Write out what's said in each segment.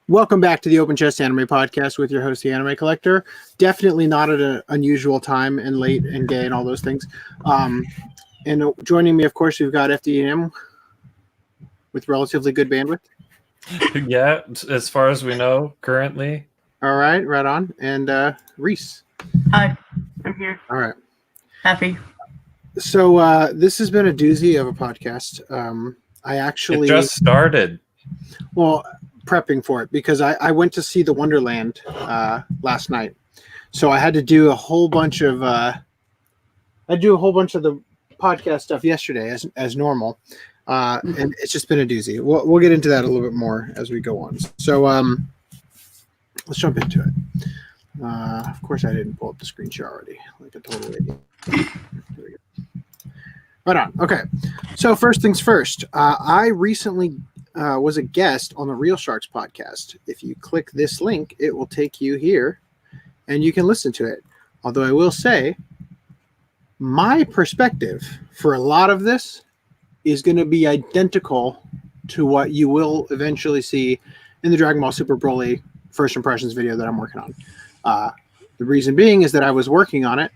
Welcome back to the Open Chest Anime Podcast with your host, the Anime Collector. Definitely not at an unusual time and late and gay and all those things. And joining me, of course, we've got FDDNM with relatively good bandwidth. Yeah, as far as we know, currently. All right, right on. And RHYS. Hi, I'm here. All right. Happy. So this has been a doozy of a podcast. It just started. Well, prepping for it because I went to see the Wonderland last night, so I had to do a whole bunch of the podcast stuff yesterday as normal, and it's just been a doozy. We'll get into that a little bit more as we go on. So let's jump into it. Of course, I didn't pull up the screen share already, like a total idiot. There we go. Right on. Okay, so first things first. I recently was a guest on the Real Sharks podcast. If you click this link, it will take you here and you can listen to it. Although I will say, my perspective for a lot of this is going to be identical to what you will eventually see in the Dragon Ball Super Broly first impressions video that I'm working on. The reason being is that I was working on it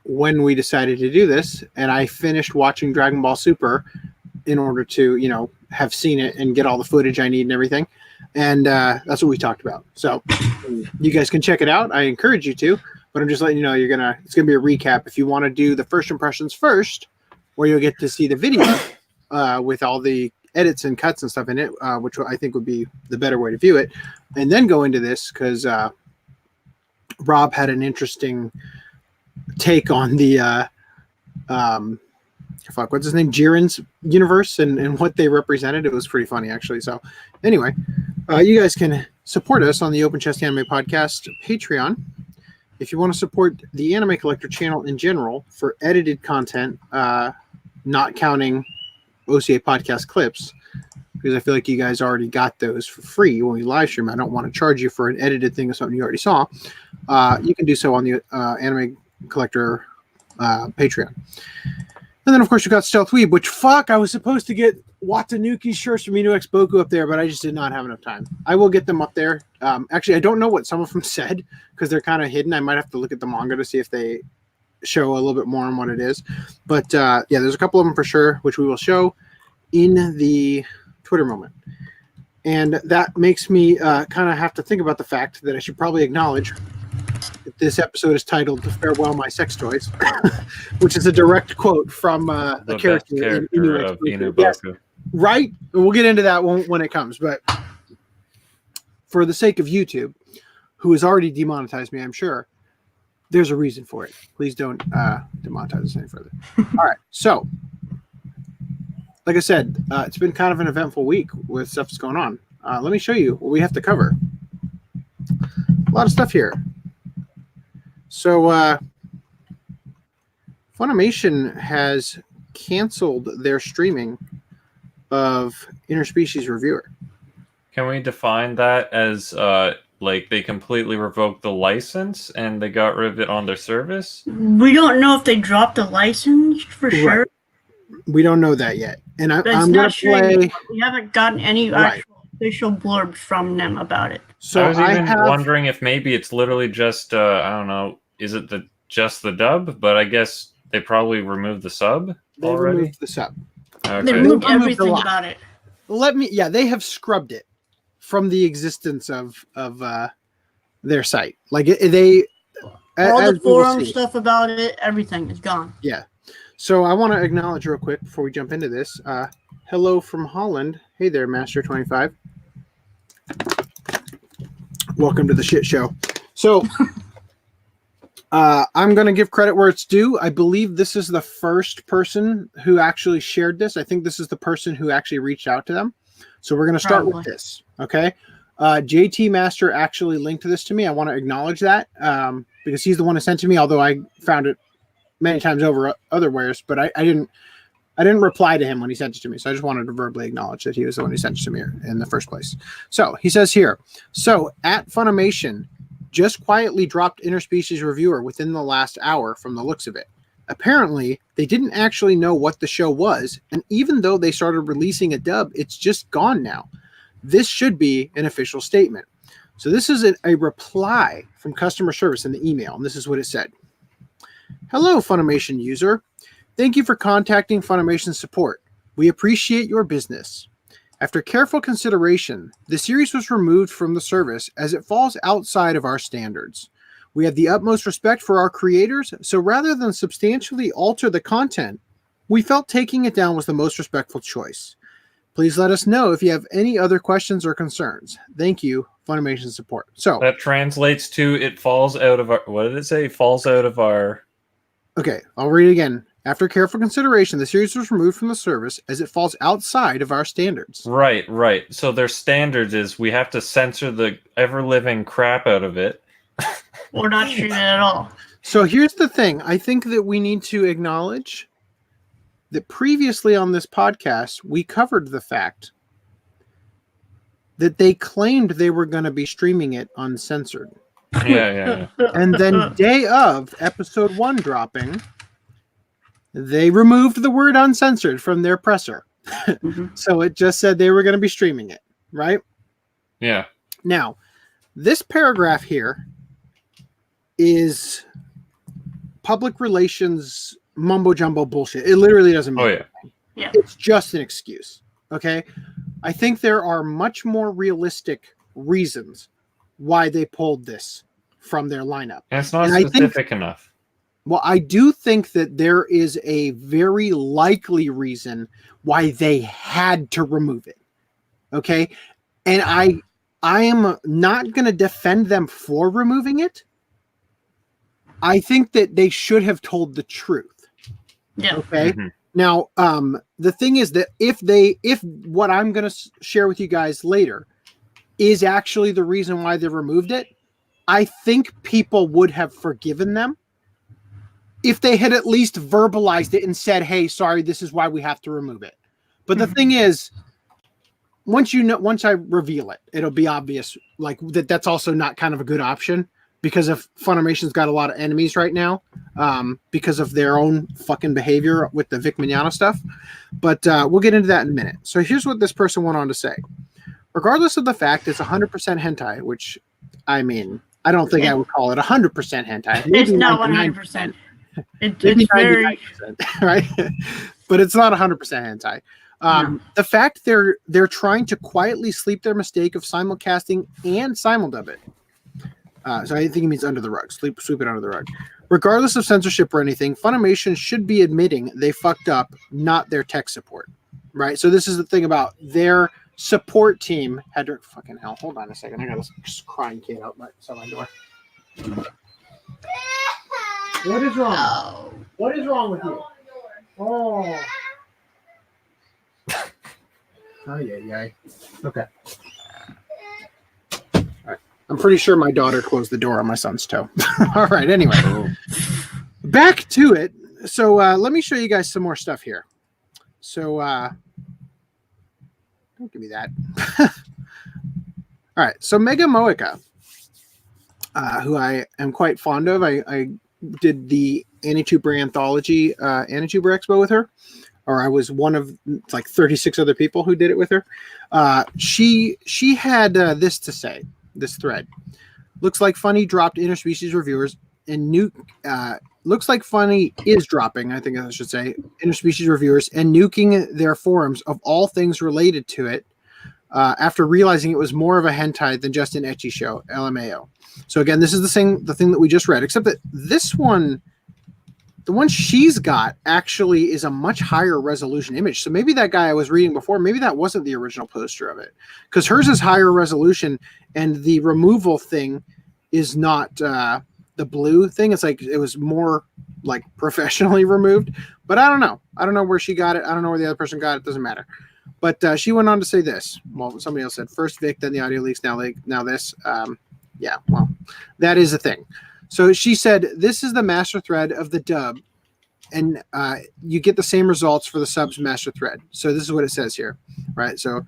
when we decided to do this, and I finished watching Dragon Ball Super in order to, have seen it and get all the footage I need and everything. And that's what we talked about. So you guys can check it out. I encourage you to, but I'm just letting you know it's going to be a recap. If you want to do the first impressions first, where you'll get to see the video with all the edits and cuts and stuff in it, which I think would be the better way to view it. And then go into this because Rob had an interesting take on the what's his name? Jiren's universe and what they represented. It was pretty funny, actually. So anyway, you guys can support us on the Open Chest Anime Podcast Patreon. If you want to support the Anime Collector channel in general for edited content, not counting OCA Podcast clips, because I feel like you guys already got those for free when we live stream. I don't want to charge you for an edited thing of something you already saw. You can do so on the Anime Collector Patreon. And then, of course, you got Stealth Weeb, which, I was supposed to get Watanuki shirts from Inu X Boku up there, but I just did not have enough time. I will get them up there. Actually, I don't know what some of them said because they're kind of hidden. I might have to look at the manga to see if they show a little bit more on what it is. But, there's a couple of them for sure, which we will show in the Twitter moment. And that makes me kind of have to think about the fact that I should probably acknowledge that this episode is titled "Farewell My Sex Toys," which is a direct quote from the character in Inu Boku. Yes, right? We'll get into that when it comes. But for the sake of YouTube, who has already demonetized me, I'm sure, there's a reason for it. Please don't demonetize us any further. All right. So, like I said, it's been kind of an eventful week with stuff that's going on. Let me show you what we have to cover. A lot of stuff here. So, Funimation has canceled their streaming of Interspecies Reviewer. Can we define that as they completely revoked the license and they got rid of it on their service? We don't know if they dropped the license for sure. Right. We don't know that yet. And I'm going to play... We haven't gotten any actual official blurbs from them about it. So I was even wondering if maybe it's literally just, I don't know, is it just the dub? But I guess they probably removed the sub already? Removed the sub. Okay. They removed everything about it. They have scrubbed it from the existence of their site. Like all the forum stuff about it, everything is gone. Yeah. So I want to acknowledge real quick before we jump into this. Hello from Holland. Hey there, Master25. Welcome to the shit show. So I'm going to give credit where it's due. I believe this is the first person who actually shared this. I think this is the person who actually reached out to them. So we're going to start with this. Okay. JT Master actually linked this to me. I want to acknowledge that because he's the one who sent it to me, although I found it many times over otherwheres, but I didn't reply to him when he sent it to me. So I just wanted to verbally acknowledge that he was the one who sent it to me in the first place. So he says here, at Funimation, just quietly dropped Interspecies Reviewer within the last hour from the looks of it. Apparently, they didn't actually know what the show was, and even though they started releasing a dub, it's just gone now. This should be an official statement. So this is a reply from customer service in the email, and this is what it said. Hello, Funimation user. Thank you for contacting Funimation support. We appreciate your business. After careful consideration, the series was removed from the service as it falls outside of our standards. We have the utmost respect for our creators, so rather than substantially alter the content, we felt taking it down was the most respectful choice. Please let us know if you have any other questions or concerns. Thank you, Funimation support. So that translates to it falls out of our. What did it say? Falls out of our. Okay, I'll read it again. After careful consideration, the series was removed from the service as it falls outside of our standards. Right. So their standards is we have to censor the ever-living crap out of it. Or not stream it at all. So here's the thing. I think that we need to acknowledge that previously on this podcast, we covered the fact that they claimed they were going to be streaming it uncensored. Yeah. And then day of episode 1 dropping, they removed the word uncensored from their presser. So it just said they were going to be streaming it, right? Yeah. Now, this paragraph here is public relations mumbo jumbo bullshit. It literally doesn't mean anything. Yeah. It's just an excuse. Okay. I think there are much more realistic reasons why they pulled this from their lineup. And it's not specific enough. Well, I do think that there is a very likely reason why they had to remove it. Okay. And I am not going to defend them for removing it. I think that they should have told the truth. Yeah. Okay. Now, the thing is that if what I'm going to share with you guys later is actually the reason why they removed it, I think people would have forgiven them if they had at least verbalized it and said, hey, sorry, this is why we have to remove it. But the thing is, once I reveal it, it'll be obvious like that's also not kind of a good option. Because if Funimation's got a lot of enemies right now, because of their own fucking behavior with the Vic Mignogna stuff. But we'll get into that in a minute. So here's what this person went on to say. Regardless of the fact it's 100% hentai, which, I mean, I don't think I would call it 100% hentai. Maybe it's not 100%. It's very... right? But it's not 100% hentai. The fact they're trying to quietly sleep their mistake of simulcasting and simuldub it. So I think it means under the rug. Sweep it under the rug. Regardless of censorship or anything, Funimation should be admitting they fucked up, not their tech support. Right? So this is the thing about their support team had to... Fucking hell. Hold on a second. I got this crying kid outside my door. What is wrong? Oh. What is wrong with you? Oh. Oh, yeah. Okay. I'm pretty sure my daughter closed the door on my son's toe. All right, anyway. Back to it. So let me show you guys some more stuff here. So don't give me that. All right, so Mega Moeka, who I am quite fond of. I did the Anituber anthology Anituber Expo with her. Or I was one of like 36 other people who did it with her. She had this to say. This thread looks like Funny dropped interspecies reviewers and looks like Funny is dropping, I think I should say, interspecies reviewers and nuking their forums of all things related to it after realizing it was more of a hentai than just an ecchi show, LMAO. So again, this is the thing that we just read, except that this one, the one she's got actually is a much higher resolution image. So maybe that guy I was reading before, maybe that wasn't the original poster of it, because hers is higher resolution and the removal thing is not the blue thing. It's like it was more like professionally removed, but I don't know. I don't know where she got it. I don't know where the other person got it. Doesn't matter. But she went on to say this. Well, somebody else said first Vic, then the audio leaks, now this. Yeah, well, that is a thing. So she said, this is the master thread of the dub, and you get the same results for the subs master thread. So this is what it says here, right? So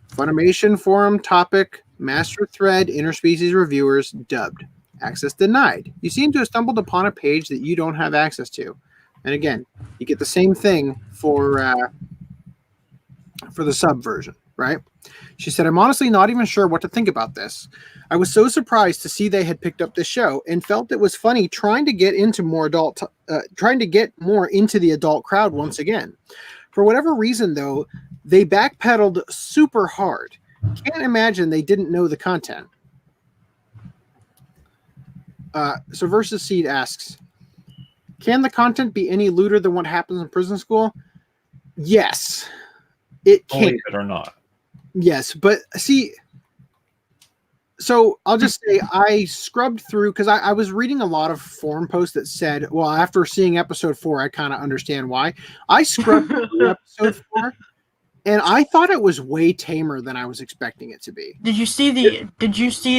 Funimation forum topic, master thread, interspecies reviewers, dubbed. Access denied. You seem to have stumbled upon a page that you don't have access to. And again, you get the same thing for the sub version, right? She said, I'm honestly not even sure what to think about this. I was so surprised to see they had picked up this show and felt it was funny trying to get more into the adult crowd once again. For whatever reason, though, they backpedaled super hard. Can't imagine they didn't know the content. So Versus Seed asks, can the content be any lewder than what happens in prison school? Yes, it can. Believe it or not. Yes, but see, so I'll just say I scrubbed through because I was reading a lot of forum posts that said, well, after seeing episode 4, I kind of understand why. I scrubbed through episode 4, and I thought it was way tamer than I was expecting it to be. Did you see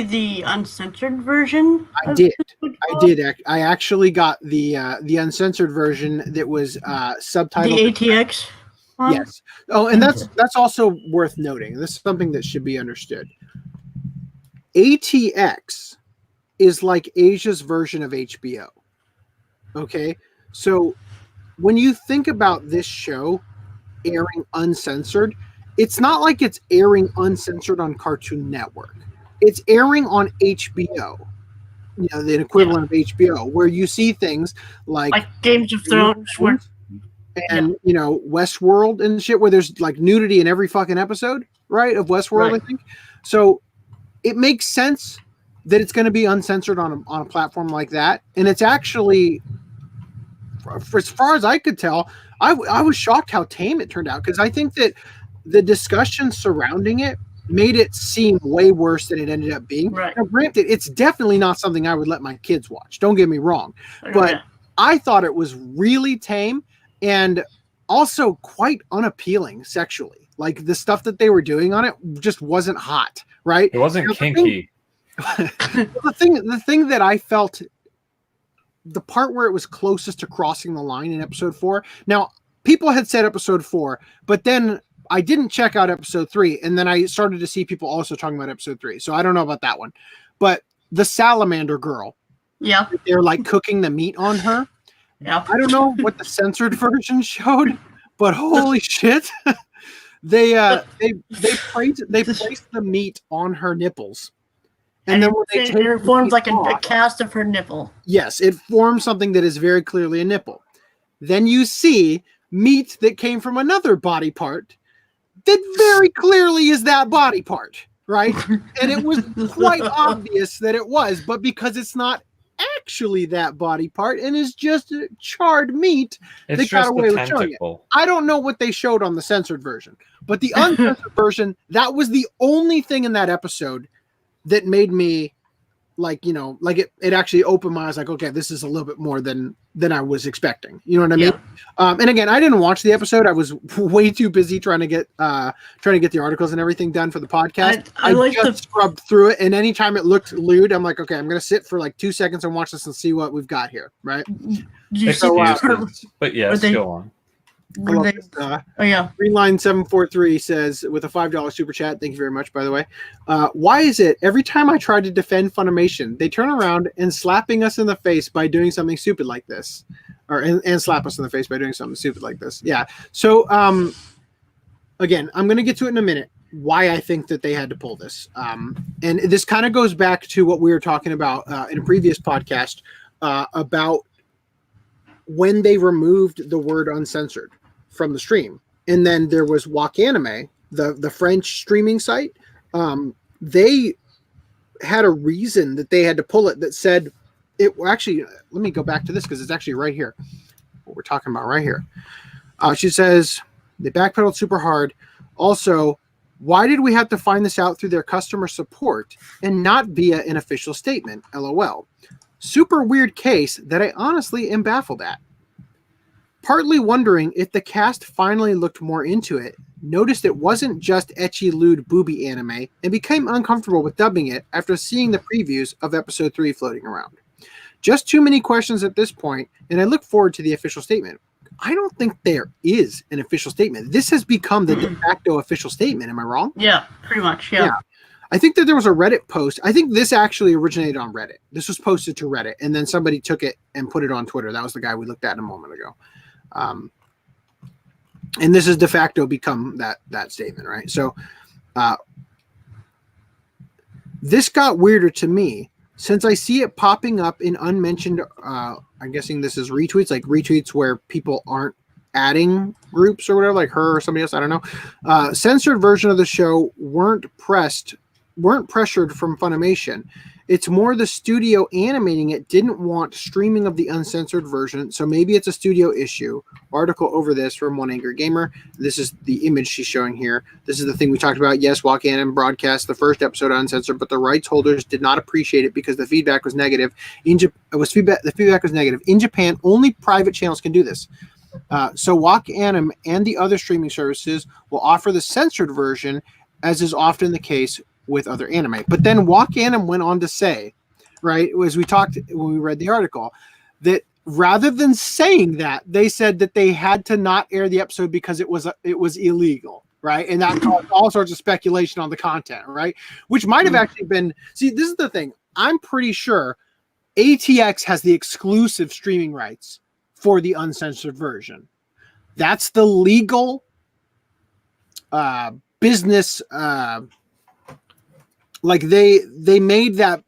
the uncensored version? I did. I actually got the uncensored version that was subtitled. The ATX one? Yes. Oh, and that's also worth noting. This is something that should be understood. ATX is like Asia's version of HBO. Okay? So when you think about this show airing uncensored, it's not like it's airing uncensored on Cartoon Network. It's airing on HBO. You know, the equivalent of HBO, where you see things like Games of Thrones and you know, Westworld and shit, where there's like nudity in every fucking episode, right? Of Westworld, right. I think. So it makes sense that it's going to be uncensored on a platform like that. And it's actually, for as far as I could tell, I was shocked how tame it turned out, because I think that the discussion surrounding it made it seem way worse than it ended up being. Right. Now, granted, it's definitely not something I would let my kids watch. Don't get me wrong. But I thought it was really tame and also quite unappealing sexually. Like the stuff that they were doing on it just wasn't hot, right? It wasn't kinky. The thing that I felt, the part where it was closest to crossing the line in episode 4. Now, people had said episode 4, but then I didn't check out episode 3, and then I started to see people also talking about episode 3. So I don't know about that one. But the salamander girl. Yeah. They're like cooking the meat on her. Yeah. I don't know what the censored version showed, but holy shit. They placed the meat on her nipples. And then when they it forms like a cast of her nipple. Yes, it forms something that is very clearly a nipple. Then you see meat that came from another body part that very clearly is that body part, right? And it was quite obvious that it was, but because it's not actually that body part and is just charred meat, they got away with showing it. I don't know what they showed on the censored version, but the uncensored version, that was the only thing in that episode that made me like, you know, like it actually opened my eyes, like, okay, this is a little bit more than I was expecting. You know what I mean? And again, I didn't watch the episode. I was way too busy trying to get the articles and everything done for the podcast. I just scrubbed through it, and anytime it looked lewd, I'm like, okay, I'm gonna sit for like 2 seconds and watch this and see what we've got here, right? But yes, go on. Greenline 743 says, with a $5 super chat, thank you very much, by the way. Why is it every time I try to defend Funimation, they turn around and slapping us in the face by doing something stupid like this, and slap us in the face by doing something stupid like this? Yeah. So again, I'm going to get to it in a minute, why I think that they had to pull this. And this kind of goes back to what we were talking about in a previous podcast about when they removed the word uncensored from the stream. And then there was Walk Anime, the French streaming site. They had a reason that they had to pull it that said it actually, let me go back to this because it's actually right here. What we're talking about right here. She says they backpedaled super hard. Also, why did we have to find this out through their customer support and not via an official statement? LOL. Super weird case that I honestly am baffled at. Partly wondering if the cast finally looked more into it, noticed it wasn't just ecchi lewd booby anime, and became uncomfortable with dubbing it after seeing the previews of episode 3 floating around. Just too many questions at this point, and I look forward to the official statement. I don't think there is an official statement. This has become the de facto official statement. Am I wrong? Yeah, pretty much. Yeah. I think that there was a Reddit post. I think this actually originated on Reddit. This was posted to Reddit, and then somebody took it and put it on Twitter. That was the guy we looked at a moment ago. And this has de facto become that statement, right? So This got weirder to me since I see it popping up in unmentioned. I'm guessing this is retweets, like retweets where people aren't adding groups or whatever, like her or somebody else. I don't know. Censored version of the show weren't pressured from Funimation. It's more the studio animating it didn't want streaming of the uncensored version, so maybe it's a studio issue. Article over this from One Angry Gamer. This is the image she's showing here. This is the thing we talked about. Yes, Wakanim broadcast the first episode uncensored, but the rights holders did not appreciate it because the feedback was negative. The feedback was negative. In Japan, only private channels can do this. So Wakanim and the other streaming services will offer the censored version, as is often the case with other anime. But then Wakanim went on to say, right, as we talked when we read the article, that rather than saying that, they said that they had to not air the episode because it was illegal, right? And that caused all sorts of speculation on the content, right? Which might have actually been, see, this is the thing. I'm pretty sure ATX has the exclusive streaming rights for the uncensored version. That's the legal business. Like they made that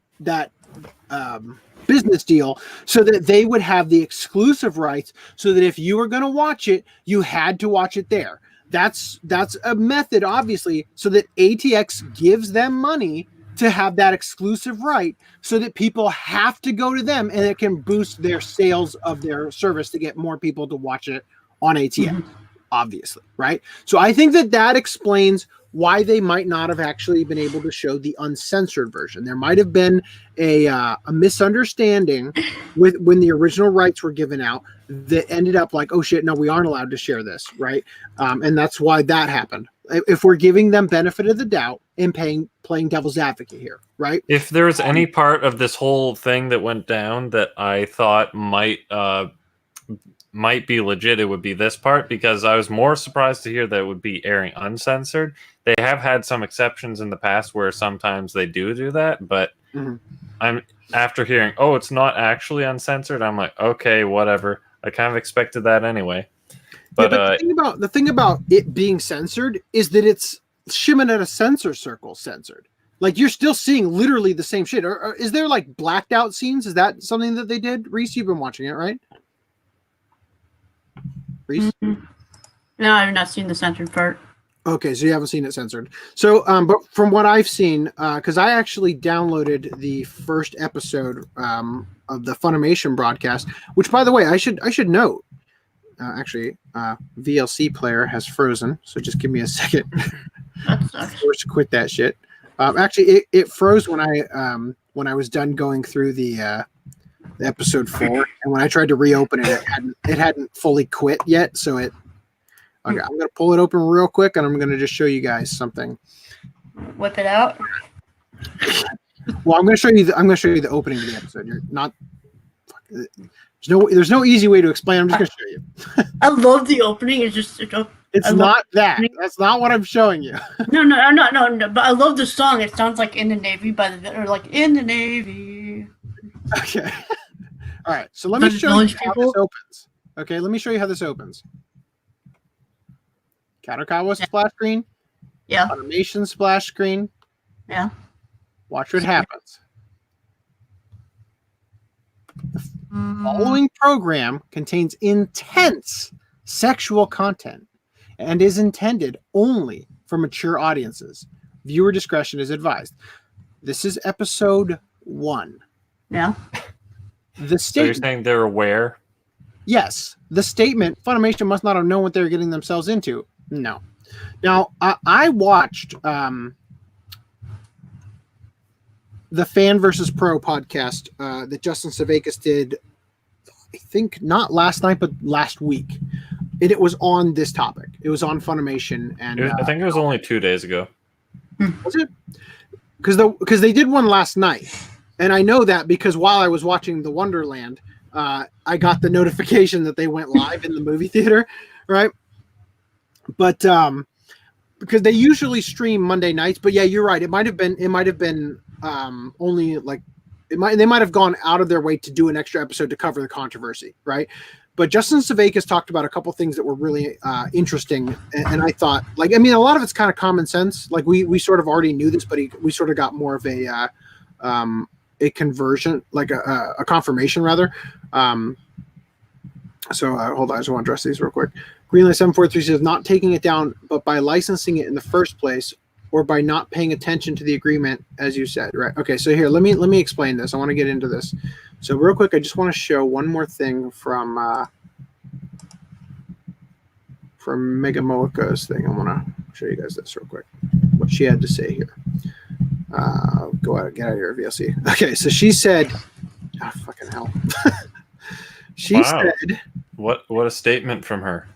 business deal so that they would have the exclusive rights, so that if you were going to watch it, you had to watch it there. That's a method, obviously, so that ATX gives them money to have that exclusive right, so that people have to go to them, and it can boost their sales of their service to get more people to watch it on ATX, obviously, right? So I think that explains why they might not have actually been able to show the uncensored version. There might have been a misunderstanding with when the original rights were given out that ended up like, oh shit, no, we aren't allowed to share this, right? And that's why that happened. If we're giving them benefit of the doubt and playing devil's advocate here, right? If there was any part of this whole thing that went down that I thought might be legit, it would be this part, because I was more surprised to hear that it would be airing uncensored. They have had some exceptions in the past where sometimes they do that, but I'm after hearing, oh, it's not actually uncensored, I'm like, okay, whatever. I kind of expected that anyway. But, the thing about it being censored is that it's Shimonetta Censor Circle censored. Like, you're still seeing literally the same shit. Or is there like blacked out scenes? Is that something that they did? Reese, you've been watching it, right? Reese? No, I've not seen the censored part. Okay, so you haven't seen it censored. So, but from what I've seen, because I actually downloaded the first episode of the Funimation broadcast, which, by the way, I should note. VLC player has frozen, so just give me a second. Forced to quit that shit. It froze when I was done going through the episode 4, and when I tried to reopen it, it hadn't fully quit yet. So okay, I'm gonna pull it open real quick, and I'm gonna just show you guys something. Whip it out. Well, I'm gonna show you the opening of the episode. You're not. There's no easy way to explain. I'm just gonna show you. I love the opening. It's not that. That's not what I'm showing you. No. But I love the song. It sounds like "In the Navy" "In the Navy." Okay. All right. So let me show you how this opens. Okay. Let me show you how this opens. Kadokawa splash screen. Yeah. Funimation splash screen. Yeah. Watch what happens. The following program contains intense sexual content and is intended only for mature audiences. Viewer discretion is advised. This is episode 1. Yeah. So you're saying they're aware? Yes. The statement, Funimation must not have known what they were getting themselves into. No. Now, I watched the Fan versus Pro podcast that Justin Savakis did, I think not last night, but last week. And it was on this topic. It was on Funimation. And I think it was only 2 days ago. Was it? Because they did one last night. And I know that because while I was watching The Wonderland, I got the notification that they went live in the movie theater, right? But because they usually stream Monday nights, but yeah, you're right. It might have been only like they might have gone out of their way to do an extra episode to cover the controversy, right? But Justin Sudeikis talked about a couple things that were really interesting, and I thought, like, I mean, a lot of it's kind of common sense. Like we sort of already knew this, but we sort of got more of a conversion, like a confirmation rather. So hold on, I just want to address these real quick. Greenlight 743 says not taking it down, but by licensing it in the first place, or by not paying attention to the agreement, as you said, right? Okay, so here, let me explain this. I want to get into this. So real quick, I just want to show one more thing from Megamoika's thing. I want to show you guys this real quick, what she had to say here. Go out, get out of here, VLC. Okay, so she said, oh, fucking hell. She said, what a statement from her.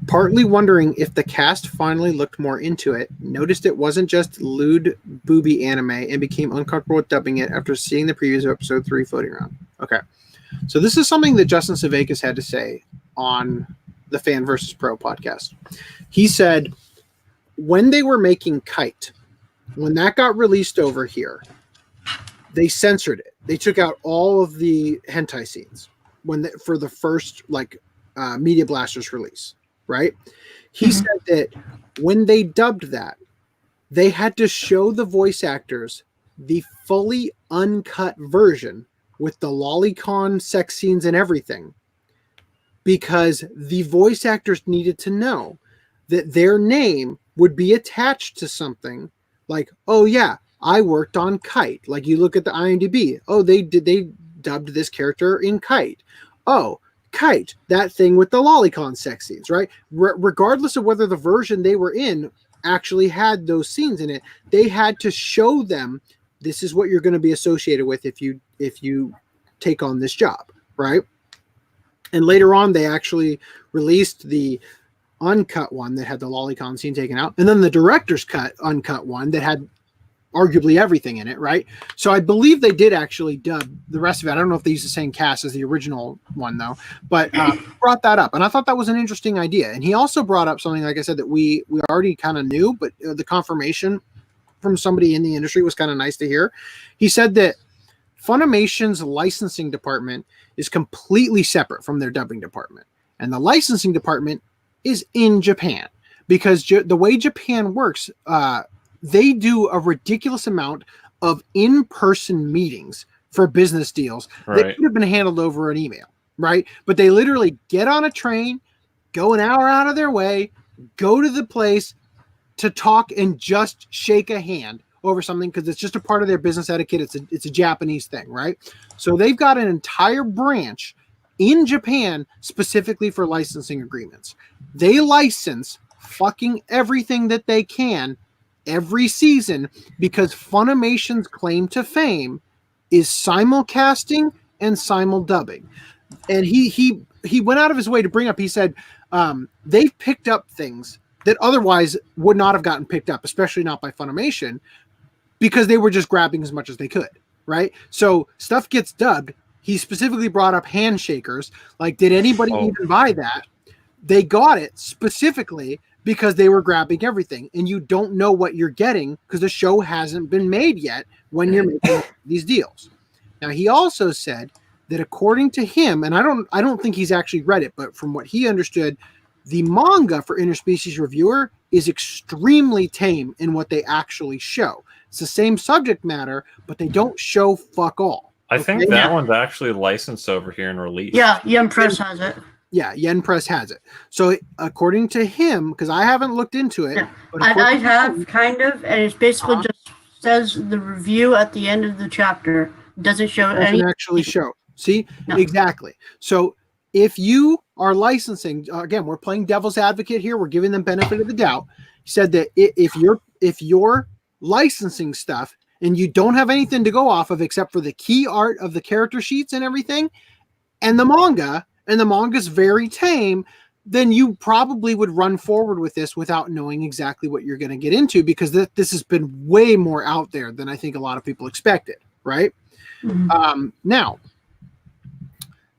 Partly wondering if the cast finally looked more into it, noticed it wasn't just lewd booby anime, and became uncomfortable with dubbing it after seeing the previews of episode 3 floating around. Okay. So this is something that Justin Sudeikis had to say on the Fan vs. Pro podcast. He said, when they were making Kite, when that got released over here, they censored it. They took out all of the hentai scenes for the first Media Blasters release. Right? He said that when they dubbed that, they had to show the voice actors the fully uncut version with the lolicon sex scenes and everything, because the voice actors needed to know that their name would be attached to something like, oh yeah, I worked on Kite. Like you look at the IMDb, oh, they dubbed this character in Kite. Oh, Kite, that thing with the lolicon sex scenes, right? Regardless of whether the version they were in actually had those scenes in it, they had to show them this is what you're going to be associated with if you take on this job, right? And later on, they actually released the uncut one that had the lolicon scene taken out, and then the director's cut uncut one that had arguably everything in it, right? So I believe they did actually dub the rest of it. I don't know if they used the same cast as the original one though, but brought that up, and I thought that was an interesting idea. And he also brought up something, like I said, that we already kind of knew, but the confirmation from somebody in the industry was kind of nice to hear. He said that Funimation's licensing department is completely separate from their dubbing department, and the licensing department is in Japan, because the way Japan works, they do a ridiculous amount of in-person meetings for business deals that could have been handled over an email, right? But they literally get on a train, go an hour out of their way, go to the place to talk and just shake a hand over something, because it's just a part of their business etiquette. It's a Japanese thing, right? So they've got an entire branch in Japan specifically for licensing agreements. They license fucking everything that they can every season, because Funimation's claim to fame is simulcasting and simuldubbing. And he went out of his way to bring up, he said, they've picked up things that otherwise would not have gotten picked up, especially not by Funimation, because they were just grabbing as much as they could, right? So stuff gets dubbed. He specifically brought up handshakers. Like, did anybody even buy that? They got it specifically because they were grabbing everything, and you don't know what you're getting because the show hasn't been made yet when you're making these deals. Now, he also said that according to him, and I don't think he's actually read it, but from what he understood, the manga for Interspecies Reviewer is extremely tame in what they actually show. It's the same subject matter, but they don't show fuck all. I think that one's actually licensed over here and released. Yeah, Yen Press has it. Yeah, Yen Press has it. So according to him, because I haven't looked into it. Yeah. But I have, kind of, and it's basically just says the review at the end of the chapter. Doesn't show any. Doesn't actually show. See? No. Exactly. So if you are licensing, again, we're playing devil's advocate here. We're giving them benefit of the doubt. He said that if you're licensing stuff and you don't have anything to go off of except for the key art of the character sheets and everything, and the manga's very tame, then you probably would run forward with this without knowing exactly what you're going to get into, because this has been way more out there than I think a lot of people expected, right? Mm-hmm. Now,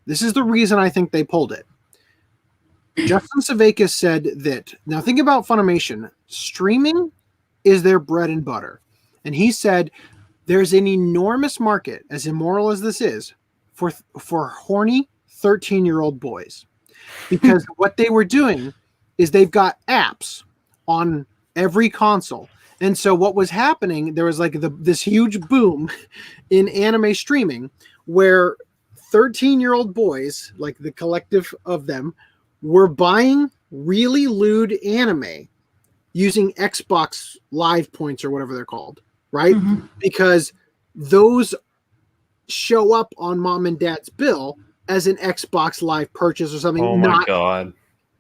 this is the reason I think they pulled it. Justin Sudeikis said that, now think about Funimation. Streaming is their bread and butter. And he said there's an enormous market, as immoral as this is, for horny 13-year-old boys, because what they were doing is they've got apps on every console. And so what was happening, there was like this huge boom in anime streaming where 13-year-old boys, like the collective of them, were buying really lewd anime using Xbox Live points or whatever they're called, right? Mm-hmm. Because those show up on mom and dad's bill as an Xbox Live purchase or something, Oh my not god.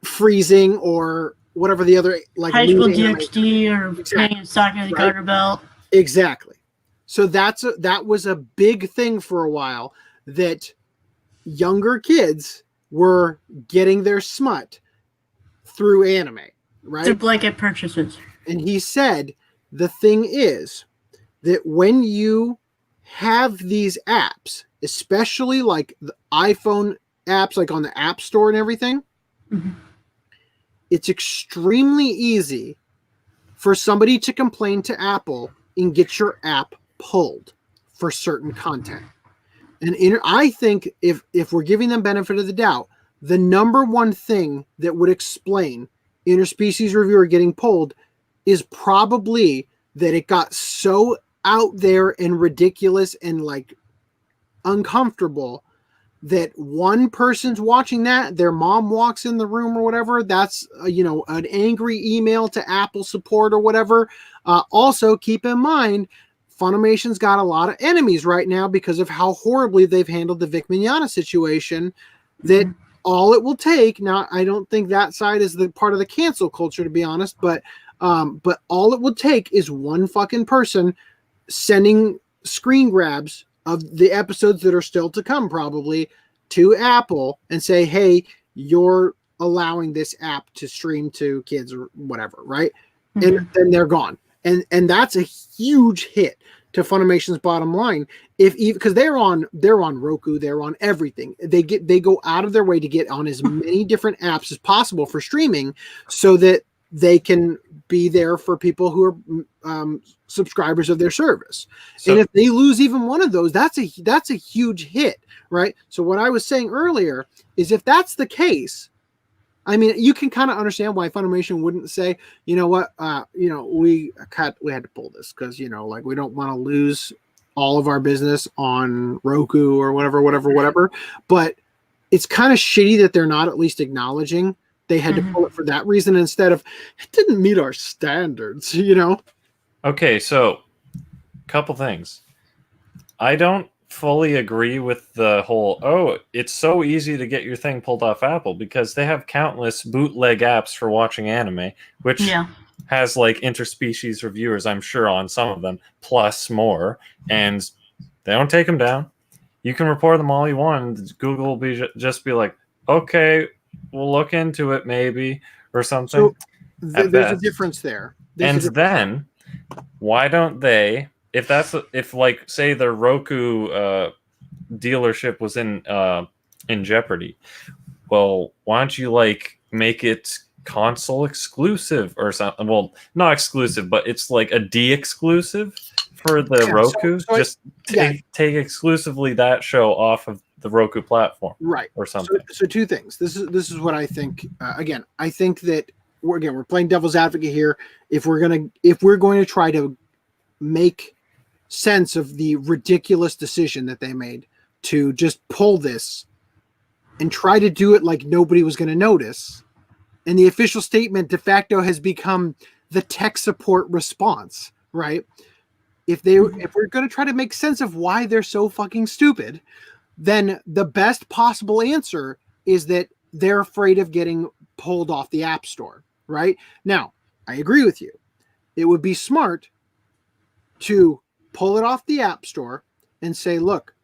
freezing or whatever the other like High school lewd anime- DxD or paying stock in the Right. Garter Belt. Exactly. So that was a big thing for a while, that younger kids were getting their smut through anime, right? Through blanket purchases. And he said the thing is that when you have these apps, especially like the iPhone apps, like on the App Store and everything, Mhm. it's extremely easy for somebody to complain to Apple and get your app pulled for certain content. And I think if we're giving them benefit of the doubt, the number one thing that would explain interspecies reviewer getting pulled is probably that it got so out there and ridiculous and like uncomfortable that one person's watching that, their mom walks in the room or whatever, that's an angry email to Apple support or whatever. Also keep in mind, Funimation's got a lot of enemies right now because of how horribly they've handled the Vic Mignogna situation, that all it will take, now I don't think that side is the part of the cancel culture, to be honest, but all it would take is one fucking person sending screen grabs of the episodes that are still to come probably to Apple and say, hey, you're allowing this app to stream to kids or whatever, right? Mm-hmm. And then they're gone. And that's a huge hit to Funimation's bottom line. Because they're on Roku, they're on everything. They go out of their way to get on as many different apps as possible for streaming so that they can be there for people who are subscribers of their service. So, and if they lose even one of those, that's a huge hit, right? So what I was saying earlier is, if that's the case, I mean, you can kind of understand why Funimation wouldn't say, you know what, we had to pull this because, like, we don't want to lose all of our business on Roku or whatever. But it's kind of shitty that they're not at least acknowledging they had to pull it for that reason instead of, it didn't meet our standards, Okay, so couple things. I don't fully agree with the whole, it's so easy to get your thing pulled off Apple, because they have countless bootleg apps for watching anime, which has like interspecies reviewers, I'm sure, on some of them, plus more, and they don't take them down. You can report them all you want, and Google will just be like, okay, we'll look into it maybe, or something. So there's a difference there. Then why don't they, if like say the Roku dealership was in jeopardy, well, why don't you like make it console exclusive or something? Well, not exclusive, but it's like a de-exclusive for the Roku. Take exclusively that show off of the Roku platform, right? Or something. So two things. This is what I think. Again, I think that we're playing devil's advocate here. If we're going to try to make sense of the ridiculous decision that they made to just pull this and try to do it like nobody was going to notice, and the official statement de facto has become the tech support response, right? If we're going to try to make sense of why they're so fucking stupid, then the best possible answer is that they're afraid of getting pulled off the App Store, right? Now, I agree with you. It would be smart to pull it off the App Store and say, look,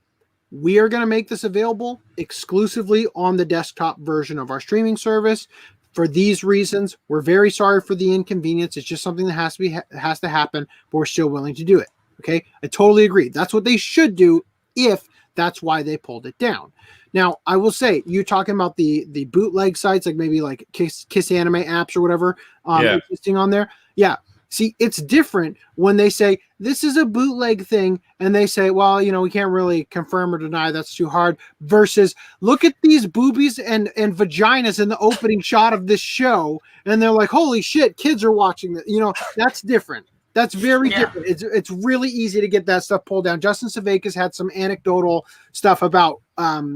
we are going to make this available exclusively on the desktop version of our streaming service. For these reasons, we're very sorry for the inconvenience. It's just something that has to happen, but we're still willing to do it. Okay, I totally agree. That's what they should do if that's why they pulled it down. Now, I will say, you're talking about the bootleg sites, like maybe like Kiss Anime apps or whatever existing on there. Yeah. See, it's different when they say this is a bootleg thing and they say, well, we can't really confirm or deny, that's too hard, versus look at these boobies and vaginas in the opening shot of this show and they're like, holy shit, kids are watching this. That's different. That's very different. It's really easy to get that stuff pulled down. Justin Savakis had some anecdotal stuff about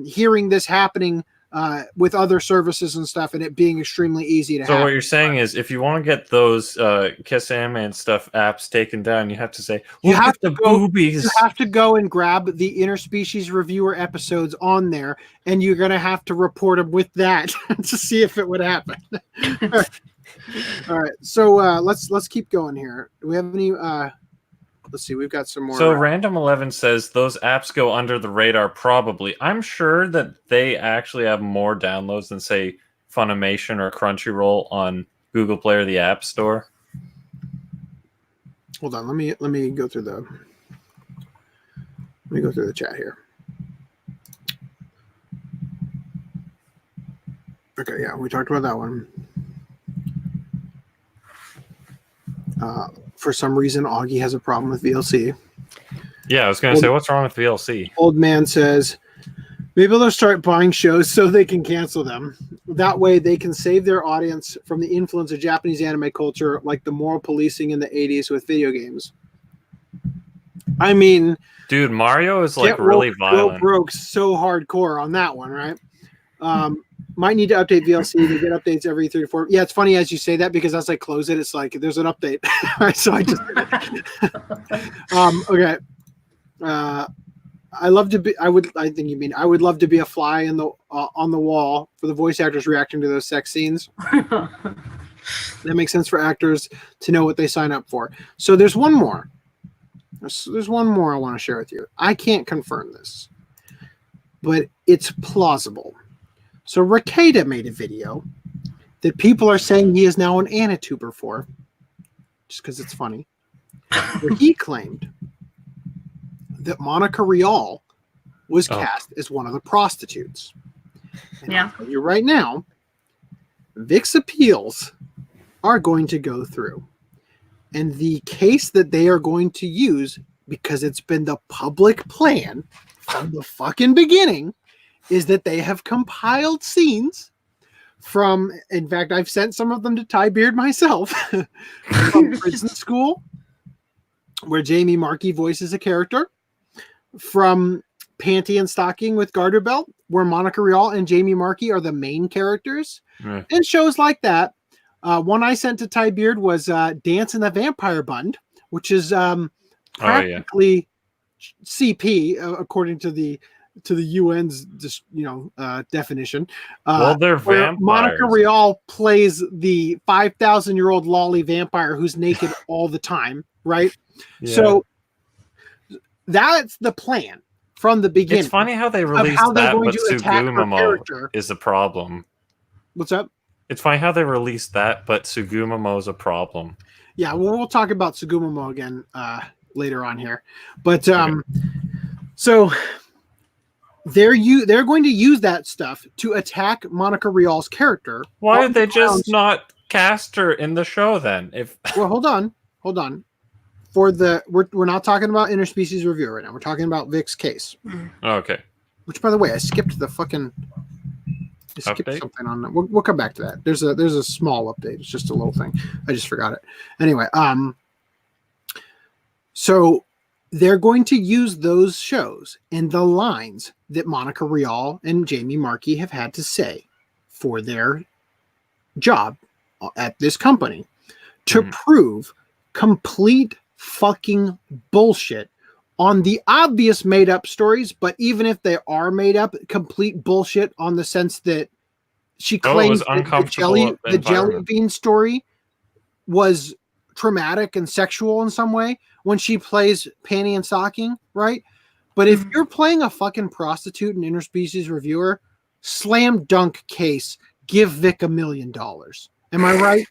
hearing this happening with other services and stuff, and it being extremely easy to So what you're saying is, if you want to get those Kiss Anime and stuff apps taken down, you have to say, you have to go. boobies. You have to go and grab the Interspecies Reviewer episodes on there, and you're gonna have to report them with that to see if it would happen. All right, so let's keep going here. Do we have any? Let's see, we've got some more. So Random 11 says those apps go under the radar. Probably, I'm sure that they actually have more downloads than say Funimation or Crunchyroll on Google Play or the App Store. Hold on, let me go through the chat here. Okay, yeah, we talked about that one. For some reason, Augie has a problem with VLC. Yeah, I was going to say, what's wrong with VLC? Old man says, maybe they'll start buying shows so they can cancel them. That way they can save their audience from the influence of Japanese anime culture, like the moral policing in the 80s with video games. I mean... Dude, Mario is like really violent. Broke so hardcore on that one, right? Might need to update VLC. They get updates every 3 to 4. Yeah, it's funny as you say that because as I close it, it's like there's an update. So I just okay. I love to be. I think you mean I would love to be a fly in the on the wall for the voice actors reacting to those sex scenes. That makes sense for actors to know what they sign up for. So there's one more. There's one more I want to share with you. I can't confirm this, but it's plausible. So Rakeda made a video that people are saying he is now an Anituber for, just because it's funny, where he claimed that Monica Rial was cast as one of the prostitutes. And I'll tell you right now, Vic's appeals are going to go through. And the case that they are going to use, because it's been the public plan from the fucking beginning, is that they have compiled scenes from, in fact, I've sent some of them to Ty Beard myself, from Prison School, where Jamie Markey voices a character, from Panty and Stocking with Garter Belt, where Monica Rial and Jamie Markey are the main characters, and shows like that. One I sent to Ty Beard was Dance in the Vampire Bund, which is practically CP, according to the UN's definition. Well, they're vampires. Monica Rial plays the 5,000-year-old lolly vampire who's naked all the time, right? Yeah. So that's the plan from the beginning. It's funny how they released that, but Sugumamo is a problem. What's up? It's funny how they released that, but Sugumamo is a problem. Yeah, well, we'll talk about Sugumamo again later on here. But so they're going to use that stuff to attack Monica Rial's character. Why did they just not cast her in the show then? Well, hold on. We're not talking about Interspecies Review right now. We're talking about Vic's case. Okay. Which, by the way, I skipped the fucking. Something on that. We'll come back to that. There's a small update. It's just a little thing. I just forgot it. Anyway, so they're going to use those shows and the lines that Monica Rial and Jamie Markey have had to say for their job at this company to prove complete fucking bullshit on the obvious made up stories, but even if they are made up, complete bullshit on the sense that she claims that the jelly bean story was traumatic and sexual in some way when she plays Panty and Stocking, right? But if you're playing a fucking prostitute and Interspecies Reviewer, slam dunk case, give Vic $1 million. Am I right?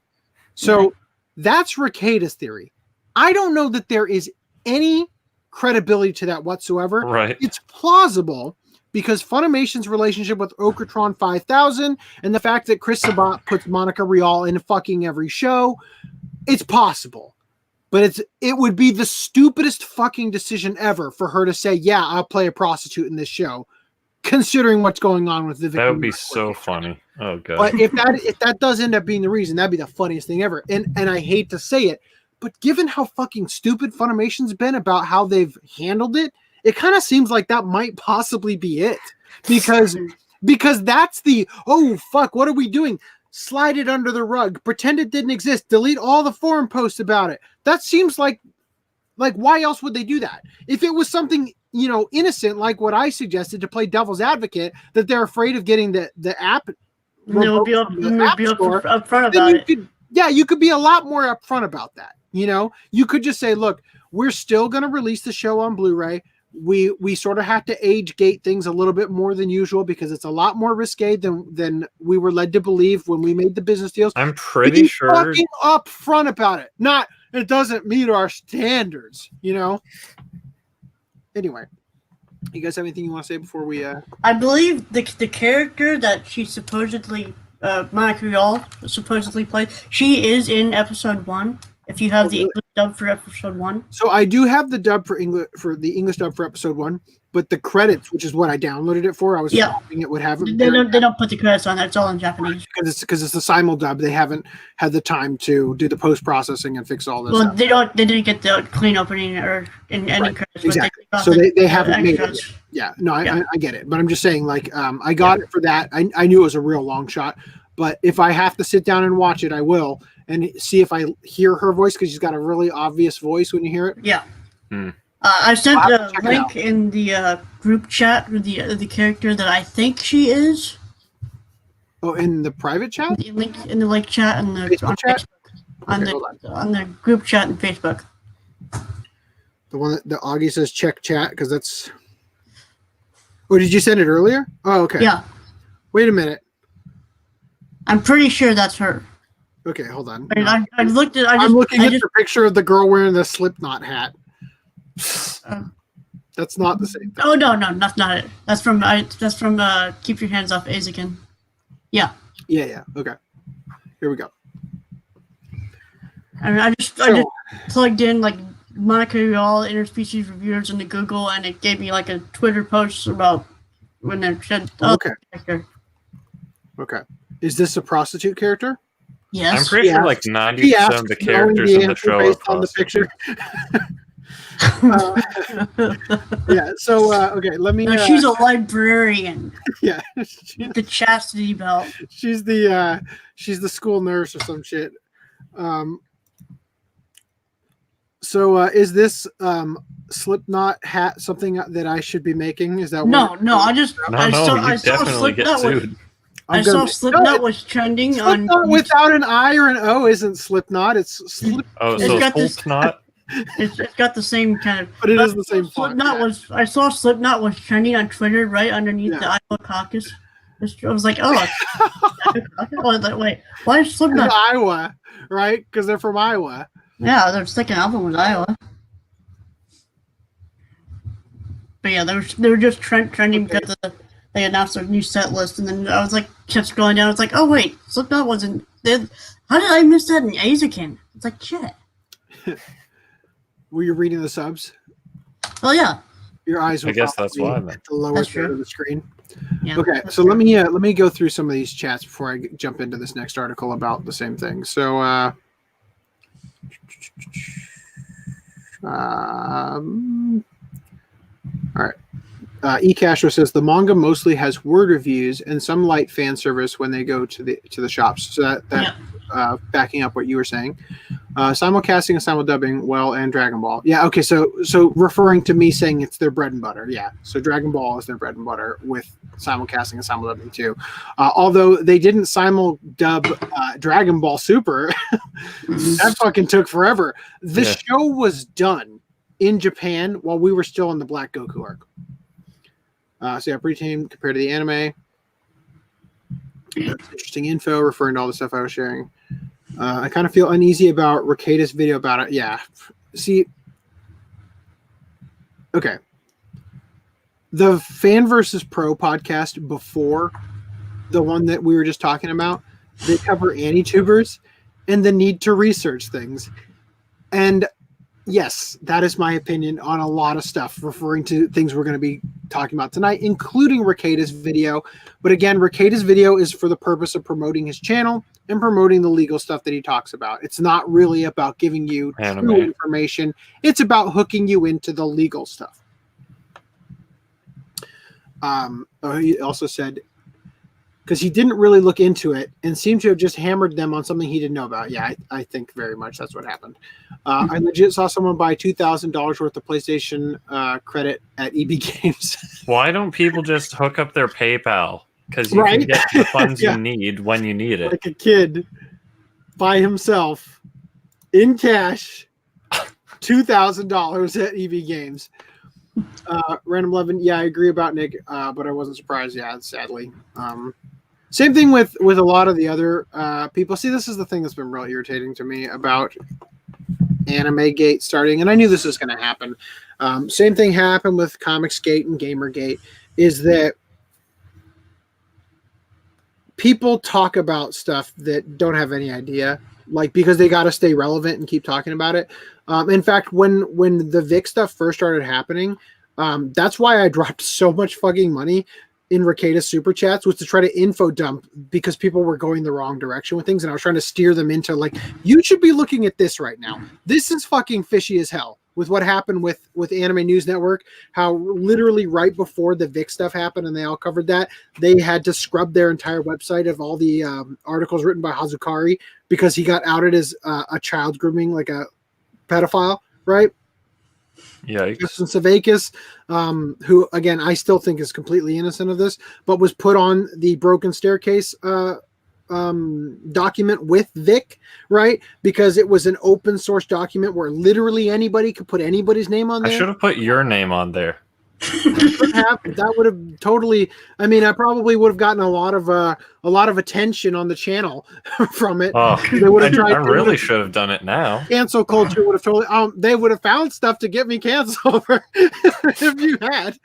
So that's Rakeda's theory. I don't know that there is any credibility to that whatsoever. Right. It's plausible because Funimation's relationship with Okratron 5000 and the fact that Chris Sabat puts Monica Rial in fucking every show, it's possible. but it would be the stupidest fucking decision ever for her to say, yeah, I'll play a prostitute in this show, considering what's going on with the Vic That would be Mignogna so character. funny. Oh god. But if that does end up being the reason, that'd be the funniest thing ever. And I hate to say it, but given how fucking stupid Funimation's been about how they've handled it, it kind of seems like that might possibly be it. Because that's the, oh fuck, what are we doing? Slide it under the rug, pretend it didn't exist, delete all the forum posts about it. That seems like why else would they do that? If it was something, innocent, like what I suggested to play devil's advocate, that they're afraid of getting the app. They'll be upfront about it. You could be a lot more upfront about that. You could just say, look, we're still going to release the show on Blu-ray. We sort of have to age gate things a little bit more than usual because it's a lot more risque than we were led to believe when we made the business deals. I'm pretty sure fucking upfront about it. Not it doesn't meet our standards, Anyway, you guys have anything you want to say before we? I believe the character that she supposedly Montreal supposedly played. She is in episode 1. If you have the English dub for episode 1. So I do have the dub for the English dub for episode 1, but the credits, which is what I downloaded it for, I was hoping it would have. They don't put the credits on. That's all in Japanese. Because it's the simul dub. They haven't had the time to do the post processing and fix all this. Well, they didn't get the clean opening or in any credits. Exactly. So they haven't made it. Yeah. No, I get it, but I'm just saying, I got it for that. I knew it was a real long shot, but if I have to sit down and watch it, I will. And see if I hear her voice, because she's got a really obvious voice when you hear it. Yeah. I sent a link in the group chat with the character that I think she is. Oh, in the private chat? The link in the chat and the Facebook chat? on the group chat and Facebook. The one that the Augie says check chat, because that's. Oh, did you send it earlier? Oh, okay. Yeah. Wait a minute. I'm pretty sure that's her. Okay, hold on. I looked at. I'm looking at the picture of the girl wearing the Slipknot hat. That's not the same thing. Oh no, that's not it. That's from Keep Your Hands Off Azakin. Yeah. Yeah. Okay. Here we go. I just plugged in Monica Rial interspecies reviewers into Google, and it gave me a Twitter post about when they said. Okay. Okay. Is this a prostitute character? Yes. I'm pretty sure 90% of the characters in the show are on the picture. Yeah. So okay, let me. No, she's a librarian. Yeah. The chastity belt. She's the school nurse or some shit. So is this Slipknot hat something that I should be making? Is that no? I definitely get sued. I saw Slipknot was trending on. Slipknot without an I or an O isn't Slipknot. It's Slip. Oh, so Slipknot. It's got the same kind of. But it is the same font. I saw Slipknot was trending on Twitter right underneath the Iowa caucus. I was like, oh, wait, why is Slipknot? Iowa, right? Because they're from Iowa. Yeah, their second album was Iowa. But yeah, they were just trending because they announced their new set list, and then I was kept scrolling down. I was like, oh wait, Slipknot wasn't. How did I miss that in Azakin? It's like shit. Were you reading the subs? Oh yeah. Your eyes were. I guess that's why. At the lower third of the screen. Yeah, okay, so let me go through some of these chats before I jump into this next article about the same thing. So. All right. eCastro says the manga mostly has word reviews and some light fan service when they go to the shops. So that backing up what you were saying, simulcasting and simuldubing, and Dragon Ball. Yeah, okay. So referring to me saying it's their bread and butter. Yeah. So Dragon Ball is their bread and butter with simulcasting and simuldubing too. Although they didn't simuldub Dragon Ball Super, that fucking took forever. The show was done in Japan while we were still in the Black Goku arc. So yeah, pretty tame compared to the anime. That's interesting info referring to all the stuff I was sharing. I kind of feel uneasy about Rekida's video about it. Yeah. See, okay. The Fan versus Pro podcast before the one that we were just talking about, they cover Anitubers and the need to research things. And yes, that is my opinion on a lot of stuff, referring to things we're going to be talking about tonight, including Rekida's video. But again, Rekida's video is for the purpose of promoting his channel and promoting the legal stuff that he talks about. It's not really about giving you true information. It's about hooking you into the legal stuff. He also said, because he didn't really look into it and seemed to have just hammered them on something he didn't know about. Yeah, I think very much that's what happened. I legit saw someone buy $2,000 worth of PlayStation credit at EB Games. Why don't people just hook up their PayPal? Because you can get the funds you need when you need it. Like a kid by himself in cash, $2,000 at EB Games. Random 11, yeah, I agree about Nick, but I wasn't surprised. Yeah, sadly. Same thing with a lot of the other people. See, this is the thing that's been really irritating to me about Anime Gate starting, and I knew this was going to happen. Same thing happened with Comicsgate and Gamergate, is that people talk about stuff that don't have any idea, like because they got to stay relevant and keep talking about it. In fact, when the Vic stuff first started happening, that's why I dropped so much fucking money in Rekida's super chats, was to try to info dump because people were going the wrong direction with things, and I was trying to steer them into like, you should be looking at this right now. This is fucking fishy as hell with what happened with Anime News Network, how literally right before the Vic stuff happened and they all covered that, they had to scrub their entire website of all the articles written by Hazukari because he got outed as a child grooming, like a pedophile, right? Yikes. Justin Savakis, who again I still think is completely innocent of this, but was put on the Broken Staircase document with Vic, right? Because it was an open source document where literally anybody could put anybody's name on there. I should have put your name on there. That would have totally. I mean, I probably would have gotten a lot of attention on the channel from it. Oh, they would have tried. I really should have done it now. Cancel culture would have totally. They would have found stuff to get me canceled if you had.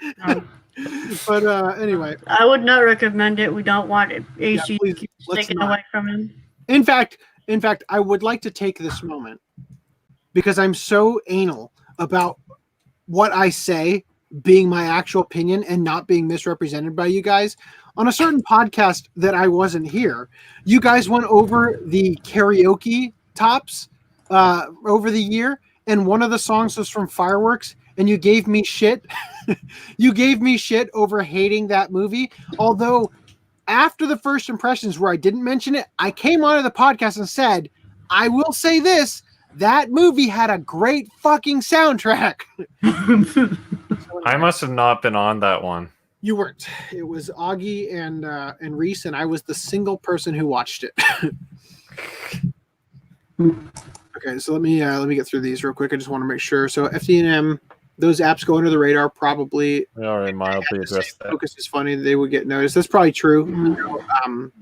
But anyway, I would not recommend it. We don't want it. AC taken away from him. In fact, I would like to take this moment because I'm so anal about what I say being my actual opinion and not being misrepresented by you guys. On a certain podcast that I wasn't here, you guys went over the karaoke tops over the year, and one of the songs was from Fireworks, and you gave me shit. You gave me shit over hating that movie. Although after the first impressions where I didn't mention it, I came onto the podcast and said, I will say this, that movie had a great fucking soundtrack. I must have not been on that one. You weren't. It was Augie and Reese, and I was the single person who watched it. Okay, so let me get through these real quick. I just want to make sure. So FDDNM, those apps go under the radar. Probably. We already mildly addressed that. Focus is funny. They would get noticed. That's probably true. You know,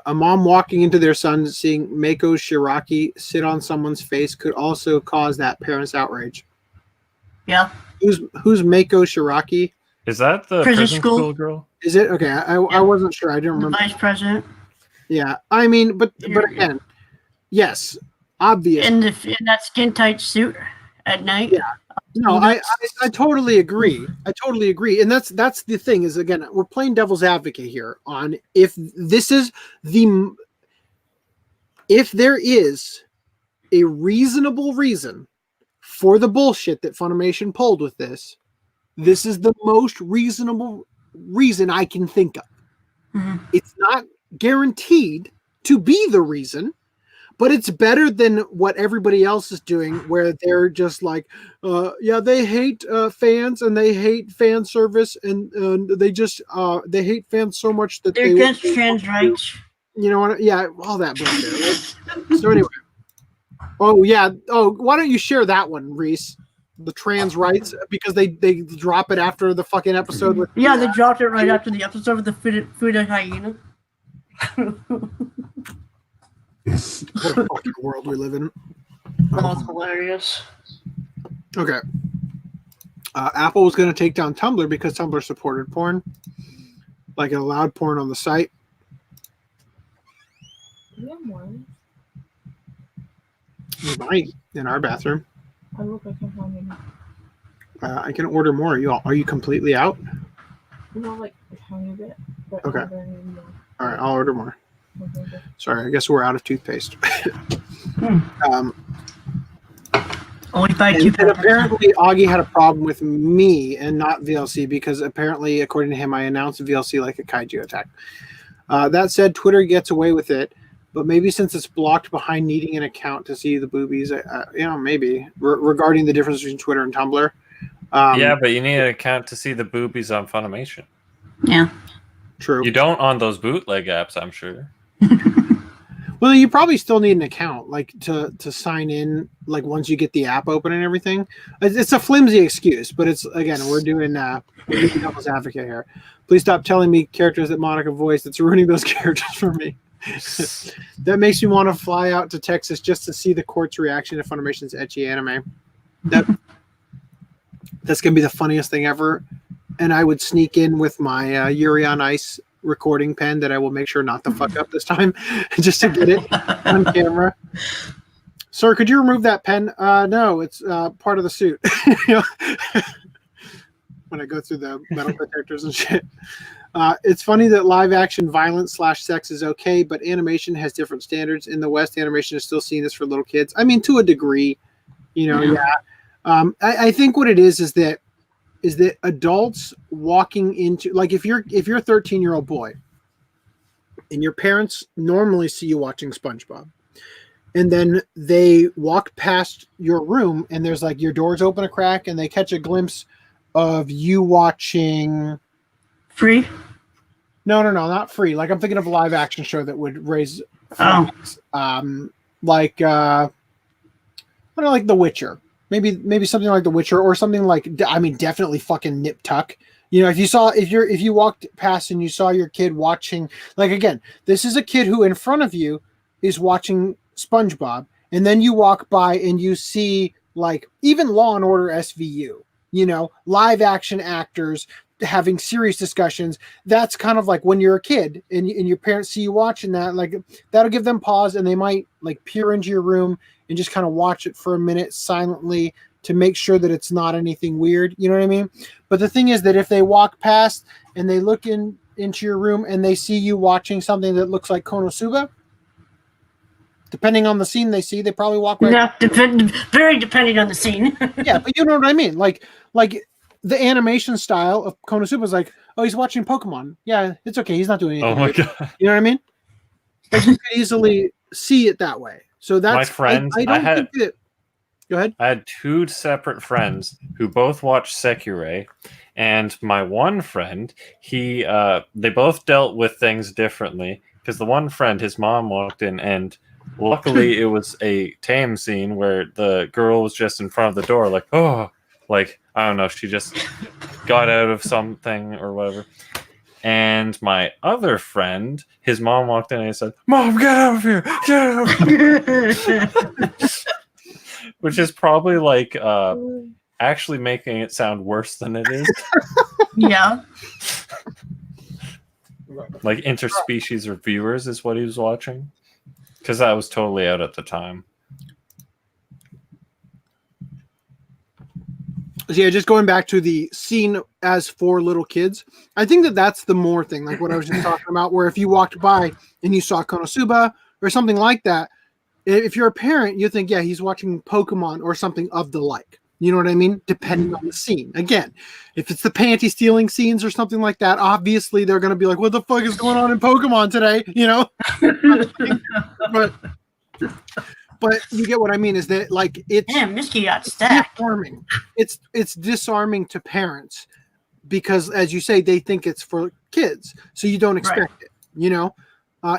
a mom walking into their son seeing Mako Shiraki sit on someone's face could also cause that parent's outrage. Yeah. Who's Mako Shiraki? Is that the prison school girl? Is it? Okay, I wasn't sure. I didn't remember. The vice president. Yeah, I mean, but again, yes, obvious. In that skin tight suit at night. Yeah. No, I totally agree. I totally agree. And that's the thing is, again, we're playing devil's advocate here on if there is a reasonable reason for the bullshit that Funimation pulled with this is the most reasonable reason I can think of. Mm-hmm. It's not guaranteed to be the reason, but it's better than what everybody else is doing, where they're just like, they hate fans and they hate fan service and they just they hate fans so much that they're against trans rights. You know what? Yeah, all that bullshit. Right? So anyway, why don't you share that one, Reese? The trans rights, because they drop it after the fucking episode. With they dropped it right after the episode with the food hyena. What a fucking world we live in. That's hilarious. Okay. Apple was going to take down Tumblr because Tumblr supported porn. Like it allowed porn on the site. You might in our bathroom. I look, I can't find any. I can order more. Are you completely out? Like a tiny bit. But Okay. not very more. All right, I'll order more. Okay. Sorry, I guess we're out of toothpaste. Only buy And, 2 and packs. apparently Augie had a problem with me and not VLC because apparently, according to him, I announced VLC like a kaiju attack. That said, Twitter gets away with it, but maybe since it's blocked behind needing an account to see the boobies, maybe regarding the difference between Twitter and Tumblr. Yeah, but you need an account to see the boobies on Funimation. Yeah. True. You don't on those bootleg apps, I'm sure. Well, you probably still need an account, like to sign in, like once you get the app open and everything. It's a flimsy excuse, but it's again, we're doing devil's advocate here. Please stop telling me characters that Monica voiced. It's ruining those characters for me. That makes me want to fly out to Texas just to see the court's reaction to Funimation's ecchi anime. That's gonna be the funniest thing ever. And I would sneak in with my Yuri on Ice recording pen that I will make sure not to fuck up this time, just to get it on camera. Sir, could you remove that pen? No, it's part of the suit. When I go through the metal detectors and shit. It's funny that live action violence / sex is okay, but animation has different standards. In the West, animation is still seen as for little kids. I mean, to a degree, yeah. I think what it is that adults walking into, like, if you're a 13-year-old boy and your parents normally see you watching SpongeBob, and then they walk past your room and there's like your doors open a crack and they catch a glimpse of you watching Free? No, not Free. Like, I'm thinking of a live action show that would raise Oh. like I don't know, like The Witcher. Maybe something like The Witcher, or something like, I mean, definitely fucking Nip Tuck. If you walked past and you saw your kid watching, like, again, this is a kid who in front of you is watching SpongeBob, and then you walk by and you see, like, even Law and Order SVU, live action actors having serious discussions. That's kind of like when you're a kid and your parents see you watching that, like, that'll give them pause, and they might like peer into your room and just kind of watch it for a minute silently to make sure that it's not anything weird. You know what I mean? But the thing is that if they walk past and they look into your room and they see you watching something that looks like Konosuba, depending on the scene they see, they probably walk right. Yeah, very depending on the scene. Yeah, but you know what I mean? Like the animation style of Konosuba is like, oh, he's watching Pokemon. Yeah, it's okay. He's not doing anything. Oh my god! You know what I mean? Like, you could easily see it that way. So that's my friends. I don't think that. Go ahead. I had 2 separate friends who both watched Sekirei, and my one friend, they both dealt with things differently, because the one friend, his mom walked in, and luckily it was a tame scene where the girl was just in front of the door, like, oh, like, I don't know, she just got out of something or whatever. And my other friend, his mom walked in and he said, "Mom, get out of here! Get out of here!" Which is probably like actually making it sound worse than it is. Yeah. Like interspecies reviewers is what he was watching. Because I was totally out at the time. So yeah, just going back to the scene as for little kids, I think that that's the more thing, like what I was just talking about, where if you walked by and you saw Konosuba or something like that, if you're a parent, you think, yeah, he's watching Pokemon or something of the like. You know what I mean? Depending on the scene. Again, if it's the panty stealing scenes or something like that, obviously they're going to be like, what the fuck is going on in Pokemon today? But you get what I mean, is that, like, it's Damn, Misky got stacked. disarming. It's disarming to parents because, as you say, they think it's for kids, so you don't expect it,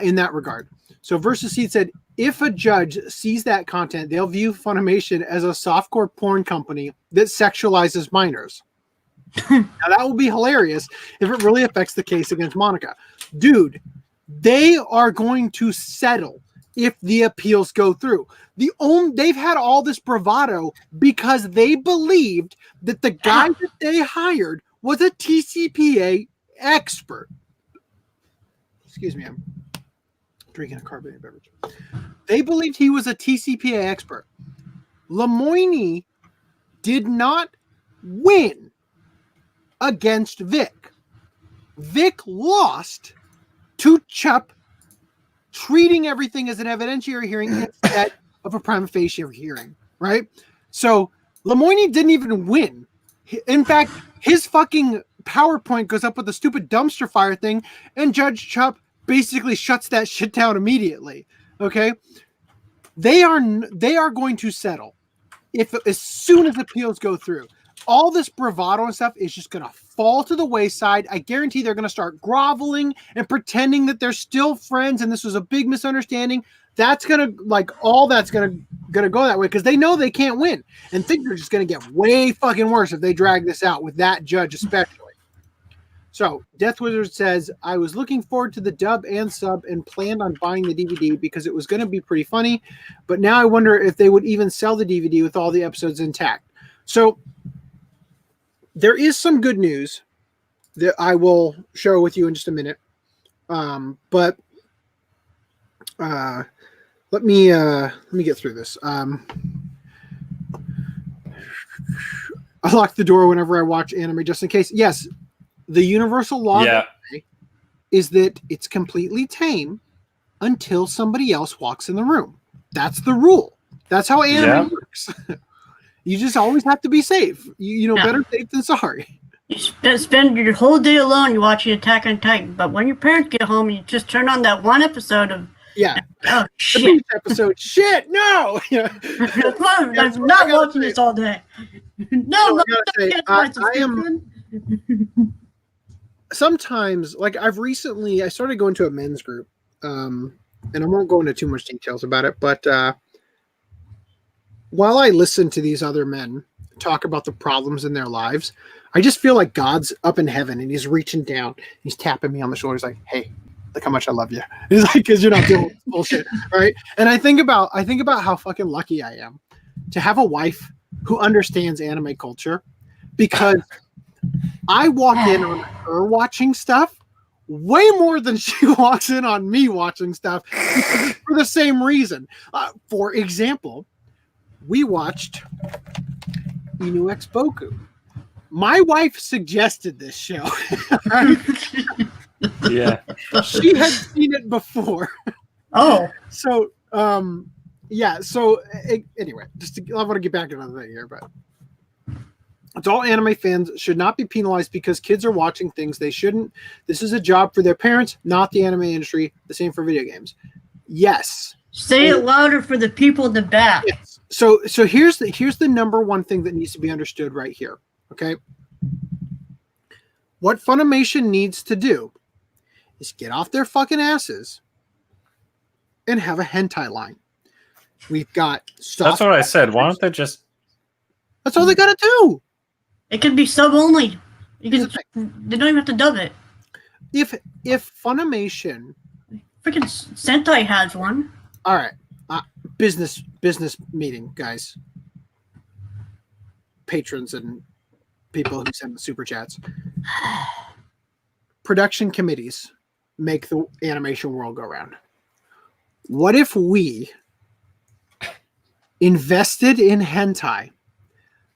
in that regard. So Versus Seed said, if a judge sees that content, they'll view Funimation as a softcore porn company that sexualizes minors. Now that will be hilarious if it really affects the case against Monica. Dude, they are going to settle if the appeals go through. They've had all this bravado because they believed that the guy that they hired was a TCPA expert. Excuse me, I'm drinking a carbonated beverage. They believed he was a TCPA expert. Lemoyne did not win against Vic. Vic lost to Chup, treating everything as an evidentiary hearing instead of a prima facie hearing, right? So Lemoyne didn't even win. In fact, his fucking PowerPoint goes up with a stupid dumpster fire thing, and Judge Chup basically shuts that shit down immediately. Okay, they are going to settle as soon as appeals go through. All this bravado and stuff is just gonna fall to the wayside. I guarantee they're gonna start groveling and pretending that they're still friends and this was a big misunderstanding. That's gonna go that way because they know they can't win and think they're just gonna get way fucking worse if they drag this out with that judge especially. So Death Wizard says, I was looking forward to the dub and sub and planned on buying the DVD because it was going to be pretty funny. But now I wonder if they would even sell the DVD with all the episodes intact. So there is some good news that I will share with you in just a minute. But let me get through this. I lock the door whenever I watch anime just in case. Yes. The universal law is that it's completely tame until somebody else walks in the room. That's the rule. That's how anime works. You just always have to be safe. Better safe than sorry. You spend your whole day alone, you're watching Attack on Titan, but when your parents get home, you just turn on that one episode of oh shit! Episode shit. No, I'm not watching this all day. No, I am. Sometimes, I started going to a men's group, and I won't go into too much details about it, but while I listen to these other men talk about the problems in their lives, I just feel like God's up in heaven and he's reaching down, he's tapping me on the shoulder. He's like, hey, look how much I love you. He's like, because you're not dealing with bullshit, right? And I think about how fucking lucky I am to have a wife who understands anime culture, because I walk in on her watching stuff way more than she walks in on me watching stuff for the same reason. For example, we watched Inu X Boku. My wife suggested this show. Right? Yeah. She had seen it before. Oh. So, anyway, I want to get back to another thing here, but adult anime fans should not be penalized because kids are watching things they shouldn't. This is a job for their parents, not the anime industry. The same for video games. Yes. Say it louder for the people in the back. Yes. So here's the number one thing that needs to be understood right here. Okay. What Funimation needs to do is get off their fucking asses and have a hentai line. We've got stuff. That's what I said. Why don't they just? That's all they gotta do. It could be sub only. They don't even have to dub it. If Funimation, freaking Sentai has one. All right, business meeting, guys, patrons and people who send the super chats. Production committees make the animation world go round. What if we invested in hentai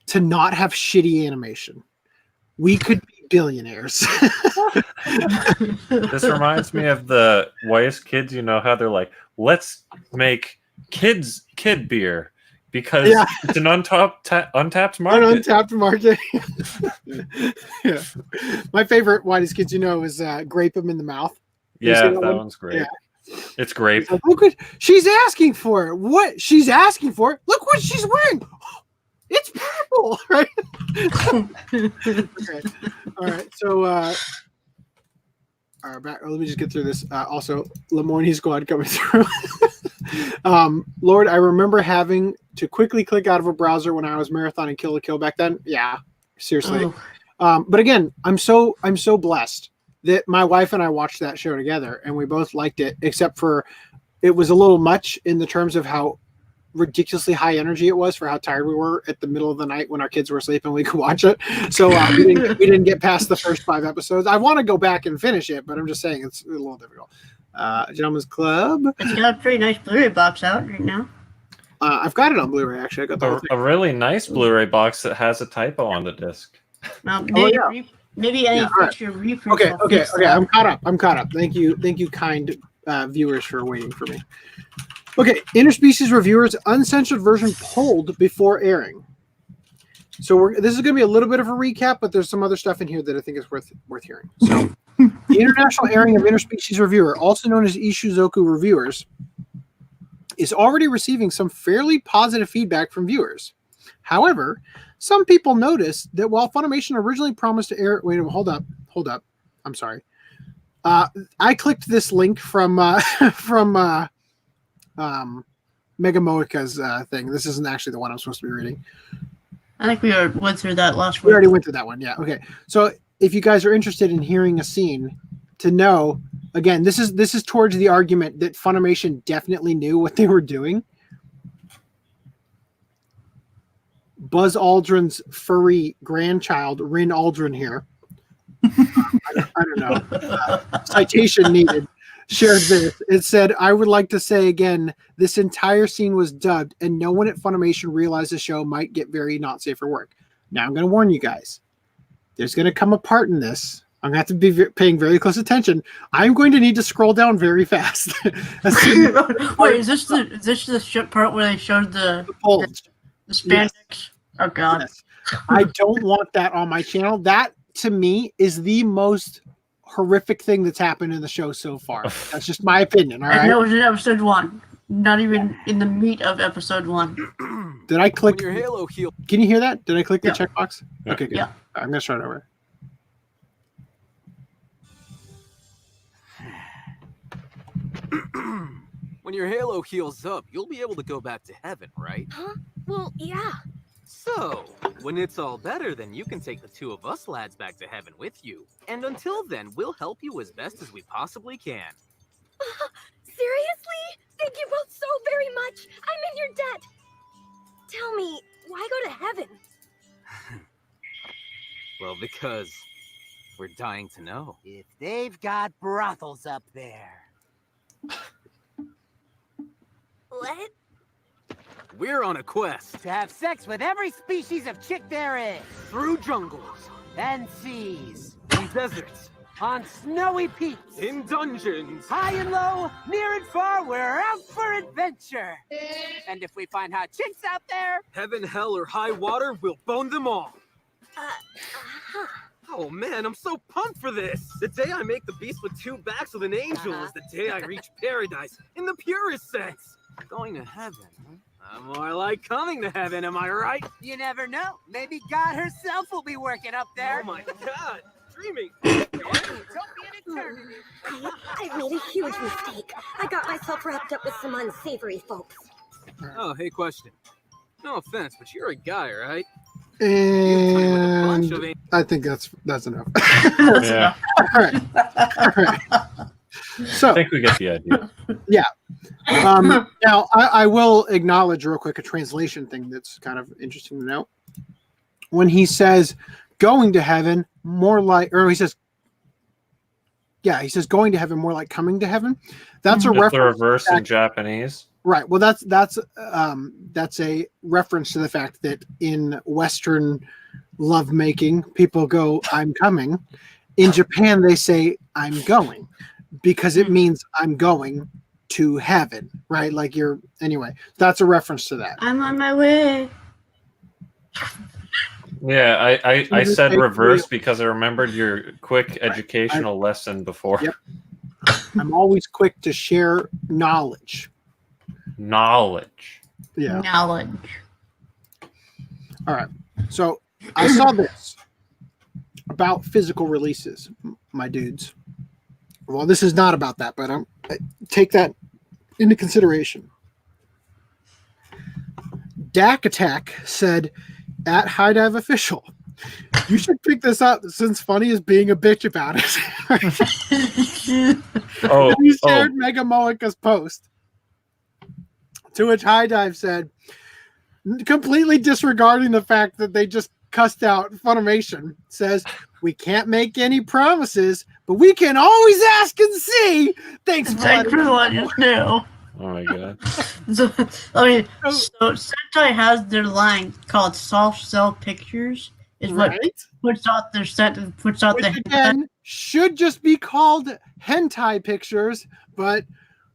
to not have shitty animation? We could be billionaires. This reminds me of the YS kids. You know how they're like, let's make kid beer because it's an untapped market. An untapped market. Yeah. My favorite YS kids, is grape them in the mouth. Yeah, that one's great. Yeah. It's grape. Like, look what she's asking for. What she's asking for? Look what she's wearing. It's purple, right? Okay. All right. So, all right, let me just get through this. Also, Lemoyne Squad coming through. Lord, I remember having to quickly click out of a browser when I was marathoning Kill la Kill back then. Yeah, seriously. But again, I'm so blessed that my wife and I watched that show together, and we both liked it, except for it was a little much in the terms of how ridiculously high energy it was for how tired we were at the middle of the night when our kids were asleep and we could watch it. So we didn't get past the first 5 episodes. I want to go back and finish it, but I'm just saying it's a little difficult. Gentleman's Club. It's got a pretty nice Blu-ray box out right now. I've got it on Blu-ray, actually. I got the whole thing. A really nice Blu-ray box that has a typo on the disc. Well, yeah. maybe any all right. future reprints. Okay. I'm caught up. Thank you, kind viewers, for waiting for me. Okay, interspecies reviewers uncensored version pulled before airing. So this is going to be a little bit of a recap, but there's some other stuff in here that I think is worth hearing. So, the international airing of Interspecies Reviewer, also known as Ishuzoku Reviewers, is already receiving some fairly positive feedback from viewers. However, some people noticed that while Funimation originally promised to air... Wait, hold up. I'm sorry. I clicked this link from Megamoika's thing. This isn't actually the one I'm supposed to be reading. I think we went through that last week. We already went through that one. Yeah. Okay. So if you guys are interested in hearing a scene, to know, again, this is towards the argument that Funimation definitely knew what they were doing. Buzz Aldrin's furry grandchild, Rin Aldrin here. I don't know. Citation needed. Shared this. It said, "I would like to say again, this entire scene was dubbed, and no one at Funimation realized the show might get very not safe for work." Now I'm going to warn you guys. There's going to come a part in this. I'm going to have to be paying very close attention. I'm going to need to scroll down very fast. Wait, is this the part where they showed the spandex? Yes. Oh God! Yes. I don't want that on my channel. That to me is the most horrific thing that's happened in the show so far. That's just my opinion. All right. And that was in episode 1, not even in the meat of episode 1. Did I click? When your halo heal. Can you hear that? Did I click the checkbox? Yeah. Okay, good. Yeah. I'm gonna start over. When your halo heals up, you'll be able to go back to heaven, right? Huh? Well, yeah. So, when it's all better, then you can take the two of us lads back to heaven with you. And until then, we'll help you as best as we possibly can. Seriously? Thank you both so very much. I'm in your debt. Tell me, why go to heaven? Well, because we're dying to know. If they've got brothels up there. What? We're on a quest. To have sex with every species of chick there is. Through jungles. And seas. In deserts. On snowy peaks. In dungeons. High and low, near and far, we're out for adventure. And if we find hot chicks out there... Heaven, hell, or high water, we'll bone them all. Uh-huh. Oh man, I'm so pumped for this! The day I make the beast with two backs with an angel is the day I reach paradise, in the purest sense. Going to heaven, huh? More like coming to heaven, am I right? You never know. Maybe God herself will be working up there. Oh my god, dreaming! Don't be an eternity. I've made a huge mistake. I got myself wrapped up with some unsavory folks. Oh, hey, question. No offense, but you're a guy, right? And I think that's enough. Yeah. All right. So I think we get the idea. Yeah. Now, I will acknowledge real quick a translation thing that's kind of interesting to note. When he says going to heaven, more like, or he says going to heaven, more like coming to heaven. That's a reference. The reverse in Japanese. Right. Well, that's a reference to the fact that in Western lovemaking, people go, "I'm coming." In Japan, they say, "I'm going," because it means I'm going to heaven, right? Like anyway, that's a reference to that. I'm on my way. Yeah, I said reverse because I remembered your quick educational lesson before. Yep. I'm always quick to share knowledge. Knowledge. Yeah. Knowledge. All right. So I saw this about physical releases, my dudes. Well, this is not about that, but I take that into consideration. Dak Attack said at High Dive Official, "You should pick this up since Funny is being a bitch about it." Oh, he shared Mega Moika's post. To which High Dive said, completely disregarding the fact that they just cussed out Funimation. Says, we can't make any promises, but we can always ask and see. Thanks for Thanks for letting us know. Oh my god. So, I mean, so Sentai has their line called Soft Cell Pictures. Is what puts out their puts out Which the again should just be called hentai pictures, but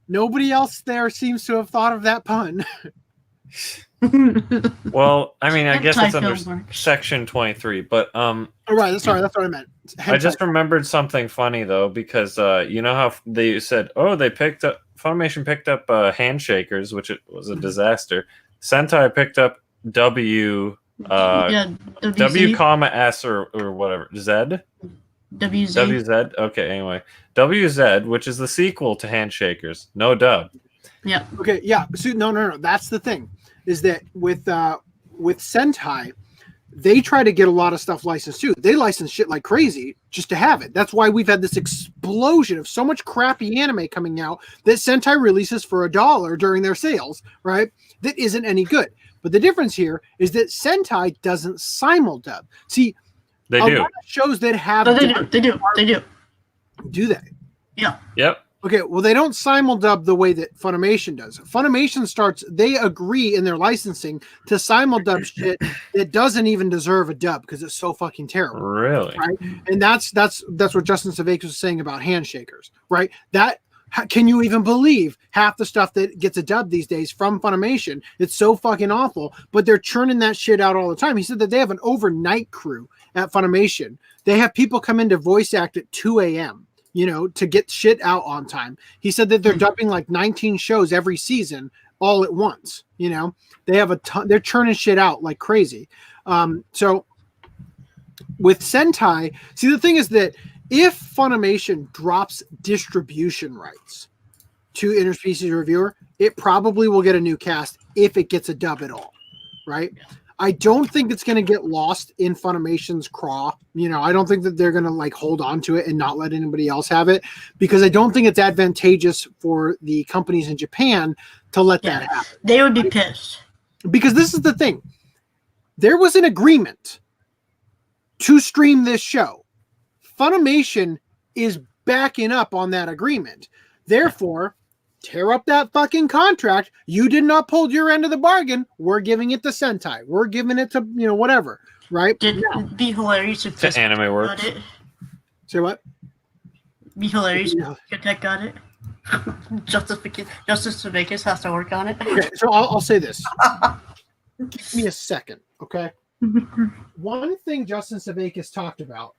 nobody else there seems to have thought of that pun. Well, I mean, I guess it's Hentai under film works. section 23, but Oh, right, sorry, that's what I meant. I just remembered something funny though, because you know how they said, oh, Funimation picked up Handshakers, which it was a disaster. Sentai picked up W comma S or whatever Z. WZ. Okay, anyway, WZ, which is the sequel to Handshakers, no dub. Yeah. Okay, yeah. So no. That's the thing, is that with Sentai, they try to get a lot of stuff licensed too. They license shit like crazy just to have it. That's why we've had this explosion of so much crappy anime coming out that Sentai releases for $1 during their sales, right? That isn't any good. But the difference here is that Sentai doesn't simuldub. See, They a do. lot of shows that have No, they do. do they? Yeah. Yep. Okay, well, they don't simuldub the way that Funimation does. Funimation they agree in their licensing to simuldub shit that doesn't even deserve a dub because it's so fucking terrible. Really? Right? And that's what Justin Savakis was saying about Handshakers, right? Can you even believe half the stuff that gets a dub these days from Funimation? It's so fucking awful, but they're churning that shit out all the time. He said that they have an overnight crew at Funimation. They have people come in to voice act at 2 a.m., to get shit out on time. He said that they're dubbing like 19 shows every season all at once. They have a ton, they're churning shit out like crazy. So with Sentai, see, the thing is that if Funimation drops distribution rights to Interspecies Reviewer, it probably will get a new cast if it gets a dub at all, right? I don't think it's going to get lost in Funimation's craw. I don't think that they're going to hold on to it and not let anybody else have it, because I don't think it's advantageous for the companies in Japan to let that happen. They would be pissed. Because this is the thing. There was an agreement to stream this show. Funimation is backing up on that agreement. Therefore, tear up that fucking contract. You did not pull your end of the bargain. We're giving it to Sentai. We're giving it to, whatever, right? It'd be hilarious if To Anime Works. got it. Say what? Be hilarious if Tech got it. Justice Savakis has to work on it. Okay, so I'll say this. Give me a second, okay? One thing Justin Savakis talked about,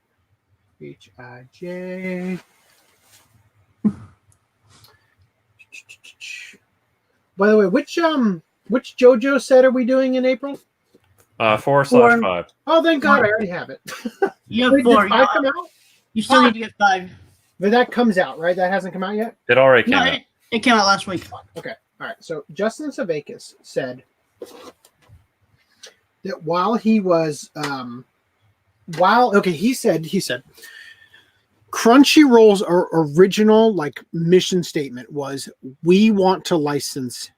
HIJ. By the way, which JoJo set are we doing in April? 4/5. Oh, thank God, I already have it. You have Wait, did 4. 5 come out? You still need to get 5. But that comes out, right? That hasn't come out yet? It already came No, out. it came out last week. Okay. All right. So Justin Savakis said that while he was he said Crunchyroll's original mission statement was, we want to license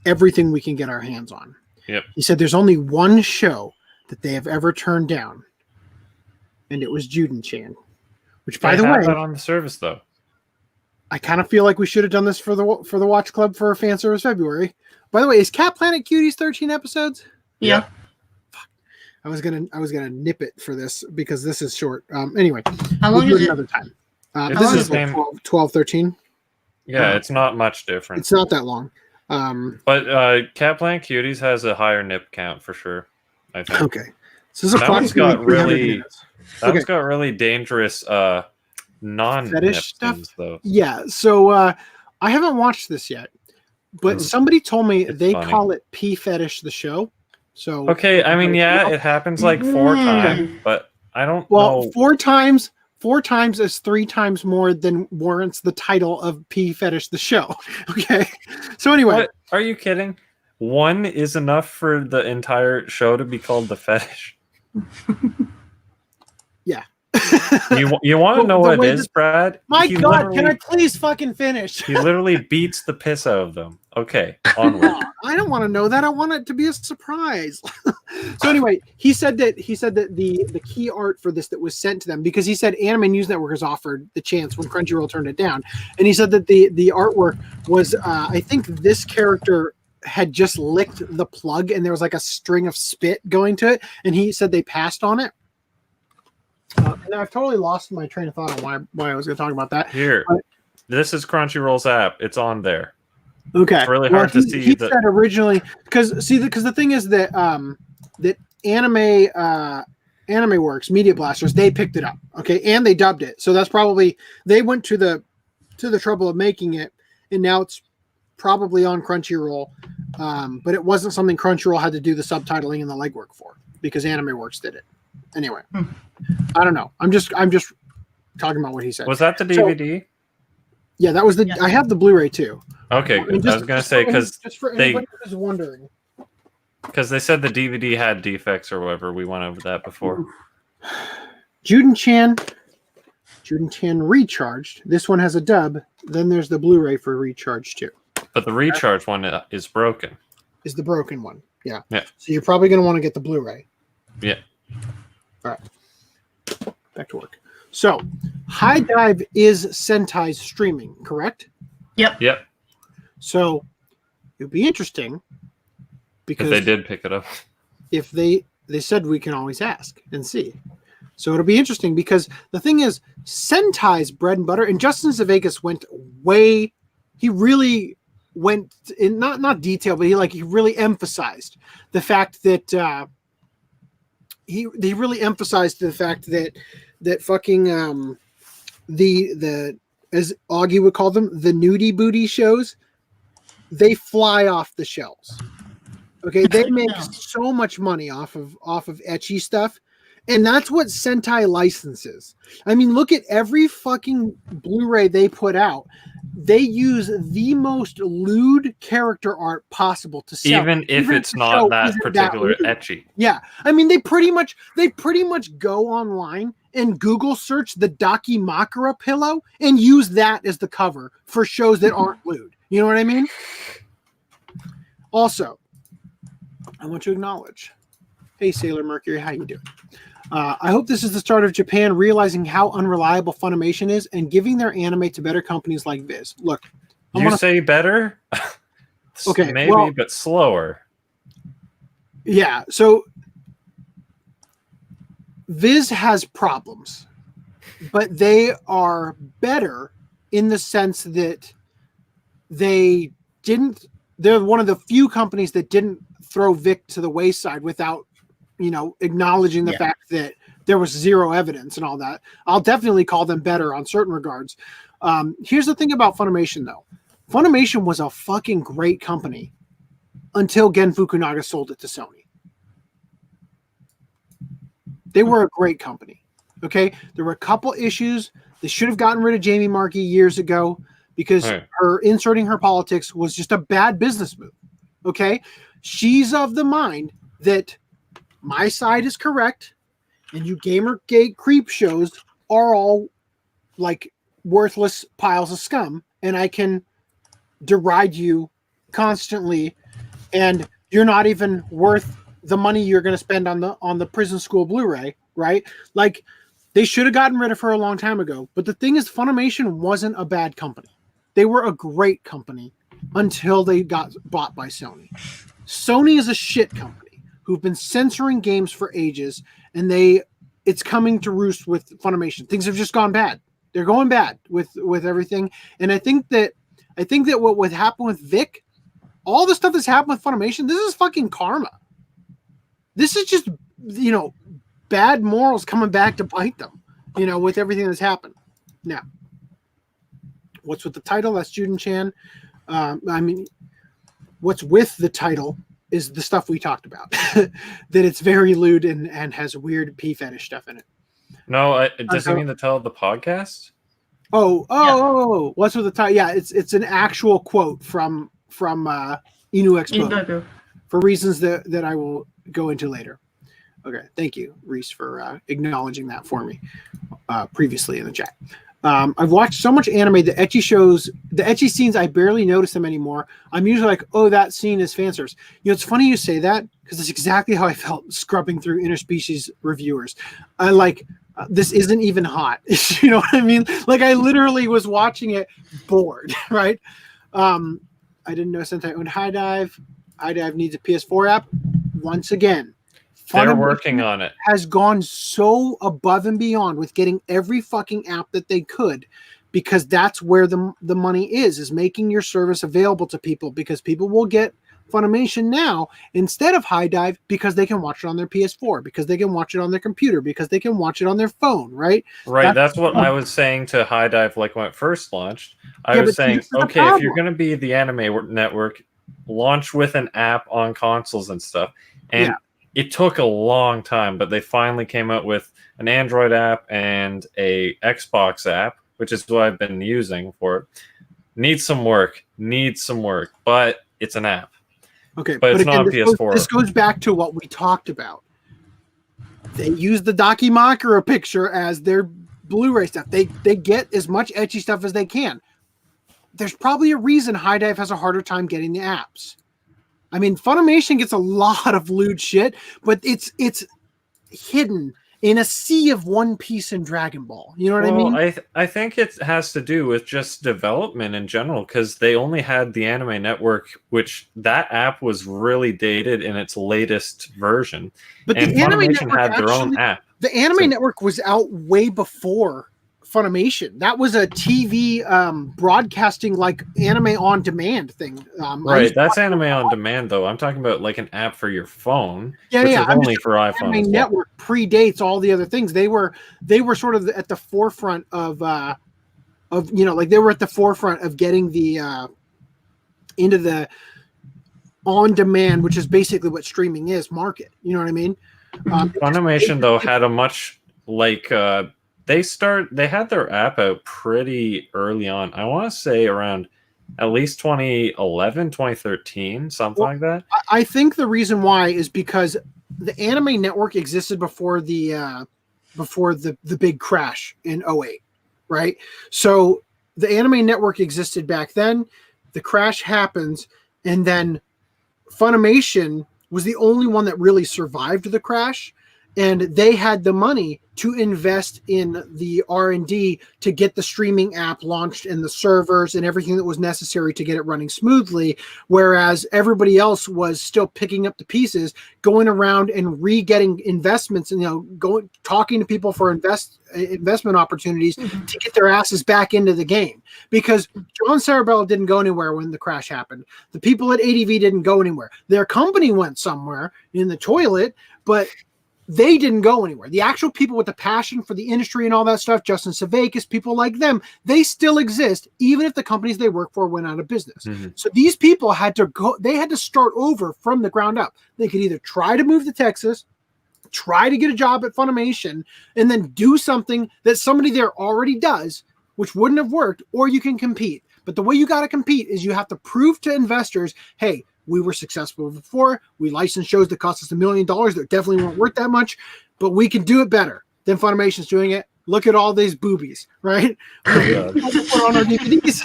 everything we can get our hands on. Yep. He said there's only one show that they have ever turned down, and it was Juden-chan. Which, by the way, that on the service though. I kind of feel like we should have done this for the Watch Club for Fan Service February. By the way, is Cat Planet Cuties 13 episodes? Yeah. Fuck. I was gonna nip it for this because this is short. Anyway, How long we'll is do it? another time. It's This the is same. 12, 13. Yeah, it's not much different. It's not that long. But Cat Planet Cuties has a higher nip count for sure, I think. Okay. So this is That one's approximately got 300 really- minutes. That's Okay. got really dangerous non-nip Fetish stuff? things, though. Yeah. So I haven't watched this yet, but somebody told me It's they funny. call it P Fetish the show. So Okay, I mean, yeah, it happens like 4 times, but I don't well, know. 4 times is 3 times more than warrants the title of P Fetish the show. Okay. So anyway, What? Are you kidding? 1 is enough for the entire show to be called the fetish. You want to know what it is, Brad? My He God, can I literally- please fucking finish? He literally beats the piss out of them. Okay, onward. I don't want to know that. I want it to be a surprise. So anyway, he said that the key art for this that was sent to them, because he said Anime News Network has offered the chance when Crunchyroll turned it down, and he said that the artwork was I think this character had just licked the plug and there was like a string of spit going to it, and he said they passed on it. And I've totally lost my train of thought on why I was going to talk about that. Here, this is Crunchyroll's app. It's on there. Okay, It's really hard to see. He said originally because the thing is that that Anime Works, Media Blasters, they picked it up, okay, and they dubbed it. So that's probably they went to the trouble of making it, and now it's probably on Crunchyroll. But it wasn't something Crunchyroll had to do the subtitling and the legwork for, because Anime Works did it. Anyway, I don't know. I'm just talking about what he said. Was that the DVD? Yeah, that was the. Yeah. I have the Blu-ray too. Okay, I was gonna say because just for they- anybody who's wondering. they said the DVD had defects or whatever. We went over that before. Juden-chan Recharged. This one has a dub. Then there's the Blu-ray for Recharged too. But the recharge one is broken. Is the broken one. Yeah. Yeah. So you're probably going to want to get the Blu-ray. Yeah. All right. Back to work. So, High Dive is Sentai's streaming, correct? Yep. So, it would be interesting because If they did pick it up. if they said we can always ask and see. So it'll be interesting because the thing is, Sentai's bread and butter, and Justin Zevegas went way. He really went in not detail, but he really emphasized the fact that he really emphasized the fact that fucking the as Augie would call them, the nudie booty shows, they fly off the shelves. Okay, they make so much money off of ecchi stuff, and that's what Sentai licenses. I mean, look at every fucking Blu-ray they put out. They use the most lewd character art possible to sell, Even if it's the not show that isn't particular lewd. ecchi. Yeah, I mean, they pretty much go online and Google search the Dakimakura pillow and use that as the cover for shows that aren't lewd. You know what I mean? Also, I want to acknowledge, hey Sailor Mercury, how you doing? I hope this is the start of Japan realizing how unreliable Funimation is and giving their anime to better companies like Viz. Look, Say better? Okay, maybe, well- but slower. yeah. So Viz has problems, but they are better in the sense that they're one of the few companies that didn't throw Vic to the wayside without, acknowledging the fact that there was zero evidence and all that. I'll definitely call them better on certain regards. Here's the thing about Funimation, though. Funimation was a fucking great company until Gen Fukunaga sold it to Sony. They were a great company. Okay? There were a couple issues. They should have gotten rid of Jamie Markey years ago because her inserting her politics was just a bad business move. Okay? She's of the mind that my side is correct and you Gamergate creep shows are all like worthless piles of scum, and I can deride you constantly, and you're not even worth the money you're going to spend on the prison school Blu-ray, right? Like, they should have gotten rid of her a long time ago. But the thing is, Funimation wasn't a bad company. They were a great company until they got bought by Sony. Sony is a shit company who've been censoring games for ages, and it's coming to roost with Funimation. Things have just gone bad. They're going bad with everything. And I think that what would happen with Vic, all the stuff that's happened with Funimation, this is fucking karma. This is just, bad morals coming back to bite them, with everything that's happened. Now, what's with the title? That's Juden-chan. What's with the title is the stuff we talked about. That it's very lewd and has weird pee fetish stuff in it. No, does he mean the title of the podcast? Oh, what's with the title? Yeah, it's an actual quote from Inu Expo for reasons that I will go into later. Okay, thank you, Reese, for acknowledging that for me. previously in the chat. I've watched so much anime, the ecchi scenes, I barely notice them anymore. I'm usually like, oh, that scene is fan service. It's funny you say that because it's exactly how I felt scrubbing through interspecies reviewers. I like, this isn't even hot. You know what I mean? Like, I literally was watching it bored, right? I didn't know Sentai owned High Dive. High Dive needs a PS4 app. Once again, they're working on it. Has gone so above and beyond with getting every fucking app that they could, because that's where the money is making your service available to people, because people will get Funimation now instead of High Dive because they can watch it on their PS4, because they can watch it on their computer, because they can watch it on their phone, right? Right. That's what I was saying to High Dive, like when it first launched. I was saying, okay, if you're going to be the anime network, launch with an app on consoles and stuff. And it took a long time, but they finally came out with an Android app and a Xbox app, which is what I've been using for it. Needs some work, but it's an app. Okay, but it's again, not a PS4. This goes back to what we talked about. They use the Dakimakura picture as their Blu-ray stuff. They get as much ecchi stuff as they can. There's probably a reason High Dive has a harder time getting the apps. I mean, Funimation gets a lot of lewd shit, but it's hidden in a sea of One Piece and Dragon Ball. You know what I mean? I think it has to do with just development in general, because they only had the Anime Network, which that app was really dated in its latest version. But and the Anime Funimation Network had their own app. The Anime Network was out way before Funimation. That was a TV broadcasting, like anime on demand thing. Right, that's anime on demand though. I'm talking about like an app for your phone, which is only for iPhone. Anime Network predates all the other things. They were sort of at the forefront of like they were at the forefront of getting the into the on demand, which is basically what streaming is, market. You know what I mean? Funimation though had a much like they had their app out pretty early on. I want to say around at least 2011, 2013, something like that. I think the reason why is because the Anime Network existed before the big crash in 2008, right? So the Anime Network existed back then. The crash happens, and then Funimation was the only one that really survived the crash. And they had the money to invest in the R&D to get the streaming app launched and the servers and everything that was necessary to get it running smoothly. Whereas everybody else was still picking up the pieces, going around and re-getting investments and, talking to people for investment opportunities to get their asses back into the game. Because John Sarabella didn't go anywhere when the crash happened. The people at ADV didn't go anywhere. Their company went somewhere in the toilet, but they didn't go anywhere. The actual people with the passion for the industry and all that stuff, Justin Savakis, people like them, they still exist, even if the companies they work for went out of business. So these people had to go, they had to start over from the ground up. They could either try to move to Texas, try to get a job at Funimation, and then do something that somebody there already does, which wouldn't have worked, or you can compete. But the way you got to compete is you have to prove to investors, hey, we were successful before. We licensed shows that cost us $1 million that definitely weren't worth that much, but we can do it better than Funimation's doing it. Look at all these boobies, right? Put on our DVDs.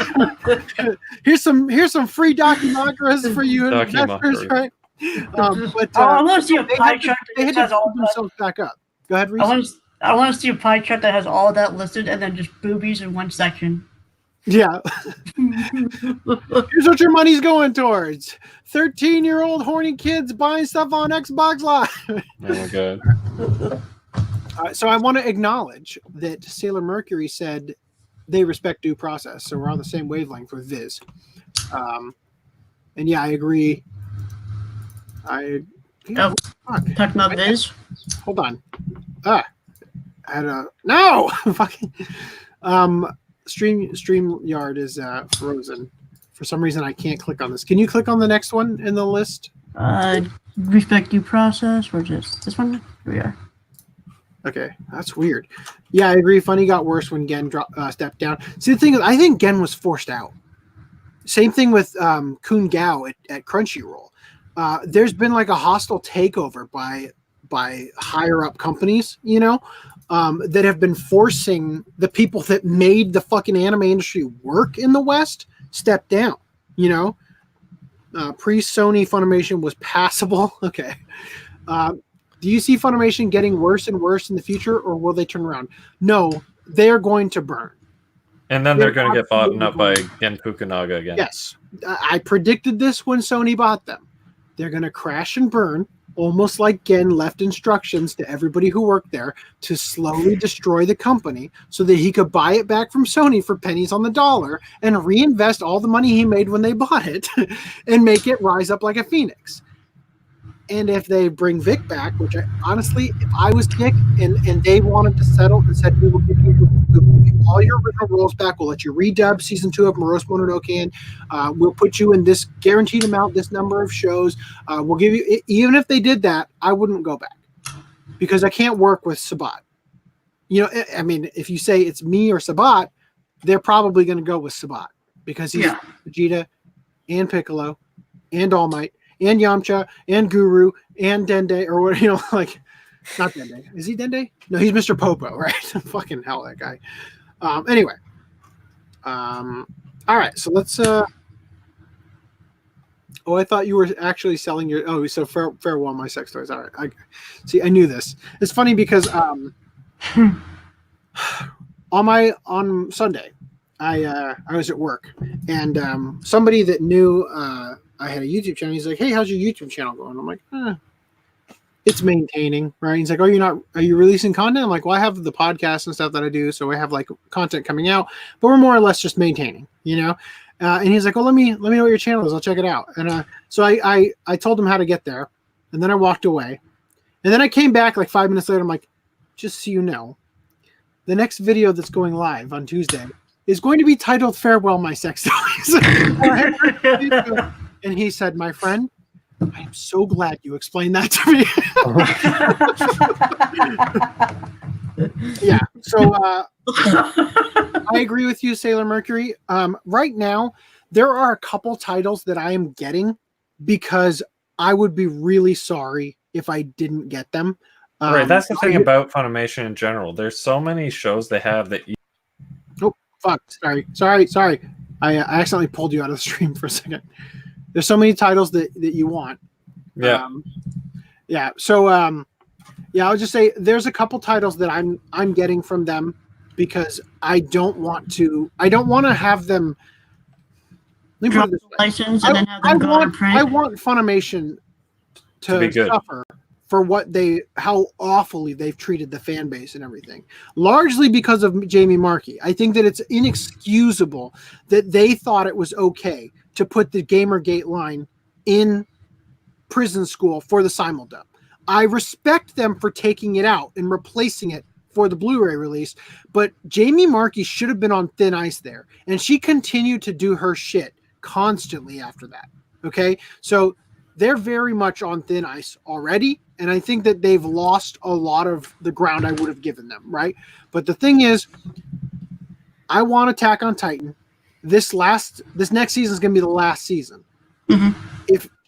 here's some free documentaries for you investors, right? I want to see a pie chart that has all themselves back up. Go ahead, Reese. I want to see a pie chart that has all of that listed and then just boobies in one section. Yeah. Here's what your money's going towards. 13-year-old horny kids buying stuff on Xbox Live. Oh, good. So I want to acknowledge that Sailor Mercury said they respect due process. So we're on the same wavelength with Viz. And yeah, I agree. Talking about Viz? Hold on. I had a... No! Fucking... StreamYard is frozen. For some reason, I can't click on this. Can you click on the next one in the list? Respect due process. Where's this one? Here we are. Okay, that's weird. Yeah, I agree. Funny got worse when Gen stepped down. See, the thing is, I think Gen was forced out. Same thing with Kun Gao at Crunchyroll. There's been like a hostile takeover by higher up companies, that have been forcing the people that made the fucking anime industry work in the West step down. You know, pre-Sony Funimation was passable. Okay. Do you see Funimation getting worse and worse in the future, or will they turn around? No, they are going to burn. And then they're going to get bought up by Gen Fukunaga again. Yes. I predicted this when Sony bought them. They're going to crash and burn, almost like Gen left instructions to everybody who worked there to slowly destroy the company so that he could buy it back from Sony for pennies on the dollar and reinvest all the money he made when they bought it and make it rise up like a phoenix. And if they bring Vic back, which honestly, if I was Vic and they wanted to settle and said, we'll give you all your original roles back, we'll let you redub season 2 of Morosu Mononoke, and we'll put you in this guaranteed amount, this number of shows. We'll give you, even if they did that, I wouldn't go back because I can't work with Sabat. You know, I mean, if you say it's me or Sabat, they're probably going to go with Sabat because he's Vegeta and Piccolo and All Might and Yamcha and Guru and Dende, or what, you know, like, not Dende. Is he Dende? No, he's Mr. Popo, right? Fucking hell, that guy. Anyway. All right, so let's I thought you were actually selling your so farewell my sex toys. All right. I knew this. It's funny because on Sunday I was at work and somebody that knew I had a YouTube channel. He's like, "Hey, how's your YouTube channel going?" I'm like, "It's maintaining, right?" He's like, are you releasing content?" I'm like, "Well, I have the podcast and stuff that I do, so I have like content coming out, but we're more or less just maintaining, you know." And he's like, "Well, let me know what your channel is. I'll check it out." And so I told him how to get there, and then I walked away, and then I came back like 5 minutes later. I'm like, "Just so you know, the next video that's going live on Tuesday is going to be titled Farewell My Sex Toys." And he said, "My friend, I am so glad you explained that to me." Yeah. So I agree with you, Sailor Mercury. Right now, there are a couple titles that I am getting because I would be really sorry if I didn't get them. Right. That's the thing about Funimation in general. There's so many shows they have that. Oh, fuck. Sorry. I accidentally pulled you out of the stream for a second. There's so many titles that you want. Yeah. Yeah. So, I'll just say there's a couple titles that I'm getting from them because I don't want to have them. Let me put it this way. License and then have them go on print. I want Funimation to suffer for how awfully they've treated the fan base and everything, largely because of Jamie Markey. I think that it's inexcusable that they thought it was okay to put the Gamergate line in prison school for the simuldub. I respect them for taking it out and replacing it for the Blu-ray release, but Jamie Markey should have been on thin ice there, and she continued to do her shit constantly after that. Okay, so they're very much on thin ice already, and I think that they've lost a lot of the ground I would have given them, right? But the thing is, I want Attack on Titan. This next season is going to be the last season. Mm-hmm.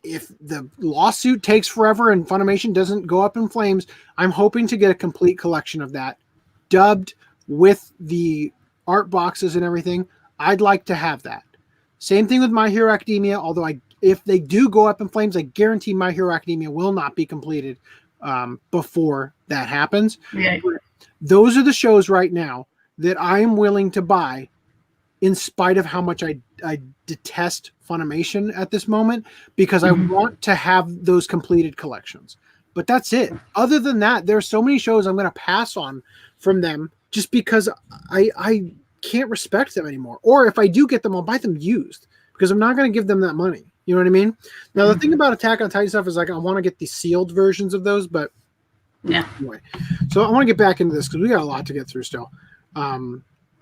If the lawsuit takes forever and Funimation doesn't go up in flames, I'm hoping to get a complete collection of that, dubbed with the art boxes and everything. I'd like to have that. Same thing with My Hero Academia, although if they do go up in flames, I guarantee My Hero Academia will not be completed before that happens. Yeah. Those are the shows right now that I am willing to buy in spite of how much I detest Funimation at this moment, because I want to have those completed collections. But that's it. Other than that, there's so many shows I'm going to pass on from them just because I can't respect them anymore. Or if I do get them, I'll buy them used because I'm not going to give them that money. You know what I mean? Now, the thing about Attack on Titan stuff is like I want to get the sealed versions of those, but yeah. Anyway, so I want to get back into this because we got a lot to get through still.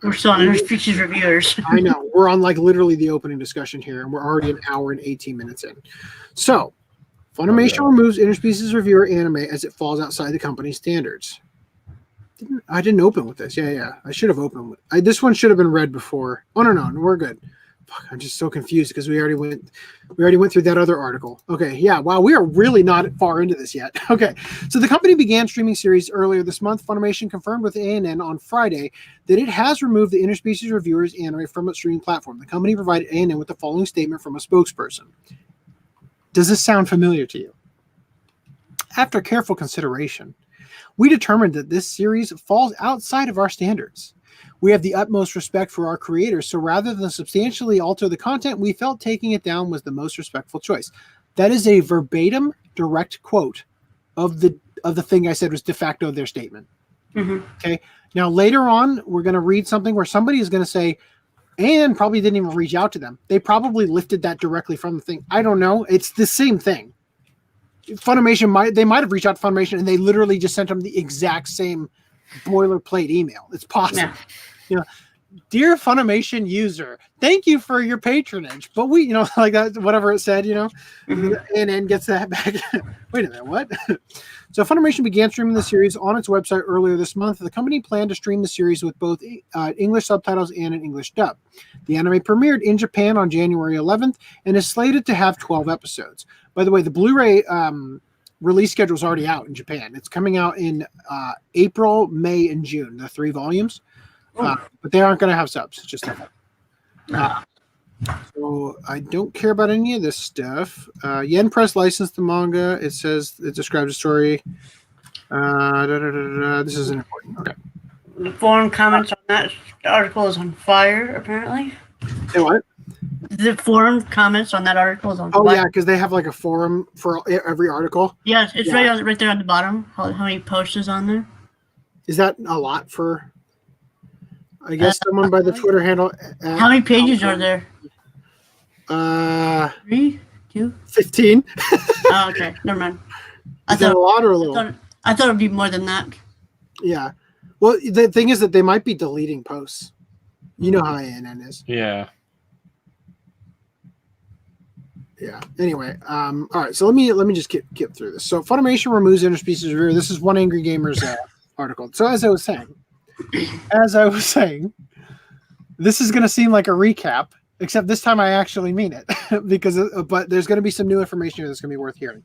We're still on Interspecies Reviewers. I know. We're on like literally the opening discussion here, and we're already an hour and 18 minutes in. So, Funimation removes Interspecies Reviewer anime as it falls outside the company's standards. I didn't open with this. Yeah. I should have opened with this one. Should have been read before. Oh, no. We're good. Fuck, I'm just so confused because we already went through that other article. Okay, yeah, wow, we are really not far into this yet. Okay, so the company began streaming series earlier this month. Funimation confirmed with ANN on Friday that it has removed the Interspecies Reviewers anime from its streaming platform. The company provided ANN with the following statement from a spokesperson. Does this sound familiar to you? After careful consideration, we determined that this series falls outside of our standards. We have the utmost respect for our creators, so rather than substantially alter the content, we felt taking it down was the most respectful choice. That is a verbatim, direct quote of the thing I said was de facto their statement. Mm-hmm. Okay. Now later on, we're going to read something where somebody is going to say, and probably didn't even reach out to them. They probably lifted that directly from the thing. I don't know. It's the same thing. Funimation might have reached out to Funimation and they literally just sent them the exact same boilerplate email. It's possible. Yeah. You know, dear Funimation user, thank you for your patronage. But we, like that, whatever it said, Mm-hmm. and then gets that back. Wait a minute, what? So Funimation began streaming the series on its website earlier this month. The company planned to stream the series with both English subtitles and an English dub. The anime premiered in Japan on January 11th and is slated to have 12 episodes. By the way, the Blu-ray release schedule is already out in Japan. It's coming out in April, May, and June, the 3 volumes. But they aren't going to have subs. Just so I don't care about any of this stuff. Yen Press licensed the manga. It says it describes the story. This isn't important. Okay. The forum comments on that article is on fire, apparently. Say what? The forum comments on that article is on fire. Oh yeah, because they have like a forum for every article. Yes, it's right there on the bottom. How many posts is on there? Is that a lot for? I guess someone by the Twitter handle. How many pages are there? 3, 2, 15. Oh, okay, never mind. Is that a lot or a little? I thought it'd be more than that. Yeah. Well, the thing is that they might be deleting posts. You know how ANN is. Yeah. Yeah. Anyway, all right. So let me just get through this. So Funimation removes interspecies reviewer. This is One Angry Gamer's article. So as I was saying, this is going to seem like a recap, except this time I actually mean it but there's going to be some new information here that's going to be worth hearing.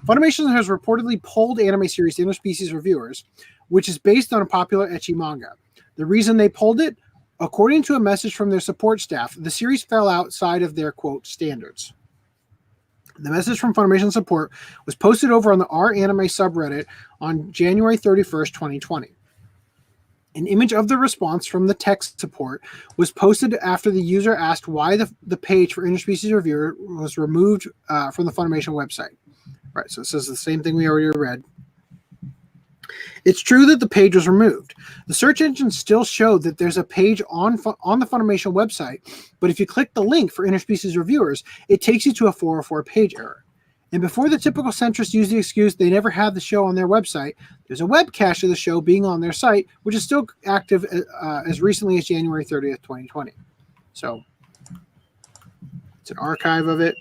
Funimation has reportedly pulled anime series Interspecies Reviewers, which is based on a popular ecchi manga. The reason they pulled it, according to a message from their support staff, the series fell outside of their quote standards. The message from Funimation support was posted over on the R-Anime subreddit on January 31st, 2020. An image of the response from the text support was posted after the user asked why the page for Interspecies Reviewer was removed from the Funimation website. Right, so it says the same thing we already read. It's true that the page was removed. The search engine still showed that there's a page on the Funimation website, but if you click the link for Interspecies Reviewers, it takes you to a 404 page error. And before the typical centrists use the excuse they never had the show on their website, there's a web cache of the show being on their site, which is still active as recently as January 30th, 2020. So it's an archive of it.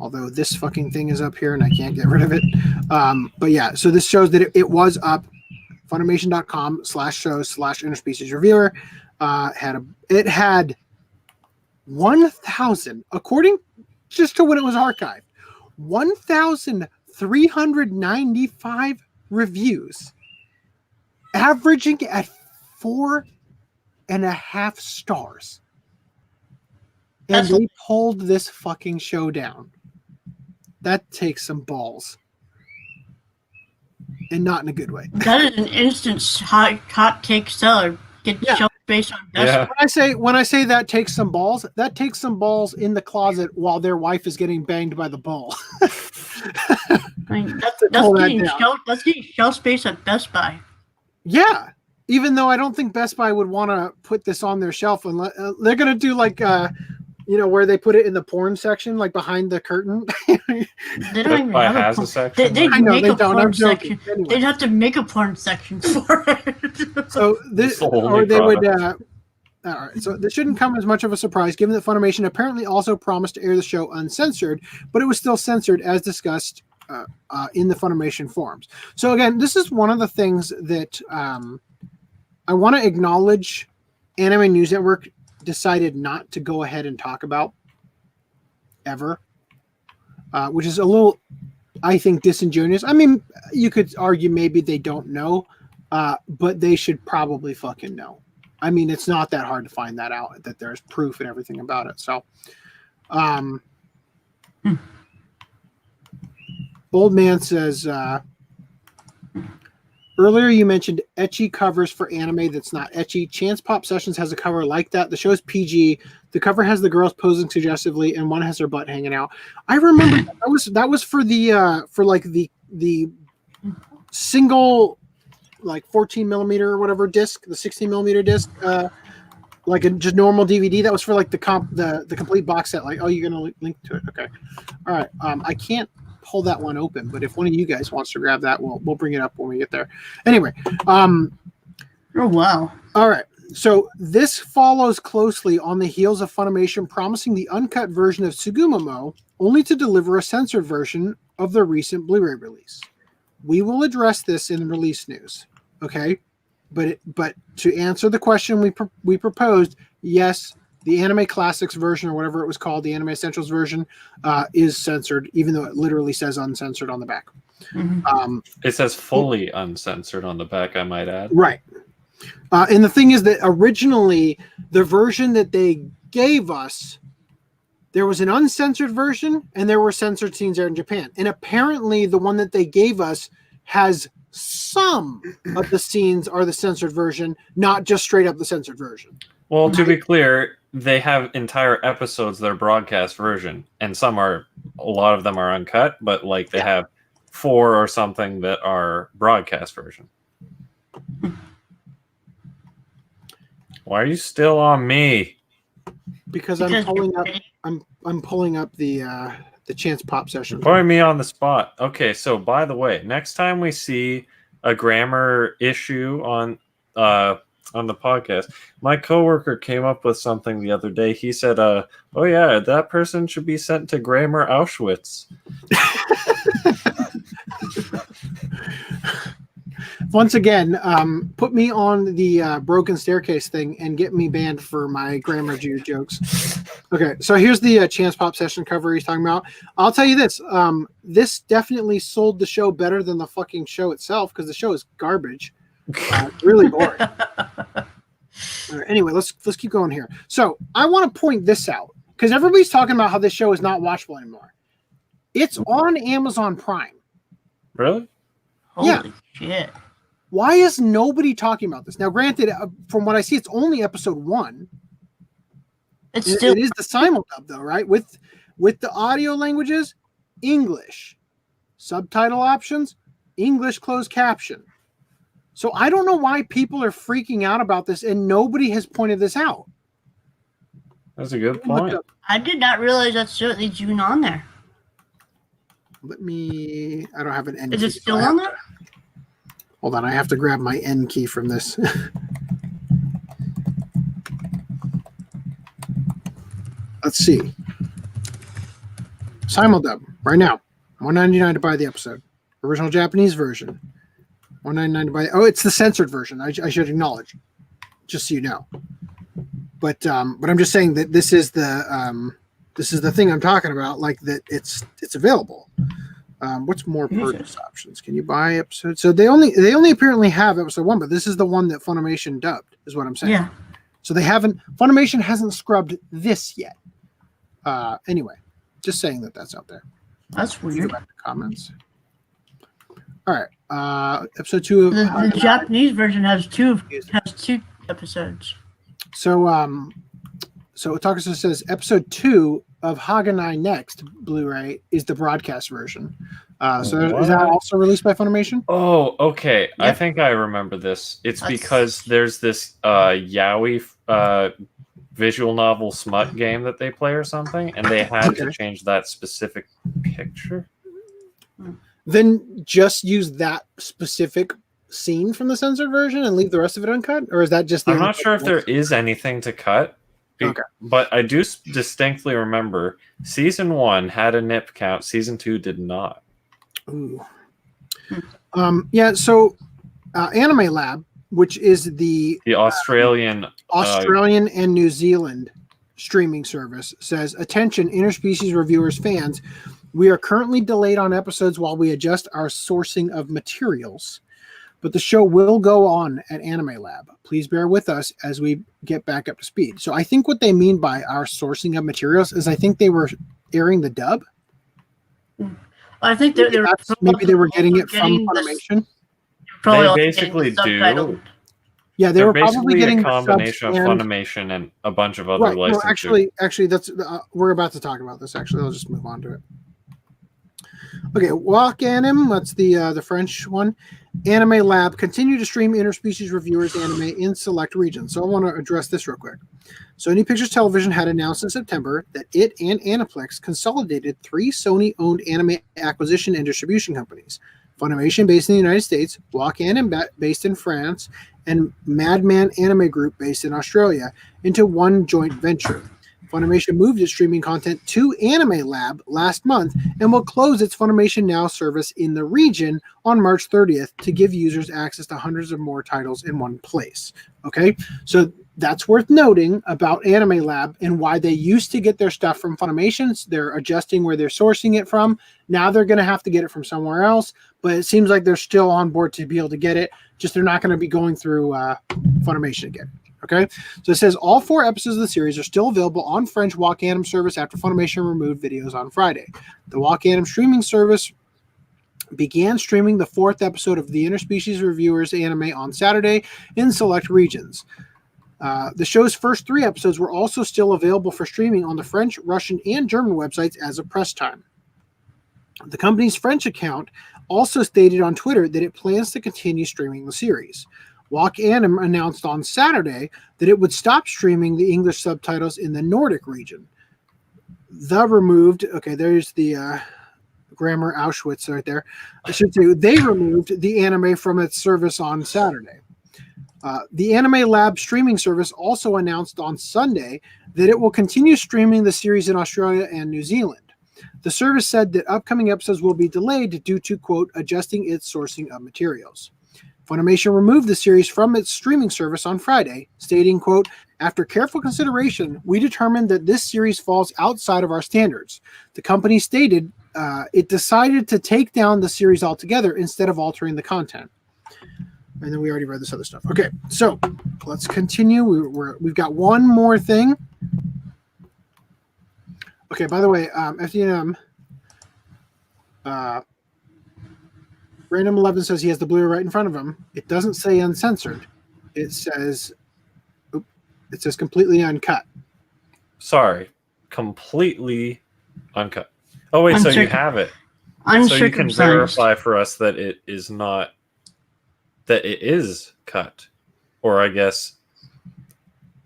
Although this fucking thing is up here and I can't get rid of it. But yeah, so this shows that it was up. Funimation.com/shows/interspecies reviewer. It had 1,000, according just to when it was archived, 1,395 reviews, averaging at 4.5 stars. And they pulled this fucking show down. That takes some balls. And not in a good way. That is an instant hot take seller. Get show based on best. Yeah. When I say that takes some balls in the closet while their wife is getting banged by the bull. I mean, that's getting shelf space at Best Buy. Yeah. Even though I don't think Best Buy would want to put this on their shelf, and they're gonna do like where they put it in the porn section, like behind the curtain. They don't even have a section. They'd make a porn section. Anyway. They'd have to make a porn section for it. So this, or they would. All right. So this shouldn't come as much of a surprise, given that Funimation apparently also promised to air the show uncensored, but it was still censored as discussed in the Funimation forums. So again, this is one of the things that I want to acknowledge. Anime News Network decided not to go ahead and talk about ever, which is a little, I think, disingenuous. I mean, you could argue maybe they don't know, but they should probably fucking know. I mean, it's not that hard to find that out, that there's proof and everything about it. So, Old Man says, earlier you mentioned ecchi covers for anime that's not ecchi. Chance Pop Sessions has a cover like that. The show's PG. The cover has the girls posing suggestively, and one has her butt hanging out. I remember that was for the for like the single like 14 millimeter or whatever disc, the 16 millimeter disc, like a just normal DVD. That was for like the complete box set. Like, oh, you're gonna link to it? Okay, all right. I can't pull that one open, but if one of you guys wants to grab that, we'll bring it up when we get there. Anyway, Oh wow! all right. So this follows closely on the heels of Funimation promising the uncut version of Tsugumomo, only to deliver a censored version of the recent Blu-ray release. We will address this in release news, okay? But to answer the question we proposed, yes, the Anime Classics version, or whatever it was called, the Anime Essentials version, is censored, even though it literally says uncensored on the back. Mm-hmm. It says fully uncensored on the back, I might add. Right. And the thing is that originally, the version that they gave us, there was an uncensored version, and there were censored scenes there in Japan. And apparently, the one that they gave us has some of the scenes are the censored version, not just straight up the censored version. Well, to be clear, they have entire episodes that are broadcast version, and a lot of them are uncut, but like they have 4 or something that are broadcast version. Why are you still on me? Because I'm pulling up the Chance Pop session. Putting me on the spot. Okay, so by the way, next time we see a grammar issue on the podcast, my coworker came up with something the other day. He said, "Oh yeah, that person should be sent to Grammar Auschwitz." Once again, put me on the broken staircase thing and get me banned for my grammar Jew jokes. Okay, so here's the Chance Pop session cover he's talking about. I'll tell you this. This definitely sold the show better than the fucking show itself, because the show is garbage. Really boring. Right, anyway, let's keep going here. So I want to point this out, because everybody's talking about how this show is not watchable anymore. It's on Amazon Prime. Really? Holy shit! Why is nobody talking about this? Now, granted, from what I see, it's only episode 1. It is the simuldub, though, right? With the audio languages, English. Subtitle options, English closed caption. So I don't know why people are freaking out about this, and nobody has pointed this out. That's a good point. I did not realize that's certainly June on there. I don't have an N Is key. it still on there? Hold on, I have to grab my N key from this. Let's see. Simuldub, right now. $1.99 to buy the episode. Original Japanese version. $1.99 to buy. Oh, it's the censored version. I should acknowledge, just so you know. But I'm just saying that this is the thing I'm talking about. Like that, it's available. What's more purchase options? Can you buy episodes? So they only apparently have episode 1, but this is the one that Funimation dubbed, is what I'm saying. Yeah. So Funimation hasn't scrubbed this yet. Anyway, just saying that's out there. That's Go weird. back to comments. All right. Episode 2 of The Japanese version has two episodes. So Otakusa says episode 2 of Haganai Next Blu-ray is the broadcast version. Is that also released by Funimation? Oh, okay. Yeah. I think I remember this. It's because there's this yaoi visual novel smut game that they play or something, and they had to change that specific picture. Then just use that specific scene from the censored version and leave the rest of it uncut? Or is that just the I'm not sure if there is anything to cut. Okay. But I do distinctly remember season 1 had a nip count, season 2 did not. Ooh. Yeah, so Anime Lab which is the Australian and New Zealand streaming service, says, "Attention, interspecies reviewers, fans. We are currently delayed on episodes while we adjust our sourcing of materials, but the show will go on at Anime Lab. Please bear with us as we get back up to speed." So I think what they mean by our sourcing of materials is I think they were airing the dub. I think maybe they were getting it from Funimation. They basically do. Yeah, they were probably getting a combination of Funimation and a bunch of other licenses. No, actually, that's we're about to talk about this. Actually, I'll just move on to it. Okay, Walk Anim, that's the French one. Anime Lab continue to stream interspecies reviewers anime in select regions. So I want to address this real quick. Sony Pictures Television had announced in September that it and Aniplex consolidated 3 Sony-owned anime acquisition and distribution companies: Funimation, based in the United States; Walk Anim, based in France; and Madman Anime Group, based in Australia, into one joint venture. Funimation moved its streaming content to Anime Lab last month and will close its Funimation Now service in the region on March 30th to give users access to hundreds of more titles in one place. Okay, so that's worth noting about Anime Lab and why they used to get their stuff from Funimation. They're adjusting where they're sourcing it from. Now they're going to have to get it from somewhere else, but it seems like they're still on board to be able to get it. Just they're not going to be going through Funimation again. Okay, so it says all 4 episodes of the series are still available on French Walk Anim service after Funimation removed videos on Friday. The Walk Anim streaming service began streaming the 4th episode of the Interspecies Reviewers anime on Saturday in select regions. The show's first 3 episodes were also still available for streaming on the French, Russian, and German websites as of press time. The company's French account also stated on Twitter that it plans to continue streaming the series. Walk Anim announced on Saturday that it would stop streaming the English subtitles in the Nordic region. There's the grammar Auschwitz right there. I should say they removed the anime from its service on Saturday. The Anime Lab streaming service also announced on Sunday that it will continue streaming the series in Australia and New Zealand. The service said that upcoming episodes will be delayed due to, quote, adjusting its sourcing of materials. Funimation removed the series from its streaming service on Friday, stating, quote, after careful consideration, we determined that this series falls outside of our standards. The company stated it decided to take down the series altogether instead of altering the content. And then we already read this other stuff. Okay, so let's continue. We've got one more thing. Okay, by the way, FDDNM, Random 11 says he has the Blu-ray right in front of him. It doesn't say uncensored. It says completely uncut. Sorry, completely uncut. Oh wait, so you have it. So you can verify for us that it is not, that it is cut, or I guess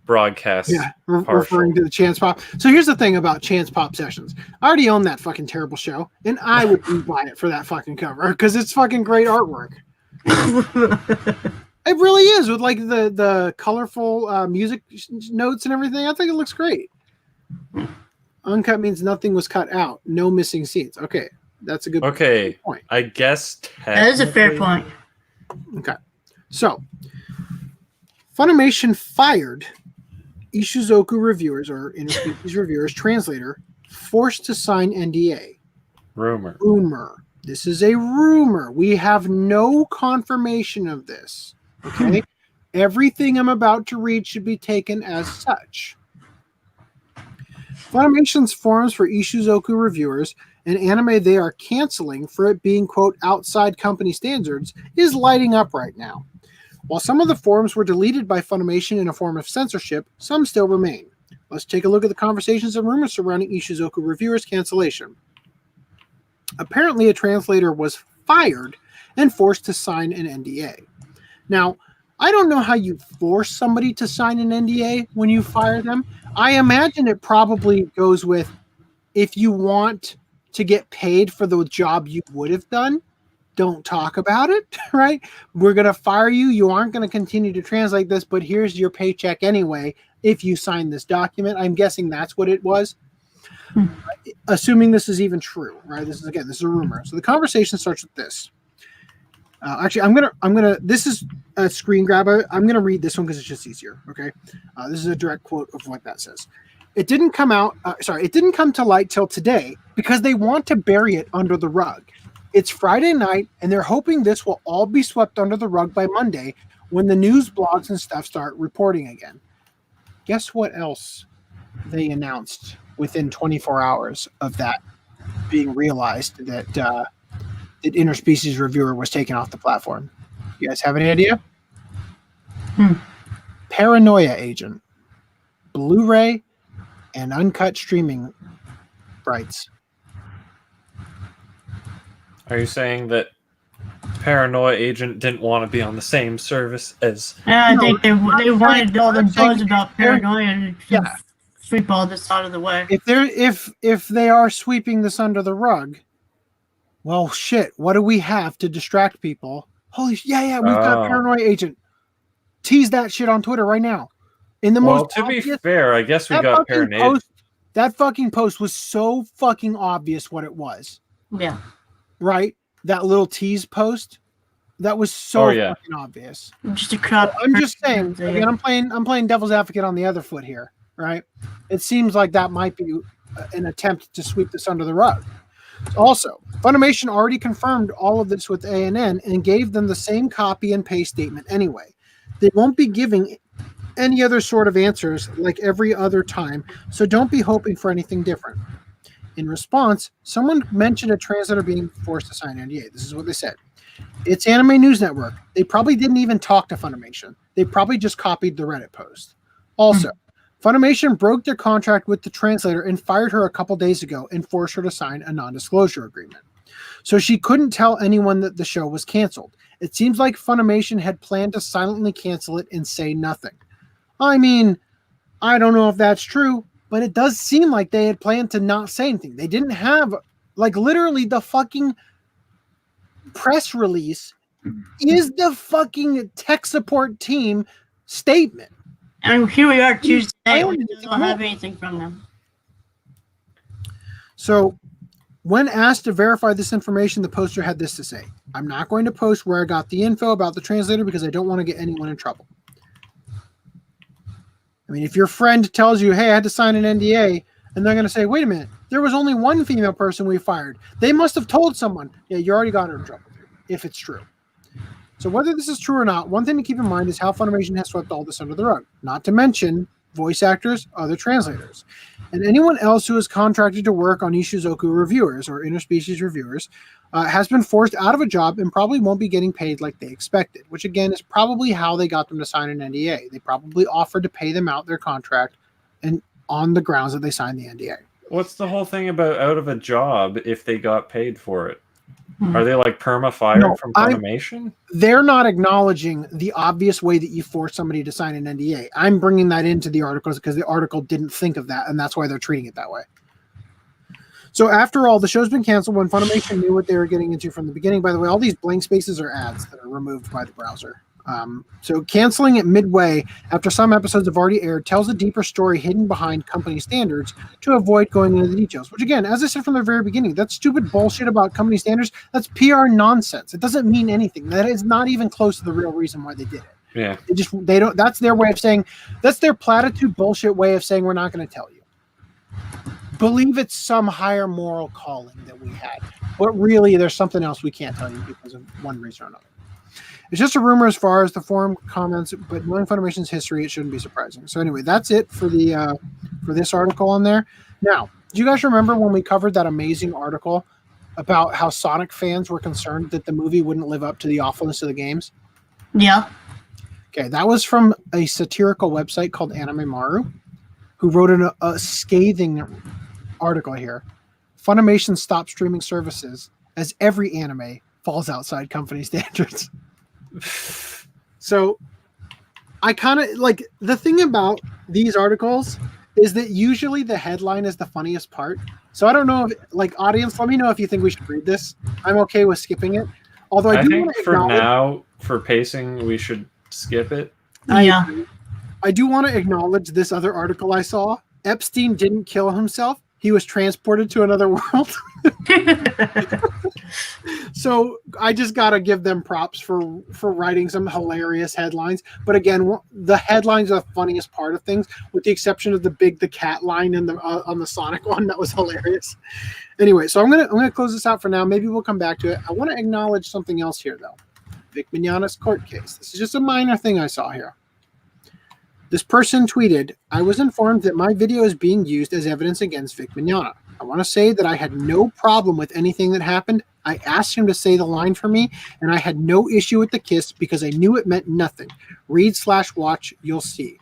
broadcast. Yeah, referring to the Chance Pop. So here's the thing about Chance Pop Sessions. I already own that fucking terrible show, and I would buy it for that fucking cover because it's fucking great artwork. It really is, with like the colorful music notes and everything. I think it looks great. Uncut means nothing was cut out, no missing scenes. Okay, that's a good point. I guess that is a fair point. Okay, so Funimation fired Ishizoku reviewers, or interspecies reviewers translator, forced to sign NDA. Rumor. This is a rumor. We have no confirmation of this. Okay? Everything I'm about to read should be taken as such. Funimation's forums for Ishizoku reviewers, an anime they are canceling for it being, quote, outside company standards, is lighting up right now. While some of the forums were deleted by Funimation in a form of censorship, some still remain. Let's take a look at the conversations and rumors surrounding Ishizoku reviewers' cancellation. Apparently, a translator was fired and forced to sign an NDA. Now, I don't know how you force somebody to sign an NDA when you fire them. I imagine it probably goes with, if you want to get paid for the job you would have done, don't talk about it, right? We're going to fire you. You aren't going to continue to translate this, but here's your paycheck anyway if you sign this document. I'm guessing that's what it was. Assuming this is even true, right? This is a rumor. So the conversation starts with this. Actually, I'm gonna. This is a screen grab. I'm gonna read this one because it's just easier. Okay, this is a direct quote of what that says. It didn't come out. It didn't come to light till today because they want to bury it under the rug. It's Friday night, and they're hoping this will all be swept under the rug by Monday when the news blogs and stuff start reporting again. Guess what else they announced within 24 hours of that being realized that that Interspecies Reviewer was taken off the platform? You guys have any idea? Paranoia Agent, Blu-ray, and uncut streaming rights. Are you saying that Paranoia Agent didn't want to be on the same service as? Yeah, I No, think they wanted all the I'm saying buzz about Paranoia to Yeah. sweep all this out of the way. If they are sweeping this under the rug, well, shit. What do we have to distract people? Holy, yeah, we've got Paranoia Agent. Tease that shit on Twitter right now. In the Well, most to be obvious, fair, I guess we that got fucking Paranoia. post, that fucking post was so fucking obvious what it was, Yeah. right? That little tease post, that was so yeah. fucking obvious. Just a crop. I'm just saying. Again, I'm playing devil's advocate on the other foot here, right? It seems like that might be an attempt to sweep this under the rug. Also, Funimation already confirmed all of this with ANN and gave them the same copy and paste statement anyway. They won't be giving any other sort of answers like every other time, so don't be hoping for anything different. In response, someone mentioned a translator being forced to sign NDA. This is what they said. It's Anime News Network. They probably didn't even talk to Funimation. They probably just copied the Reddit post. Also, Funimation broke their contract with the translator and fired her a couple days ago and forced her to sign a non-disclosure agreement. So she couldn't tell anyone that the show was canceled. It seems like Funimation had planned to silently cancel it and say nothing. I mean, I don't know if that's true, but it does seem like they had planned to not say anything. They didn't have, like, literally the fucking press release is the fucking tech support team statement. And here we are Tuesday night. We don't have anything from them. So, when asked to verify this information, the poster had this to say: "I'm not going to post where I got the info about the translator because I don't want to get anyone in trouble." I mean, if your friend tells you, "Hey, I had to sign an NDA," and they're going to say, "Wait a minute, there was only one female person we fired. They must have told someone." Yeah, you already got her in trouble, if it's true. So whether this is true or not, one thing to keep in mind is how Funimation has swept all this under the rug. Not to mention voice actors, other translators, and anyone else who is contracted to work on Ishizoku reviewers or interspecies reviewers has been forced out of a job and probably won't be getting paid like they expected, which again is probably how they got them to sign an NDA. They probably offered to pay them out their contract and on the grounds that they signed the NDA. What's the whole thing about out of a job if they got paid for it? Are they like perma-fired from Funimation? They're not acknowledging the obvious way that you force somebody to sign an NDA. I'm bringing that into the articles because the article didn't think of that, and that's why they're treating it that way. So after all, the show's been canceled when Funimation knew what they were getting into from the beginning. By the way, all these blank spaces are ads that are removed by the browser. So canceling it midway after some episodes have already aired tells a deeper story hidden behind company standards to avoid going into the details, which again, as I said from the very beginning, that stupid bullshit about company standards, that's PR nonsense. It doesn't mean anything. That is not even close to the real reason why they did it. Yeah. They don't, that's their way of saying, that's their platitude bullshit way of saying, we're not going to tell you. Believe it's some higher moral calling that we had, but really there's something else we can't tell you because of one reason or another. It's just a rumor as far as the forum comments, but knowing Funimation's history, it shouldn't be surprising. So anyway, that's it for the for this article on there. Now, do you guys remember when we covered that amazing article about how Sonic fans were concerned that the movie wouldn't live up to the awfulness of the games? Yeah. Okay, that was from a satirical website called Anime Maru, who wrote a scathing article here. Funimation stopped streaming services as every anime falls outside company standards. So I kind of like the thing about these articles is that usually the headline is the funniest part. So I don't know if, like, audience, let me know if you think we should read this. I'm okay with skipping it. Although I do think want to for now, for pacing, we should skip it. I do want to acknowledge this other article I saw. Epstein didn't kill himself. He was transported to another world. So I just gotta give them props for writing some hilarious headlines. But again, the headlines are the funniest part of things, with the exception of the cat line in the on the Sonic one. That was hilarious. Anyway, so I'm gonna close this out for now. Maybe we'll come back to it. I want to acknowledge something else here, though. Vic Mignogna's court case. This is just a minor thing I saw here. This person tweeted, "I was informed that my video is being used as evidence against Vic Mignogna. I want to say that I had no problem with anything that happened. I asked him to say the line for me, and I had no issue with the kiss because I knew it meant nothing. Read/watch, you'll see."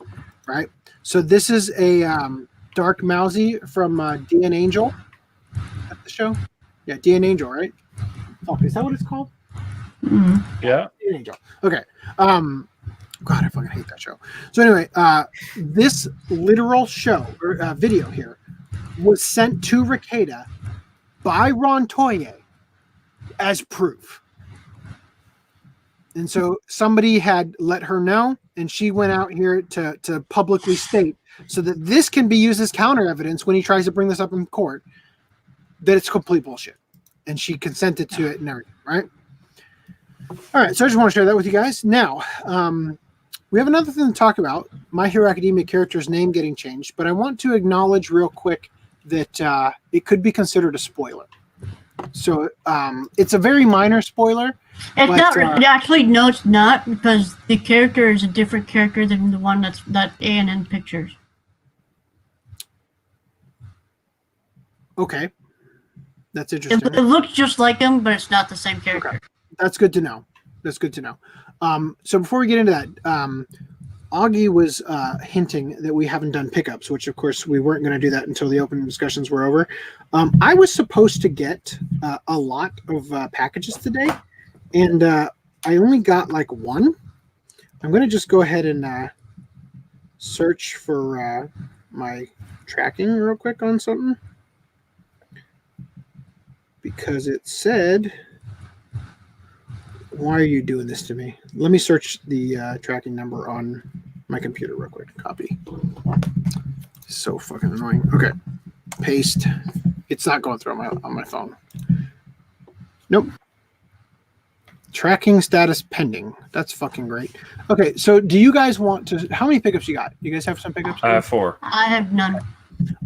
Right? So this is a Dark Mousy from DN Angel. At the show? Yeah, DN Angel, right? Oh, is that what it's called? Mm-hmm. Yeah. DN Angel. Okay. God, I fucking hate that show. So anyway, this literal show or video here was sent to Ricada by Ron Toye as proof. And so somebody had let her know, and she went out here to publicly state so that this can be used as counter evidence when he tries to bring this up in court, that it's complete bullshit. And she consented to it and everything, right? All right, so I just want to share that with you guys. Now, we have another thing to talk about, My Hero Academia character's name getting changed, but I want to acknowledge real quick that it could be considered a spoiler. So it's a very minor spoiler. It's but, not actually. No, it's not, because the character is a different character than the one that ANN pictures. Okay, that's interesting. It looks just like him, but it's not the same character. Okay. That's good to know. That's good to know. So before we get into that, Augie was hinting that we haven't done pickups, which of course we weren't going to do that until the open discussions were over. I was supposed to get a lot of packages today, and I only got like one. I'm going to just go ahead and search for my tracking real quick on something, because it said, why are you doing this to me? Let me search the tracking number on my computer real quick. Copy. So fucking annoying. Okay. Paste. It's not going through on my phone. Nope. Tracking status pending. That's fucking great. Okay, so do you guys want to... How many pickups you got? You guys have some pickups? I have 4. I have none.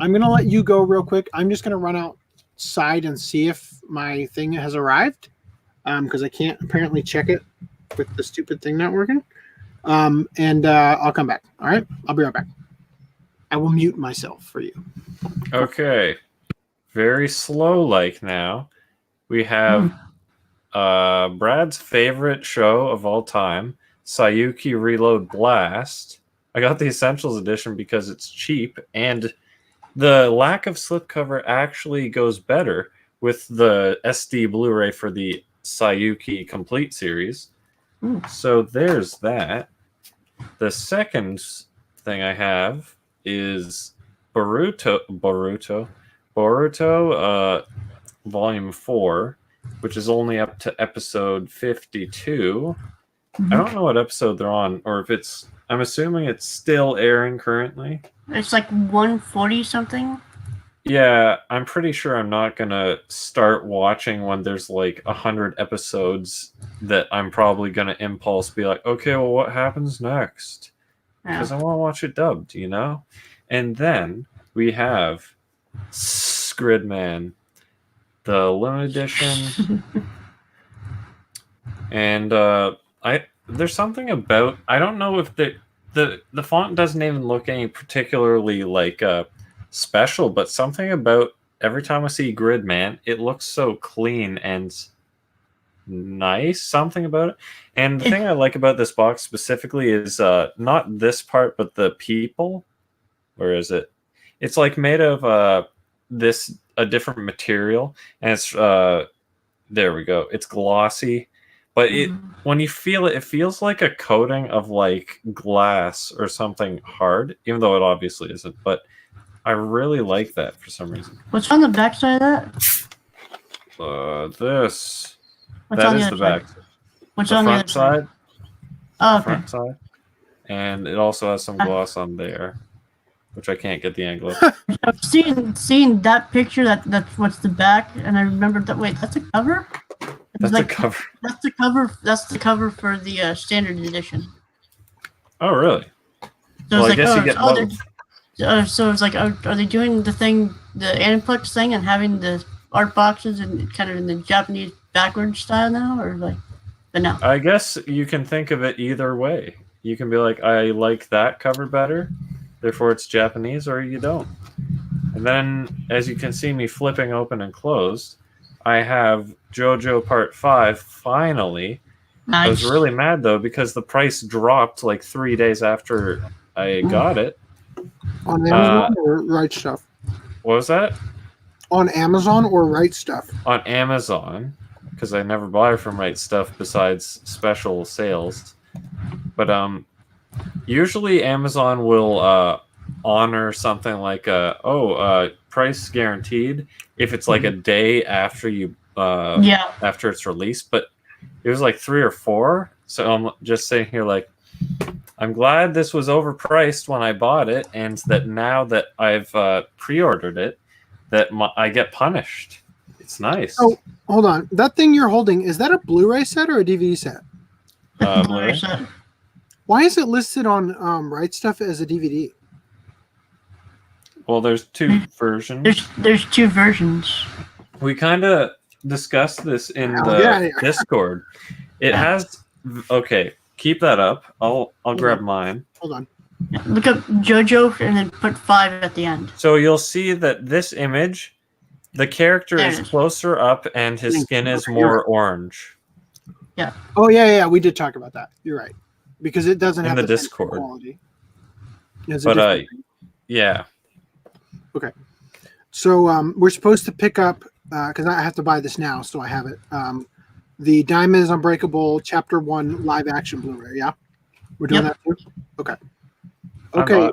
I'm going to let you go real quick. I'm just going to run outside and see if my thing has arrived, because I can't apparently check it with the stupid thing not working. And I'll come back. All right? I'll be right back. I will mute myself for you. Okay. Very slow like now. We have Brad's favorite show of all time, Sayuki Reload Blast. I got the Essentials edition because it's cheap, and the lack of slipcover actually goes better with the SD Blu-ray for the Sayuki Complete series. So there's that. The second thing I have is Boruto Volume 4, which is only up to episode 52. I don't know what episode they're on, or if it's... I'm assuming it's still airing currently. It's like 140 something. Yeah, I'm pretty sure I'm not going to start watching when there's like 100 episodes that I'm probably going to impulse be like, okay, well, what happens next? Because I want to watch it dubbed, you know? And then we have Gridman, the limited edition. And there's something about... I don't know if the font doesn't even look any particularly like... special, but something about every time I see Gridman, it looks so clean and nice. Something about it. And the thing I like about this box specifically is not this part, but the people. Where is it? It's like made of a different material, and it's there we go. It's glossy, but when you feel it, it feels like a coating of like glass or something hard, even though it obviously isn't. But I really like that for some reason. What's on the back side of that? This. What's that on is the the back. What's the on the front other side? side. Oh, The okay. front side. And it also has some gloss on there. which I can't get the angle of. I've seen that picture. That's what's the back, and I remembered that. Wait, that's a cover. That's the cover. That's the cover. That's the cover for the standard edition. Oh, really? So Well, I it's guess you get both. so it's like, are they doing the thing, the Aniplex thing, and having the art boxes and kind of in the Japanese backwards style now, or like, but no. I guess you can think of it either way. You can be like, I like that cover better, therefore it's Japanese, or you don't. And then, as you can see me flipping open and closed, I have JoJo Part 5 finally. Nice. I was really mad, though, because the price dropped like 3 days after I got it. On Amazon or Right Stuff? What was that? On Amazon or Right Stuff? On Amazon, because I never buy from Right Stuff besides special sales. But usually Amazon will honor something like price guaranteed if it's like a day after you after it's released. But it was like 3 or 4, so I'm just sitting here like, I'm glad this was overpriced when I bought it, and that now that I've pre-ordered it, that I get punished. It's nice. Oh, hold on. That thing you're holding, is that a Blu-ray set or a DVD set? Blu-ray. Why is it listed on Right Stuff as a DVD? Well, there's 2 versions. There's 2 versions. We kind of discussed this in the Discord. It has... Okay, keep that up. I'll grab mine. Hold on. Look up JoJo and then put 5 at the end. So you'll see that this image, the character is closer up and his skin is more orange. Yeah. Oh, yeah. We did talk about that. You're right. Because it doesn't have the the Discord quality. But yeah. Okay. So we're supposed to pick up, because I have to buy this now, so I have it. The Diamond is Unbreakable Chapter 1 live action Blu-ray, yeah? We're doing that too? Okay. Okay.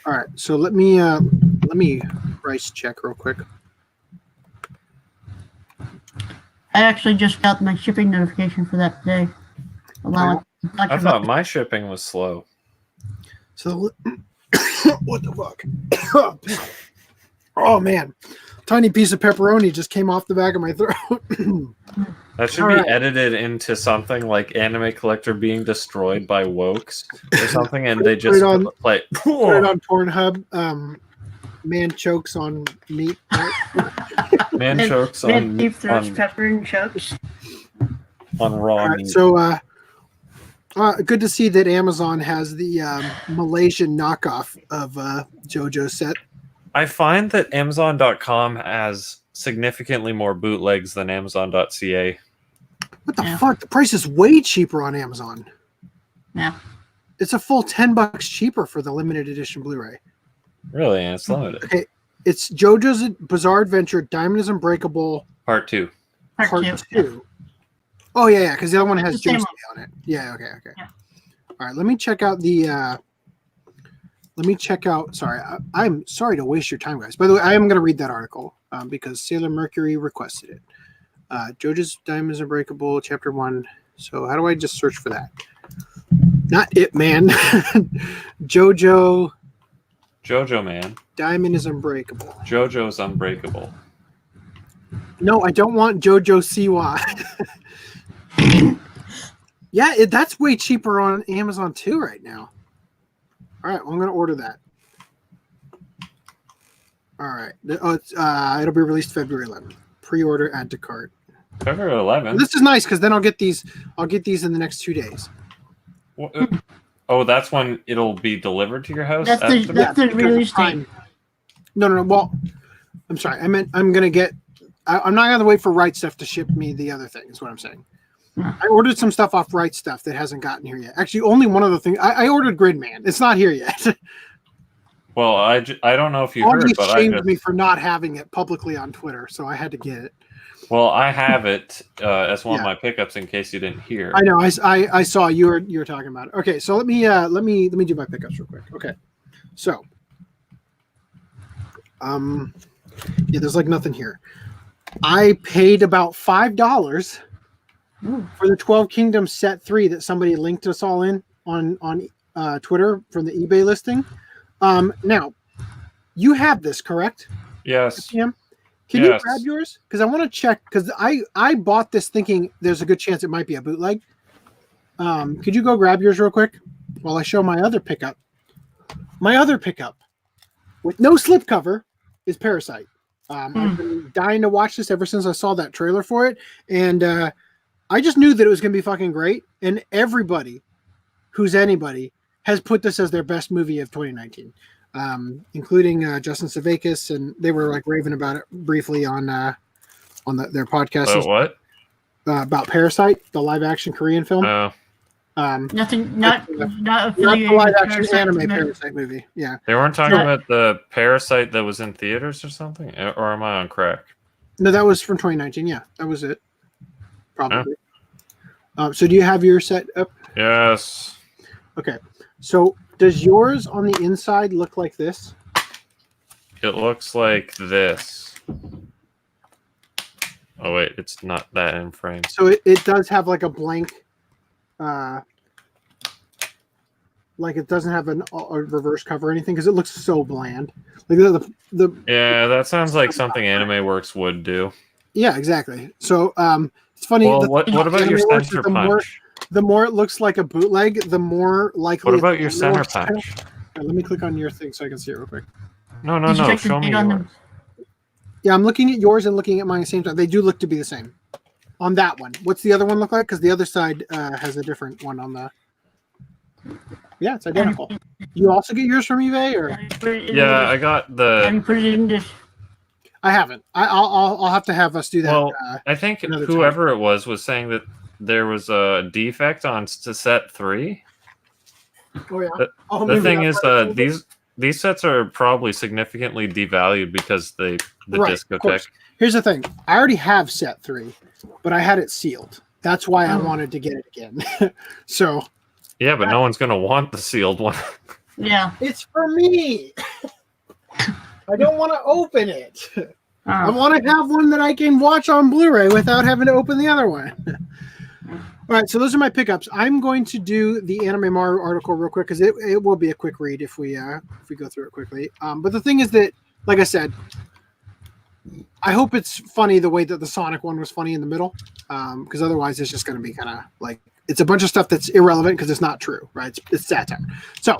All right. So let me price check real quick. I actually just got my shipping notification for that today. I thought my shipping was slow. So what the fuck? Oh man. Tiny piece of pepperoni just came off the back of my throat. That should be edited into something like Anime Collector being destroyed by wokes or something, and they just play. Put it on Pornhub. Man chokes on meat. Man chokes on deep throats, pepper and chokes on raw meat. So, good to see that Amazon has the Malaysian knockoff of JoJo set. I find that Amazon.com has significantly more bootlegs than Amazon.ca. What the fuck? The price is way cheaper on Amazon. Yeah. It's a full $10 cheaper for the limited edition Blu-ray. Really? And it's limited. Okay. It's JoJo's Bizarre Adventure Diamond is Unbreakable Part 2. Part 2. Oh, yeah, because the other one has Joseph on it. Yeah, okay. Yeah. All right, let me check out the... Sorry, I'm sorry to waste your time, guys. By the way, I am going to read that article because Sailor Mercury requested it. JoJo's Diamond is Unbreakable, Chapter 1. So how do I just search for that? Not it, man. JoJo Man. Diamond is Unbreakable. JoJo's Unbreakable. No, I don't want JoJo Siwa. Yeah, that's way cheaper on Amazon too right now. All right, well, I'm going to order that. All right. It'll be released February 11th. Pre-order, add to cart. February 11th. This is nice because then I'll get these in the next 2 days. Oh, that's when it'll be delivered to your house? That's the release date. No. Well, I'm sorry. I meant I'm going to get... I'm not going to wait for Right Stuff to ship me the other thing, is what I'm saying. I ordered some stuff off Right Stuff that hasn't gotten here yet. Actually, only one other thing. I ordered Gridman. It's not here yet. Well, I don't know if you Audrey heard, but shamed me for not having it publicly on Twitter, so I had to get it. Well, I have it as one of my pickups in case you didn't hear. I know. I saw you were talking about it. Okay, so let me do my pickups real quick. Okay, so there's like nothing here. I paid about $5 for the 12 Kingdoms set 3 that somebody linked us all in on Twitter from the eBay listing. Now, you have this, correct? Yes. Can you Yes. grab yours? Because I want to check, because I bought this thinking there's a good chance it might be a bootleg. Could you go grab yours real quick while I show my other pickup? My other pickup with no slipcover is Parasite. I've been dying to watch this ever since I saw that trailer for it, and I just knew that it was going to be fucking great. And everybody who's anybody has put this as their best movie of 2019, including Justin Sudeikis, and they were like raving about it briefly on their podcast. What? About Parasite, the live action Korean film. Oh. Nothing, not Not the affiliated live with action Parasite. anime Parasite movie. Yeah. They weren't talking Yeah. about the Parasite that was in theaters or something? Or am I on crack? No, that was from 2019. Yeah, that was it. Probably. So do you have your set up? Yes. Okay. So does yours on the inside look like this? It looks like this. Oh, wait. It's not that in frame. So it does have like a blank, like it doesn't have a reverse cover or anything because it looks so bland. Like the Yeah, that sounds like something Anime Works would do. yeah, exactly. So it's funny. Well, that what about your Anime Works, center the punch? the more it looks like a bootleg, the more likely. What about it's your Anime center Works. punch? Let me click on your thing so I can see it real quick. No. Did you check the Show me date on yours. them? Yeah, I'm looking at yours and looking at mine at the same time. They do look to be the same on that one. What's the other one look like? Because the other side has a different one on the. Yeah, it's identical. You also get yours from eBay, or Yeah, I got the. And put it in this. I haven't. I'll have to have us do that. Well, I think another whoever it was saying that there was a defect on set 3. oh yeah. The, Oh, the maybe thing that's is, what it these sets are probably significantly devalued because the Right, disc of course. effect. Here's the thing. I already have set 3, but I had it sealed. That's why I wanted to get it again. So Yeah, but no one's gonna want the sealed one. Yeah. it's for me. I don't want to open it. I want to have one that I can watch on Blu-ray without having to open the other one. All right, so those are my pickups. I'm going to do the Anime Maru article real quick because it will be a quick read if we go through it quickly. But the thing is that, like I said, I hope it's funny the way that the Sonic one was funny in the middle, because otherwise it's just going to be kind of like it's a bunch of stuff that's irrelevant because it's not true, right? It's satire. So,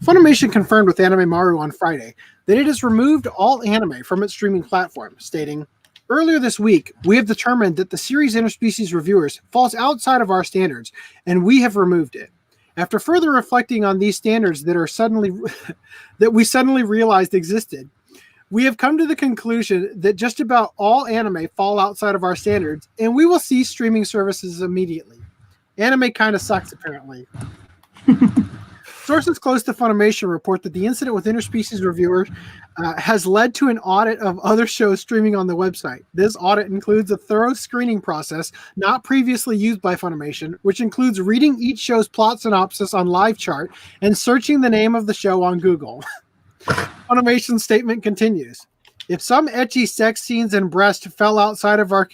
Funimation confirmed with Anime Maru on Friday that it has removed all anime from its streaming platform, stating, "Earlier this week, we have determined that the series Interspecies Reviewers falls outside of our standards, and we have removed it. After further reflecting on these standards that we suddenly realized existed, we have come to the conclusion that just about all anime fall outside of our standards, and we will cease streaming services immediately. Anime kind of sucks, apparently." Sources close to Funimation report that the incident with Interspecies Reviewers has led to an audit of other shows streaming on the website. This audit includes a thorough screening process not previously used by Funimation, which includes reading each show's plot synopsis on LiveChart and searching the name of the show on Google. Funimation's statement continues. "If some ecchi sex scenes and breast fell outside of our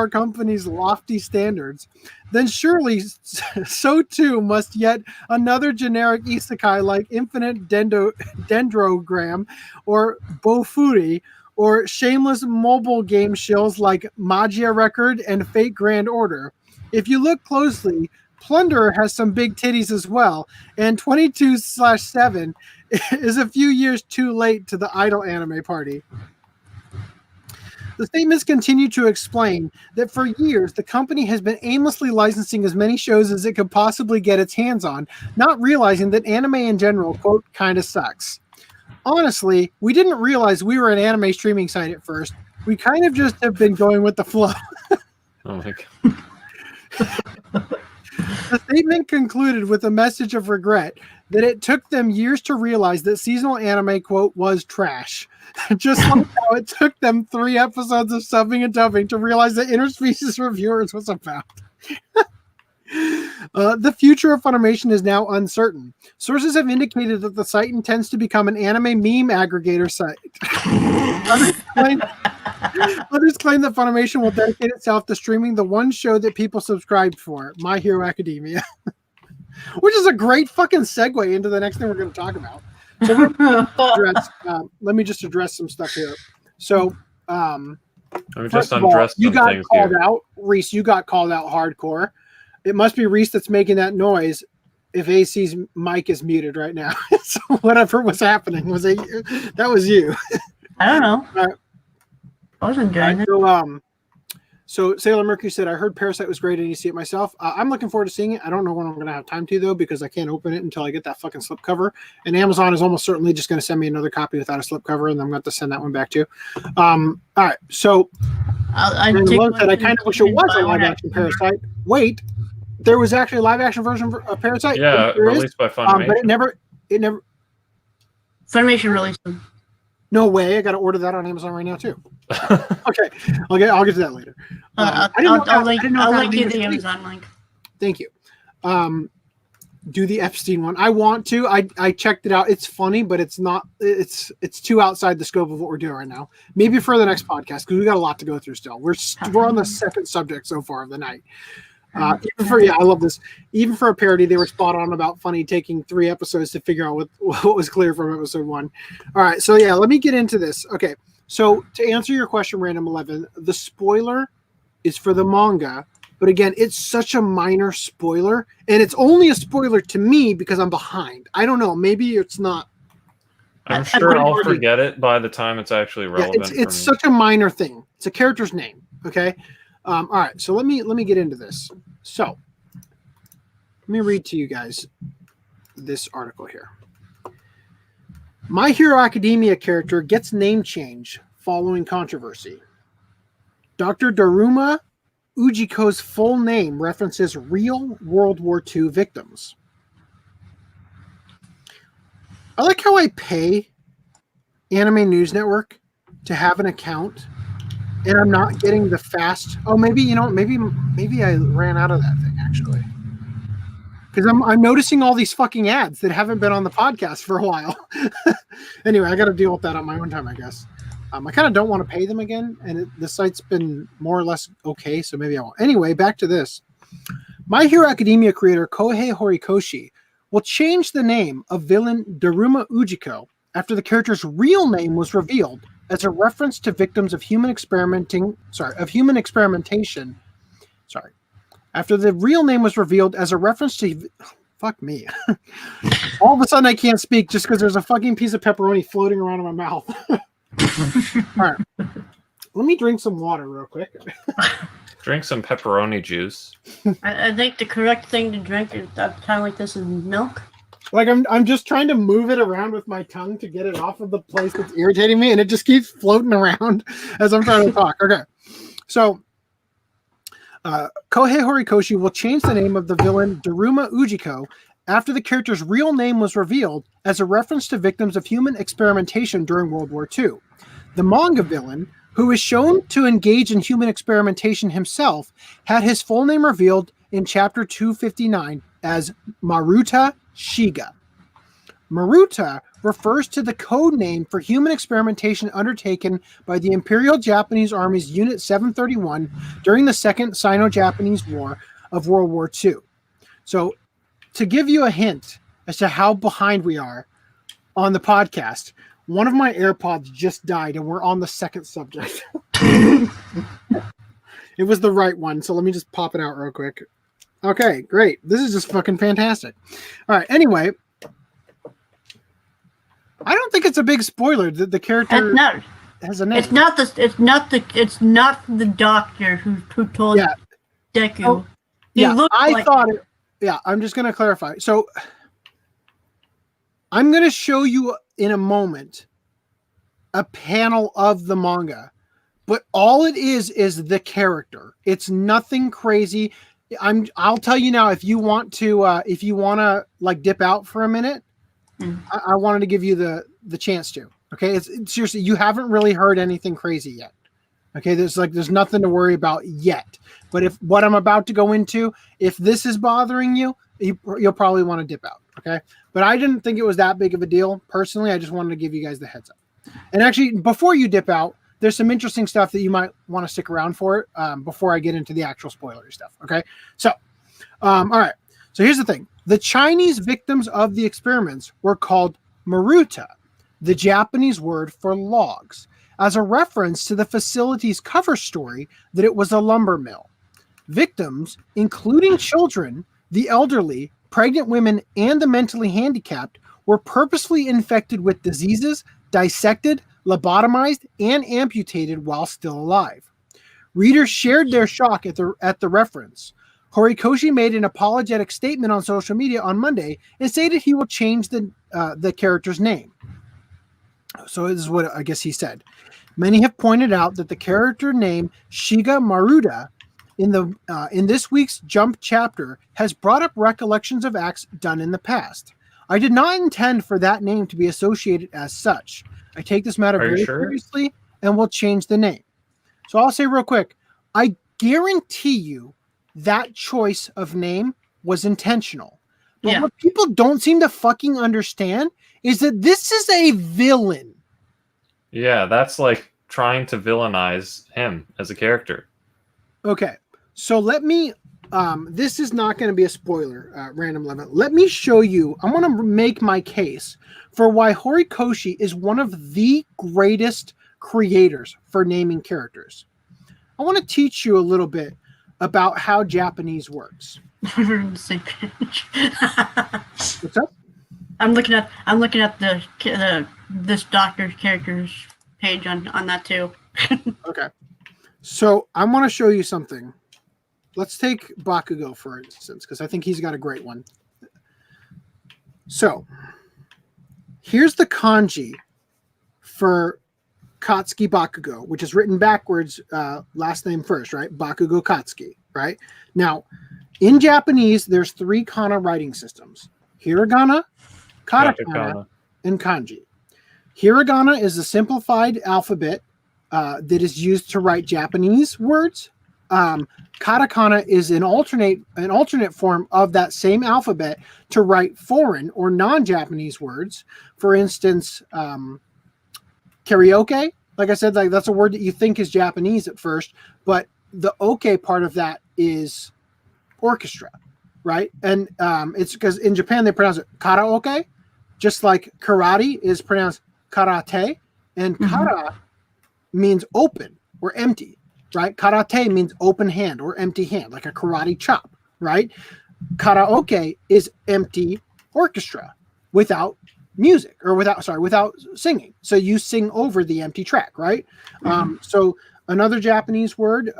company's lofty standards, then surely so too must yet another generic isekai like Infinite Dendrogram or Bofuri, or shameless mobile game shills like Magia Record and Fate Grand Order. If you look closely, Plunderer has some big titties as well, and 22/7 is a few years too late to the idol anime party." The statements continue to explain that for years, the company has been aimlessly licensing as many shows as it could possibly get its hands on, not realizing that anime in general, quote, kind of sucks. "Honestly, we didn't realize we were an anime streaming site at first. We kind of just have been going with the flow." Oh my god. The statement concluded with a message of regret that it took them years to realize that seasonal anime, quote, was trash. Just like how it took them 3 episodes of subbing and dubbing to realize that Interspecies Reviewers was about. The future of Funimation is now uncertain. Sources have indicated that the site intends to become an anime meme aggregator site. Others claim that Funimation will dedicate itself to streaming the one show that people subscribed for, My Hero Academia. which is a great fucking segue into the next thing we're going to talk about. So let me just address some stuff here. So, Let me first just of all, undress you some got things called here. out, Reese. You got called out hardcore. It must be Reese that's making that noise. If AC's mic is muted right now, so whatever was happening that was you. I don't know. Right. I was enjoying it. So Sailor Mercury said, I heard Parasite was great and you see it myself. I'm looking forward to seeing it. I don't know when I'm going to have time to, though, because I can't open it until I get that fucking slipcover. And Amazon is almost certainly just going to send me another copy without a slipcover, and I'm going to have to send that one back too. All right. So I kind of wish it was a live action Parasite. Wait, there was actually a live action version of Parasite? Yeah, There is. released by Funimation. But it never. Funimation released them. No way. I got to order that on Amazon right now too. Okay. I'll get to that later. I'll link you the Amazon link. Thank you. Do the Epstein one. I want to. I checked it out. It's funny, but it's not. It's too outside the scope of what we're doing right now. Maybe for the next podcast, because we got a lot to go through still. We're on the second subject so far of the night. I love this. Even for a parody, they were spot on about Funny taking 3 episodes to figure out what was clear from episode 1. All right, so yeah, let me get into this. Okay, so to answer your question, Random 11, the spoiler is for the manga, but again, it's such a minor spoiler, and it's only a spoiler to me because I'm behind. I don't know. Maybe it's not. I'm sure I'll forget it by the time it's actually relevant. Yeah, it's such a minor thing. It's a character's name. Okay. All right, so let me get into this. So let me read to you guys this article here. My Hero Academia character gets name change following controversy. Dr. Daruma Ujiko's full name references real World War II victims. I like how I pay Anime News Network to have an account, and I'm not getting the fast. Oh, maybe I ran out of that thing actually, because I'm noticing all these fucking ads that haven't been on the podcast for a while. Anyway, I got to deal with that on my own time, I guess. I kind of don't want to pay them again, and the site's been more or less okay, so maybe I won't. Anyway, back to this. My Hero Academia creator Kohei Horikoshi will change the name of villain Daruma Ujiko after the character's real name was revealed as a reference to victims of human experimentation. After the real name was revealed as a reference to... Fuck me. All of a sudden I can't speak just because there's a fucking piece of pepperoni floating around in my mouth. All right. Let me drink some water real quick. Drink some pepperoni juice. I think the correct thing to drink at a time like this is milk. Like I'm just trying to move it around with my tongue to get it off of the place that's irritating me, and it just keeps floating around as I'm trying to talk. Okay, so Kohei Horikoshi will change the name of the villain Daruma Ujiko after the character's real name was revealed as a reference to victims of human experimentation during World War II. The manga villain, who is shown to engage in human experimentation himself, had his full name revealed in chapter 259 as Maruta Shiga. Maruta refers to the code name for human experimentation undertaken by the Imperial Japanese Army's Unit 731 during the Second Sino-Japanese War of World War II. So, to give you a hint as to how behind we are on the podcast, one of my AirPods just died and we're on the second subject. It was the right one, so let me just pop it out real quick. Okay, great. This is just fucking fantastic. All right, anyway, I don't think it's a big spoiler that the character has a name. It's not the doctor who told Deku. Oh, yeah, I'm just going to clarify. So I'm going to show you in a moment a panel of the manga, but all it is the character. It's nothing crazy. I'll tell you now, if you want to like dip out for a minute, I wanted to give you the chance to. Okay, it's seriously, you haven't really heard anything crazy yet. Okay, there's nothing to worry about yet. But if what I'm about to go into, if this is bothering you, you'll probably want to dip out. Okay, but I didn't think it was that big of a deal personally. I just wanted to give you guys the heads up. And actually, before you dip out, there's some interesting stuff that you might want to stick around for before I get into the actual spoilery stuff. Okay, so all right. So here's the thing. The Chinese victims of the experiments were called maruta, the Japanese word for logs, as a reference to the facility's cover story that it was a lumber mill. Victims, including children, the elderly, pregnant women, and the mentally handicapped, were purposely infected with diseases, dissected, lobotomized, and amputated while still alive. Readers shared their shock at the reference. Horikoshi made an apologetic statement on social media on Monday and stated he will change the character's name. So this is what I guess he said. Many have pointed out that the character name Shiga Maruda in this week's Jump chapter has brought up recollections of acts done in the past. I did not intend for that name to be associated as such. I take this matter very seriously and will change the name. So I'll say real quick, I guarantee you that choice of name was intentional. But what people don't seem to fucking understand is that this is a villain. Yeah, that's like trying to villainize him as a character. Okay, so let me, this is not going to be a spoiler, Random Lemon. Let me show you, I'm going to make my case for why Horikoshi is one of the greatest creators for naming characters. I want to teach you a little bit about how Japanese works. We're on the same page. What's up? I'm looking at this doctor's character's page on that too. Okay. So I want to show you something. Let's take Bakugo for instance, because I think he's got a great one. So here's the kanji for Katsuki Bakugo, which is written backwards, last name first, right? Bakugo Katsuki, right? Now, in Japanese, there's 3 kana writing systems: hiragana, katakana, and kanji. Hiragana is a simplified alphabet that is used to write Japanese words. Katakana is an alternate form of that same alphabet to write foreign or non-Japanese words. For instance, karaoke, like I said, like that's a word that you think is Japanese at first, but the okay part of that is orchestra, right? And it's because in Japan they pronounce it karaoke, just like karate is pronounced karate, and kara means open or empty, right? Karate means open hand or empty hand, like a karate chop, right? Karaoke is empty orchestra without music or without singing. So you sing over the empty track, right? So another Japanese word,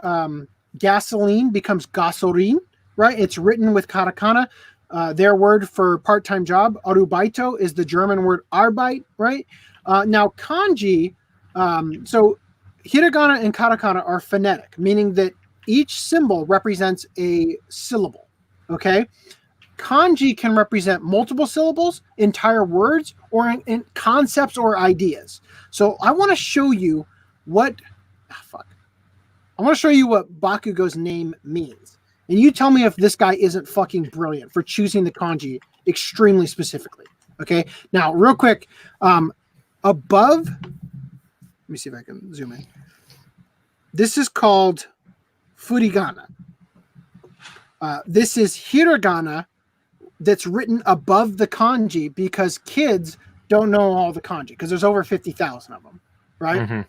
gasoline becomes gasorin, right? It's written with katakana. Their word for part-time job, arubaito, is the German word arbeit, right? Now kanji, so hiragana and katakana are phonetic, meaning that each symbol represents a syllable, okay? Kanji can represent multiple syllables, entire words, or in concepts or ideas. So I want to show you what Bakugo's name means. And you tell me if this guy isn't fucking brilliant for choosing the kanji extremely specifically. Okay? Now, real quick, above, let me see if I can zoom in. This is called furigana. This is hiragana that's written above the kanji because kids don't know all the kanji because there's over 50,000 of them, right?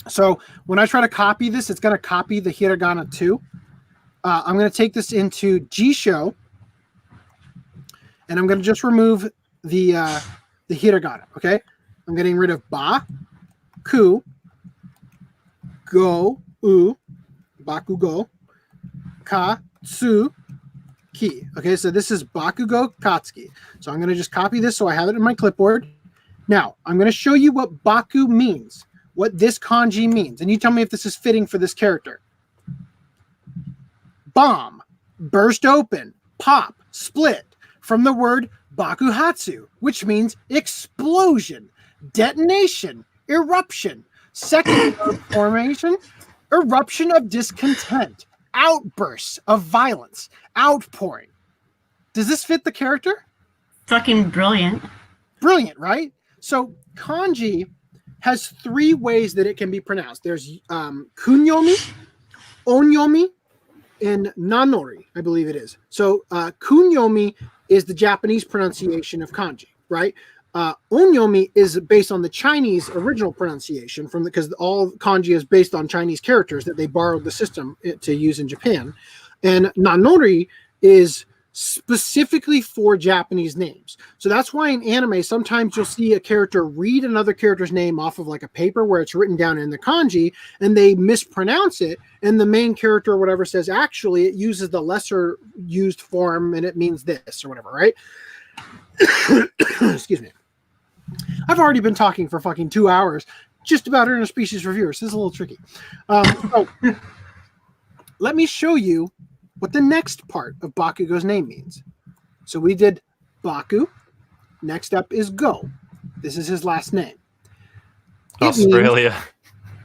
So when I try to copy this, it's going to copy the hiragana too. I'm going to take this into Jisho, and I'm going to just remove the hiragana, okay? I'm getting rid of ba, ku, go, u, bakugo, ka, tsu, ki. Okay, so this is Bakugo Katsuki. So I'm going to just copy this so I have it in my clipboard. Now, I'm going to show you what Baku means, what this kanji means, and you tell me if this is fitting for this character. Bomb, burst open, pop, split, from the word bakuhatsu, which means explosion, detonation, eruption, second formation, eruption of discontent, outbursts of violence, outpouring. Does this fit the character? Fucking brilliant. Brilliant, right? So kanji has 3 ways that it can be pronounced. There's kunyomi, onyomi, and nanori, I believe it is. So kunyomi is the Japanese pronunciation of kanji, right? Onyomi is based on the Chinese original pronunciation because all kanji is based on Chinese characters that they borrowed the system to use in Japan. And nanori is specifically for Japanese names. So that's why in anime, sometimes you'll see a character read another character's name off of like a paper where it's written down in the kanji and they mispronounce it. And the main character or whatever says, actually, it uses the lesser used form and it means this or whatever, right? Excuse me. I've already been talking for fucking 2 hours just about interspecies reviewers. This is a little tricky. So let me show you what the next part of Bakugo's name means. So we did Baku. Next up is Go. This is his last name. Australia.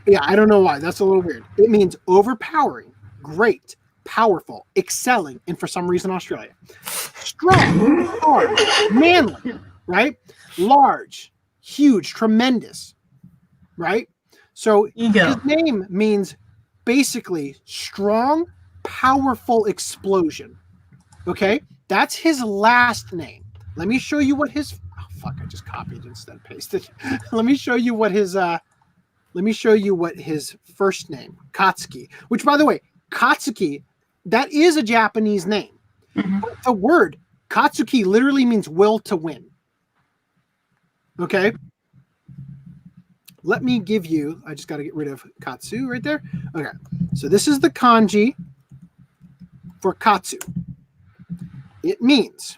Yeah, I don't know why. That's a little weird. It means overpowering, great, powerful, excelling, and for some reason Australia. Strong, hard, manly, right? Large, huge, tremendous, right? So Ego. his name means basically strong, powerful explosion. Okay? That's his last name. Let me show you what his I just copied instead of pasted. Let me show you what his first name, Katsuki, which by the way, Katsuki, that is a Japanese name. Mm-hmm. But the word Katsuki literally means will to win. Okay? Let me give you, I just got to get rid of Katsu right there. Okay. So this is the kanji for Katsu. It means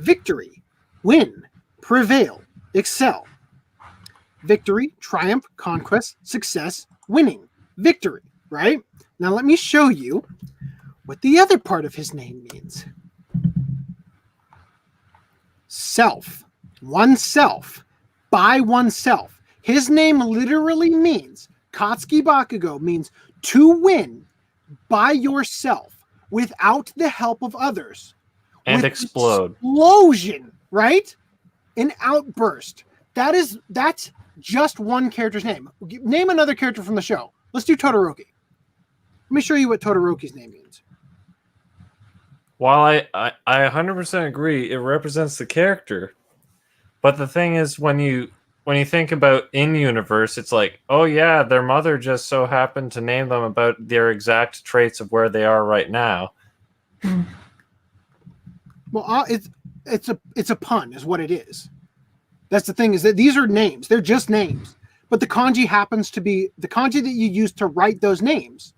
victory, win, prevail, excel. Victory, triumph, conquest, success, winning, victory, right? Now let me show you what the other part of his name means. Self, oneself, by oneself. His name literally means, Katsuki Bakugo means to win by yourself without the help of others. And With explode. Explosion, right? An outburst. That's just one character's name. Name another character from the show. Let's do Todoroki. Let me show you what Todoroki's name means. While I 100% agree, it represents the character. But the thing is, when you think about in-universe, it's like, oh yeah, their mother just so happened to name them about their exact traits of where they are right now. Well, it's a pun, is what it is. That's the thing, is that these are names. They're just names. But the kanji happens to be, the kanji that you use to write those names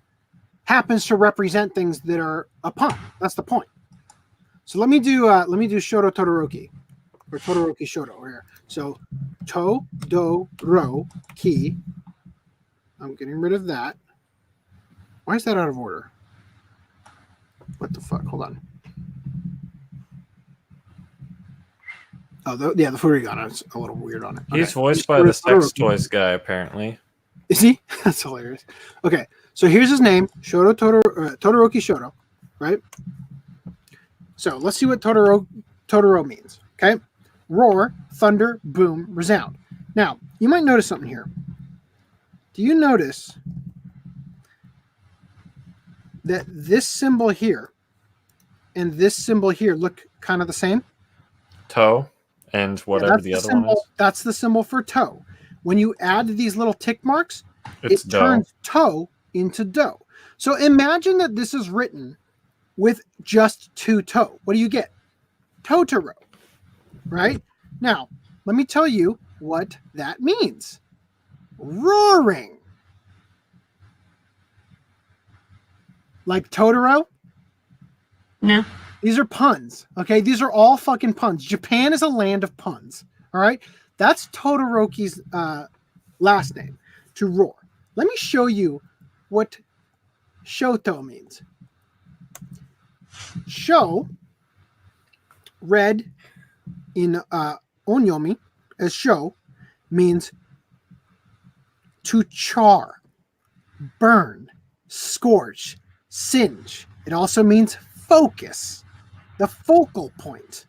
happens to represent things that are a pun. That's the point. So let me do Shoto Todoroki. Or Todoroki Shoto here. So Todoroki. I'm getting rid of that. Why is that out of order? What the fuck? Hold on. Oh, the furigana is a little weird on it. He's Okay. voiced by the sex toys guy, apparently. Is he? That's hilarious. Okay, so here's his name, Todoroki Shoto, right? So let's see what Totoro means. Okay, roar, thunder, boom, resound. Now you might notice something here. Do you notice that this symbol here and this symbol here look kind of the same? Toe and whatever the other one is. That's the symbol for toe. When you add these little tick marks, It's it turns toe into do. So imagine that this is written with just two toe. What do you get? Totoro, right? Now, let me tell you what that means. Roaring. Like Totoro? No. These are puns, okay? These are all fucking puns. Japan is a land of puns, all right? That's Todoroki's last name, to roar. Let me show you what Shoto means. Sho, read in Onyomi as sho, means to char, burn, scorch, singe. It also means focus. The focal point,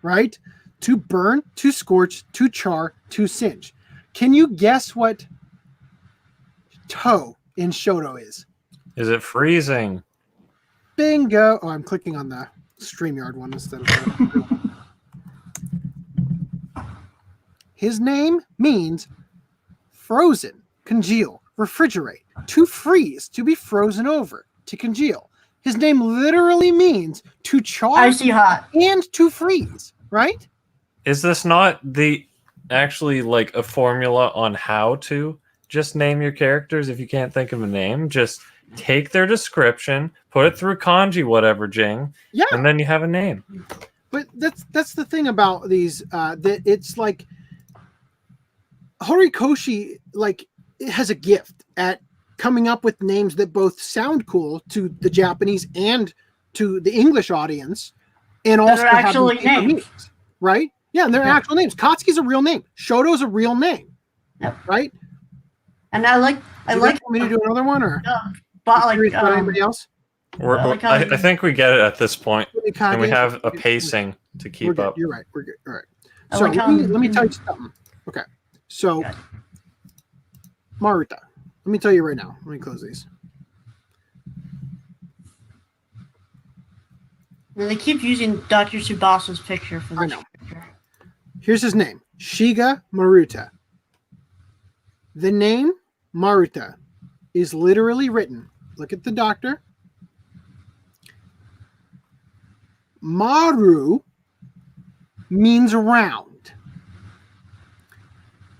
right? To burn, to scorch, to char, to singe. Can you guess what toe in Shoto is? Is it freezing? Bingo. Oh, I'm clicking on the StreamYard one instead of the... His name means frozen, congeal, refrigerate, to freeze, to be frozen over, to congeal. His name literally means to char Icy hot. and to freeze, right? Is this not actually like a formula on how to just name your characters if you can't think of a name? Just take their description, put it through kanji, whatever, Jing, Yeah. and then you have a name. But that's the thing about these, that it's like Horikoshi, like, it has a gift at coming up with names that both sound cool to the Japanese and to the English audience, and also They're have actually these names, right? Yeah, and they're actual names. Katsuki's a real name. Shoto's a real name, right? And I like Want me to do another one, or but like anybody else? I think we get it at this point, and we Kanji? have a pacing to We're keep good. up. You're right. We're good. All right. I So like how- let me tell you something. Okay. So Okay. Maruta, let me tell you right now. Let me close these. And they keep using Dr. Tsubasa's picture for I this know. picture. Here's his name, Shiga Maruta. The name Maruta is literally written. Look at the doctor. Maru means round.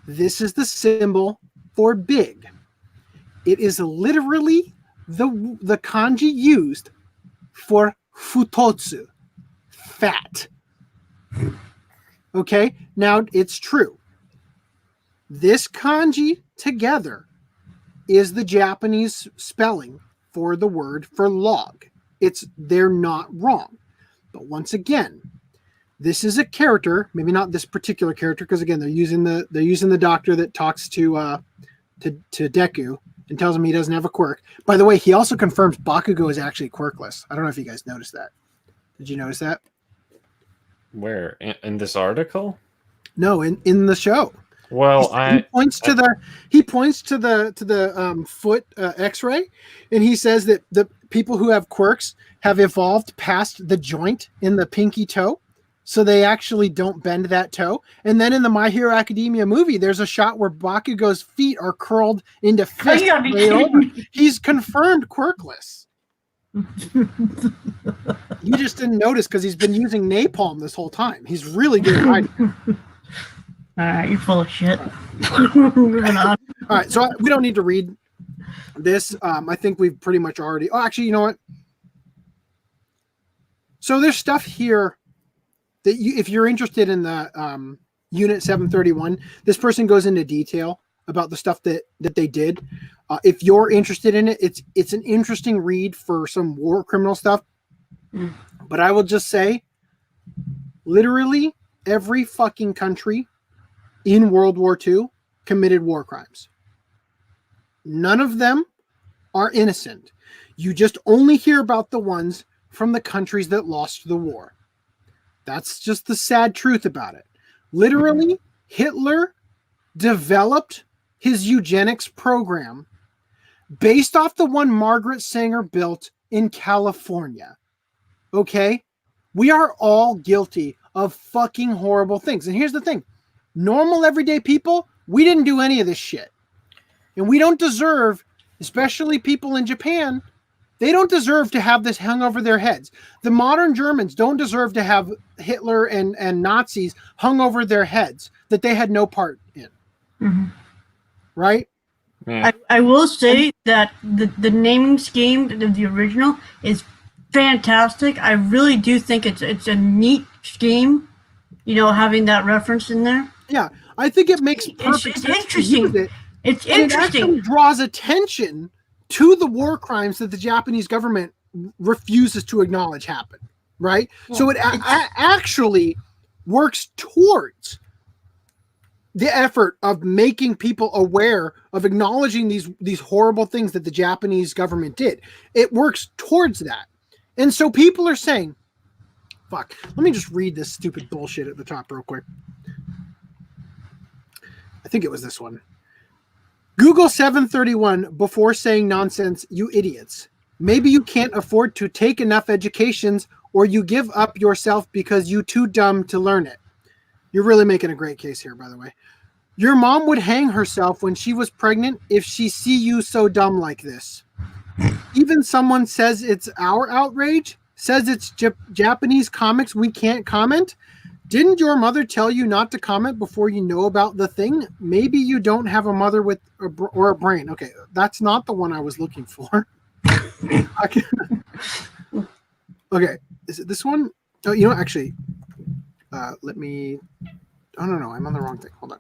This is the symbol for big. It is literally the kanji used for futotsu, fat. Okay, now it's true. This kanji together is the Japanese spelling for the word for log. They're not wrong. But once again, this is a character, maybe not this particular character, because again, they're using the doctor that talks to Deku and tells him he doesn't have a quirk. By the way, he also confirms Bakugo is actually quirkless. I don't know if you guys noticed that. Did you notice that? Where in this article? No, in the show. Well, He points to the foot X-ray, and he says that the people who have quirks have evolved past the joint in the pinky toe, so they actually don't bend that toe. And then in the My Hero Academia movie, there's a shot where Bakugo's feet are curled into fists. You gotta be way over. kidding me. He's confirmed quirkless. You just didn't notice because he's been using napalm this whole time. He's really good at hiding. All right, you're full of shit. Moving on. All right, so we don't need to read this. I think we've pretty much already. Oh, actually, you know what? So there's stuff here that if you're interested in the Unit 731, this person goes into detail about the stuff that they did. If you're interested in it, it's an interesting read for some war criminal stuff. But I will just say, literally every fucking country in World War II committed war crimes. None of them are innocent. You just only hear about the ones from the countries that lost the war. That's just the sad truth about it. Literally, Hitler developed his eugenics program based off the one Margaret Sanger built in California. Okay? We are all guilty of fucking horrible things. And here's the thing. Normal everyday people, we didn't do any of this shit. And we don't deserve, especially people in Japan, they don't deserve to have this hung over their heads. The modern Germans don't deserve to have Hitler and Nazis hung over their heads that they had no part in. Mhm. Right? Yeah. I will say that the naming scheme of the original is fantastic. I really do think it's a neat scheme, having that reference in there. Yeah, I think it makes It's perfect sense interesting. to use it. It's And it actually interesting. draws attention to the war crimes that the Japanese government refuses to acknowledge happen, right? So it actually works towards the effort of making people aware of acknowledging these horrible things that the Japanese government did. It works towards that. And so people are saying, fuck, let me just read this stupid bullshit at the top real quick. I think it was this one. Google 731 before saying nonsense, you idiots. Maybe you can't afford to take enough educations, or you give up yourself because you too dumb to learn it. You're really making a great case here, by the way. Your mom would hang herself when she was pregnant if she see you so dumb like this. Even someone says it's our outrage, says it's Japanese comics we can't comment. Didn't your mother tell you not to comment before you know about the thing? Maybe you don't have a mother with or a brain. Okay, that's not the one I was looking for. Okay, is it this one? Oh, you know, actually, let me. Oh no, I'm on the wrong thing. Hold on.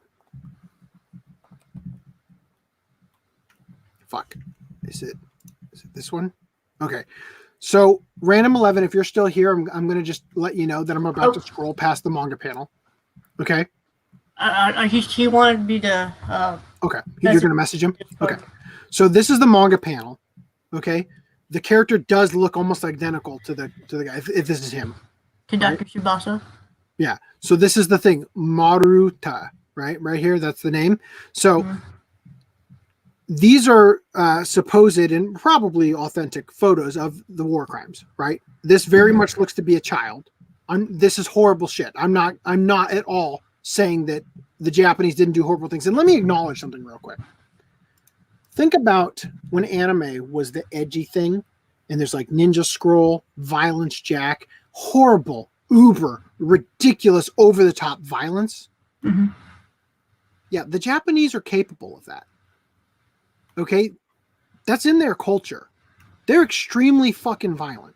Fuck. Is it this one? Okay. So, Random 11, if you're still here, I'm going to just let you know that I'm about to scroll past the manga panel. Okay? He wanted me to... okay. You're going to message him? Okay. So, this is the manga panel. Okay? The character does look almost identical to the guy, if this is him. To Dr. Tsubasa? Yeah. So, this is the thing. Maruta, right? Right here, that's the name. So... These are supposed and probably authentic photos of the war crimes, right? This very much looks to be a child. This is horrible shit. I'm not at all saying that the Japanese didn't do horrible things. And let me acknowledge something real quick. Think about when anime was the edgy thing, and there's like Ninja Scroll, Violence Jack, horrible, uber, ridiculous, over-the-top violence. Mm-hmm. Yeah, the Japanese are capable of that. Okay, that's in their culture. They're extremely fucking violent.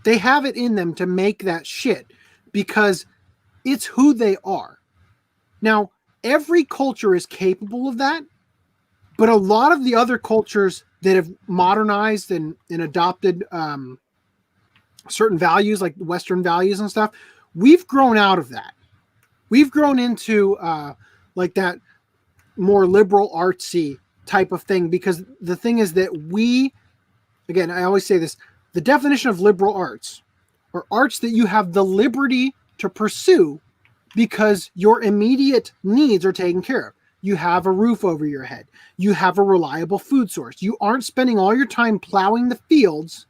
They have it in them to make that shit because it's who they are. Now, every culture is capable of that, but a lot of the other cultures that have modernized and adopted certain values, like Western values and stuff, we've grown out of that. We've grown into like that more liberal artsy type of thing, because the thing is that again, I always say this, the definition of liberal arts are arts that you have the liberty to pursue because your immediate needs are taken care of. You have a roof over your head. You have a reliable food source. You aren't spending all your time plowing the fields,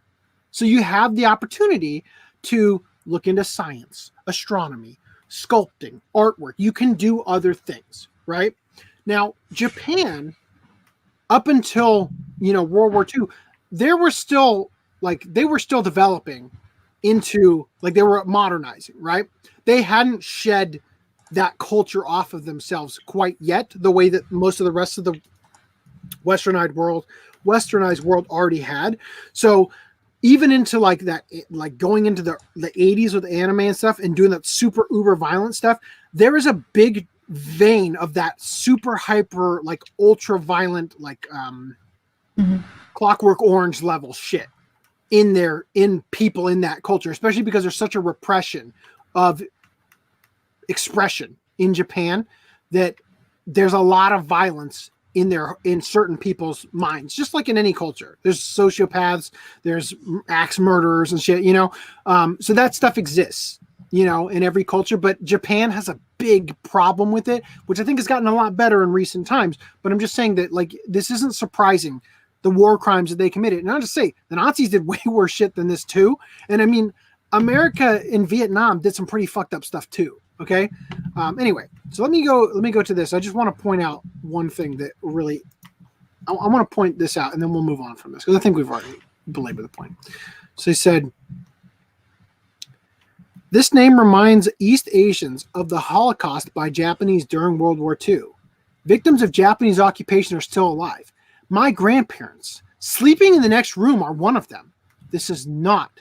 so you have the opportunity to look into science, astronomy, sculpting, artwork. You can do other things, right? Now, Japan, up until, World War II, they were still developing into, like, they were modernizing, right? They hadn't shed that culture off of themselves quite yet, the way that most of the rest of the westernized world already had. So even into like that, like going into the 80s with anime and stuff and doing that super uber violent stuff, there is a big vein of that super hyper, like ultra violent, like Clockwork Orange level shit in people in that culture, especially because there's such a repression of expression in Japan that there's a lot of violence in certain people's minds, just like in any culture. There's sociopaths, there's axe murderers and shit, so that stuff exists, in every culture. But Japan has a big problem with it, which I think has gotten a lot better in recent times. But I'm just saying that, like, this isn't surprising, the war crimes that they committed. And I'll just say the Nazis did way worse shit than this too. And I mean, America in Vietnam did some pretty fucked up stuff too. Okay. Anyway, so let me go to this. I just want to point out one thing that really, I want to point this out, and then we'll move on from this, because I think we've already belabored the point. So he said, this name reminds East Asians of the Holocaust by Japanese during World War II. Victims of Japanese occupation are still alive. My grandparents sleeping in the next room are one of them. This is not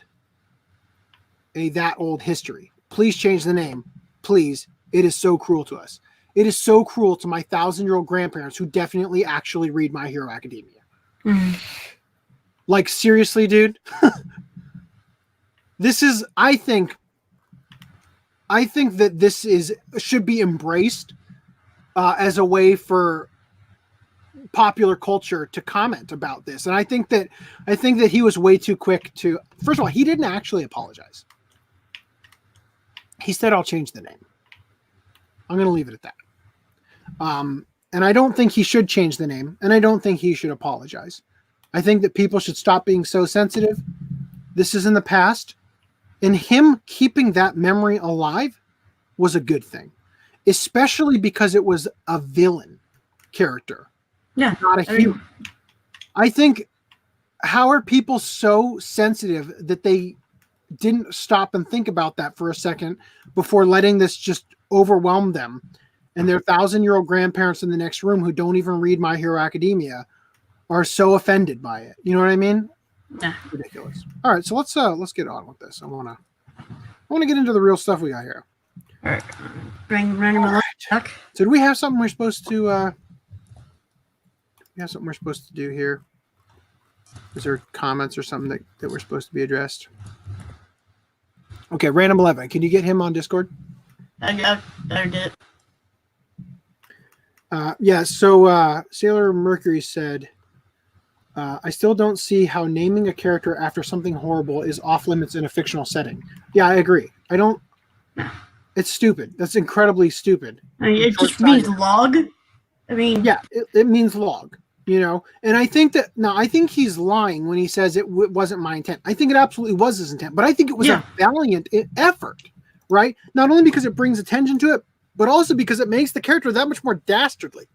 that old history. Please change the name. Please. It is so cruel to us. It is so cruel to my 1,000-year-old grandparents who definitely actually read My Hero Academia. Mm-hmm. Like, seriously, dude? This is, I think that this should be embraced as a way for popular culture to comment about this. And I think that he was way too quick to, first of all, he didn't actually apologize. He said, I'll change the name. I'm going to leave it at that. And I don't think he should change the name, and I don't think he should apologize. I think that people should stop being so sensitive. This is in the past. And him keeping that memory alive was a good thing, especially because it was a villain character, not a hero. I think, how are people so sensitive that they didn't stop and think about that for a second before letting this just overwhelm them, and their 1,000-year-old grandparents in the next room who don't even read My Hero Academia are so offended by it? You know what I mean? Yeah. Ridiculous. All right, so let's get on with this. I want to get into the real stuff we got here. All right. Bring random back. So do we have something we're supposed to do here? Is there comments or something that we're supposed to be addressed? Okay, Random 11. Can you get him on Discord? I did. So Sailor Mercury said, I still don't see how naming a character after something horrible is off limits in a fictional setting. Yeah, I agree. It's stupid. That's incredibly stupid. I mean, it just means log. I mean, yeah, it means log, you know? And I think he's lying when he says it wasn't my intent. I think it absolutely was his intent, but I think it was a valiant effort, right? Not only because it brings attention to it, but also because it makes the character that much more dastardly.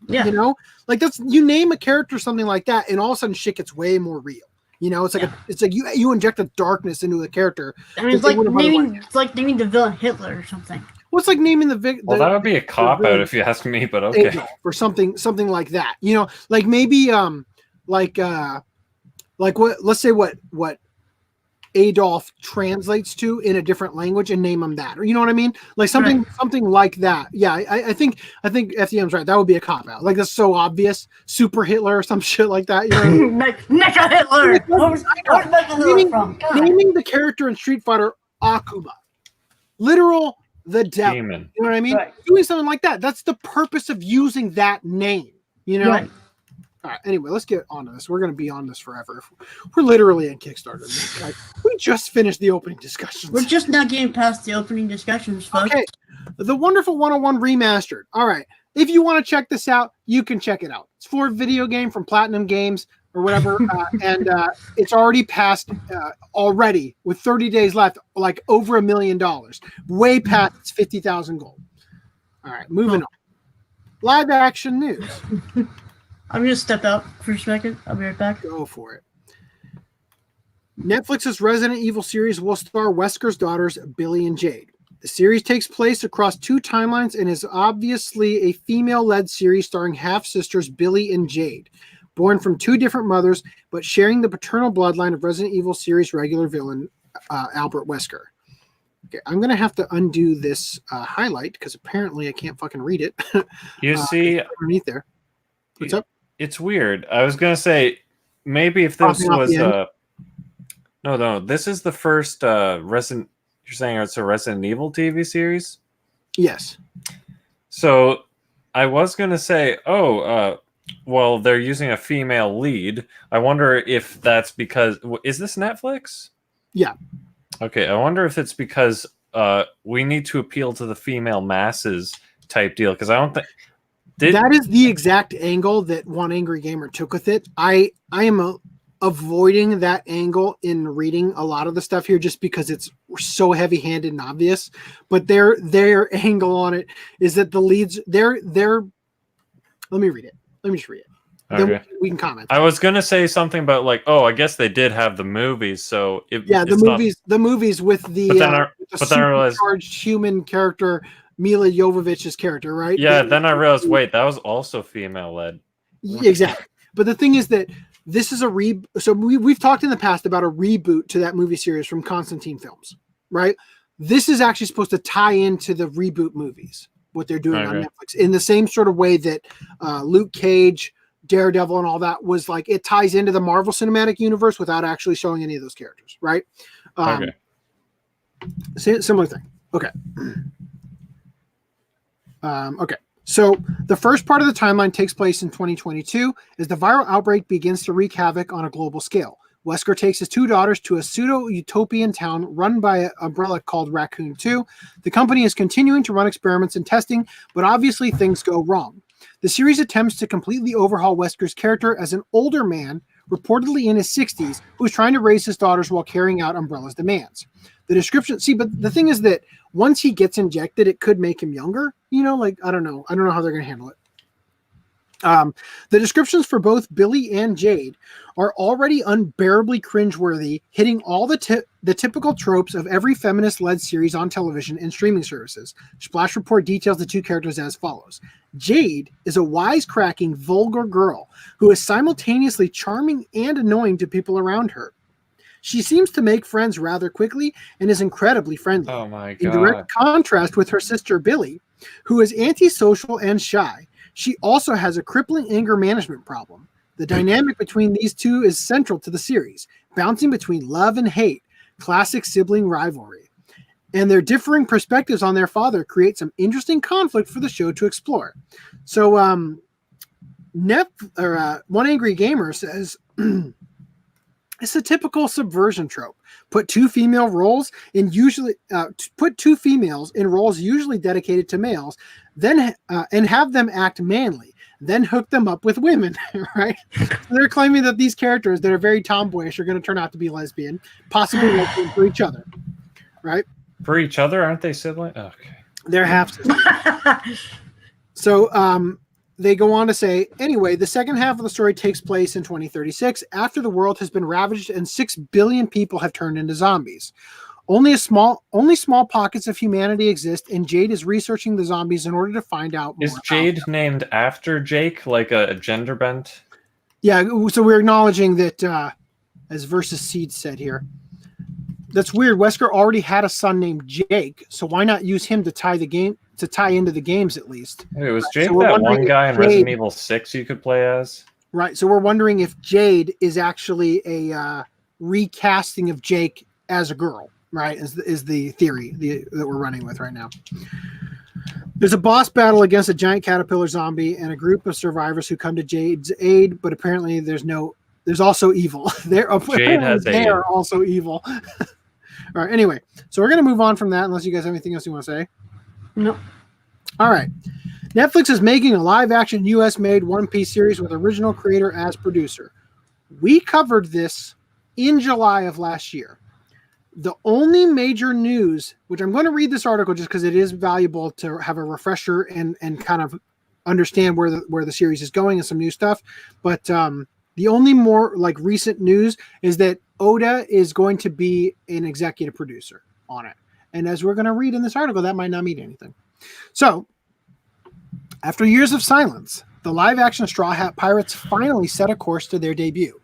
Yeah. You know, like you name a character something like that, and all of a sudden shit gets way more real. You know, it's like you inject a darkness into the character. I mean, it's like naming the villain Hitler or something. Well, it's like naming the well, that would be a cop out if you ask me, but okay. Or something like that. You know, like maybe like what? Let's say what Adolf translates to in a different language and name him that, or you know what I mean? Like something like that. Yeah, I think FDM's right. That would be a cop out. Like that's so obvious. Super Hitler or some shit like that. You know what I mean? Mecha Hitler. Where's Mecha Hitler from? Naming the character in Street Fighter Akuma, literal the devil. Demon. You know what I mean? Right. Doing something like that. That's the purpose of using that name. You know. Right. All right. Anyway, let's get on to this. We're going to be on this forever. We're literally in Kickstarter. Like, we just finished the opening discussions. We're just not getting past the opening discussions, folks. Okay. The Wonderful 101 Remastered. All right. If you want to check this out, you can check it out. It's for a video game from Platinum Games or whatever. And it's already passed already with 30 days left, like over $1 million. Way past its 50,000 gold. All right. Moving on. Live action news. I'm going to step out for a second. I'll be right back. Go for it. Netflix's Resident Evil series will star Wesker's daughters, Billy and Jade. The series takes place across 2 timelines and is obviously a female-led series starring half-sisters Billy and Jade, born from 2 different mothers, but sharing the paternal bloodline of Resident Evil series regular villain Albert Wesker. Okay, I'm going to have to undo this highlight because apparently I can't fucking read it. You see underneath there. What's up? It's weird. I was gonna say maybe if this was no, this is the first Resident. You're saying it's a Resident Evil TV series? Yes. So I was gonna say, well, they're using a female lead. I wonder if that's because is this Netflix? Yeah. Okay, I wonder if it's because we need to appeal to the female masses type deal because I don't think. That is the exact angle that One Angry Gamer took with it. I am avoiding that angle in reading a lot of the stuff here just because it's so heavy-handed and obvious. But their angle on it is that the leads they're let me read it. Let me just read it. Okay. Then we can comment. I was gonna say something about like, I guess they did have the movies, so the movies with the then I realized supercharged human character. Mila Jovovich's character, right? Yeah, then I realized, wait, that was also female-led. Exactly. But the thing is that this is so we've talked in the past about a reboot to that movie series from Constantine Films, right? This is actually supposed to tie into the reboot movies, what they're doing on Netflix, in the same sort of way that Luke Cage, Daredevil, and all that was like, it ties into the Marvel Cinematic Universe without actually showing any of those characters, right? Similar thing. Okay. Okay, so the first part of the timeline takes place in 2022 as the viral outbreak begins to wreak havoc on a global scale. Wesker takes his 2 daughters to a pseudo-utopian town run by an umbrella called Raccoon 2. The company is continuing to run experiments and testing, but obviously things go wrong. The series attempts to completely overhaul Wesker's character as an older man reportedly in his 60s, who's trying to raise his daughters while carrying out Umbrella's demands. The description, but the thing is that once he gets injected, it could make him younger. You know, like, I don't know how they're going to handle it. The descriptions for both Billy and Jade are already unbearably cringeworthy, hitting all the typical tropes of every feminist-led series on television and streaming services. Splash Report details the two characters as follows. Jade is a wisecracking, vulgar girl who is simultaneously charming and annoying to people around her. She seems to make friends rather quickly and is incredibly friendly. Oh my god. In direct contrast with her sister Billy, who is antisocial and shy. She also has a crippling anger management problem. The dynamic between these two is central to the series, bouncing between love and hate, classic sibling rivalry. And their differing perspectives on their father create some interesting conflict for the show to explore. So, One Angry Gamer says, it's a typical subversion trope. Put two females in roles usually dedicated to males, then and have them act manly, then hook them up with women, right? So they're claiming that these characters that are very tomboyish are going to turn out to be lesbian, possibly lesbian for each other, right? For each other, aren't they siblings? Okay. They're half sisters. So they go on to say, anyway, the second half of the story takes place in 2036 after the world has been ravaged and 6 billion people have turned into zombies. Only small pockets of humanity exist, and Jade is researching the zombies in order to find out more. Is Jade named after Jake, like a gender bent? Yeah, so we're acknowledging that, as Versus Seed said here. That's weird. Wesker already had a son named Jake, so why not use him to tie into the games at least? Wait, was Jake So that one guy in Resident Evil 6 you could play as? Right. So we're wondering if Jade is actually a recasting of Jake as a girl. Right, is the theory that we're running with right now. There's a boss battle against a giant caterpillar zombie and a group of survivors who come to Jade's aid, but apparently there's also evil. They are also evil. All right, anyway, so we're going to move on from that unless you guys have anything else you want to say. No. All right. Netflix is making a live-action US-made One Piece series with original creator as producer. We covered this in July of last year. The only major news, which I'm going to read this article just because it is valuable to have a refresher and kind of understand where the series is going and some new stuff. But the only more like recent news is that Oda is going to be an executive producer on it. And as we're going to read in this article, that might not mean anything. So after years of silence, the live-action Straw Hat Pirates finally set a course to their debut.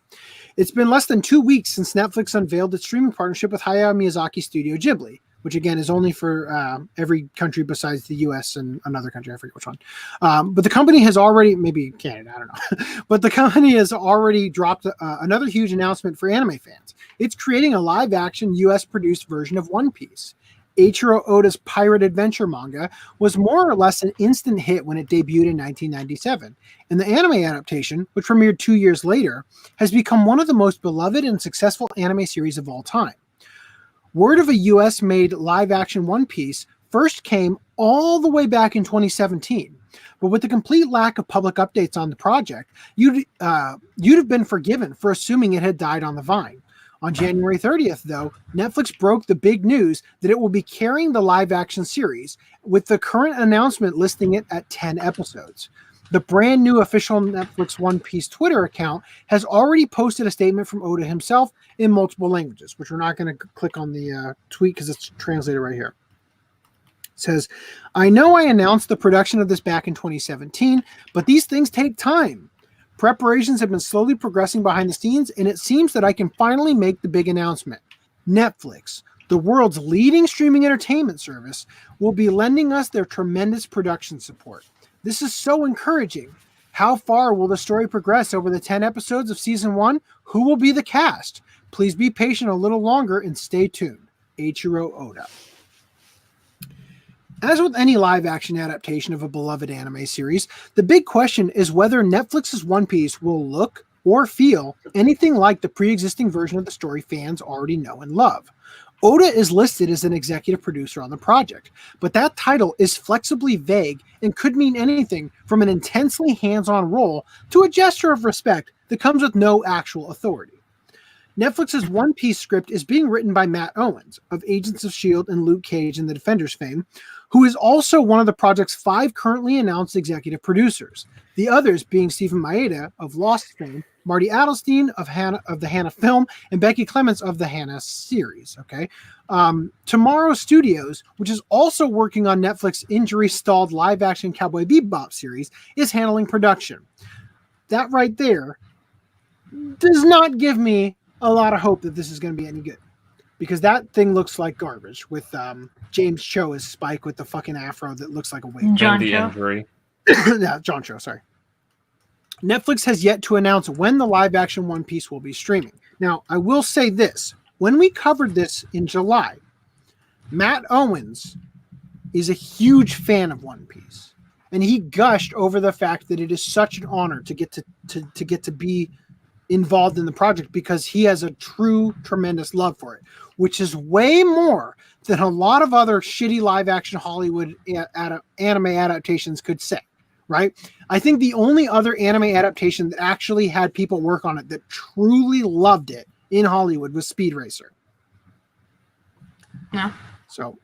It's been less than 2 weeks since Netflix unveiled its streaming partnership with Hayao Miyazaki Studio Ghibli, which again is only for every country besides the US and another country, I forget which one. But the company has already, maybe Canada, I don't know. But the company has already dropped another huge announcement for anime fans. It's creating a live-action US-produced version of One Piece. Eiichiro Oda's pirate adventure manga was more or less an instant hit when it debuted in 1997, and the anime adaptation, which premiered 2 years later, has become one of the most beloved and successful anime series of all time. Word of a US-made live-action One Piece first came all the way back in 2017, but with the complete lack of public updates on the project, you'd have been forgiven for assuming it had died on the vine. On January 30th, though, Netflix broke the big news that it will be carrying the live-action series, with the current announcement listing it at 10 episodes. The brand new official Netflix One Piece Twitter account has already posted a statement from Oda himself in multiple languages, which we're not going to click on the tweet because it's translated right here. It says, I know I announced the production of this back in 2017, but these things take time. Preparations have been slowly progressing behind the scenes, and it seems that I can finally make the big announcement. Netflix, the world's leading streaming entertainment service, will be lending us their tremendous production support. This is so encouraging. How far will the story progress over the 10 episodes of Season 1? Who will be the cast? Please be patient a little longer and stay tuned. Eiichiro Oda. As with any live-action adaptation of a beloved anime series, the big question is whether Netflix's One Piece will look or feel anything like the pre-existing version of the story fans already know and love. Oda is listed as an executive producer on the project, but that title is flexibly vague and could mean anything from an intensely hands-on role to a gesture of respect that comes with no actual authority. Netflix's One Piece script is being written by Matt Owens of Agents of S.H.I.E.L.D. and Luke Cage and the Defenders fame, who is also one of the project's 5 currently announced executive producers. The others being Stephen Maeda of Lost fame, Marty Adelstein of the Hannah film, and Becky Clements of the Hannah series. Okay, Tomorrow Studios, which is also working on Netflix injury-stalled live-action Cowboy Bebop series, is handling production. That right there does not give me a lot of hope that this is going to be any good, because that thing looks like garbage with James Cho as Spike with the fucking afro that looks like a wig. John And the Cho. injury. Yeah, John Cho, sorry. Netflix has yet to announce when the live-action One Piece will be streaming. Now, I will say this. When we covered this in July, Matt Owens is a huge fan of One Piece. And he gushed over the fact that it is such an honor to get to be involved in the project, because he has a true tremendous love for it, which is way more than a lot of other shitty live-action Hollywood anime adaptations could say. Right? I think the only other anime adaptation that actually had people work on it that truly loved it in Hollywood was Speed Racer. No. So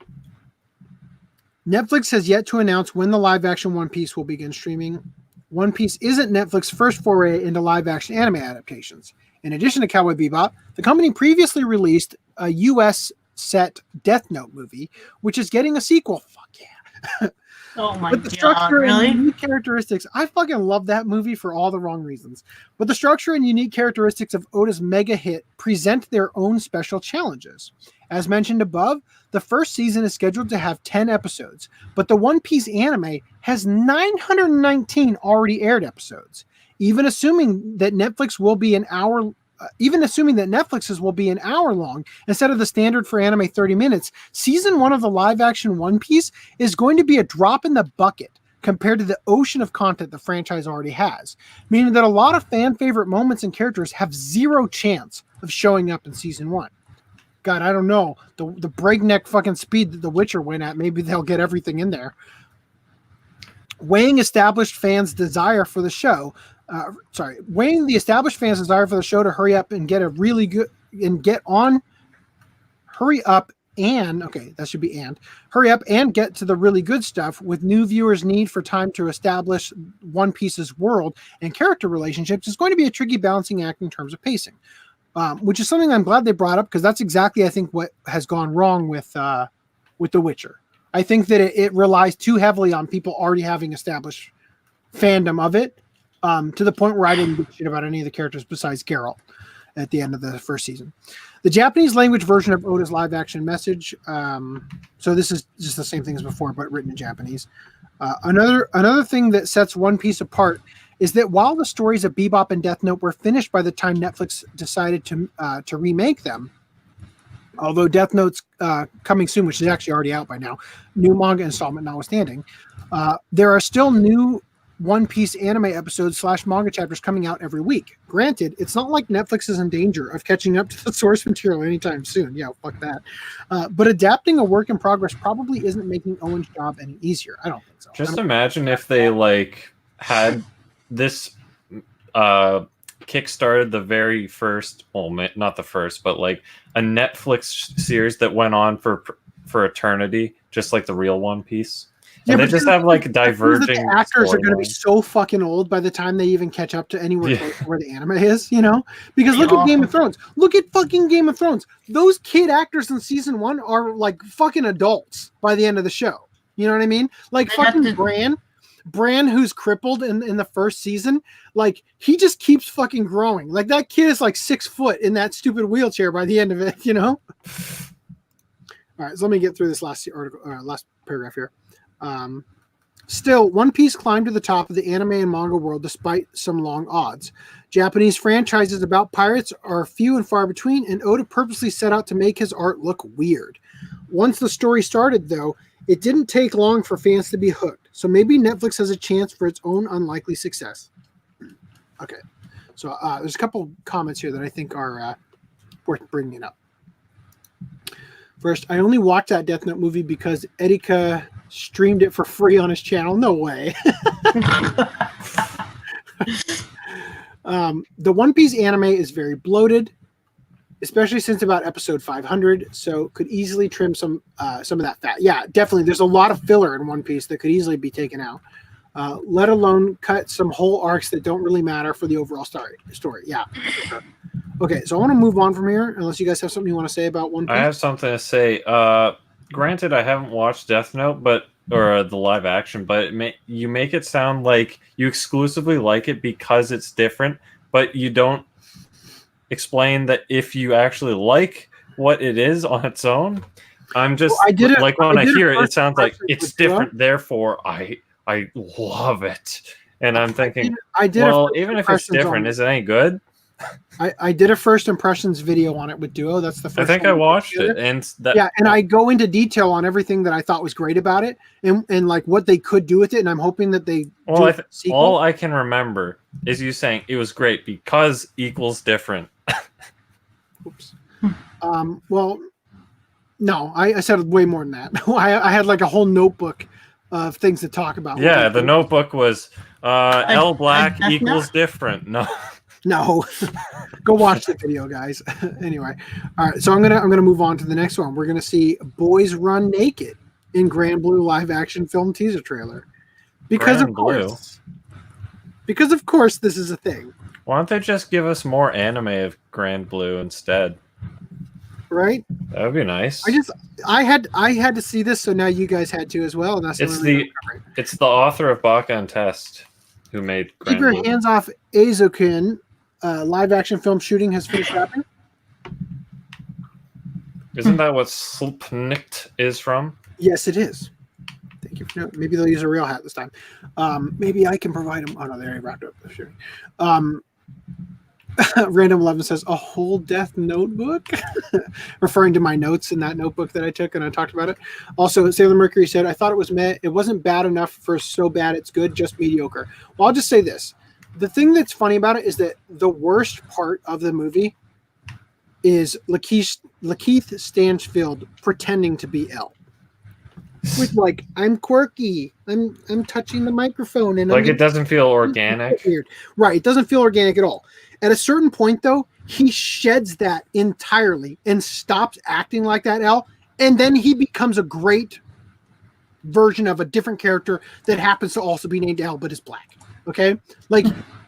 Netflix has yet to announce when the live-action One Piece will begin streaming. One Piece isn't Netflix's first foray into live-action anime adaptations. In addition to Cowboy Bebop, the company previously released a U.S. set Death Note movie, which is getting a sequel. Fuck yeah. Oh my But the god, structure really? and unique characteristics, I fucking love that movie for all the wrong reasons. But the structure and unique characteristics of Oda's mega hit present their own special challenges. As mentioned above, the first season is scheduled to have 10 episodes, but the One Piece anime has 919 already aired episodes. Even assuming that Netflix's will be an hour long instead of the standard for anime 30 minutes, season 1 of the live-action One Piece is going to be a drop in the bucket compared to the ocean of content the franchise already has, meaning that a lot of fan-favorite moments and characters have zero chance of showing up in season 1. God, I don't know. The breakneck fucking speed that The Witcher went at, maybe they'll get everything in there. Weighing the established fans' desire for the show to hurry up and get a really good and get on. Hurry up and get to the really good stuff with new viewers' need for time to establish One Piece's world and character relationships is going to be a tricky balancing act in terms of pacing, which is something I'm glad they brought up, because that's exactly, I think, what has gone wrong with The Witcher. I think that it relies too heavily on people already having established fandom of it, to the point where I didn't give a shit about any of the characters besides Geralt at the end of the first season. The Japanese language version of Oda's live action message. So this is just the same thing as before, but written in Japanese. Another thing that sets One Piece apart is that while the stories of Bebop and Death Note were finished by the time Netflix decided to remake them, although Death Note's coming soon, which is actually already out by now, new manga installment notwithstanding, there are still new One Piece anime episodes / manga chapters coming out every week. Granted, it's not like Netflix is in danger of catching up to the source material anytime soon. Yeah, fuck that. But adapting a work in progress probably isn't making Owen's job any easier. I don't think so. Just imagine if they had this kickstarted the very first, not the first, but a Netflix series that went on for eternity, just like the real One Piece. And they just have diverging. The actors are going to be so fucking old by the time they even catch up to anywhere close to where the anime is, Because look at Game of Thrones. Look at fucking Game of Thrones. Those kid actors in season 1 are fucking adults by the end of the show. You know what I mean? Fucking Bran, who's crippled in the first season, he just keeps fucking growing. That kid is 6 foot in that stupid wheelchair by the end of it, All right, so let me get through this last paragraph here. Still, One Piece climbed to the top of the anime and manga world despite some long odds. Japanese franchises about pirates are few and far between, and Oda purposely set out to make his art look weird. Once the story started, though, it didn't take long for fans to be hooked, so maybe Netflix has a chance for its own unlikely success. Okay, so there's a couple comments here that I think are worth bringing up. First, I only watched that Death Note movie because Etika streamed it for free on his channel. No way. The One Piece anime is very bloated, especially since about episode 500. So could easily trim some of that fat. Yeah, definitely. There's a lot of filler in One Piece that could easily be taken out. Let alone cut some whole arcs that don't really matter for the overall story. Yeah. Okay, so I want to move on from here, unless you guys have something you want to say about One Piece. I have something to say. Granted, I haven't watched Death Note, or the live action, but you make it sound like you exclusively like it because it's different, but you don't explain that if you actually like what it is on its own. I'm just when I hear it, it sounds like it's different. Therefore, I love it, and I'm thinking, even if it's different, is it any good? I did a first impressions video on it with Duo. That's the first. I think I watched it, and I go into detail on everything that I thought was great about it, and like what they could do with it, and I'm hoping that they. All I can remember is you saying it was great because equals different. Oops. Well, no, I said way more than that. I had like a whole notebook of things to talk about. Yeah, the notebook was L black equals different. No, go watch the video, guys. Anyway, all right. So I'm gonna move on to the next one. We're gonna see Boys Run Naked in Grand Blue live action film teaser trailer, because of course this is a thing. Why don't they just give us more anime of Grand Blue instead? Right? That would be nice. I had to see this, so now you guys had to as well. And that's it's the author of Baka and Test who made Grand Blue. Keep your Blue. hands off Azukin. Live action film shooting has finished wrapping. Isn't that what Slupnikt is from? Yes, it is. Thank you. Maybe they'll use a real hat this time. Maybe I can provide them. Oh no, they already wrapped up the shooting. Random 11 says a whole death notebook, referring to my notes in that notebook that I took and I talked about it. Also, Sailor Mercury said, I thought it wasn't bad enough for so bad it's good, just mediocre. Well, I'll just say this. The thing that's funny about it is that the worst part of the movie is Lakeith Stanfield pretending to be L. With like, I'm quirky. I'm touching the microphone and it doesn't feel organic. Weird. Right, it doesn't feel organic at all. At a certain point, though, he sheds that entirely and stops acting like that L, and then he becomes a great version of a different character that happens to also be named L but is black. Okay, like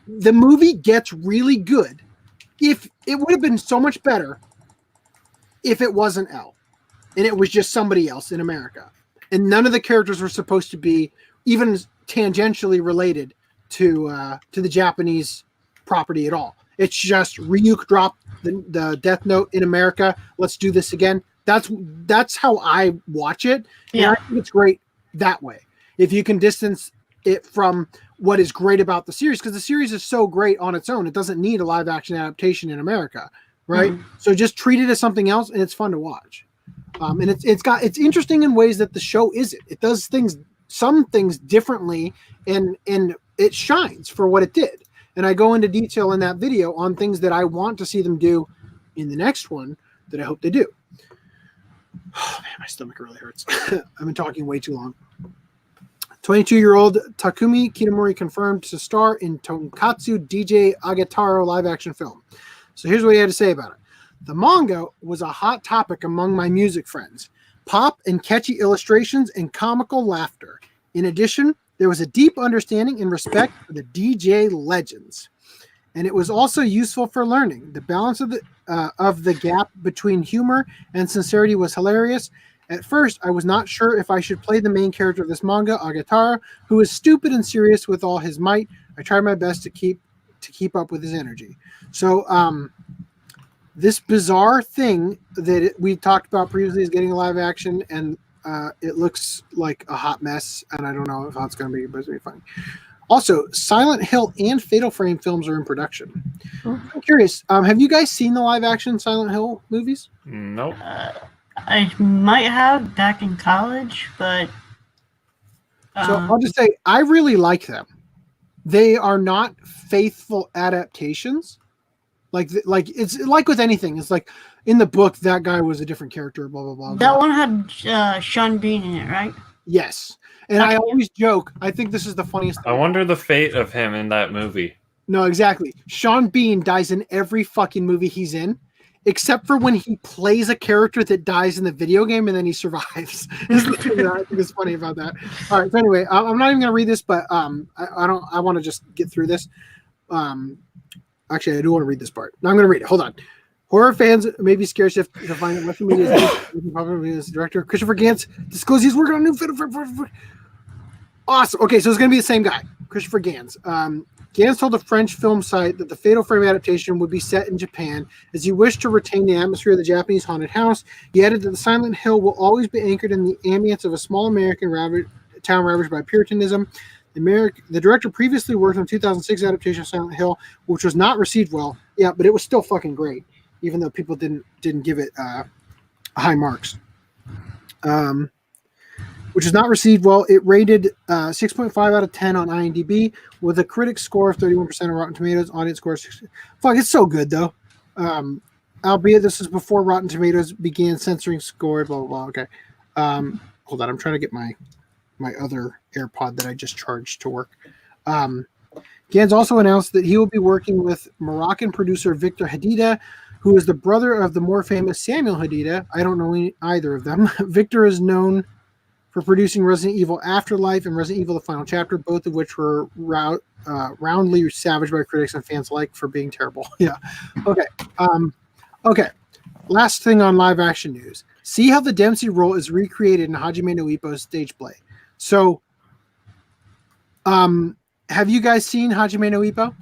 the movie gets really good. If it would have been so much better if it wasn't L, and it was just somebody else in America, and none of the characters were supposed to be even tangentially related to the Japanese property at all. It's just Ryuk dropped the Death Note in America. Let's do this again. That's how I watch it. Yeah. And I think it's great that way. If you can distance it from what is great about the series, because the series is so great on its own, it doesn't need a live action adaptation in America, right? Mm-hmm. So just treat it as something else, and it's fun to watch. And it's interesting in ways that the show isn't. It does some things differently, and it shines for what it did. And I go into detail in that video on things that I want to see them do in the next one that I hope they do. Oh man, my stomach really hurts. I've been talking way too long. 22-year-old Takumi Kitamori confirmed to star in Tonkatsu DJ Agetaro live action film. So here's what he had to say about it. The manga was a hot topic among my music friends. Pop and catchy illustrations and comical laughter. In addition, there was a deep understanding and respect for the DJ legends. And it was also useful for learning. The balance of the gap between humor and sincerity was hilarious. At first, I was not sure if I should play the main character of this manga, Agetaro, who is stupid and serious with all his might. I tried my best to keep up with his energy. So, this bizarre thing that we talked about previously is getting a live action, and it looks like a hot mess, and I don't know how it's going to be, but it's going to be fun. Also, Silent Hill and Fatal Frame films are in production. I'm curious, have you guys seen the live action Silent Hill movies? Nope. I might have back in college, but so I'll just say I really like them. They are not faithful adaptations. Like it's like with anything. It's like in the book that guy was a different character. Blah blah blah. That one had Sean Bean in it, right? Yes, and I always joke. I think this is the funniest thing. I wonder the fate of him in that movie. No, exactly. Sean Bean dies in every fucking movie he's in, except for when he plays a character that dies in the video game and then he survives. This is the thing that I think is funny about that. All right. So anyway, I'm not even going to read this, but I want to just get through this. Actually, I do want to read this part. No, I'm going to read it. Hold on. Horror fans may be scared to find that Western media is director Christopher Gans disclosed he's working on a new film. Awesome. Okay, so it's going to be the same guy, Christopher Gans. Gans told the French film site that the Fatal Frame adaptation would be set in Japan as he wished to retain the atmosphere of the Japanese haunted house. He added that the Silent Hill will always be anchored in the ambience of a small American town ravaged by Puritanism. The director previously worked on 2006 adaptation of Silent Hill, which was not received well. Yeah, but it was still fucking great, even though people didn't give it high marks. Which is not received well. It rated 6.5 out of 10 on IMDb with a critic score of 31% on Rotten Tomatoes. Audience score is 60. Fuck, it's so good though. Albeit this is before Rotten Tomatoes began censoring score. Blah blah blah. Okay, hold on. I'm trying to get my other AirPod that I just charged to work. Gans also announced that he will be working with Moroccan producer Victor Hadida, who is the brother of the more famous Samuel Hadida. I don't know either of them. Victor is known for producing Resident Evil Afterlife and Resident Evil The Final Chapter, both of which were roundly savaged by critics and fans alike for being terrible. Yeah. Okay. Okay. Last thing on live action news. See how the Dempsey role is recreated in Hajime no Ippo's stage play. So, have you guys seen Hajime no Ippo?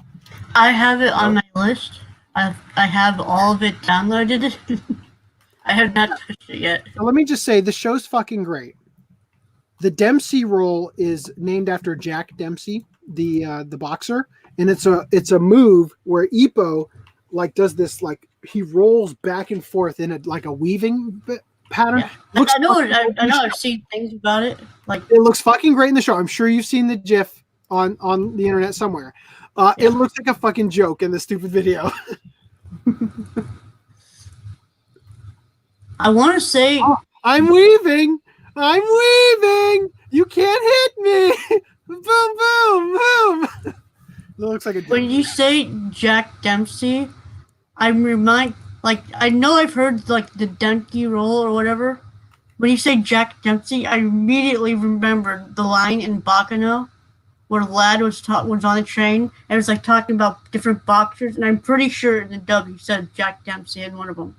I have it on my list. I have all of it downloaded. I have not touched it yet. So let me just say, the show's fucking great. The Dempsey role is named after Jack Dempsey, the boxer, and it's a move where Ippo like does this, like he rolls back and forth in a weaving pattern. Yeah. I know. I've seen things about it. Like it looks fucking great in the show. I'm sure you've seen the GIF on the internet somewhere. Yeah. It looks like a fucking joke in the stupid video. I want to say I'm weaving. You can't hit me. Boom, boom, boom. It looks like a joke. When you say Jack Dempsey, I know I've heard like the donkey roll or whatever. When you say Jack Dempsey, I immediately remembered the line in Bakano where the lad was on the train and it was like talking about different boxers, and I'm pretty sure in the dub he said Jack Dempsey in one of them.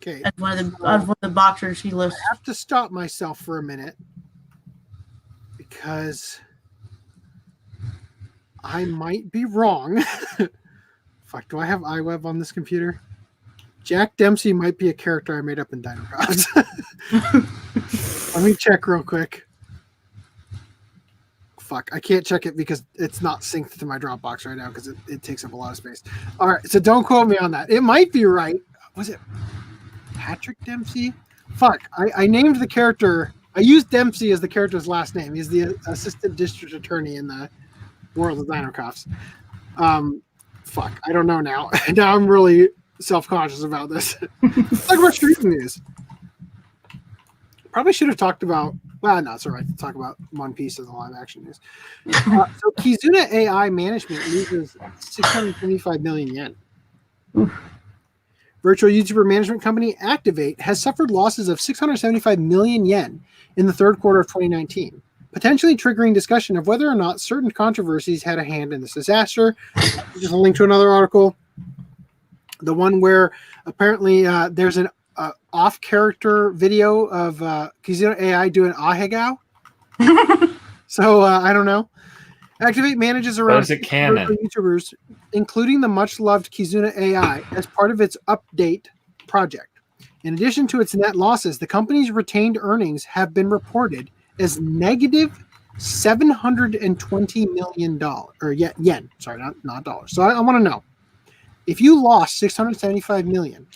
Okay. As one of the boxers he lists. I have to stop myself for a minute because I might be wrong. Fuck, do I have iWeb on this computer? Jack Dempsey might be a character I made up in Dino Gods. Let me check real quick. Fuck, I can't check it because it's not synced to my Dropbox right now because it takes up a lot of space. All right, so don't quote me on that. It might be right. Was it Patrick Dempsey? Fuck, I named the character. I used Dempsey as the character's last name. He's the assistant district attorney in the world of Dino Cops. Fuck, I don't know now. Now I'm really self-conscious about this. Let's talk about street news. Probably should have talked about. Well, no, it's all right to talk about One Piece as the live action news. So Kizuna AI management loses 675 million yen. Oof. Virtual YouTuber management company Activate has suffered losses of 675 million yen in the third quarter of 2019, potentially triggering discussion of whether or not certain controversies had a hand in this disaster. Just a link to another article. The one where apparently there's an off-character video of Kizuna AI doing ahegao. So I don't know. Activate manages around YouTubers, including the much-loved Kizuna AI, as part of its update project. In addition to its net losses, the company's retained earnings have been reported as negative $720 million or yen. Sorry, not dollars. So I want to know, if you lost $675 million,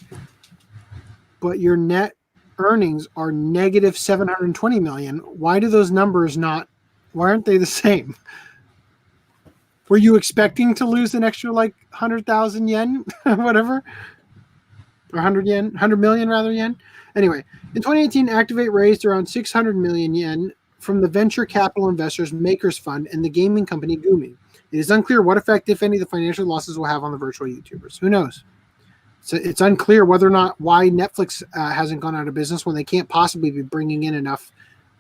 but your net earnings are negative $720 million, why do those numbers why aren't they the same? Were you expecting to lose an extra like 100,000 yen, whatever, or 100 million rather yen? Anyway, in 2018, Activate raised around 600 million yen from the venture capital investors Makers Fund and the gaming company Gumi. It is unclear what effect, if any, the financial losses will have on the virtual YouTubers. Who knows? So it's unclear whether or not why Netflix hasn't gone out of business when they can't possibly be bringing in enough.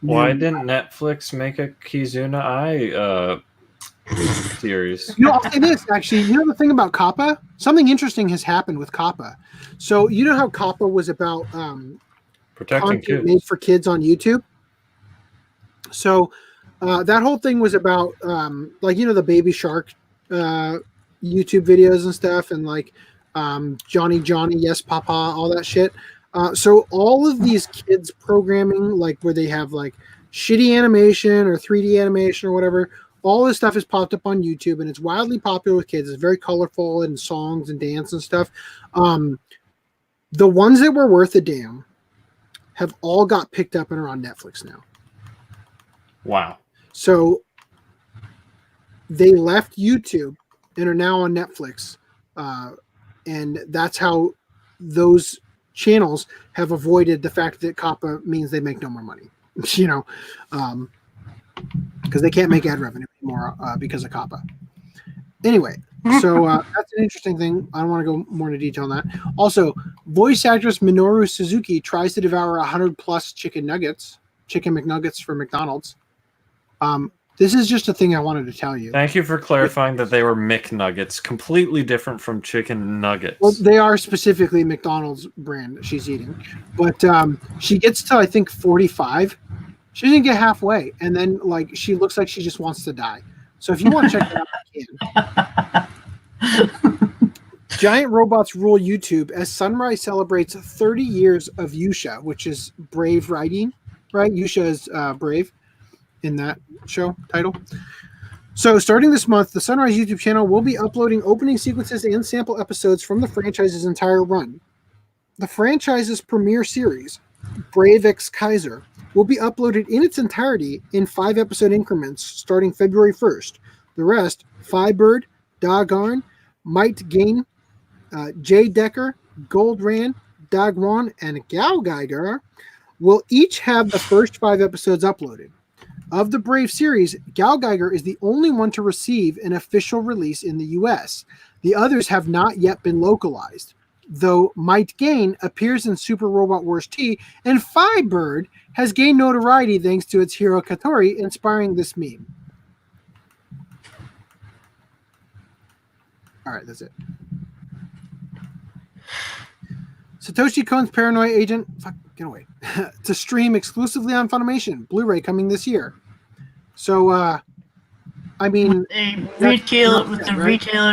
Why didn't Netflix make a Kizuna Ai series? I'll say this, actually. The thing about Kappa? Something interesting has happened with Kappa. So you know how Kappa was about Protecting content kids. made for kids on YouTube? So that whole thing was about, the Baby Shark YouTube videos and stuff, and Johnny, Yes Papa, all that shit. So all of these kids programming, where they have shitty animation or 3D animation or whatever, all this stuff is popped up on YouTube, and it's wildly popular with kids. It's very colorful and songs and dance and stuff. The ones that were worth a damn have all got picked up and are on Netflix now. Wow. So they left YouTube and are now on Netflix. And that's how those channels have avoided the fact that Kappa means they make no more money, because they can't make ad revenue anymore because of Kappa. Anyway, so that's an interesting thing. I don't want to go more into detail on that. Also, voice actress Minoru Suzuki tries to devour 100+ chicken McNuggets for McDonald's. This is just a thing I wanted to tell you. Thank you for clarifying that they were McNuggets, completely different from chicken nuggets. Well, they are specifically McDonald's brand that she's eating. But she gets to, I think, 45. She doesn't get halfway. And then, she looks like she just wants to die. So if you want to check that out, you can. Giant robots rule YouTube as Sunrise celebrates 30 years of Yusha, which is brave writing, right? Yusha is brave in that show title. So starting this month, the Sunrise YouTube channel will be uploading opening sequences and sample episodes from the franchise's entire run. The franchise's premiere series, Brave X Kaiser, will be uploaded in its entirety in 5-episode increments starting February 1st. The rest, Firebird, Dogarn, Might Gain, Jay Decker, Goldran, Dagwan, and Gao Geiger will each have the first 5 episodes uploaded. Of the Brave series, Gao Geiger is the only one to receive an official release in the US. The others have not yet been localized, though Might Gain appears in Super Robot Wars T, and Firebird has gained notoriety thanks to its hero Katori inspiring this meme. All right, that's it. Satoshi Kon's Paranoia Agent, get away, to stream exclusively on Funimation, Blu-ray coming this year. So, a retailer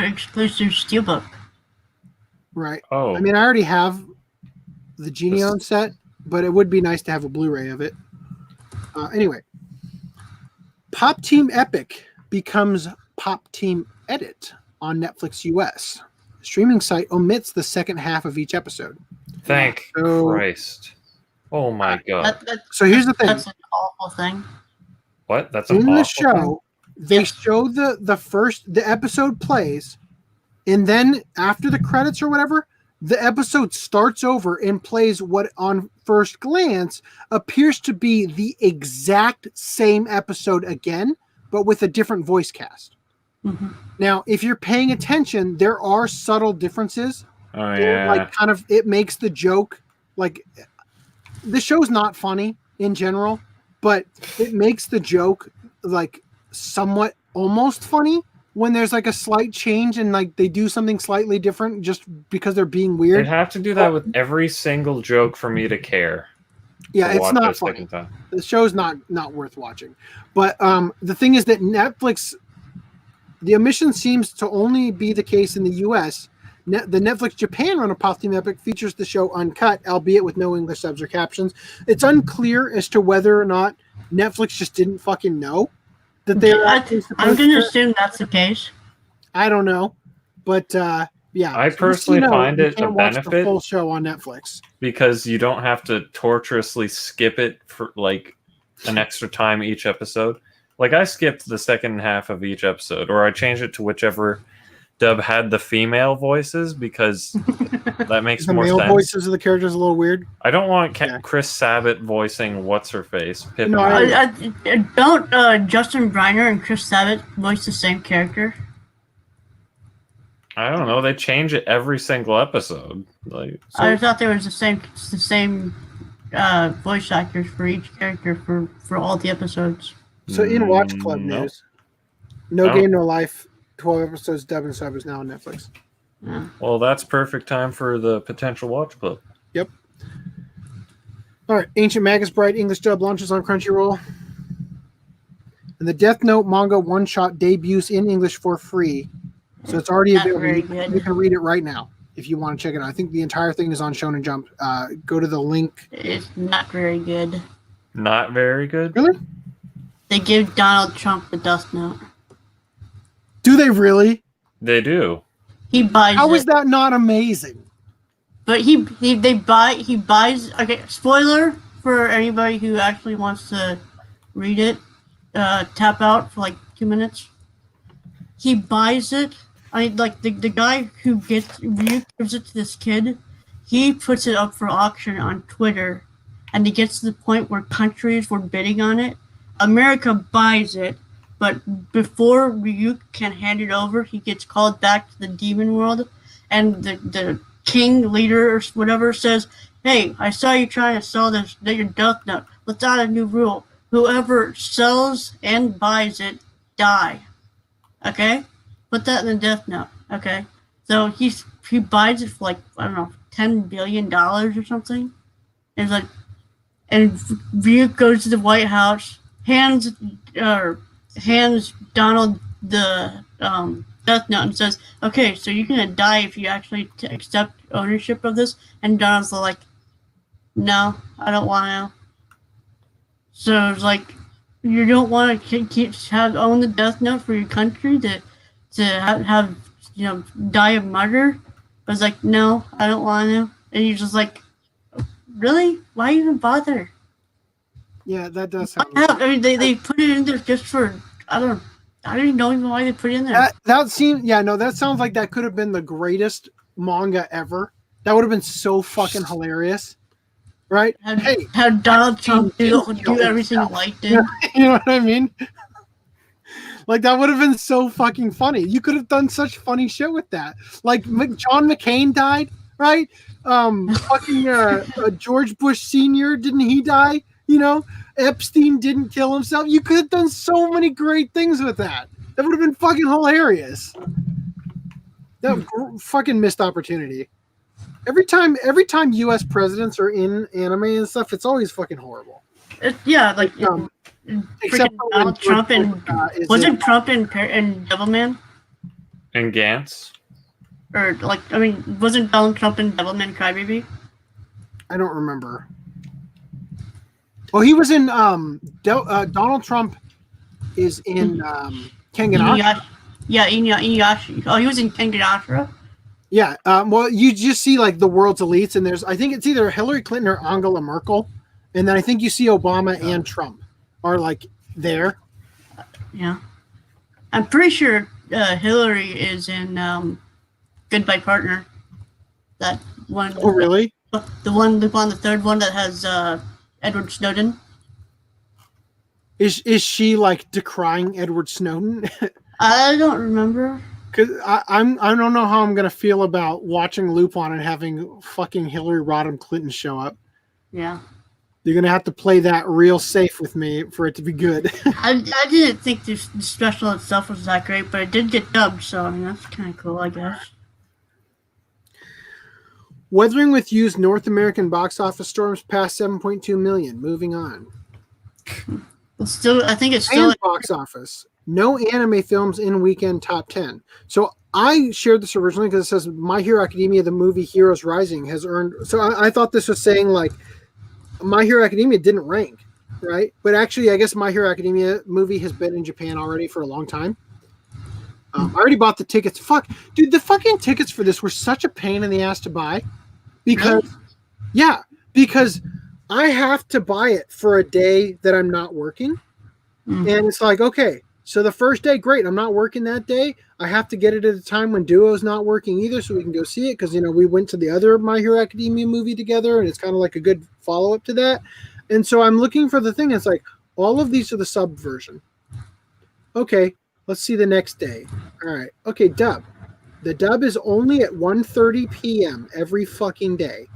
exclusive steelbook. Right. Oh. I already have the Genio set, but it would be nice to have a Blu-ray of it. Anyway, Pop Team Epic becomes Pop Team Edit on Netflix US. The streaming site omits the second half of each episode. Thank Christ. Oh my God. So here's the thing. That's an awful thing. What? That's in an the awful show. They show the episode plays, and then after the credits or whatever, the episode starts over and plays what on first glance appears to be the exact same episode again, but with a different voice cast. Mm-hmm. Now, if you're paying attention, there are subtle differences. Oh, yeah. It makes the joke, the show's not funny in general, but it makes the joke somewhat almost funny when there's a slight change and they do something slightly different just because they're being weird. They'd have to do that with every single joke for me to care. Yeah, it's not funny. The show's not worth watching. But the thing is that Netflix, the omission seems to only be the case in the US. The Netflix Japan run of Pop Team Epic features the show uncut, albeit with no English subs or captions. It's unclear as to whether or not Netflix just didn't fucking know that they were. I'm going to assume that's the case. I don't know, but yeah. I personally find it a watch benefit the full show on Netflix because you don't have to torturously skip it for an extra time each episode. I skipped the second half of each episode, or I changed it to whichever dub had the female voices because that makes more sense. The male voices of the characters a little weird. I don't want Chris Sabat voicing what's her face. No, don't Justin Briner and Chris Sabat voice the same character? I don't know. They change it every single episode. Like, I thought there was the same voice actors for each character for all the episodes. So in Watch Club no. news, No Game No Life, 12 episodes dub and sub is now on Netflix. Yeah. Well, that's perfect time for the potential watch club. Yep. All right, Ancient Magus Bride English dub launches on Crunchyroll. And the Death Note manga one-shot debuts in English for free. So it's already Not available. very You good. can read it right now if you want to check it out. I think the entire thing is on Shonen Jump. Go to the link. It's not very good. Not very good. Really? They give Donald Trump the Death Note. Do they really? They do. He buys How it. is that not amazing? But he buys. Okay, spoiler for anybody who actually wants to read it. Tap out for like 2 minutes. He buys it. I mean, like the guy who gives it to this kid. He puts it up for auction on Twitter, and it gets to the point where countries were bidding on it. America buys it, but before Ryuk can hand it over, he gets called back to the demon world, and the king leader or whatever says, "Hey, I saw you trying to sell your Death Note. Let's add a new rule. Whoever sells and buys it, die." Okay? Put that in the Death Note. Okay? So he buys it for like, I don't know, $10 billion or something. And Ryuk goes to the White House, hands Donald the Death Note and says, "Okay, so you're gonna die if you actually accept ownership of this." And Donald's like, "No, I don't want to." So it's like, you don't want to own the Death Note for your country to have die of murder. But it's like, no, I don't want to. And you're just like, really? Why even bother? Yeah, that does sound. I mean, they put it in there just for, I don't know even why they put it in there. That sounds like that could have been the greatest manga ever. That would have been so fucking hilarious. Right? Have Donald Trump do everything Light did. You know what I mean? Like, that would have been so fucking funny. You could have done such funny shit with that. Like, John McCain died, right? George Bush Sr., didn't he die? You know? Epstein didn't kill himself. You could have done so many great things with that. That would have been fucking hilarious. That fucking missed opportunity. Every time U.S. presidents are in anime and stuff, it's always fucking horrible. Except for Donald Trump and wasn't Trump in Devilman? And Gantz? Or wasn't Donald Trump in Devilman Crybaby? I don't remember. Oh, he was in Donald Trump is in Kengan. Yeah, Inuyasha. Oh, he was in Kengan Ashura. Yeah, well, you just see like the world's elites, and I think it's either Hillary Clinton or Angela Merkel, and then I think you see Obama and Trump are like there. Yeah, I'm pretty sure Hillary is in Goodbye Partner. That one. Oh, really? The third one that has Edward Snowden. Is she like decrying Edward Snowden? I don't remember. Because I don't know how I'm gonna feel about watching Lupin and having fucking Hillary Rodham Clinton show up. Yeah, you're gonna have to play that real safe with me for it to be good. I didn't think the special itself was that great, but it did get dubbed, so I mean that's kind of cool, I guess. Wuthering with You's North American box office storms past 7.2 million. Moving on. I think it's still box office. No anime films in weekend top 10. So I shared this originally because it says My Hero Academia, the movie Heroes Rising, has earned. So I thought this was saying like My Hero Academia didn't rank, right? But actually, I guess My Hero Academia movie has been in Japan already for a long time. I already bought the tickets. Fuck, dude, the fucking tickets for this were such a pain in the ass to buy because I have to buy it for a day that I'm not working. And it's like, okay, so the first day, great. I'm not working that day. I have to get it at a time when Duo's not working either, so we can go see it. Because we went to the other My Hero Academia movie together, and it's kind of like a good follow up to that. And so I'm looking for the thing. It's like all of these are the sub version. Okay, let's see the next day. All right. Okay, dub. The dub is only at 1:30 p.m. every fucking day.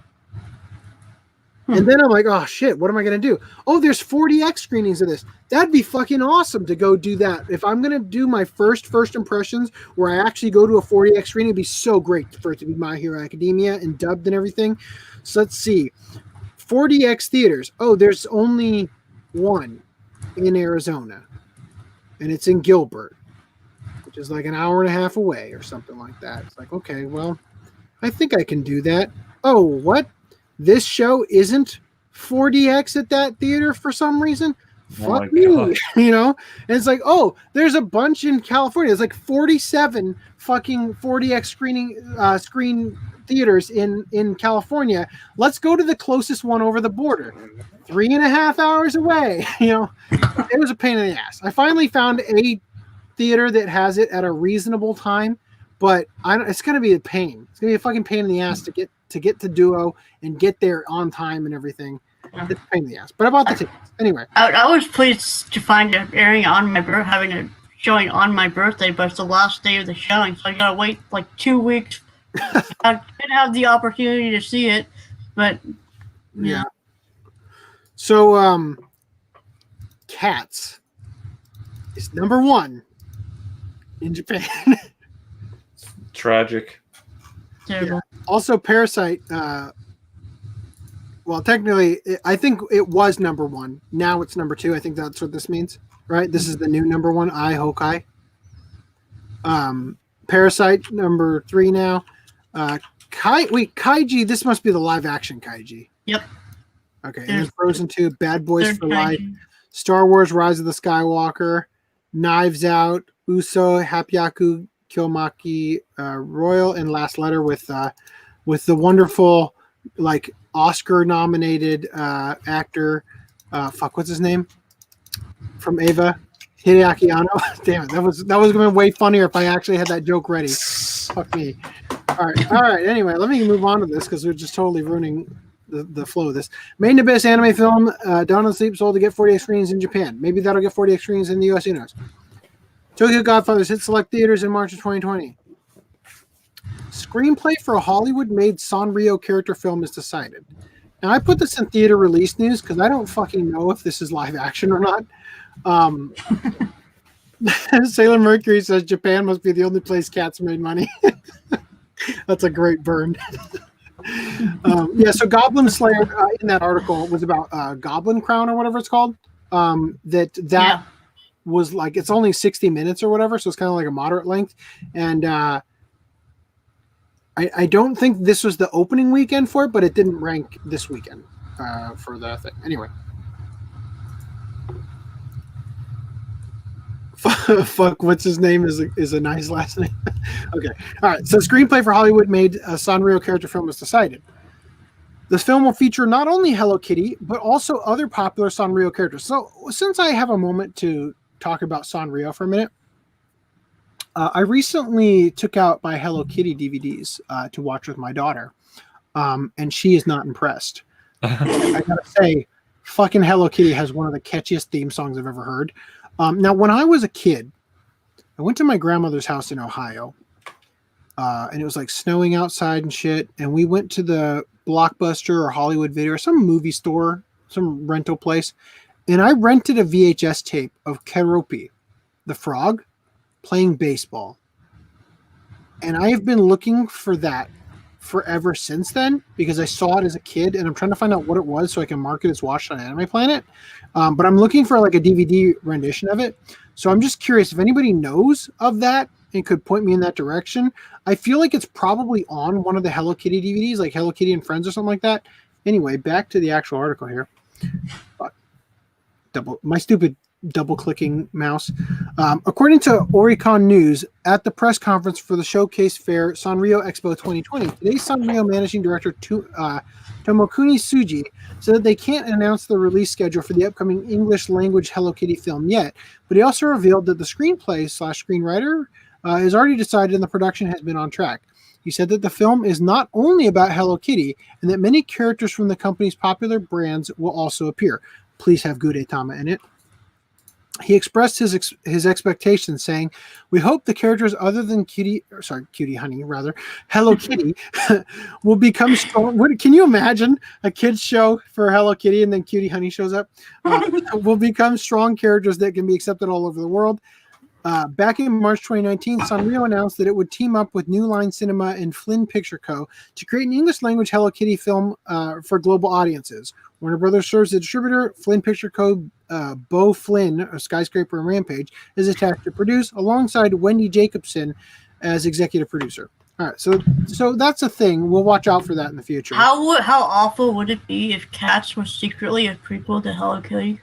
And then I'm like, oh shit, what am I going to do? Oh, there's 40X screenings of this. That'd be fucking awesome to go do that. If I'm going to do my first impressions where I actually go to a 40X screening, it'd be so great for it to be My Hero Academia and dubbed and everything. So let's see. 40X theaters. Oh, there's only one in Arizona. And it's in Gilbert, which is like an hour and a half away or something like that. It's like, okay, well, I think I can do that. Oh, what? This show isn't 40X at that theater for some reason? Fuck me. You know? And it's like, oh, there's a bunch in California. There's like 47 fucking 40X screen theaters in California. Let's go to the closest one over the border. 3.5 hours away. You know, it was a pain in the ass. I finally found a theater that has it at a reasonable time, but it's going to be a pain. It's going to be a fucking pain in the ass to get to Duo and get there on time and everything. It's a pain in the ass. But I bought the tickets. Anyway. I was pleased to find it airing on my birthday, having a showing on my birthday, but it's the last day of the showing, so I gotta wait like 2 weeks. I didn't have the opportunity to see it, but yeah. So Cats is number 1 in Japan. Tragic. terrible. Yeah. Also, Parasite. Well, technically, I think it was number 1. Now it's number 2. I think that's what this means, right? This is the new number 1. Hokai. Parasite number 3 now. Kaiji. This must be the live action Kaiji. Yep. Okay. And then Frozen 2, Bad Boys for Life, Kaiji. Star Wars: Rise of the Skywalker, Knives Out, Uso, Hapyaku, Kyomaki, Royal, and Last Letter with the wonderful Oscar-nominated actor. What's his name? From Ava, Hideaki Anno. Damn it, that was going to be way funnier if I actually had that joke ready. Fuck me. All right. Anyway, let me move on to this because we're just totally ruining the flow of this. Made in Abyss anime film, Dawn of the Sleep sold to get 40X screens in Japan. Maybe that'll get 40X screens in the US. Who knows? Tokyo Godfathers hit select theaters in March of 2020. Screenplay for a Hollywood-made Sanrio character film is decided. Now, I put this in theater release news because I don't fucking know if this is live action or not. Sailor Mercury says Japan must be the only place Cats made money. That's a great burn. So Goblin Slayer in that article was about Goblin Crown or whatever it's called. That was like, it's only 60 minutes or whatever, so it's kind of like a moderate length. And I don't think this was the opening weekend for it, but it didn't rank this weekend for the thing. Anyway. Fuck, what's his name is a nice last name. Okay. All right. So screenplay for Hollywood-made Sanrio character film is decided. This film will feature not only Hello Kitty, but also other popular Sanrio characters. So since I have a moment to talk about Sanrio for a minute, I recently took out my Hello Kitty DVDs to watch with my daughter, and she is not impressed. I gotta say, fucking Hello Kitty has one of the catchiest theme songs I've ever heard. Now, when I was a kid, I went to my grandmother's house in Ohio, and it was like snowing outside and shit, and we went to the Blockbuster or Hollywood Video or some movie store, some rental place, and I rented a VHS tape of Keropi, the frog, playing baseball. And I have been looking for that forever since then because I saw it as a kid and I'm trying to find out what it was so I can mark it as watched on Anime Planet. But I'm looking for like a DVD rendition of it. So I'm just curious if anybody knows of that and could point me in that direction. I feel like it's probably on one of the Hello Kitty DVDs, like Hello Kitty and Friends or something like that. Anyway, back to the actual article here. My stupid double-clicking mouse. According to Oricon News, at the press conference for the showcase fair Sanrio Expo 2020, today's Sanrio managing director Tomokuni Tsuji said that they can't announce the release schedule for the upcoming English language Hello Kitty film yet, but he also revealed that the screenplay/screenwriter is already decided and the production has been on track. He said that the film is not only about Hello Kitty and that many characters from the company's popular brands will also appear. Please have Gudetama in it. He expressed his expectations, saying, "We hope the characters other than Cutie Honey, rather Hello Kitty, will become strong." Can you imagine a kids show for Hello Kitty and then Cutie Honey shows up? Will become strong characters that can be accepted all over the world. Back in March 2019, Sanrio announced that it would team up with New Line Cinema and Flynn Picture Co. to create an English-language Hello Kitty film for global audiences. Warner Brothers serves as a distributor. Flynn Picture Co. Bo Flynn of Skyscraper and Rampage is attached to produce, alongside Wendy Jacobson as executive producer. All right, so that's a thing. We'll watch out for that in the future. How awful would it be if Cats was secretly a prequel to Hello Kitty?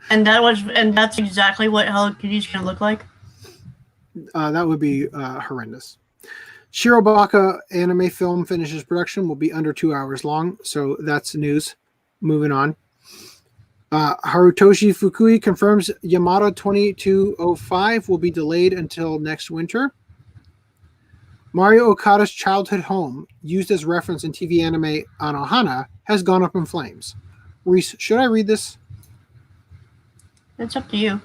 And that's exactly what Hello Kitty's gonna look like. That would be horrendous. Shirobaka anime film finishes production, will be under 2 hours long, so that's news. Moving on. Harutoshi Fukui confirms Yamada 2205 will be delayed until next winter. Mario Okada's childhood home, used as reference in TV anime Anohana, has gone up in flames. Reese, should I read this? It's up to you.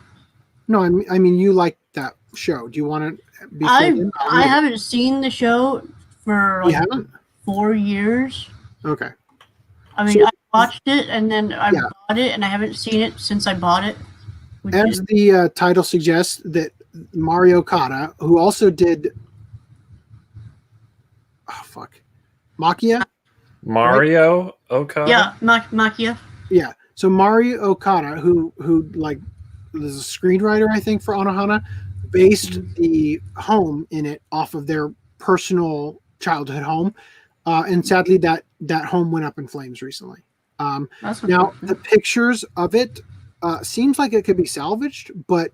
No, I mean you like that show. Do you want to be? I haven't seen the show for like 4 years. Okay. I mean, I watched it and then I bought it, and I haven't seen it since I bought it. As the title suggests, that Mario Okada, who also did, Makia? Mario Okada? Yeah, Makia. Yeah. So Mario Okada, who like is a screenwriter, I think, for Anohana, based the home in it off of their personal childhood home. And sadly, that home went up in flames recently. Now, the pictures of it seems like it could be salvaged, but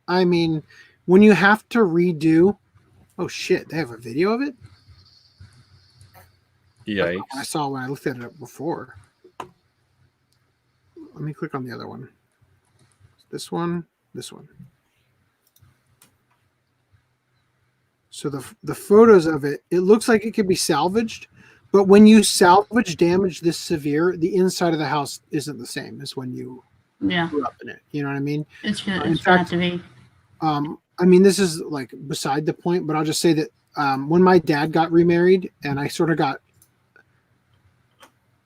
I mean, when you have to redo, oh shit, they have a video of it? Yikes. I saw when I looked at it before. Let me click on the other one. This one. So the photos of it, it looks like it could be salvaged, but when you salvage damage this severe, the inside of the house isn't the same as when you grew up in it. You know what I mean? It's going to be. I mean, this is like beside the point, but I'll just say that when my dad got remarried and I sort of got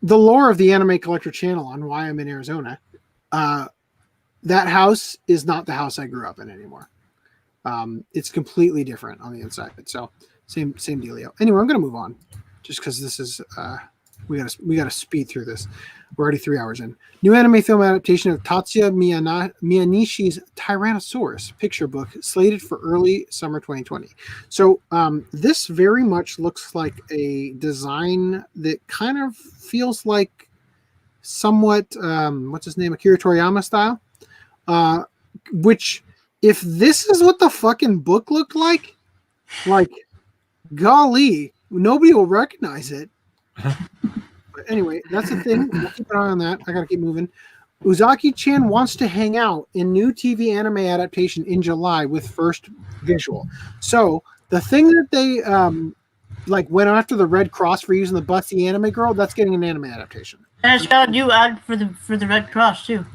the lore of the Anime Collector channel on why I'm in Arizona, that house is not the house I grew up in anymore. It's completely different on the inside. So same dealio. Anyway, I'm going to move on just because this is we got to speed through this. We're already 3 hours in. New anime film adaptation of Tatsuya Miyanishi's Tyrannosaurus picture book slated for early summer 2020. So this very much looks like a design that kind of feels like somewhat what's his name, Akira Toriyama style, which if this is what the fucking book looked like golly, nobody will recognize it. But anyway, that's the thing. We'll keep an eye on that. I gotta keep moving. Uzaki-chan wants to hang out in new TV anime adaptation in July with first visual. So the thing that they went after the Red Cross for using the Butsy anime girl, that's getting an anime adaptation. And it's got a new ad for the Red Cross too.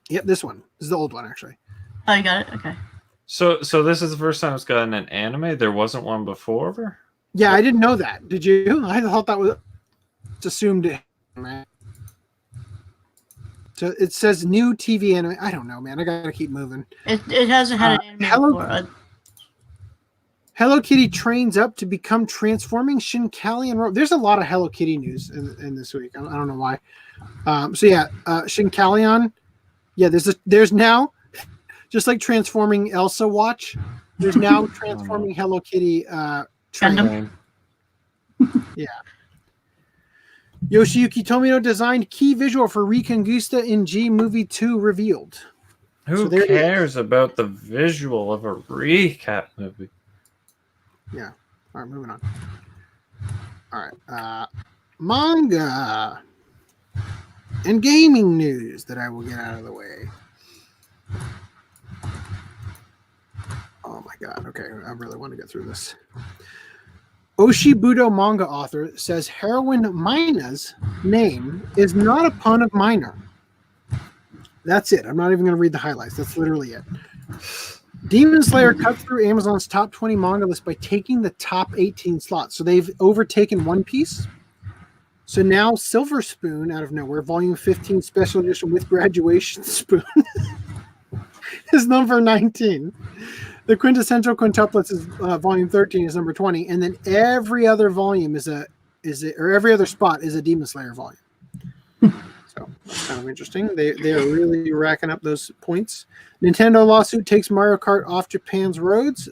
Yep, this one. This is the old one actually. Oh, you got it? Okay. So this is the first time it's gotten an anime? There wasn't one before? Yeah, I didn't know that. Did you? I thought that was assumed. Man. So it says new TV anime. I don't know, man. I gotta keep moving. It hasn't had an anime before. Hello Kitty trains up to become transforming Shinkalian. There's a lot of Hello Kitty news in this week. I don't know why. Shinkalian. Yeah, there's now, just like transforming Elsa Watch, there's now transforming Hello Kitty train. Yeah. Yoshiyuki Tomino designed key visual for Reconquista in G Movie 2 revealed. Who cares about the visual of a recap movie? Yeah. All right, moving on. All right. Manga and gaming news that I will get out of the way. Oh my god. Okay, I really want to get through this. Oshibudo manga author says heroine Mina's name is not a pun of minor. That's it. I'm not even going to read the highlights. That's literally it. Demon Slayer cut through Amazon's top 20 manga list by taking the top 18 slots. So they've overtaken One Piece. So now Silver Spoon, out of nowhere, volume 15 special edition with graduation spoon, is number 19. The quintessential quintuplets is volume 13 is number 20, and then every other volume or every other spot is a Demon Slayer volume. So that's kind of interesting. They are really racking up those points. Nintendo lawsuit takes Mario Kart off Japan's roads.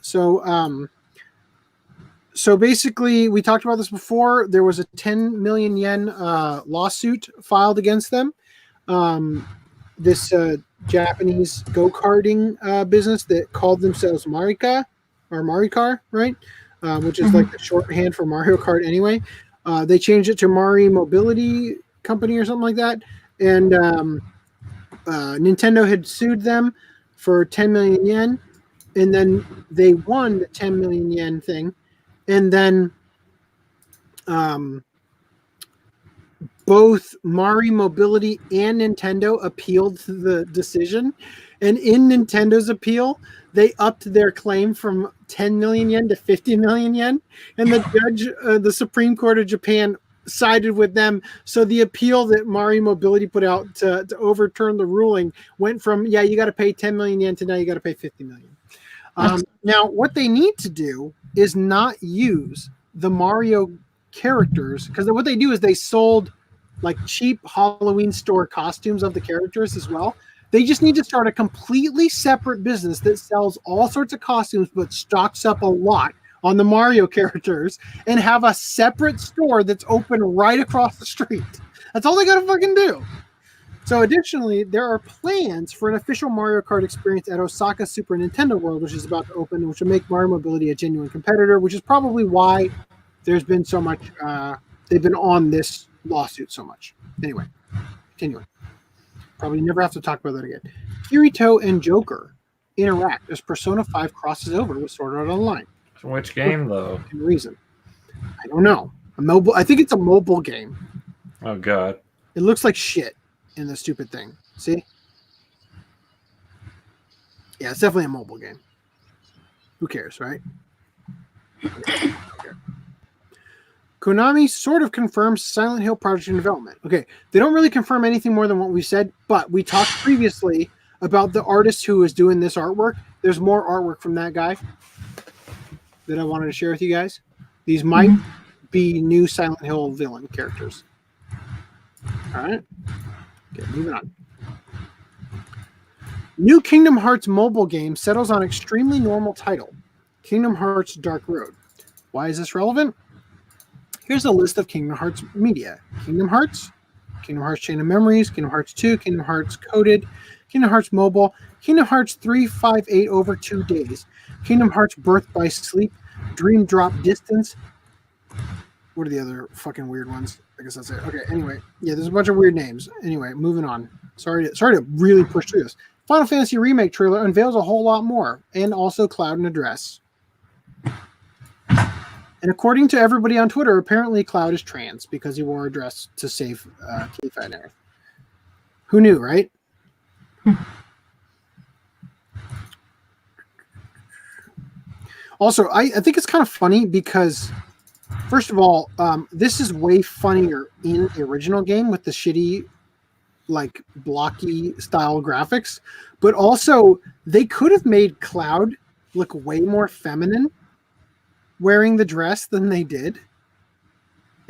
So basically, we talked about this before. There was a 10 million yen lawsuit filed against them. This Japanese go-karting business that called themselves Marika or Marikar, right? Which is like the shorthand for Mario Kart anyway. They changed it to Mari Mobility Company or something like that. And Nintendo had sued them for 10 million yen. And then they won the 10 million yen thing. And then both Mari Mobility and Nintendo appealed to the decision. And in Nintendo's appeal, they upped their claim from 10 million yen to 50 million yen. And the judge, the Supreme Court of Japan, sided with them. So the appeal that Mari Mobility put out to overturn the ruling went from, yeah, you got to pay 10 million yen to now you got to pay 50 million. Now, what they need to do is not use the Mario characters, because what they do is they sold like cheap Halloween store costumes of the characters as well. They just need to start a completely separate business that sells all sorts of costumes but stocks up a lot on the Mario characters and have a separate store that's open right across the street. That's all they gotta fucking do. So additionally, there are plans for an official Mario Kart experience at Osaka Super Nintendo World, which is about to open, which will make Mario Mobility a genuine competitor, which is probably why there's been so much, they've been on this lawsuit so much. Anyway, continuing. Probably never have to talk about that again. Kirito and Joker interact as Persona 5 crosses over with Sword Art Online. Which game, though? Reason. I don't know. I think it's a mobile game. Oh, God. It looks like shit in the stupid thing. See? Yeah, it's definitely a mobile game. Who cares, right? Okay. Konami sort of confirms Silent Hill project in development. Okay, they don't really confirm anything more than what we said, but we talked previously about the artist who is doing this artwork. There's more artwork from that guy that I wanted to share with you guys. These might be new Silent Hill villain characters. All right. Okay, moving on. New Kingdom Hearts mobile game settles on extremely normal title, Kingdom Hearts Dark Road. Why is this relevant? Here's a list of Kingdom Hearts media. Kingdom Hearts Chain of Memories, Kingdom Hearts 2, Kingdom Hearts Coded, Kingdom Hearts Mobile, Kingdom Hearts 358 over 2 days, Kingdom Hearts Birth by Sleep, Dream Drop Distance. What are the other fucking weird ones? I guess that's it. Okay, anyway. Yeah, there's a bunch of weird names. Anyway, moving on. Sorry to really push through this. Final Fantasy Remake trailer unveils a whole lot more, and also Cloud in a dress. And according to everybody on Twitter, apparently Cloud is trans because he wore a dress to save Keith and Aerith. Who knew, right? Also, I think it's kind of funny because, first of all, this is way funnier in the original game with the shitty, like, blocky style graphics. But also, they could have made Cloud look way more feminine wearing the dress than they did.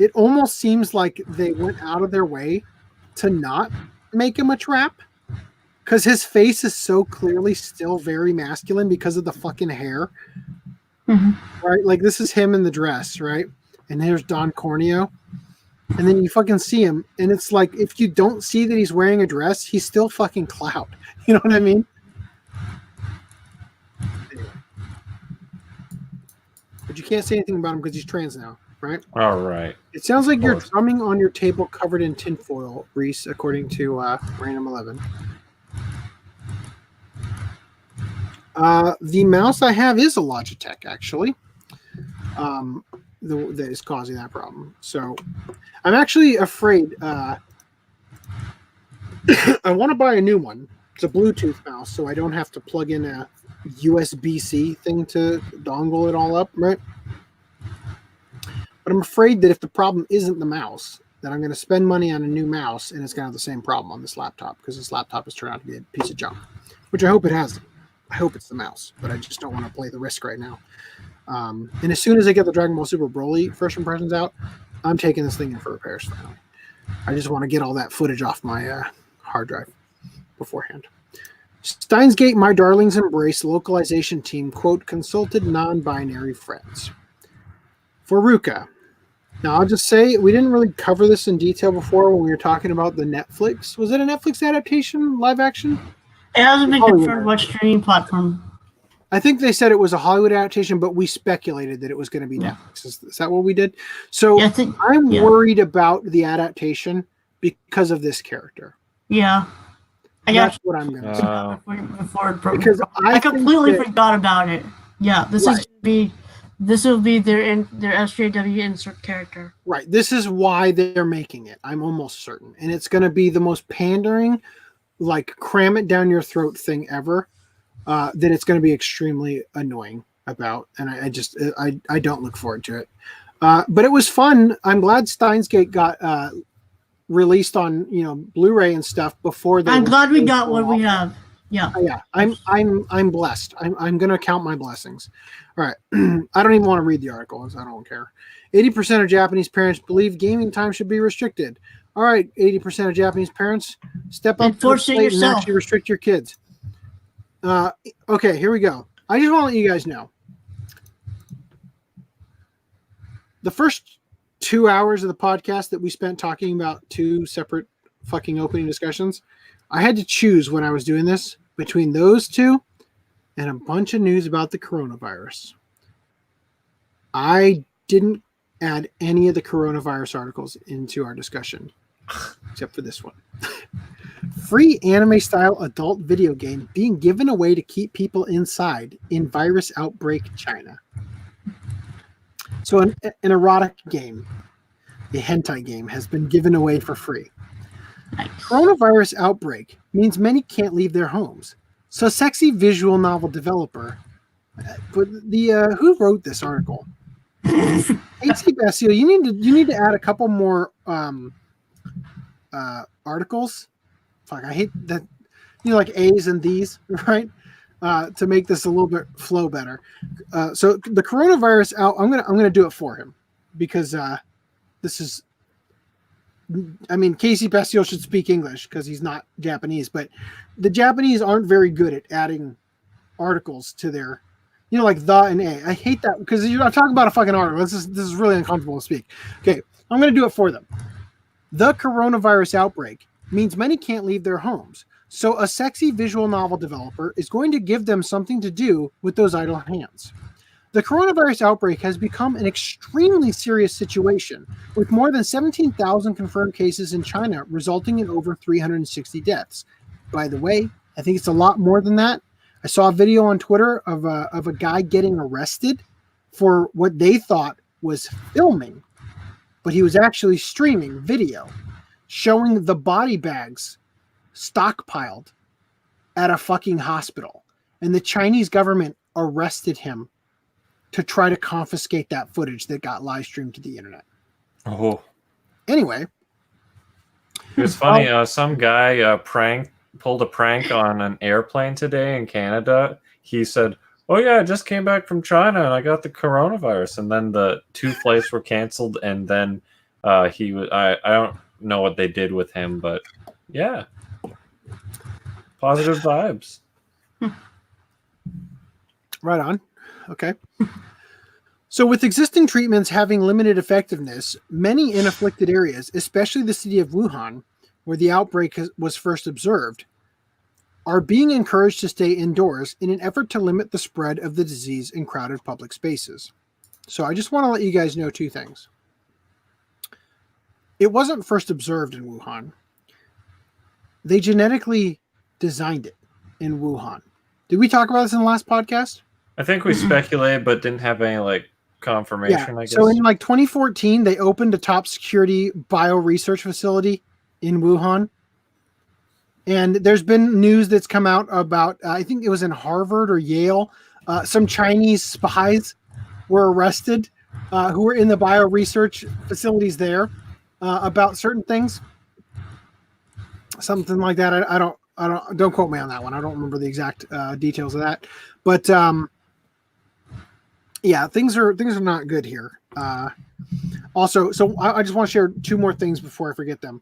It almost seems like they went out of their way to not make him a trap, because his face is so clearly still very masculine because of the fucking hair. Right? Like, this is him in the dress, right? And there's Don Corneo. And then you fucking see him, and it's like, if you don't see that he's wearing a dress, he's still fucking Cloud. You know what I mean? But you can't say anything about him because he's trans now, right? All right. It sounds like you're drumming on your table covered in tinfoil, Reese, according to Random 11. The mouse I have is a Logitech, actually. That is causing that problem. So I'm actually afraid I want to buy a new one. It's a Bluetooth mouse, so I don't have to plug in a USB-C thing to dongle it all up, right? But I'm afraid that if the problem isn't the mouse, that I'm going to spend money on a new mouse and it's going to have the same problem on this laptop because this laptop has turned out to be a piece of junk, which I hope it has. I hope it's the mouse, but I just don't want to play the risk right now. And as soon as I get the Dragon Ball Super Broly first impressions out, I'm taking this thing in for repairs finally. I just want to get all that footage off my hard drive beforehand. Steins Gate My Darlings Embrace localization team, quote, consulted non-binary friends. For Ruka. Now, I'll just say, we didn't really cover this in detail before when we were talking about the Netflix. Was it a Netflix adaptation, live action? It hasn't been confirmed what streaming platform. I think they said it was a Hollywood adaptation, but we speculated that it was going to be Netflix. Is that what we did? So yeah, I'm worried about the adaptation because of this character. Yeah. That's what I'm going to say. Because I completely forgot about it. Yeah, this will be their SJW insert character. Right. This is why they're making it. I'm almost certain. And it's going to be the most pandering, like cram it down your throat thing ever. That it's going to be extremely annoying about. And I don't look forward to it. But it was fun. I'm glad Steins Gate got released on, Blu-ray and stuff before that. I'm glad we got what we have. Yeah. Yeah. I'm blessed. I'm going to count my blessings. All right. I don't even want to read the article. I don't care. 80% of Japanese parents believe gaming time should be restricted. All right. 80% of Japanese parents, step up to the plate and actually restrict your kids. Okay, here we go. I just want to let you guys know. The first 2 hours of the podcast that we spent talking about two separate fucking opening discussions, I had to choose when I was doing this between those two and a bunch of news about the coronavirus. I didn't add any of the coronavirus articles into our discussion, except for this one. Free anime-style adult video game being given away to keep people inside in virus outbreak China. So an erotic game, a hentai game, has been given away for free. Coronavirus outbreak means many can't leave their homes. So sexy visual novel developer, but who wrote this article? AC Basile, you need to add a couple more articles. Fuck, I hate that. Like A's and D's, right? To make this a little bit flow better. So the coronavirus out. I'm gonna do it for him because this is. I mean, Casey Basile should speak English because he's not Japanese, but the Japanese aren't very good at adding articles to their, like the and a. I hate that because I'm talking about a fucking article. This is really uncomfortable to speak. Okay, I'm gonna do it for them. The coronavirus outbreak means many can't leave their homes. So a sexy visual novel developer is going to give them something to do with those idle hands. The coronavirus outbreak has become an extremely serious situation, with more than 17,000 confirmed cases in China, resulting in over 360 deaths. By the way, I think it's a lot more than that. I saw a video on Twitter of a guy getting arrested for what they thought was filming, but he was actually streaming video showing the body bags stockpiled at a fucking hospital. And the Chinese government arrested him to try to confiscate that footage that got live streamed to the internet. Oh. Anyway. It was funny. Some guy pulled a prank on an airplane today in Canada. He said, "Oh yeah, I just came back from China and I got the coronavirus." And then the 2 flights were canceled. And then I don't know what they did with him, but yeah, positive vibes. Right on. Okay. So with existing treatments having limited effectiveness, many in afflicted areas, especially the city of Wuhan, where the outbreak was first observed, are being encouraged to stay indoors in an effort to limit the spread of the disease in crowded public spaces. So I just want to let you guys know 2 things. It wasn't first observed in Wuhan. They genetically designed it in Wuhan. Did we talk about this in the last podcast? I think we speculated, but didn't have any confirmation. I guess. So in 2014, they opened a top security bio research facility in Wuhan. And there's been news that's come out about, I think it was in Harvard or Yale, some Chinese spies were arrested who were in the bio research facilities there about certain things. Something like that. Don't quote me on that one. I don't remember the exact details of that. But yeah, things are not good here. Also, so I just want to share two more things before I forget them.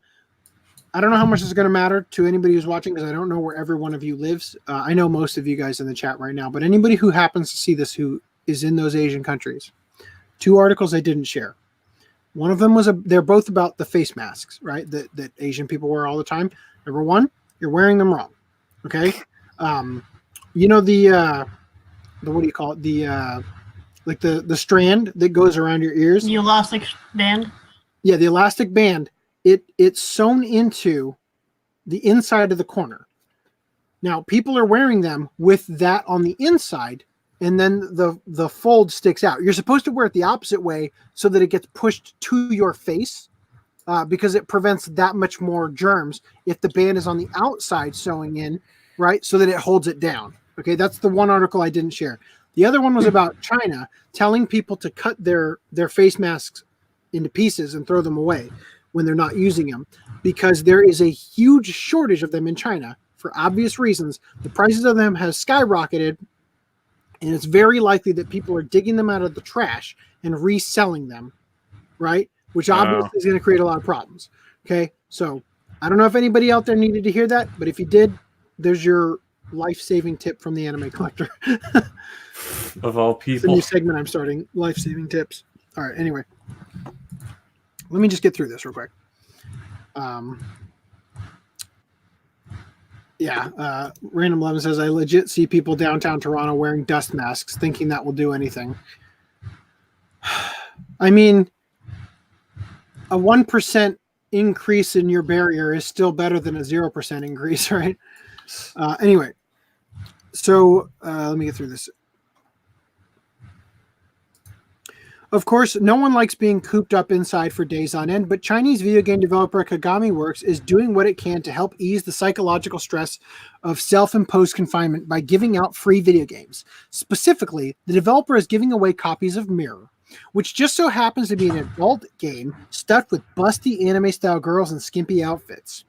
I don't know how much it's going to matter to anybody who's watching because I don't know where every one of you lives. I know most of you guys in the chat right now, but anybody who happens to see this who is in those Asian countries, two articles I didn't share. One of them was they're both about the face masks, right? That Asian people wear all the time. Number one, you're wearing them wrong. Okay. You know, the what do you call it? Like the strand that goes around your ears. The elastic band. Yeah, the elastic band. It's sewn into the inside of the corner. Now, people are wearing them with that on the inside, and then the fold sticks out. You're supposed to wear it the opposite way so that it gets pushed to your face because it prevents that much more germs if the band is on the outside sewing in, right, so that it holds it down. Okay, that's the one article I didn't share. The other one was about China telling people to cut their face masks into pieces and throw them away when they're not using them, because there is a huge shortage of them in China for obvious reasons. The prices of them have skyrocketed, and it's very likely that people are digging them out of the trash and reselling them, right? Which obviously is going to create a lot of problems. Okay, so I don't know if anybody out there needed to hear that, but if you did, there's your life-saving tip from the Anime Collector. Of all It's a people. new segment I'm starting, life-saving tips. All right, anyway. Let me just get through this real quick. Random 11 says, I legit see people downtown Toronto wearing dust masks thinking that will do anything. I mean, a 1% increase in your barrier is still better than a 0% increase, right? Anyway, so let me get through this. Of course, no one likes being cooped up inside for days on end, but Chinese video game developer Kagami Works is doing what it can to help ease the psychological stress of self-imposed confinement by giving out free video games. Specifically, the developer is giving away copies of Mirror, which just so happens to be an adult game stuffed with busty anime-style girls in skimpy outfits.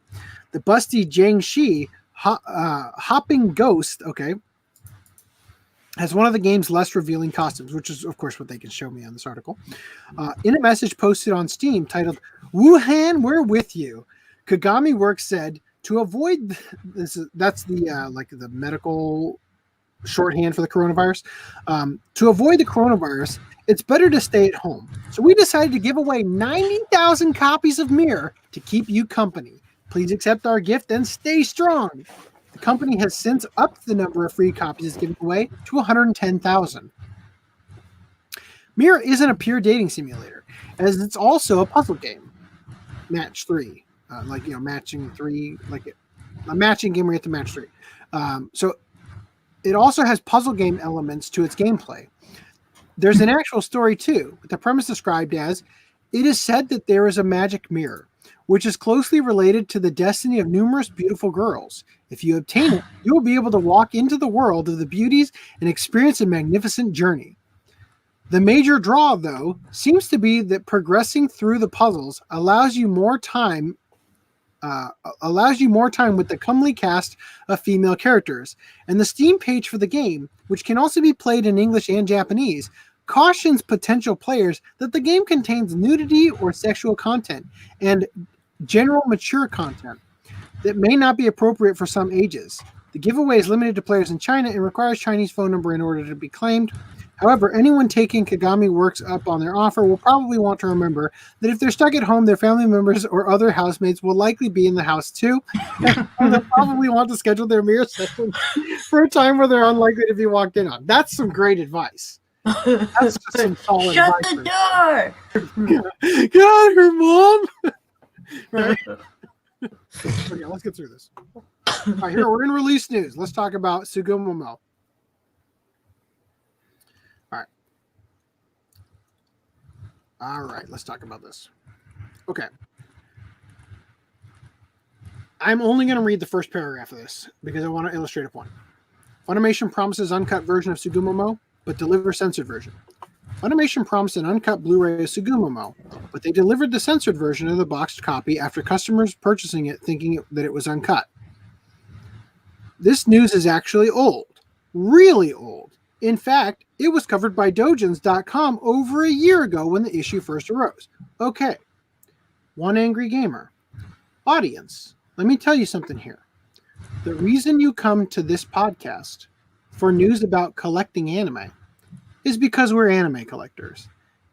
The busty Jiangxi Hopping Ghost, okay, has one of the game's less revealing costumes, which is, of course, what they can show me on this article. In a message posted on Steam titled, Wuhan, we're with you, Kagami Works said, to avoid this, that's the like the medical shorthand for the coronavirus. To avoid the coronavirus, it's better to stay at home. So we decided to give away 90,000 copies of Mirror to keep you company. Please accept our gift and stay strong. The company has since upped the number of free copies it's giving away to 110,000. Mirror isn't a pure dating simulator, as it's also a puzzle game. Match 3. Matching 3, like a matching game where you have to match 3. So it also has puzzle game elements to its gameplay. There's an actual story too, with the premise described as, it is said that there is a magic mirror, which is closely related to the destiny of numerous beautiful girls. If you obtain it, you will be able to walk into the world of the beauties and experience a magnificent journey. The major draw, though, seems to be that progressing through the puzzles allows you more time with the comely cast of female characters. And the Steam page for the game, which can also be played in English and Japanese, cautions potential players that the game contains nudity or sexual content and general mature content that may not be appropriate for some ages. The giveaway is limited to players in China and requires Chinese phone number in order to be claimed. However, anyone taking Kagami Works up on their offer will probably want to remember that if they're stuck at home, their family members or other housemates will likely be in the house too. They'll probably want to schedule their mirror session for a time where they're unlikely to be walked in on. That's some great advice. That's just some solid Shut advice. the door! Get out of here, Mom! Right? Okay, let's get through this. All right, here, we're in release news. Let's talk about Sugumomo. All right, let's talk about this. Okay. I'm only going to read the first paragraph of this because I want to illustrate a point. Funimation promises uncut version of Sugumomo, but delivers censored version. Funimation promised an uncut Blu-ray of Sugumomo, but they delivered the censored version of the boxed copy after customers purchasing it thinking that it was uncut. This news is actually old. Really old. In fact, it was covered by Dojins.com over a year ago when the issue first arose. Okay. One angry gamer. Audience, let me tell you something here. The reason you come to this podcast for news about collecting anime is because we're anime collectors.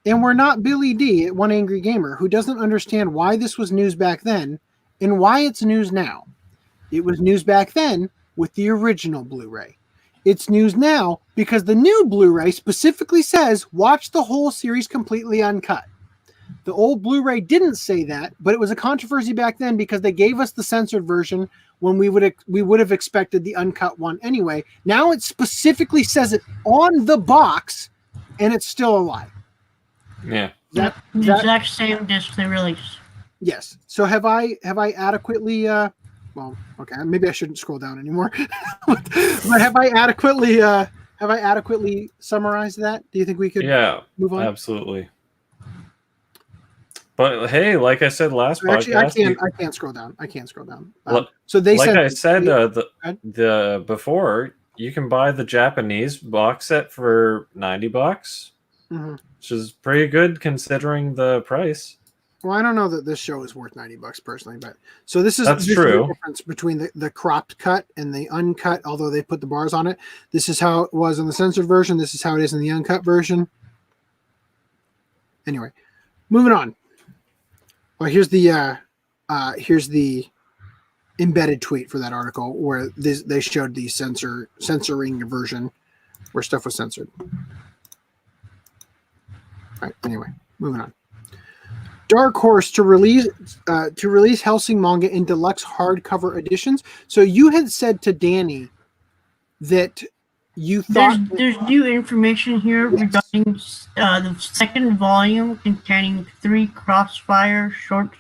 And we're not Billy D at One Angry Gamer who doesn't understand why this was news back then and why it's news now. It was news back then with the original Blu-ray. It's news now because the new Blu-ray specifically says watch the whole series completely uncut. The old Blu-ray didn't say that, but it was a controversy back then because they gave us the censored version when we would have expected the uncut one anyway. Now it specifically says it on the box, and it's still a lie. Yeah. The exact same disc they released. Yes. So have I adequately? Well, okay. Maybe I shouldn't scroll down anymore. But have I adequately summarized that? Do you think we could? Move on. Absolutely. But hey, like I said last podcast, I can't scroll down. I can't scroll down. So they said, like I said, the before you can buy the Japanese box set for $90, which is pretty good considering the price. Well, I don't know that this show is worth $90 personally, but so this is true. The difference between the cropped cut and the uncut. Although they put the bars on it, this is how it was in the censored version. This is how it is in the uncut version. Anyway, moving on. Well, here's the embedded tweet for that article where they showed the censoring version where stuff was censored. All right. Anyway, moving on. Dark Horse to release Hellsing manga in deluxe hardcover editions. So you had said to Danny that you thought there's new information here regarding the second volume containing 3 Crossfire short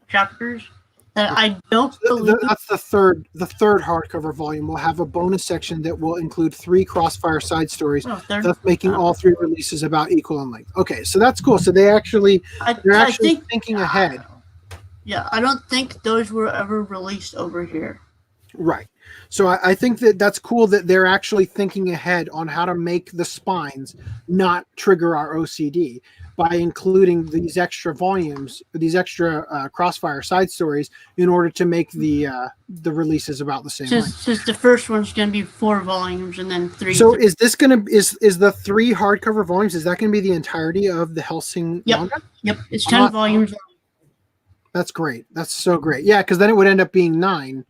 chapters that I don't believe. That's the third hardcover volume will have a bonus section that will include 3 Crossfire side stories, thus making all 3 releases about equal in length. Okay, so that's cool. So they're actually thinking ahead. Yeah, I don't think those were ever released over here. Right. So I think that's cool that they're actually thinking ahead on how to make the spines not trigger our OCD by including these extra volumes, these extra Crossfire side stories in order to make the releases about the same length. Since the first one's going to be 4 volumes and then 3. So is this going to is the 3 hardcover volumes? Is that going to be the entirety of the Hellsing manga? Yep. It's 10 volumes. That's great. That's so great. Yeah, because then it would end up being 9.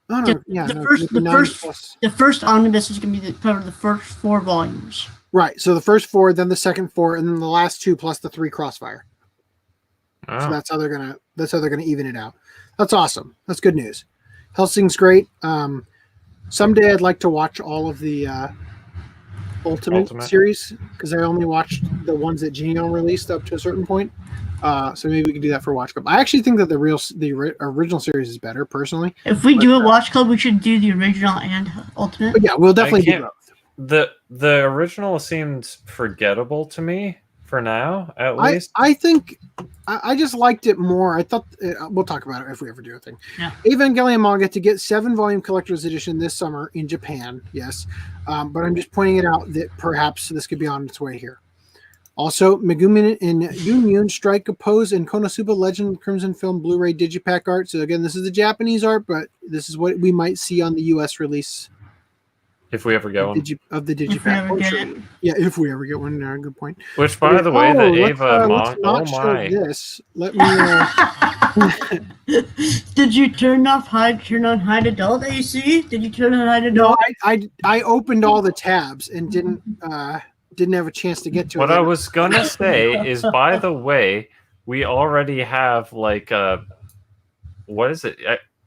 Oh, no, the first omnibus is going to be cover the first 4 volumes. Right. So the first 4, then the second 4, and then the last 2 plus the 3 Crossfire. Oh. So that's how they're gonna even it out. That's awesome. That's good news. Hellsing's great. Someday I'd like to watch all of the Ultimate series because I only watched the ones that Genio released up to a certain point. So maybe we can do that for Watch Club. I actually think that the original series is better, personally. If we do a Watch Club, we should do the original and Ultimate. But yeah, we'll definitely do both. The original seems forgettable to me for now, at least. I think I just liked it more. I thought we'll talk about it if we ever do a thing. Yeah. Evangelion manga to get 7-volume collector's edition this summer in Japan. Yes, but I'm just pointing it out that perhaps this could be on its way here. Also, Megumin and Yunyun strike a pose in Konosuba Legend Crimson Film Blu-ray Digipack art. So again, this is the Japanese art, but this is what we might see on the U.S. release. If we ever get one. Of the Digipack. Yeah, if we ever get one. Good point. Which, by the way, the Ava manga. Oh my! This. Let me. Did you turn on hide adult AC? Did you turn on hide adult? No, I opened all the tabs and didn't have a chance to get to it. What I was gonna say is, by the way, we already have like what is it?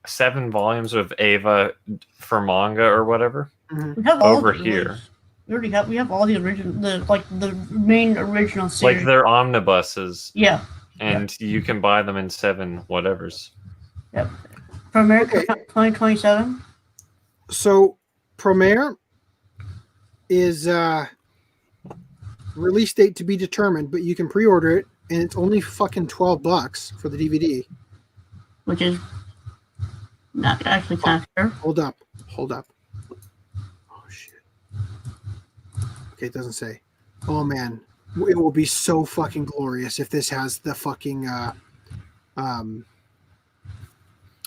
7 volumes of Ava for manga or whatever. We have over here. We have all the original, the main original series. Like they're omnibuses. Yeah. And you can buy them in 7 whatevers. Yep. Premiere Okay. 2027. So Premiere is release date to be determined, but you can pre-order it, and it's only fucking $12 for the DVD. Which is not actually kind of fair. Hold up. Oh shit. Okay, it doesn't say. Oh man, it will be so fucking glorious if this has the fucking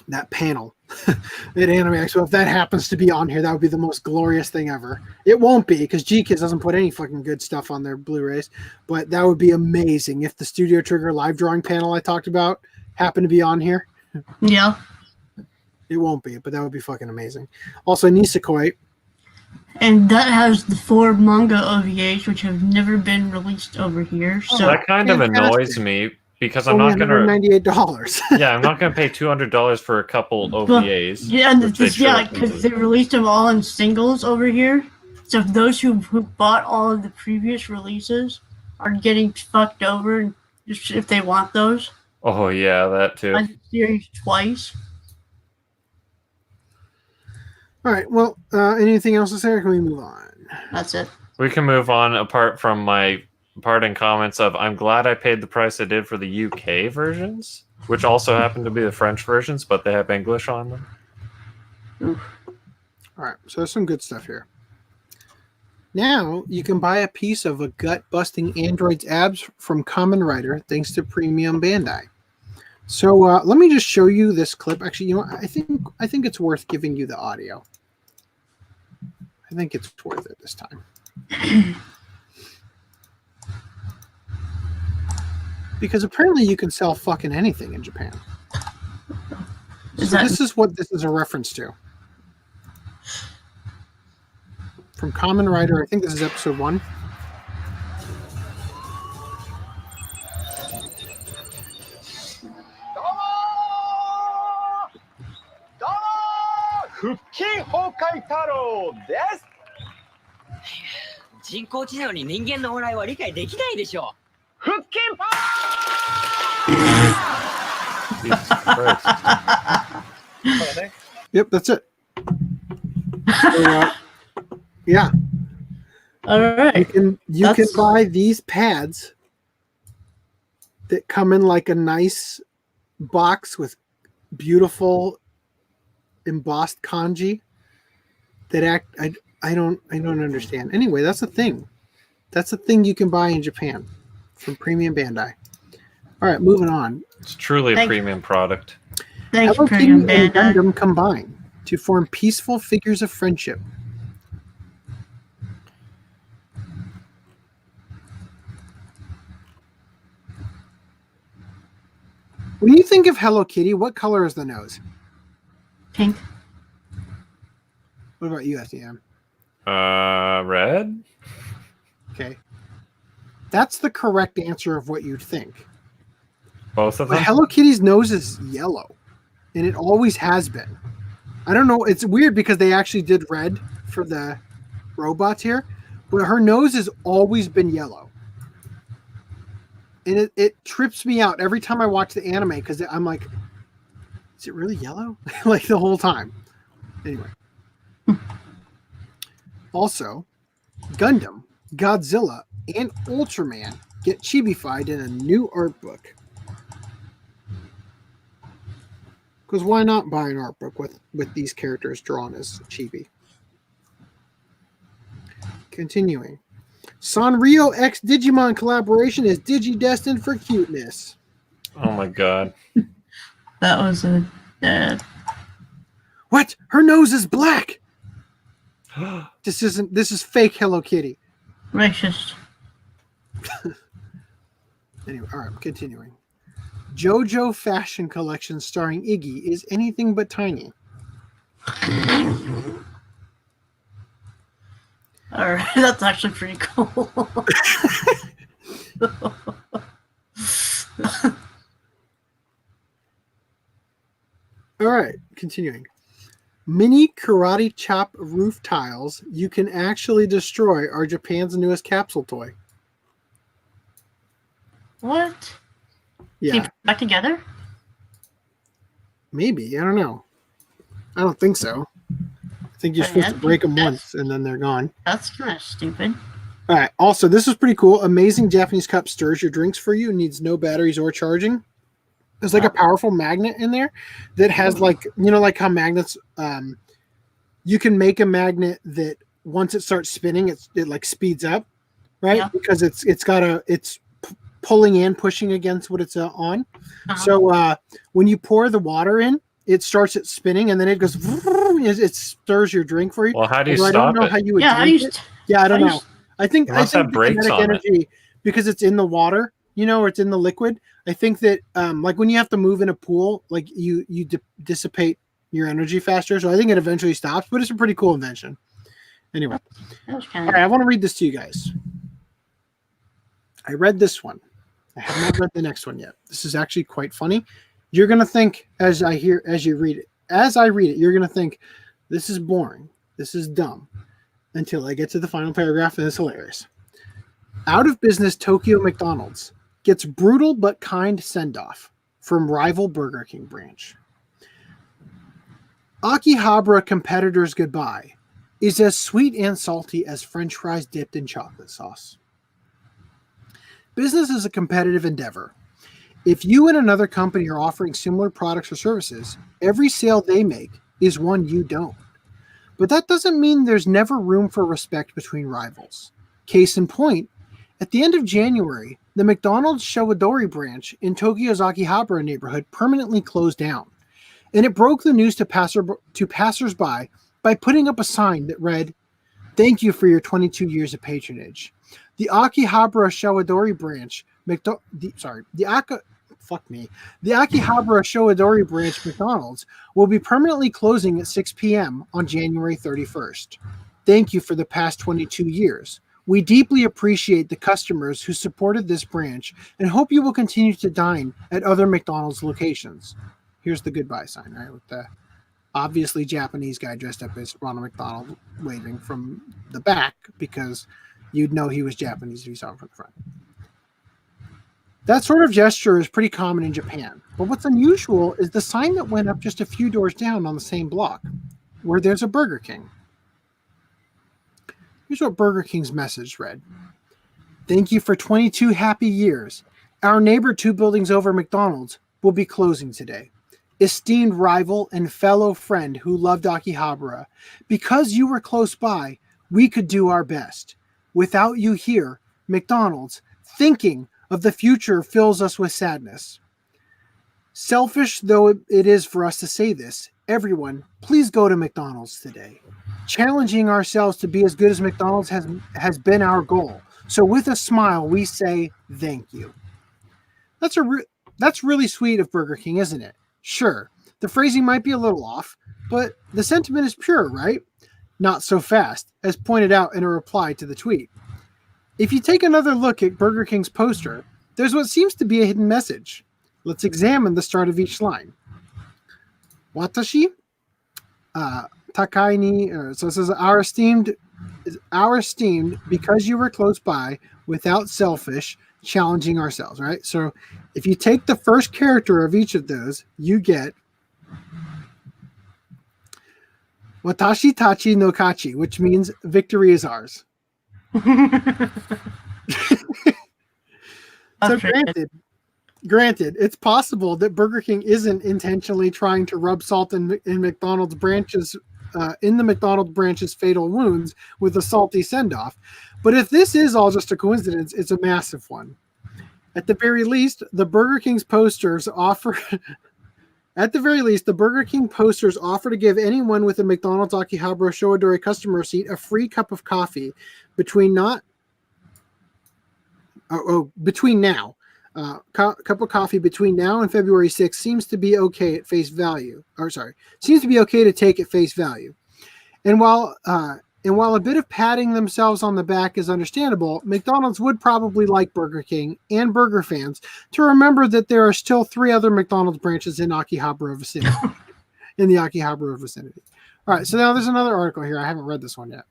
that panel at Anime Expo. If that happens to be on here, that would be the most glorious thing ever. It won't be because G-Kids doesn't put any fucking good stuff on their Blu-rays, but that would be amazing if the Studio Trigger live drawing panel I talked about happened to be on here. Yeah. It won't be, but that would be fucking amazing. Also, Nisekoi. And that has the 4 manga OVAs, which have never been released over here. So That kind of fantastic. annoys me because I'm Only not gonna. $198. Yeah, I'm not gonna pay $200 for a couple OVAs. yeah, and which they it's, yeah, should. because they released them all in singles over here. So those who bought all of the previous releases are getting fucked over, and just if they want those. Oh yeah, that too. On the series twice. All right. Well, anything else to say, or can we move on? That's it. We can move on apart from my parting comments of I'm glad I paid the price I did for the UK versions, which also happen to be the French versions, but they have English on them. All right. So there's some good stuff here. Now you can buy a piece of a gut-busting android's abs from Kamen Rider thanks to Premium Bandai. So let me just show you this clip. Actually, you know what? I think it's worth giving you the audio. I think it's worth it this time. Because apparently you can sell fucking anything in Japan. So this is what this is a reference to. From Kamen Rider, I think this is episode 1. Yep, that's it. So, yeah. All right. You can buy these pads that come in like a nice box with beautiful embossed kanji that act I don't understand. Anyway, that's a thing. That's a thing you can buy in Japan from Premium Bandai. All right, moving on. It's truly a premium product. Thanks, Hello Kitty Premium and Bandai. Gundam combine to form peaceful figures of friendship. When you think of Hello Kitty, what color is the nose? Pink. What about you, SDM? Red? Okay. That's the correct answer of what you'd think. Both of But them? Hello Kitty's nose is yellow, and it always has been. I don't know. It's weird because they actually did red for the robots here, but her nose has always been yellow. And it trips me out every time I watch the anime because I'm like, is it really yellow? Like the whole time. Anyway. Also, Gundam, Godzilla, and Ultraman get chibified in a new art book. Because why not buy an art book with these characters drawn as chibi? Continuing. Sanrio X Digimon collaboration is Digi-destined for cuteness. Oh my god. That was a. What? Her nose is black. This is fake Hello Kitty. Racist. Anyway, all right, continuing. JoJo fashion collection starring Iggy is anything but tiny. All right, that's actually pretty cool. All right, continuing. Mini karate chop roof tiles you can actually destroy are Japan's newest capsule toy. What? Yeah, Keep back together? maybe. I don't know. I don't think so. I think you're supposed to break them once and then they're gone. That's kind of stupid. All right. Also, this is pretty cool. Amazing Japanese cup stirs your drinks for you. Needs no batteries or charging. There's like a powerful magnet in there that has like, you know, like how magnets, you can make a magnet that once it starts spinning, it like speeds up, right? Yeah. Because it's pulling and pushing against what it's on. Uh-huh. So when you pour the water in, it starts it spinning and then it goes, it stirs your drink for you. Well, how do you stop it? I don't know how you would I don't know. I think brakes on energy, because it's in the water, you know, or it's in the liquid. I think that like when you have to move in a pool, like you dissipate your energy faster. So I think it eventually stops, but it's a pretty cool invention. Anyway, all right, I want to read this to you guys. I read this one. I have not read the next one yet. This is actually quite funny. You're gonna think as I read it, you're gonna think this is boring, this is dumb, until I get to the final paragraph, and it's hilarious. Out of business Tokyo McDonald's gets brutal but kind send-off from rival Burger King branch. Akihabara competitor's goodbye is as sweet and salty as French fries dipped in chocolate sauce. Business is a competitive endeavor. If you and another company are offering similar products or services, every sale they make is one you don't. But that doesn't mean there's never room for respect between rivals. Case in point, at the end of January, the McDonald's Showadori branch in Tokyo's Akihabara neighborhood permanently closed down, and it broke the news to passersby by putting up a sign that read, "Thank you for your 22 years of patronage. The Akihabara Showadori branch, the Akihabara Showadori branch McDonald's will be permanently closing at 6 p.m. on January 31st. Thank you for the past 22 years. We deeply appreciate the customers who supported this branch and hope you will continue to dine at other McDonald's locations." Here's the goodbye sign, right? With the obviously Japanese guy dressed up as Ronald McDonald waving from the back, because you'd know he was Japanese if you saw him from the front. That sort of gesture is pretty common in Japan, but what's unusual is the sign that went up just a few doors down on the same block, where there's a Burger King. Here's what Burger King's message read. "Thank you for 22 happy years. Our neighbor 2 buildings over McDonald's will be closing today. Esteemed rival and fellow friend who loved Akihabara, because you were close by, we could do our best. Without you here, McDonald's, thinking of the future fills us with sadness. Selfish though it is for us to say this, everyone, please go to McDonald's today. Challenging ourselves to be as good as McDonald's has been our goal. So with a smile, we say thank you." That's really sweet of Burger King, isn't it? Sure, the phrasing might be a little off, but the sentiment is pure, right? Not so fast, as pointed out in a reply to the tweet. If you take another look at Burger King's poster, there's what seems to be a hidden message. Let's examine the start of each line. Watashi, Takai ni, so it says, our esteemed, because you were close by, without selfish, challenging ourselves, right? So if you take the first character of each of those, you get Watashi tachi no kachi, which means victory is ours. So granted, it's possible that Burger King isn't intentionally trying to rub salt in McDonald's branches, in the McDonald's branch's fatal wounds with a salty send-off. But if this is all just a coincidence, it's a massive one. At the very least, the Burger King's posters offer. At the very least, the Burger King posters offer to give anyone with a McDonald's Akihabara Showadori customer receipt a free cup of coffee between now. Cup of coffee between now and February 6th seems to be okay at face value. Seems to be okay to take at face value. And while a bit of patting themselves on the back is understandable, McDonald's would probably like Burger King and burger fans to remember that there are still 3 other McDonald's branches in Akihabara vicinity. In the Akihabara vicinity. All right, so now there's another article here. I haven't read this one yet.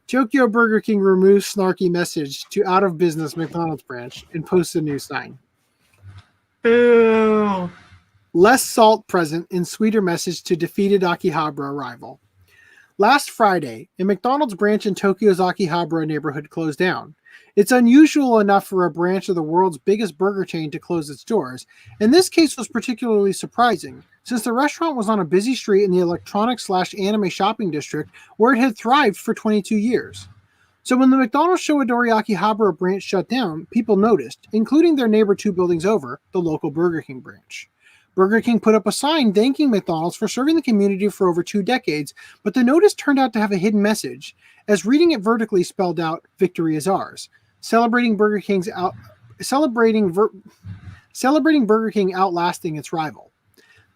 Tokyo Burger King removes snarky message to out of business McDonald's branch and posts a new sign. Boo. less salt present in sweeter message to defeated Akihabara rival. Last Friday, a McDonald's branch in Tokyo's Akihabara neighborhood closed down. It's unusual enough for a branch of the world's biggest burger chain to close its doors, and this case was particularly surprising, since the restaurant was on a busy street in the electronics/anime shopping district where it had thrived for 22 years. So when the McDonald's Showadori Akihabara branch shut down, people noticed, including their neighbor 2 buildings over, the local Burger King branch. Burger King put up a sign thanking McDonald's for serving the community for over 2 decades, but the notice turned out to have a hidden message, as reading it vertically spelled out, "Victory is ours," celebrating Burger King outlasting its rival.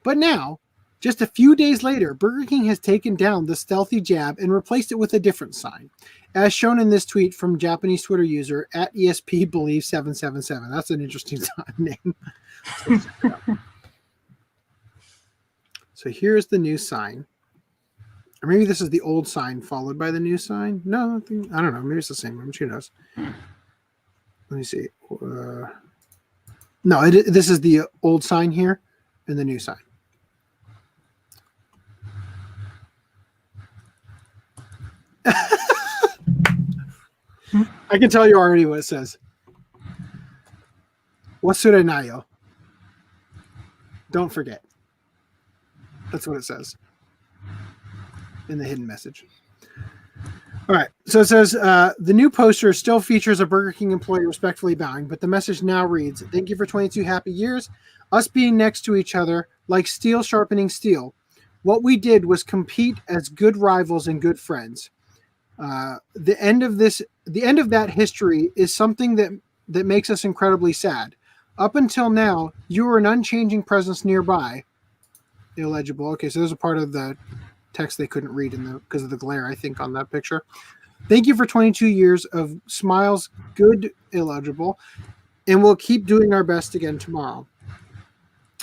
But now, just a few days later, Burger King has taken down the stealthy jab and replaced it with a different sign, as shown in this tweet from Japanese Twitter user @ESPBelieve777. That's an interesting name. So here's the new sign. Or maybe this is the old sign followed by the new sign. No, I don't know. Maybe it's the same one. Who knows? Let me see. No, this is the old sign here and the new sign. I can tell you already what it says. Wasure nayo. Don't forget. That's what it says in the hidden message. All right. So it says, the new poster still features a Burger King employee respectfully bowing, but the message now reads, "Thank you for 22 happy years. Us being next to each other, like steel sharpening steel. What we did was compete as good rivals and good friends. The end of that history is something that makes us incredibly sad. Up until now, you were an unchanging presence nearby." Illegible. Okay, so there's a part of the text they couldn't read because of the glare, I think, on that picture. "Thank you for 22 years of smiles, good, illegible, and we'll keep doing our best again tomorrow."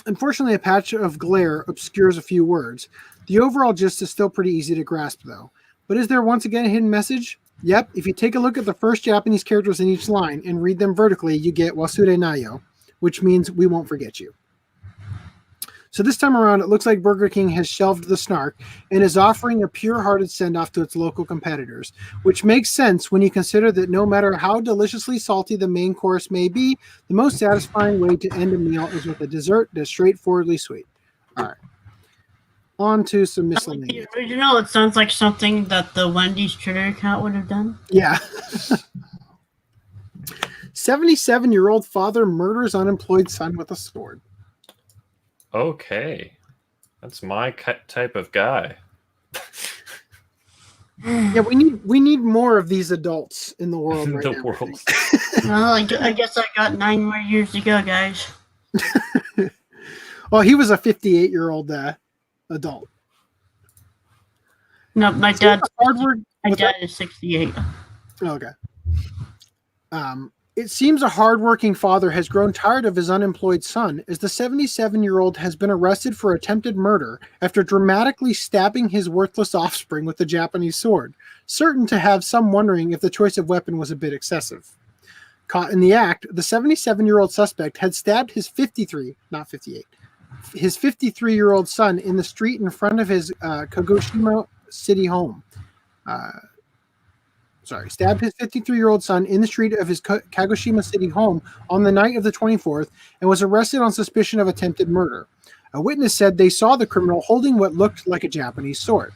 Unfortunately, a patch of glare obscures a few words. The overall gist is still pretty easy to grasp, though. But is there once again a hidden message? Yep, if you take a look at the first Japanese characters in each line and read them vertically, you get "Wasure nayo," which means "we won't forget you." So this time around, it looks like Burger King has shelved the snark and is offering a pure-hearted send-off to its local competitors, which makes sense when you consider that no matter how deliciously salty the main course may be, the most satisfying way to end a meal is with a dessert that's straightforwardly sweet. All right. On to some miscellaneous. You know, it sounds like something that the Wendy's Twitter account would have done. Yeah. 77-year-old father murders unemployed son with a sword. Okay. That's my type of guy. Yeah, we need more of these adults in the world right now. World. Well, I guess I got 9 more years to go, guys. Well, he was a 58-year-old adult. No, my So dad is 68. Okay. It seems a hardworking father has grown tired of his unemployed son, as the 77-year-old has been arrested for attempted murder after dramatically stabbing his worthless offspring with a Japanese sword, certain to have some wondering if the choice of weapon was a bit excessive. Caught in the act, the 77-year-old suspect had stabbed his 53-year-old son in the street in front of his Kagoshima City home. Stabbed his 53-year-old son in the street of his Kagoshima City home on the night of the 24th and was arrested on suspicion of attempted murder. A witness said they saw the criminal holding what looked like a Japanese sword.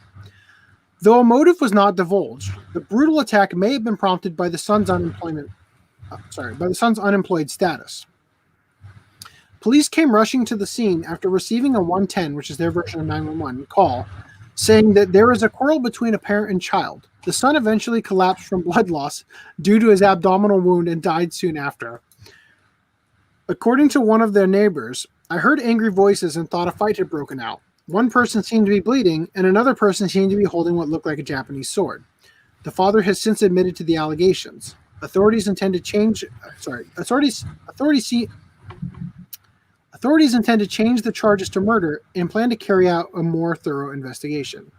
Though a motive was not divulged, the brutal attack may have been prompted by the son's unemployed status. Police came rushing to the scene after receiving a 110, which is their version of 911, call, saying that there is a quarrel between a parent and child. The son eventually collapsed from blood loss due to his abdominal wound and died soon after. According to one of their neighbors, "I heard angry voices and thought a fight had broken out. One person seemed to be bleeding, and another person seemed to be holding what looked like a Japanese sword." The father has since admitted to the allegations. Authorities intend to change the charges to murder and plan to carry out a more thorough investigation.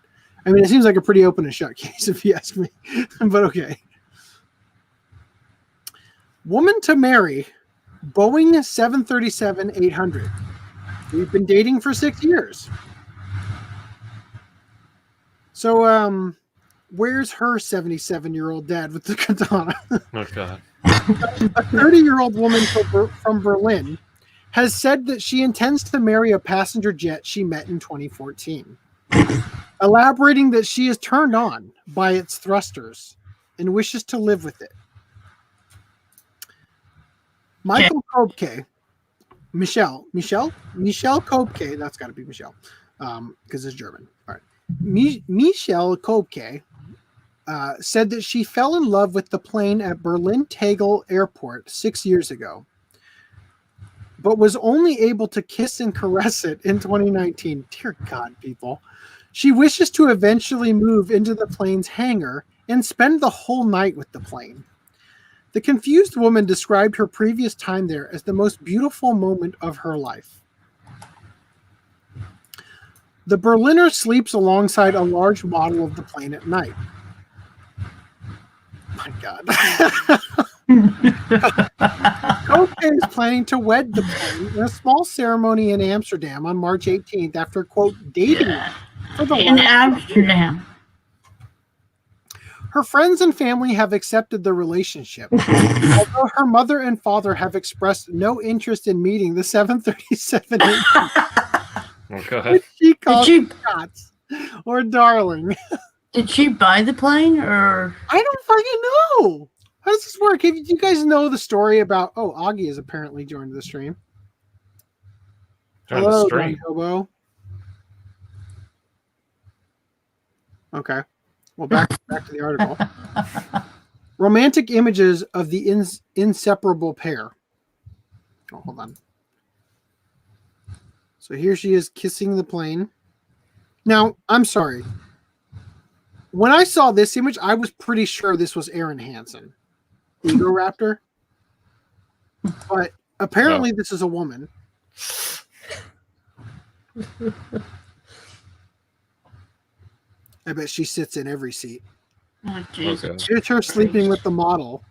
I mean, it seems like a pretty open and shut case, if you ask me, but okay. Woman to marry, Boeing 737-800. We've been dating for 6 years. So, where's her 77-year-old dad with the katana? Oh God. A 30-year-old woman from Berlin has said that she intends to marry a passenger jet she met in 2014, elaborating that she is turned on by its thrusters and wishes to live with it. Michael Kobke, Michelle Kobke, that's got to be Michelle, because it's German. All right. Michelle Kobke said that she fell in love with the plane at Berlin Tegel Airport 6 years ago, but was only able to kiss and caress it in 2019. Dear God, people. She wishes to eventually move into the plane's hangar and spend the whole night with the plane. The confused woman described her previous time there as the most beautiful moment of her life. The Berliner sleeps alongside a large model of the plane at night. My God. Koke is planning to wed the plane in a small ceremony in Amsterdam on March 18th after, quote, dating it for the In last Amsterdam. Her friends and family have accepted the relationship, although her mother and father have expressed no interest in meeting the 737, Oh God. which she calls Scots or darling. Did she buy the plane or? I don't fucking know. How does this work? You guys know the story about? Oh, Augie has apparently joined the stream. Join the Hello, stream. Don Hobo. Okay. Well, back to the article. Romantic images of the inseparable pair. Oh, hold on. So here she is kissing the plane. Now, I'm sorry. When I saw this image, I was pretty sure this was Aaron Hansen, Ego Raptor. But apparently this is a woman. I bet she sits in every seat. Oh, Jesus. Okay. Here's her sleeping with the model.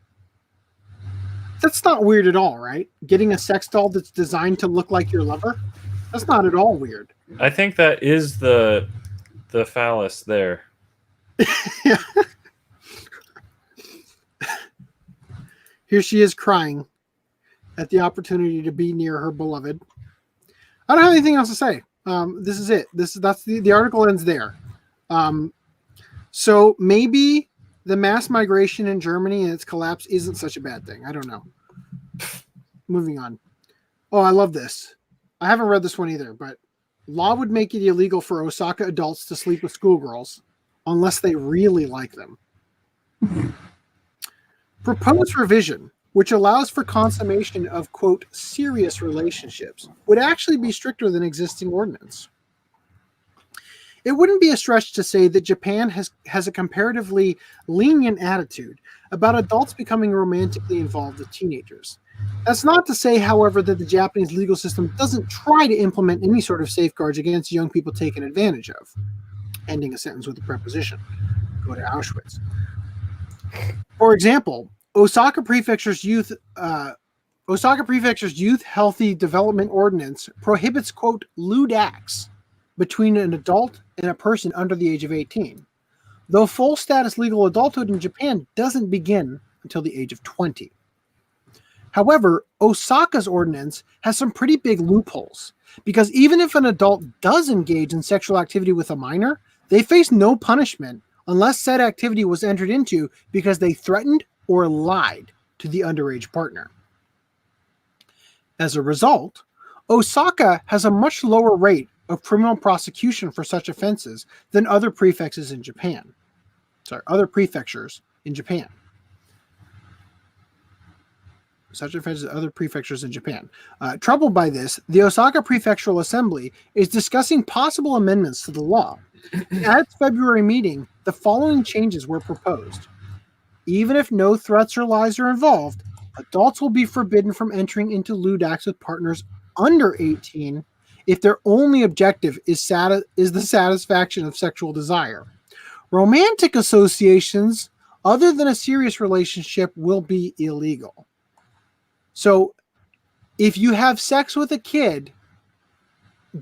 That's not weird at all, right? Getting a sex doll that's designed to look like your lover? That's not at all weird. I think that is the phallus there. Yeah. Here she is crying at the opportunity to be near her beloved. I don't have anything else to say. This is it. That's the article ends there. So maybe the mass migration in Germany and its collapse isn't such a bad thing. I don't know. Moving on. Oh, I love this. I haven't read this one either, but law would make it illegal for Osaka adults to sleep with schoolgirls unless they really like them. Proposed revision, which allows for consummation of, quote, serious relationships, would actually be stricter than existing ordinance. It wouldn't be a stretch to say that Japan has a comparatively lenient attitude about adults becoming romantically involved with teenagers. That's not to say, however, that the Japanese legal system doesn't try to implement any sort of safeguards against young people taken advantage of. Ending a sentence with a preposition. Go to Auschwitz. For example, Osaka Prefecture's youth healthy development ordinance prohibits, quote, lewd acts between an adult and a person under the age of 18, though full status legal adulthood in Japan doesn't begin until the age of 20. However, Osaka's ordinance has some pretty big loopholes, because even if an adult does engage in sexual activity with a minor, they face no punishment unless said activity was entered into because they threatened or lied to the underage partner. As a result, Osaka has a much lower rate of criminal prosecution for such offenses than other prefectures in Japan. Troubled by this, the Osaka Prefectural Assembly is discussing possible amendments to the law. At its February meeting, the following changes were proposed. Even if no threats or lies are involved, adults will be forbidden from entering into lewd acts with partners under 18 if their only objective is the satisfaction of sexual desire. Romantic associations other than a serious relationship will be illegal. So if you have sex with a kid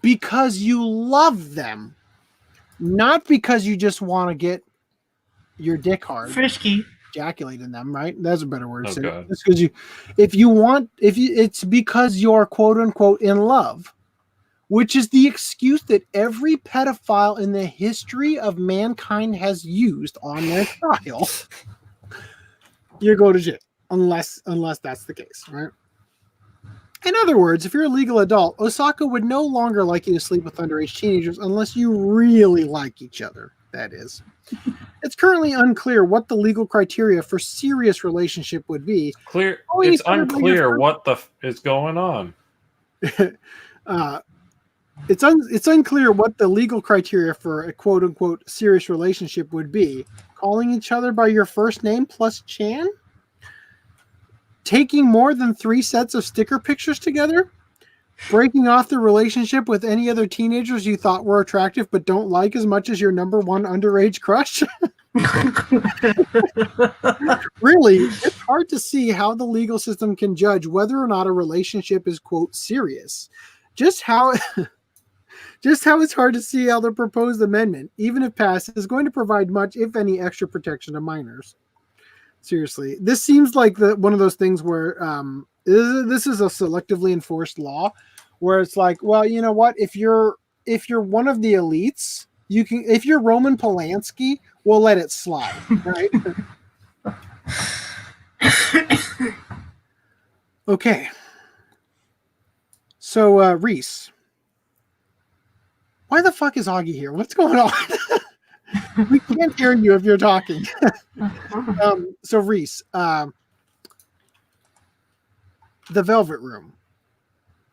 because you love them, not because you just want to get your dick hard, Frisky. ejaculate in them, right? That's a better word. Oh, So God. it's because it's because you're quote unquote in love, which is the excuse that every pedophile in the history of mankind has used on their trial. You go to jail unless that's the case, right? In other words, if you're a legal adult, Osaka would no longer like you to sleep with underage teenagers unless you really like each other, that is. It's currently unclear what the legal criteria for serious relationship would be. It's unclear what the is going on. It's unclear what the legal criteria for a quote-unquote serious relationship would be. Calling each other by your first name plus Chan? Taking more than 3 sets of sticker pictures together? Breaking off the relationship with any other teenagers you thought were attractive but don't like as much as your number one underage crush? Really, it's hard to see how the legal system can judge whether or not a relationship is, quote, serious. Just how it's hard to see how the proposed amendment, even if passed, is going to provide much, if any, extra protection to minors. Seriously, this seems like one of those things where this is a selectively enforced law, where it's like, well, you know what? If you're one of the elites, you can. If you're Roman Polanski, we'll let it slide, right? Okay. So, RHYS, why the fuck is Augie here? What's going on? We can't hear you if you're talking. So RHYS, the Velvet Room.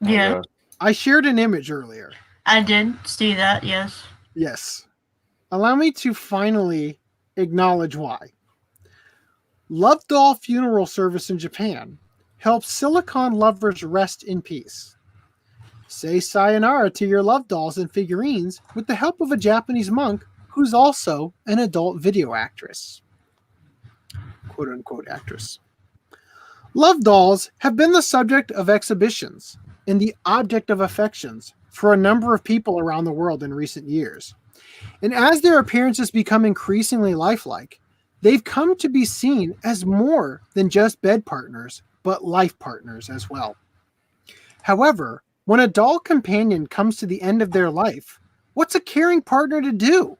Yeah, I shared an image earlier. I did see that, yes. Yes. Allow me to finally acknowledge why. Love Doll Funeral Service in Japan helps silicone lovers rest in peace. Say sayonara to your love dolls and figurines with the help of a Japanese monk who's also an adult video actress. Quote unquote actress. Love dolls have been the subject of exhibitions and the object of affections for a number of people around the world in recent years. And as their appearances become increasingly lifelike, they've come to be seen as more than just bed partners, but life partners as well. However, when a doll companion comes to the end of their life, what's a caring partner to do?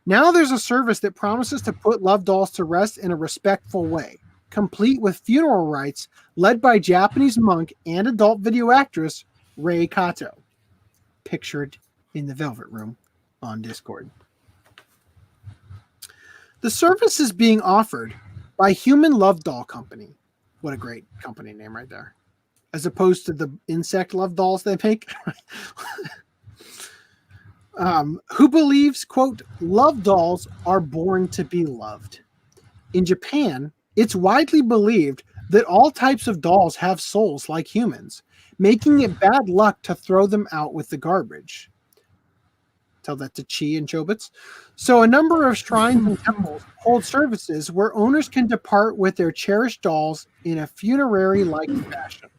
Now there's a service that promises to put love dolls to rest in a respectful way, complete with funeral rites led by Japanese monk and adult video actress Rei Kato, pictured in the Velvet Room on Discord. The service is being offered by Human Love Doll Company. What a great company name right there. As opposed to the insect love dolls they make. Who believes, quote, love dolls are born to be loved. In Japan, it's widely believed that all types of dolls have souls like humans, making it bad luck to throw them out with the garbage. Tell that to Chi and Chobits. So a number of shrines and temples hold services where owners can depart with their cherished dolls in a funerary-like fashion.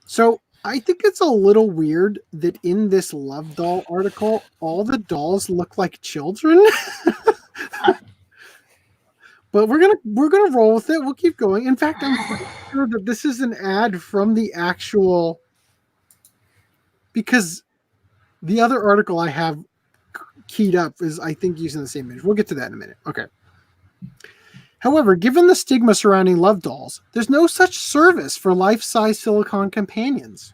So I think it's a little weird that in this love doll article, all the dolls look like children. But we're gonna roll with it. We'll keep going. In fact, I'm pretty sure that this is an ad from the actual, because the other article I have keyed up is, I think, using the same image. We'll get to that in a minute. Okay. However, given the stigma surrounding love dolls, there's no such service for life-size silicone companions.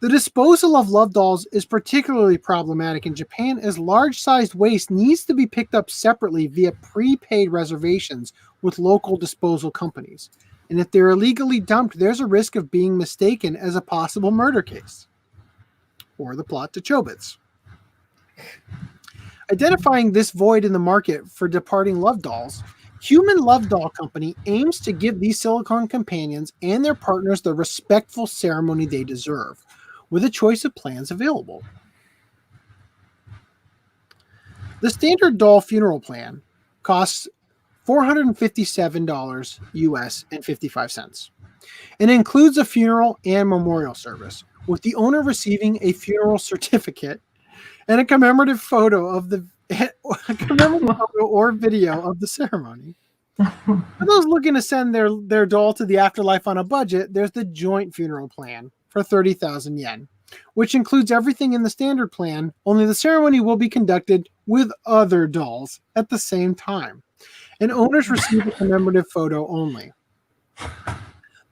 The disposal of love dolls is particularly problematic in Japan, as large-sized waste needs to be picked up separately via prepaid reservations with local disposal companies. And if they're illegally dumped, there's a risk of being mistaken as a possible murder case. Or the plot to Chobits. Identifying this void in the market for departing love dolls, Human Love Doll Company aims to give these silicone companions and their partners the respectful ceremony they deserve, with a choice of plans available. The standard doll funeral plan costs $457 US and 55 cents, and includes a funeral and memorial service, with the owner receiving a funeral certificate and a commemorative photo of the or video of the ceremony. For those looking to send their doll to the afterlife on a budget, there's the joint funeral plan for 30,000 yen, which includes everything in the standard plan, only the ceremony will be conducted with other dolls at the same time. And owners receive a commemorative photo only.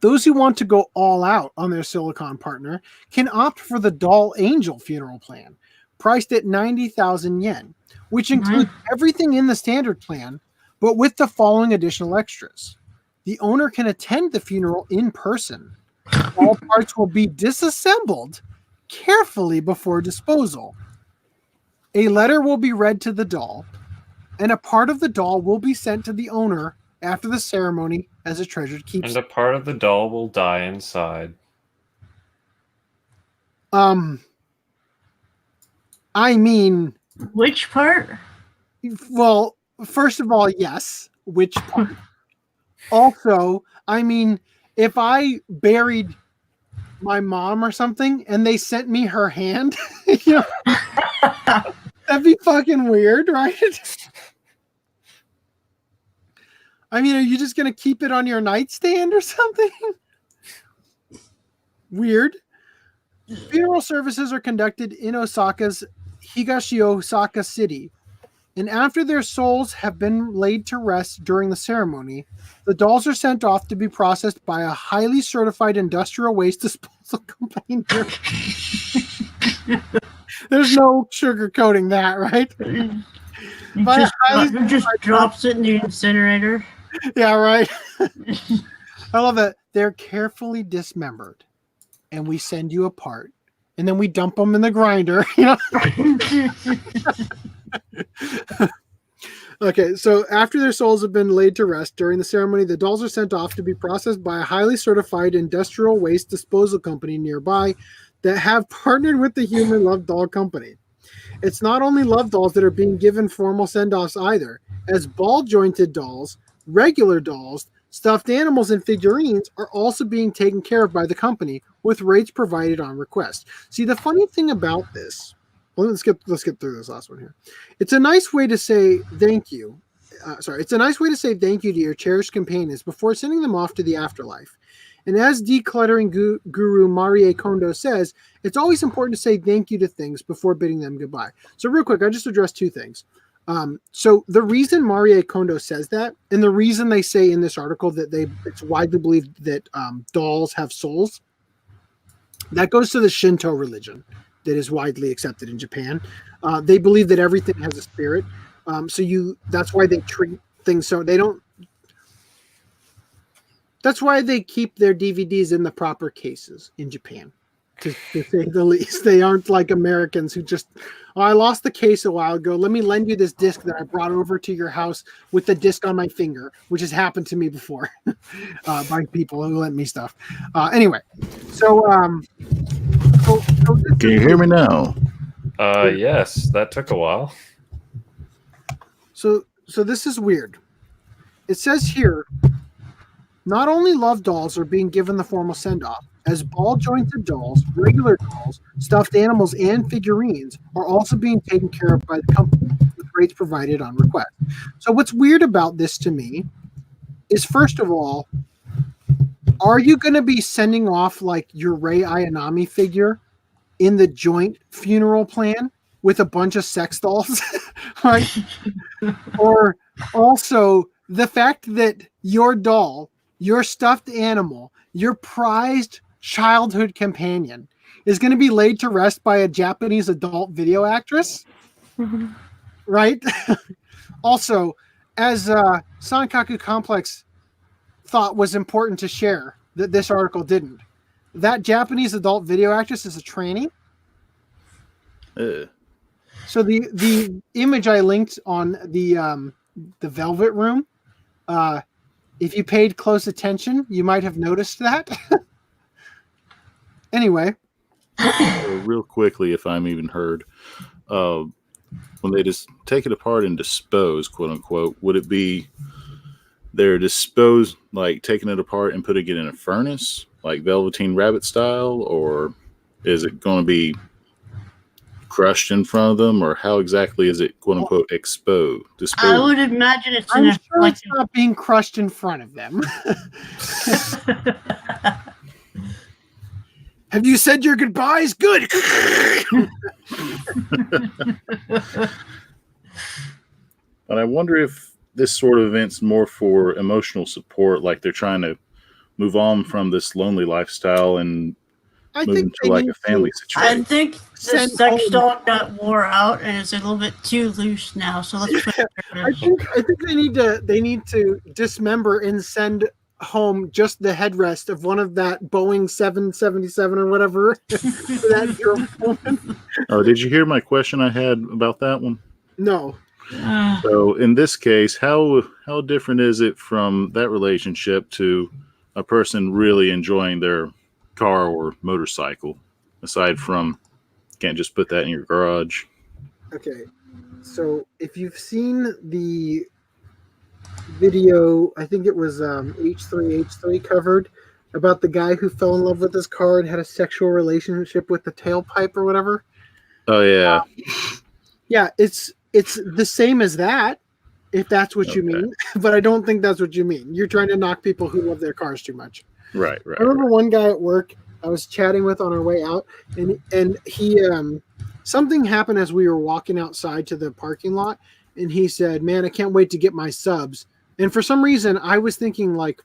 Those who want to go all out on their silicon partner can opt for the doll angel funeral plan, priced at 90,000 yen, which includes everything in the standard plan, but with the following additional extras. The owner can attend the funeral in person. All parts will be disassembled carefully before disposal. A letter will be read to the doll, and a part of the doll will be sent to the owner after the ceremony as a treasured keepsake. And a part of the doll will die inside. I mean... Which part? Well, first of all, yes. Which part? Also, I mean, if I buried my mom or something and they sent me her hand, you know, that'd be fucking weird, right? I mean, are you just going to keep it on your nightstand or something? Weird. Funeral services are conducted in Osaka's Higashi-Osaka City, and after their souls have been laid to rest during the ceremony, the dolls are sent off to be processed by a highly certified industrial waste disposal company. There's no sugarcoating that, right? It just drops it in the incinerator. Yeah, right. I love that. They're carefully dismembered, and we send you a part, and then we dump them in the grinder. You know. Okay, so after their souls have been laid to rest during the ceremony, the dolls are sent off to be processed by a highly certified industrial waste disposal company nearby that have partnered with the Human Love Doll Company. It's not only love dolls that are being given formal send-offs either, as ball-jointed dolls, regular dolls, stuffed animals, and figurines are also being taken care of by the company with rates provided on request. See, the funny thing about this, well, let's get through this last one here. It's a nice way to say thank you. It's a nice way to say thank you to your cherished companions before sending them off to the afterlife. And as decluttering guru Marie Kondo says, it's always important to say thank you to things before bidding them goodbye. So real quick, I just addressed two things. So the reason Marie Kondo says that, and the reason they say in this article that it's widely believed that dolls have souls, that goes to the Shinto religion that is widely accepted in Japan. They believe that everything has a spirit. That's why they treat things so they don't. That's why they keep their DVDs in the proper cases in Japan, to say the least. They aren't like Americans who just, I lost the case a while ago. Let me lend you this disc that I brought over to your house with the disc on my finger, which has happened to me before by people who lent me stuff. Anyway, so can you hear me now? Yes, that took a while. So this is weird. It says here, not only love dolls are being given the formal send-off, as ball-jointed dolls, regular dolls, stuffed animals, and figurines are also being taken care of by the company with rates provided on request. So what's weird about this to me is, first of all, are you going to be sending off like your Rei Ayanami figure in the joint funeral plan with a bunch of sex dolls? Right? Or also the fact that your doll, your stuffed animal, your prized childhood companion is going to be laid to rest by a Japanese adult video actress, right? Also, as Sankaku Complex thought was important to share, that this article didn't, that Japanese adult video actress is a tranny. So the image I linked on the Velvet Room, if you paid close attention, you might have noticed that. Anyway. Real quickly, if I'm even heard, when they just take it apart and dispose, quote unquote, would it be they're disposed, like taking it apart and putting it in a furnace, like Velveteen Rabbit style, or Is it going to be crushed in front of them, or how exactly is it, quote unquote, exposed? I would imagine it's in I'm a sure like. it's not being crushed in front of them. Have you said your goodbyes? Good. But I wonder if this sort of event's more for emotional support, like they're trying to move on from this lonely lifestyle and I move think into like a family I situation. think the Send sex home. doll got wore out and it's a little bit too loose now. So let's put it I think they need to dismember and send home just the headrest of one of that Boeing 777 or whatever. That hero woman. Oh, did you hear my question I had about that one? No. So in this case, how different is it from that relationship to a person really enjoying their car or motorcycle, aside from can't just put that in your garage? Okay. So if you've seen the video, I think it was H3 covered about the guy who fell in love with his car and had a sexual relationship with the tailpipe or whatever. Oh yeah. Yeah, it's the same as that, if that's what you mean. But I don't think that's what you mean. You're trying to knock people who love their cars too much. Right. I remember one guy at work I was chatting with on our way out, and he something happened as we were walking outside to the parking lot, and he said, "Man, I can't wait to get my subs." And for some reason, I was thinking like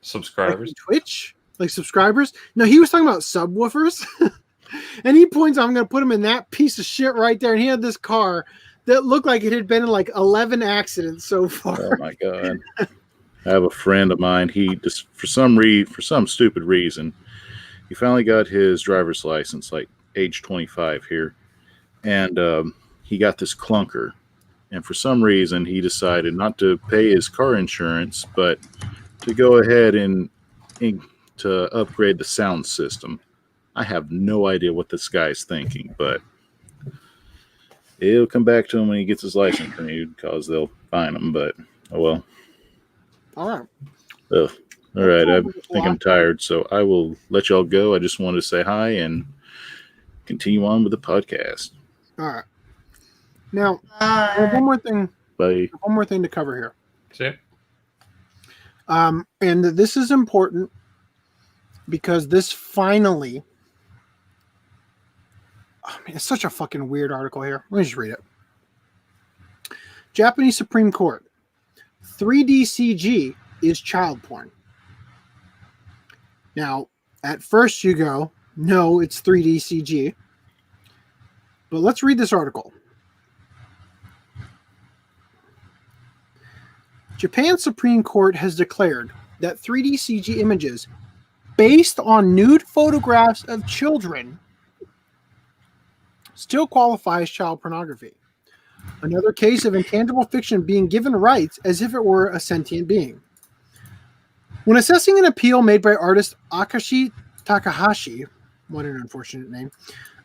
Subscribers. like Twitch, like subscribers. No, he was talking about subwoofers. And he points out, I'm going to put him in that piece of shit right there. And he had this car that looked like it had been in like 11 accidents so far. Oh my god. I have a friend of mine. He just for some stupid reason, he finally got his driver's license, like age 25 here, and he got this clunker. And for some reason, he decided not to pay his car insurance, but to go ahead and to upgrade the sound system. I have no idea what this guy's thinking, but it'll come back to him when he gets his license renewed because they'll fine him. But oh well. All right. Ugh. All right. I think I'm tired, so I will let y'all go. I just wanted to say hi and continue on with the podcast. All right. Now, I have one more thing. Bye. One more thing to cover here. See? And this is important because this finally. Oh, man, it's such a fucking weird article here. Let me just read it. Japanese Supreme Court. 3D CG is child porn. Now, at first you go, no, it's 3D CG. But let's read this article. Japan's Supreme Court has declared that 3D CG images based on nude photographs of children still qualify as child pornography. Another case of intangible fiction being given rights as if it were a sentient being. When assessing an appeal made by artist Akashi Takahashi, what an unfortunate name,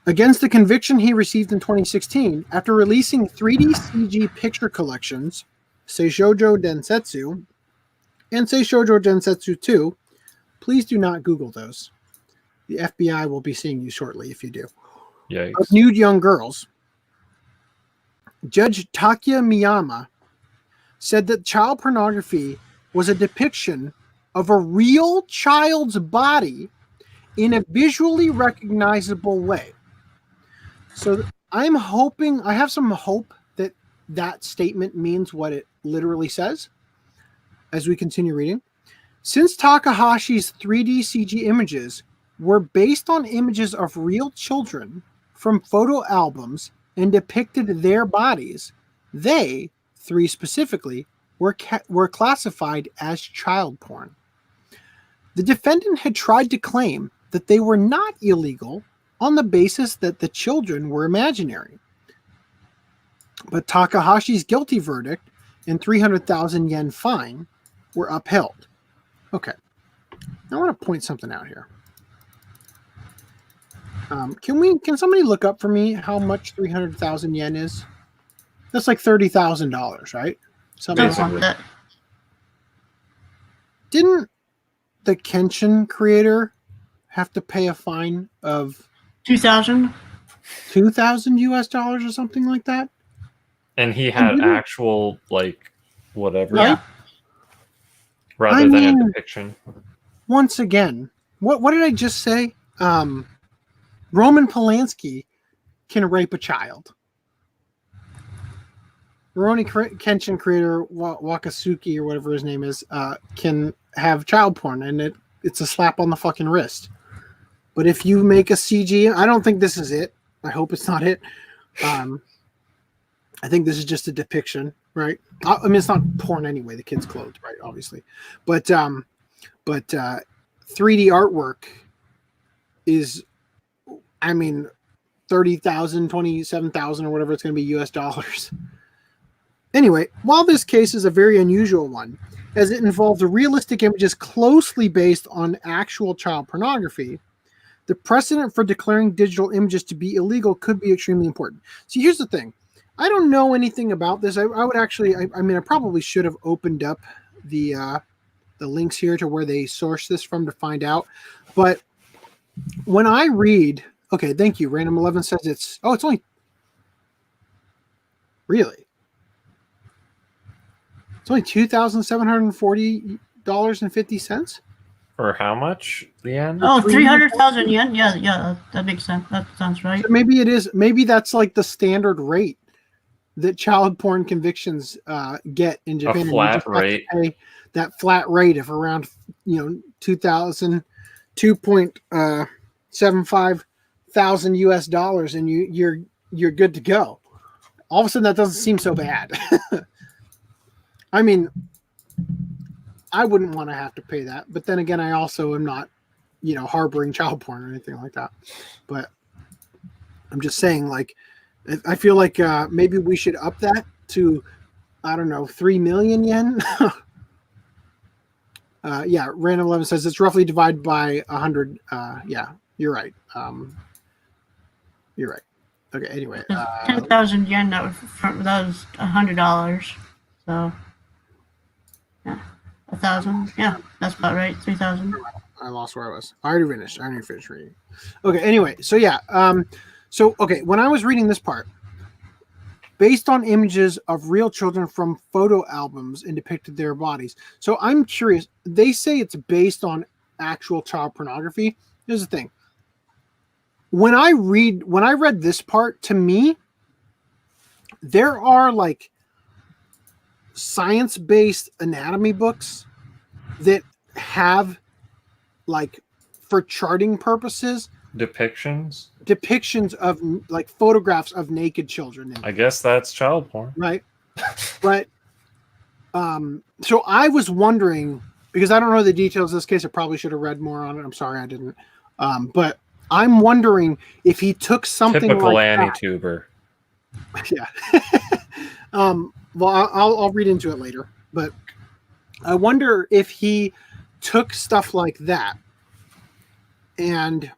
against the conviction he received in 2016 after releasing 3D CG picture collections, Seishoujo Densetsu and Seishoujo Densetsu 2, please do not Google those. The FBI will be seeing you shortly if you do. Yikes. Of nude young girls. Judge Takia Miyama said that child pornography was a depiction of a real child's body in a visually recognizable way. So I'm hoping, I have some hope that that statement means what it literally says as we continue reading. Since Takahashi's 3D CG images were based on images of real children from photo albums and depicted their bodies, they, three specifically, were classified as child porn. The defendant had tried to claim that they were not illegal on the basis that the children were imaginary. But Takahashi's guilty verdict and 300,000 yen fine were upheld. Okay. I want to point something out here. Can somebody look up for me how much 300,000 yen is? That's like $30,000, right? Something like that. Didn't the Kenshin creator have to pay a fine of 2,000. 2,000 US dollars or something like that. And he had actual, like, whatever. Yeah. Rather than a depiction. Once again, what did I just say? Roman Polanski can rape a child. Rurouni Kenshin creator Wakasuki, or whatever his name is, can have child porn, and it's a slap on the fucking wrist. But if you make a CG, I don't think this is it. I hope it's not it. I think this is just a depiction, right? I mean, it's not porn anyway. The kid's clothed, right? Obviously, but 3D artwork is, I mean, 30,000, 27,000, or whatever it's going to be US dollars. Anyway, while this case is a very unusual one, as it involves realistic images closely based on actual child pornography, the precedent for declaring digital images to be illegal could be extremely important. See, here's the thing. I don't know anything about this. I would actually, I mean, I probably should have opened up the links here to where they source this from to find out. But when I read, okay, thank you. Random 11 says it's only, really? It's only $2,740.50. For how much? The yen? Oh, 300,000 yen? Yeah, that makes sense. That sounds right. So maybe it is. Maybe that's like the standard rate that child porn convictions get in Japan. A flat rate. Pay that flat rate of around, $2.75 thousand US dollars, and you're good to go. All of a sudden, that doesn't seem so bad. I mean, I wouldn't want to have to pay that, but then again, I also am not, harboring child porn or anything like that. But I'm just saying, like, I feel like maybe we should up that to, I don't know, 3 million yen. Yeah, Random 11 says it's roughly divided by 100. Yeah, you're right. You're right. Okay. Anyway, 10,000 yen. That was $100. So. Yeah, 1,000. Yeah, that's about right. 3,000. I lost where I was. I already finished reading. Okay. Anyway, so yeah. Okay. When I was reading this part, based on images of real children from photo albums and depicted their bodies. So I'm curious. They say it's based on actual child pornography. Here's the thing. When I read this part, to me, there are like science-based anatomy books that have, like, for charting purposes, depictions of like photographs of naked children. I guess that's child porn, right? But so I was wondering, because I don't know the details of this case. I probably should have read more on it. I'm sorry I didn't. But I'm wondering if he took something typical like Anituber. Yeah. Well, I'll read into it later, but I wonder if he took stuff like that and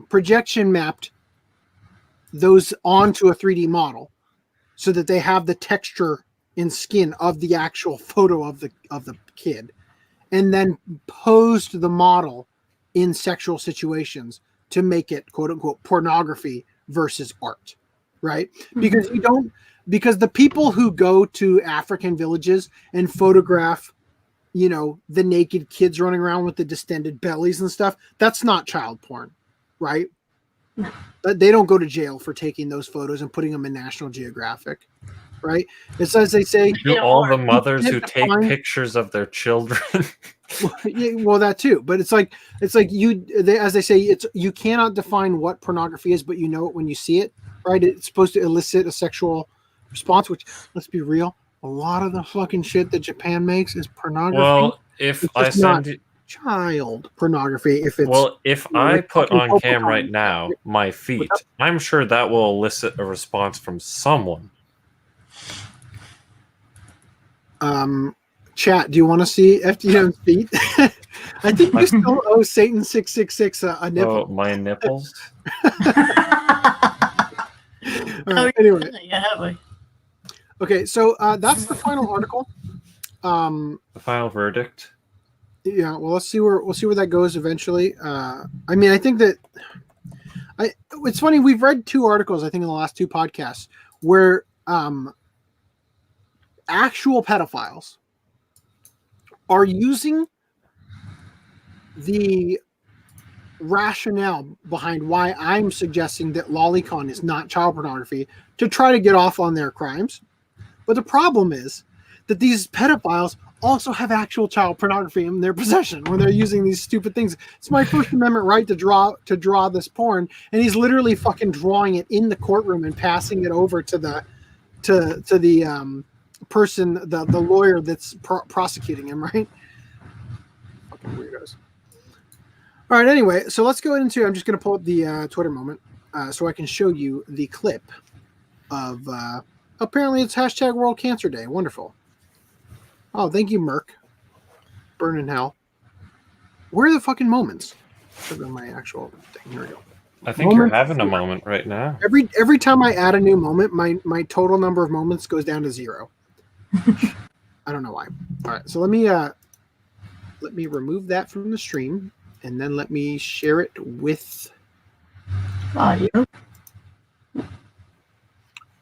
projection mapped those onto a 3D model so that they have the texture and skin of the actual photo of the kid, and then posed the model in sexual situations to make it quote unquote pornography versus art. Right? Because because the people who go to African villages and photograph, the naked kids running around with the distended bellies and stuff, that's not child porn, right? But they don't go to jail for taking those photos and putting them in National Geographic, right? It's as they say. Do all the mothers who take pictures of their children? Well, that too. But it's like as they say, you cannot define what pornography is, but you know it when you see it. Right, it's supposed to elicit a sexual response, which, let's be real, a lot of the fucking shit that Japan makes is pornography. Well, if I send you child pornography, if I put on cam right now my feet, I'm sure that will elicit a response from someone. Chat, do you want to see FDDNM's feet? I think you still owe Satan 666 a nipple. Oh, my nipples. Right, anyway, Yeah. Okay, so that's the final article. The final verdict. Yeah, well, let's see where that goes eventually. I mean, I think that it's funny. We've read 2 articles, I think, in the last 2 podcasts where actual pedophiles are using the rationale behind why I'm suggesting that lolicon is not child pornography to try to get off on their crimes. But the problem is that these pedophiles also have actual child pornography in their possession when they're using these stupid things. It's my First Amendment right to draw this porn, and he's literally fucking drawing it in the courtroom and passing it over to the person, the lawyer that's prosecuting him, right? Fucking weirdos. All right, anyway, so let's go into, I'm just going to pull up the Twitter moment so I can show you the clip of, apparently it's hashtag World Cancer Day. Wonderful. Oh, thank you, Merc. Burn in hell. Where are the fucking moments? Should be my actual thing. Here we go. I think you're having a moment right now. Every time I add a new moment, my total number of moments goes down to 0. I don't know why. All right, so let me remove that from the stream, and then let me share it with Audio. All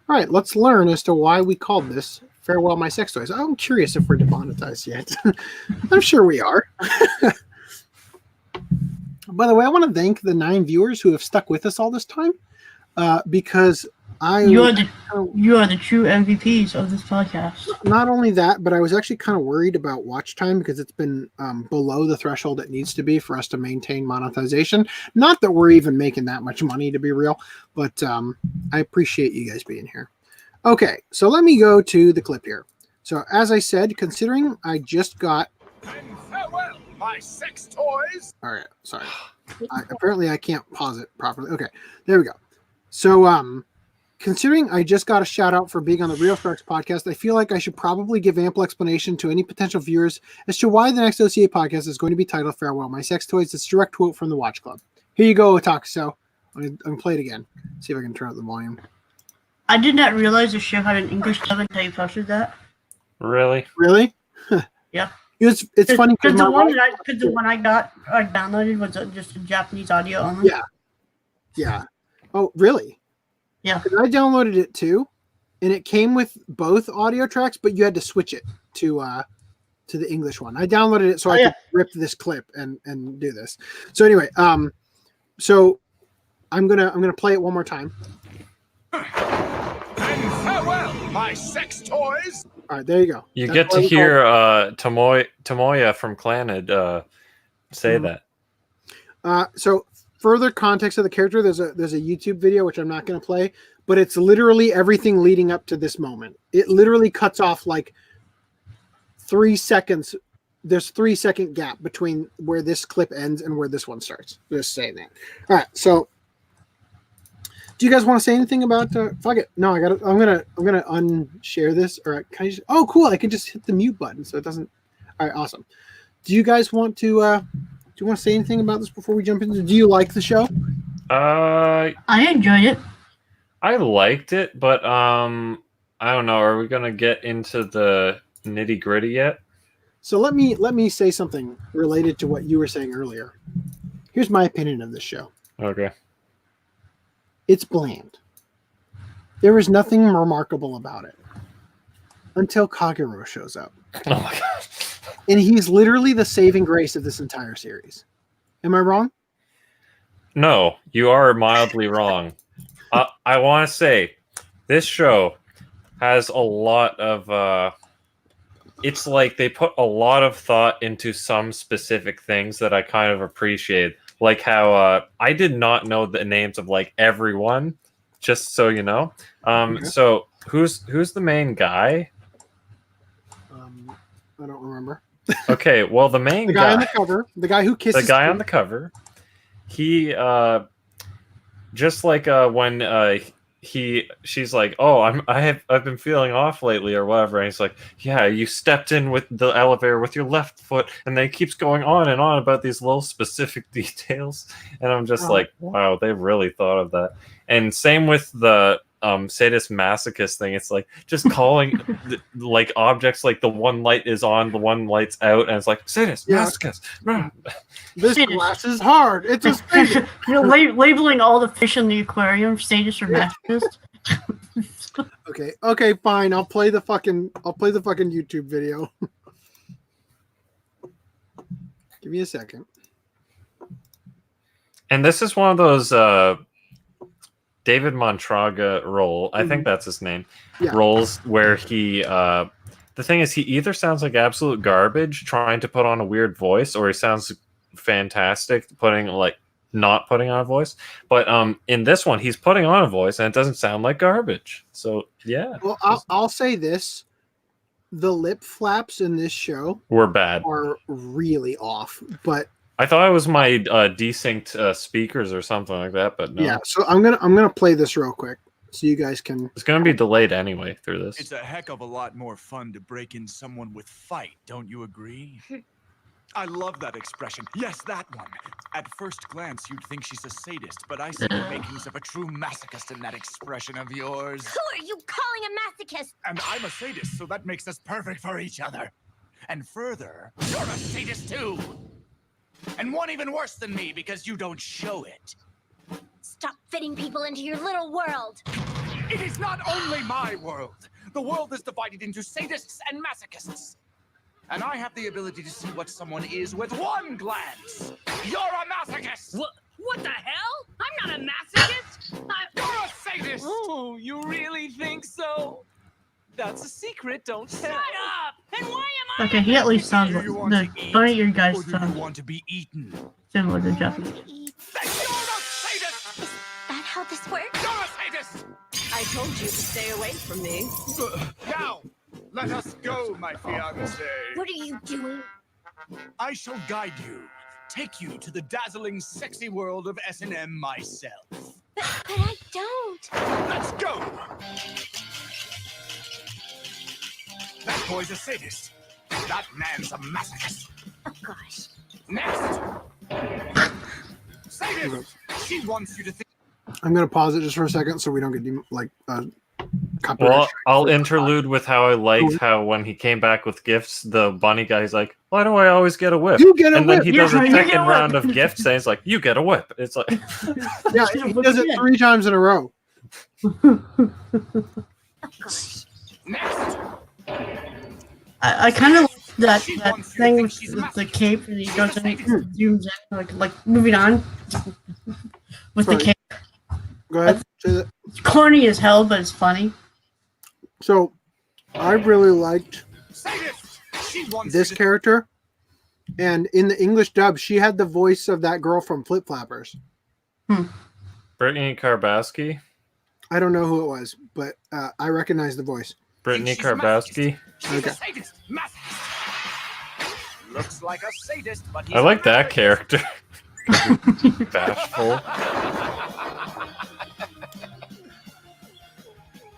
right, let's learn as to why we called this Farewell My Sex Toys. I'm curious if we're demonetized yet. I'm sure we are. By the way, I want to thank the 9 viewers who have stuck with us all this time, because you are the true MVPs of this podcast. Not only that, but I was actually kind of worried about watch time because it's been below the threshold it needs to be for us to maintain monetization. Not that we're even making that much money, to be real, but I appreciate you guys being here. Okay, so let me go to the clip here. So as I said, considering I just got... Farewell, my sex toys! All right, sorry. Apparently I can't pause it properly. Okay, there we go. So considering I just got a shout out for being on the Real Sharks podcast, I feel like I should probably give ample explanation to any potential viewers as to why the next OCA podcast is going to be titled Farewell My Sex Toys. It's a direct quote from the Watch Club. Here you go, Otakuso. I'm going to play it again. See if I can turn up the volume. I did not realize the show had an English dub until you posted that. Really? Really? Yeah. It's funny because the one I got downloaded was just a Japanese audio only. Yeah. Oh, really? Yeah. I downloaded it too, and it came with both audio tracks, but you had to switch it to the English one. I downloaded it so I could rip this clip and do this. So anyway, so I'm gonna play it one more time. And farewell, my sex toys! All right, there you go. You get to hear Tomoya from Clanid say that. So further context of the character, there's a YouTube video which I'm not going to play, but it's literally everything leading up to this moment. It literally cuts off like 3 seconds. There's 3 second gap between where this clip ends and where this one starts. Just saying that. All right, so do you guys want to say anything about? Fuck it. No, I'm gonna unshare this, or can I just? Oh, cool! I can just hit the mute button, so it doesn't. All right, awesome. Do you guys want to? Do you want to say anything about this before we jump into? Do you like the show? I enjoyed it. I liked it, but I don't know. Are we gonna get into the nitty gritty yet? So let me say something related to what you were saying earlier. Here's my opinion of this show. Okay. It's bland. There is nothing remarkable about it until Kagero shows up. Oh my god. And he's literally the saving grace of this entire series. Am I wrong? No, you are mildly wrong. I want to say this show has a lot of it's like they put a lot of thought into some specific things that I kind of appreciate. Like how I did not know the names of like everyone, just so you know. Okay. So who's the main guy? I don't remember. Okay, well the main the guy on the cover, the guy who kisses. The guy on the cover. He just like when she's like, oh, I've been feeling off lately or whatever, and he's like, yeah, you stepped in with the elevator with your left foot, and then he keeps going on and on about these little specific details, and I'm just like, wow, they really thought of that. And same with the sadist masochist thing. It's like just calling like objects like the one light is on, the one light's out, and it's like sadist masochist. This glass is hard. It's a You know, labeling all the fish in the aquarium sadist or masochist. Okay, fine. I'll play the fucking YouTube video. Give me a second. And this is one of those David Montraga role. I think that's his name. Yeah. Roles where he the thing is he either sounds like absolute garbage trying to put on a weird voice, or he sounds fantastic not putting on a voice. But in this one he's putting on a voice and it doesn't sound like garbage. So yeah. Well, I'll say this. The lip flaps in this show We're bad. are really off, but I thought it was my desynced speakers or something like that, but no. yeah. So I'm gonna play this real quick so you guys can. It's gonna be delayed anyway through this. It's a heck of a lot more fun to break in someone with fight, don't you agree? I love that expression. Yes, that one. At first glance, you'd think she's a sadist, but I see the makings of a true masochist in that expression of yours. Who are you calling a masochist? And I'm a sadist, so that makes us perfect for each other. And further, you're a sadist too. And one even worse than me because you don't show it. Stop fitting people into your little world. It is not only my world. The world is divided into sadists and masochists. And I have the ability to see what someone is with one glance. You're a masochist! What the hell? I'm not a masochist! You're a sadist! Oh, you really think so? That's a secret, don't tell. Shut up! And why am I? Okay, he at least sounds like the funny your guys Or do sound you want to be eaten? similar to Japanese. Then you're a sadist! Is that how this works? You're a sadist! I told you to stay away from me. Now, let us go, my fiancé. What are you doing? I shall guide you, take you to the dazzling, sexy world of S&M myself. But I don't. Let's go! That boy's a sadist. That man's a masochist. Oh gosh. Next! Sadist! She wants you to think. I'm gonna pause it just for a second so we don't get copyright. Well, I'll interlude with how I liked how when he came back with gifts, the bunny guy's like, "Why do I always get a whip?" You get a and whip. then he does Yeah, a you get second a round whip. of gifts, and it's like, "You get a whip." It's like, Yeah, he does it 3 times in a row. Oh gosh. Next! I kind of like that thing with the cape and he goes and zooms in, like moving on with the Right. cape. Go ahead. Say that. It's corny as hell, but it's funny. So, I really liked Sadist! She wants this you to character, and in the English dub, she had the voice of that girl from Flip Flappers. Brittany Karbowski. I don't know who it was, but I recognize the voice. Brittany She's Karbowski. She's Okay. a sadist, masochist. Looks like a sadist, but he's I like a that masochist. character. Bashful.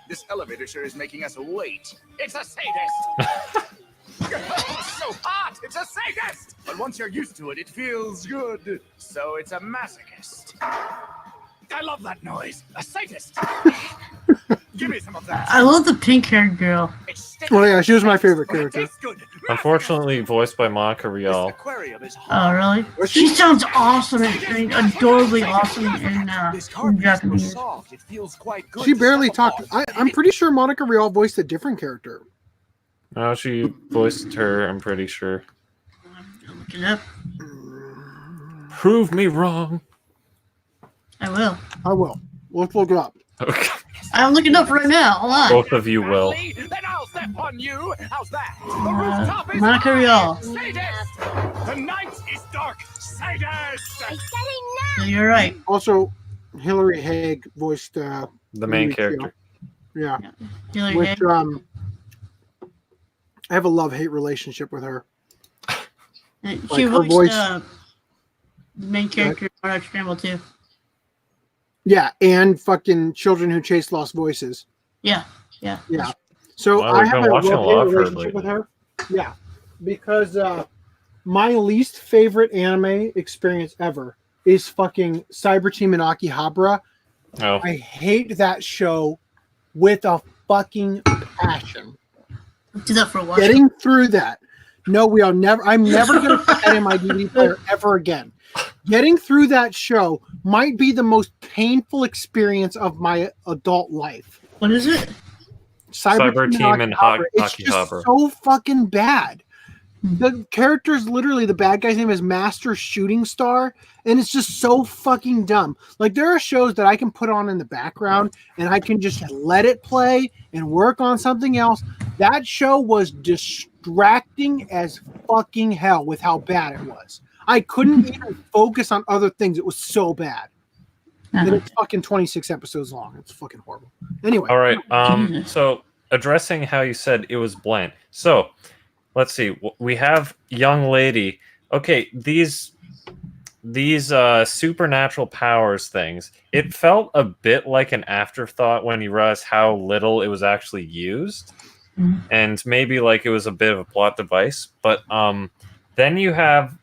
This elevator sure is making us wait. It's a sadist. So hot! It's a sadist! But once you're used to it, it feels good. So it's a masochist. I love that noise. A sadist. Give me some of that. I love the pink-haired girl. It's sticky. Well, yeah, she was my favorite But it character. tastes good. Unfortunately, voiced by Monica This Rial. aquarium is hot. Oh, really? Was She she? sounds awesome and adorably awesome This in carpet is so Japanese. soft, it feels quite good. She to barely step talked. upon. I'm pretty sure Monica Rial voiced a different character. No, she voiced her. I'm pretty sure. Look it up. Prove me wrong. I will. I will. Let's look it up. Okay. I'm looking it up right now. Hold on. Both of you will. Badly? Then I'll step on you. How's that? The rooftop is Monica high. Rial. Sadist. The night is dark. Sadist. I said it So now. you're right. Also, Hilary Haig voiced. The main Louis character. Yeah, Hilary which Haig. I have a love-hate relationship with her. And like she her voiced voice- the main character in Art Scramble too. Yeah, and fucking Children Who Chase Lost Voices. Yeah. Yeah. So Wow, I we've have been a watching a lot love-hate of her relationship with lately. her. Yeah, because my least favorite anime experience ever is fucking Cyber Team and Akihabara. Oh, I hate that show with a fucking passion. Do that for a while. Getting through that. No, I'm never going to put that in my DVD player ever again. Getting through that show might be the most painful experience of my adult life. What is it? Cyber Team and It's just so fucking bad. The character's literally, the bad guy's name is Master Shooting Star, and it's just so fucking dumb. Like, there are shows that I can put on in the background and I can just let it play and work on something else. That show was distracting as fucking hell with how bad it was. I couldn't even focus on other things. It was so bad. And it's fucking 26 episodes long. It's fucking horrible. Anyway. All right. So addressing how you said it was bland. So let's see. We have young lady. Okay, these supernatural powers things. It felt a bit like an afterthought when you realize how little it was actually used, and maybe like it was a bit of a plot device. But then you have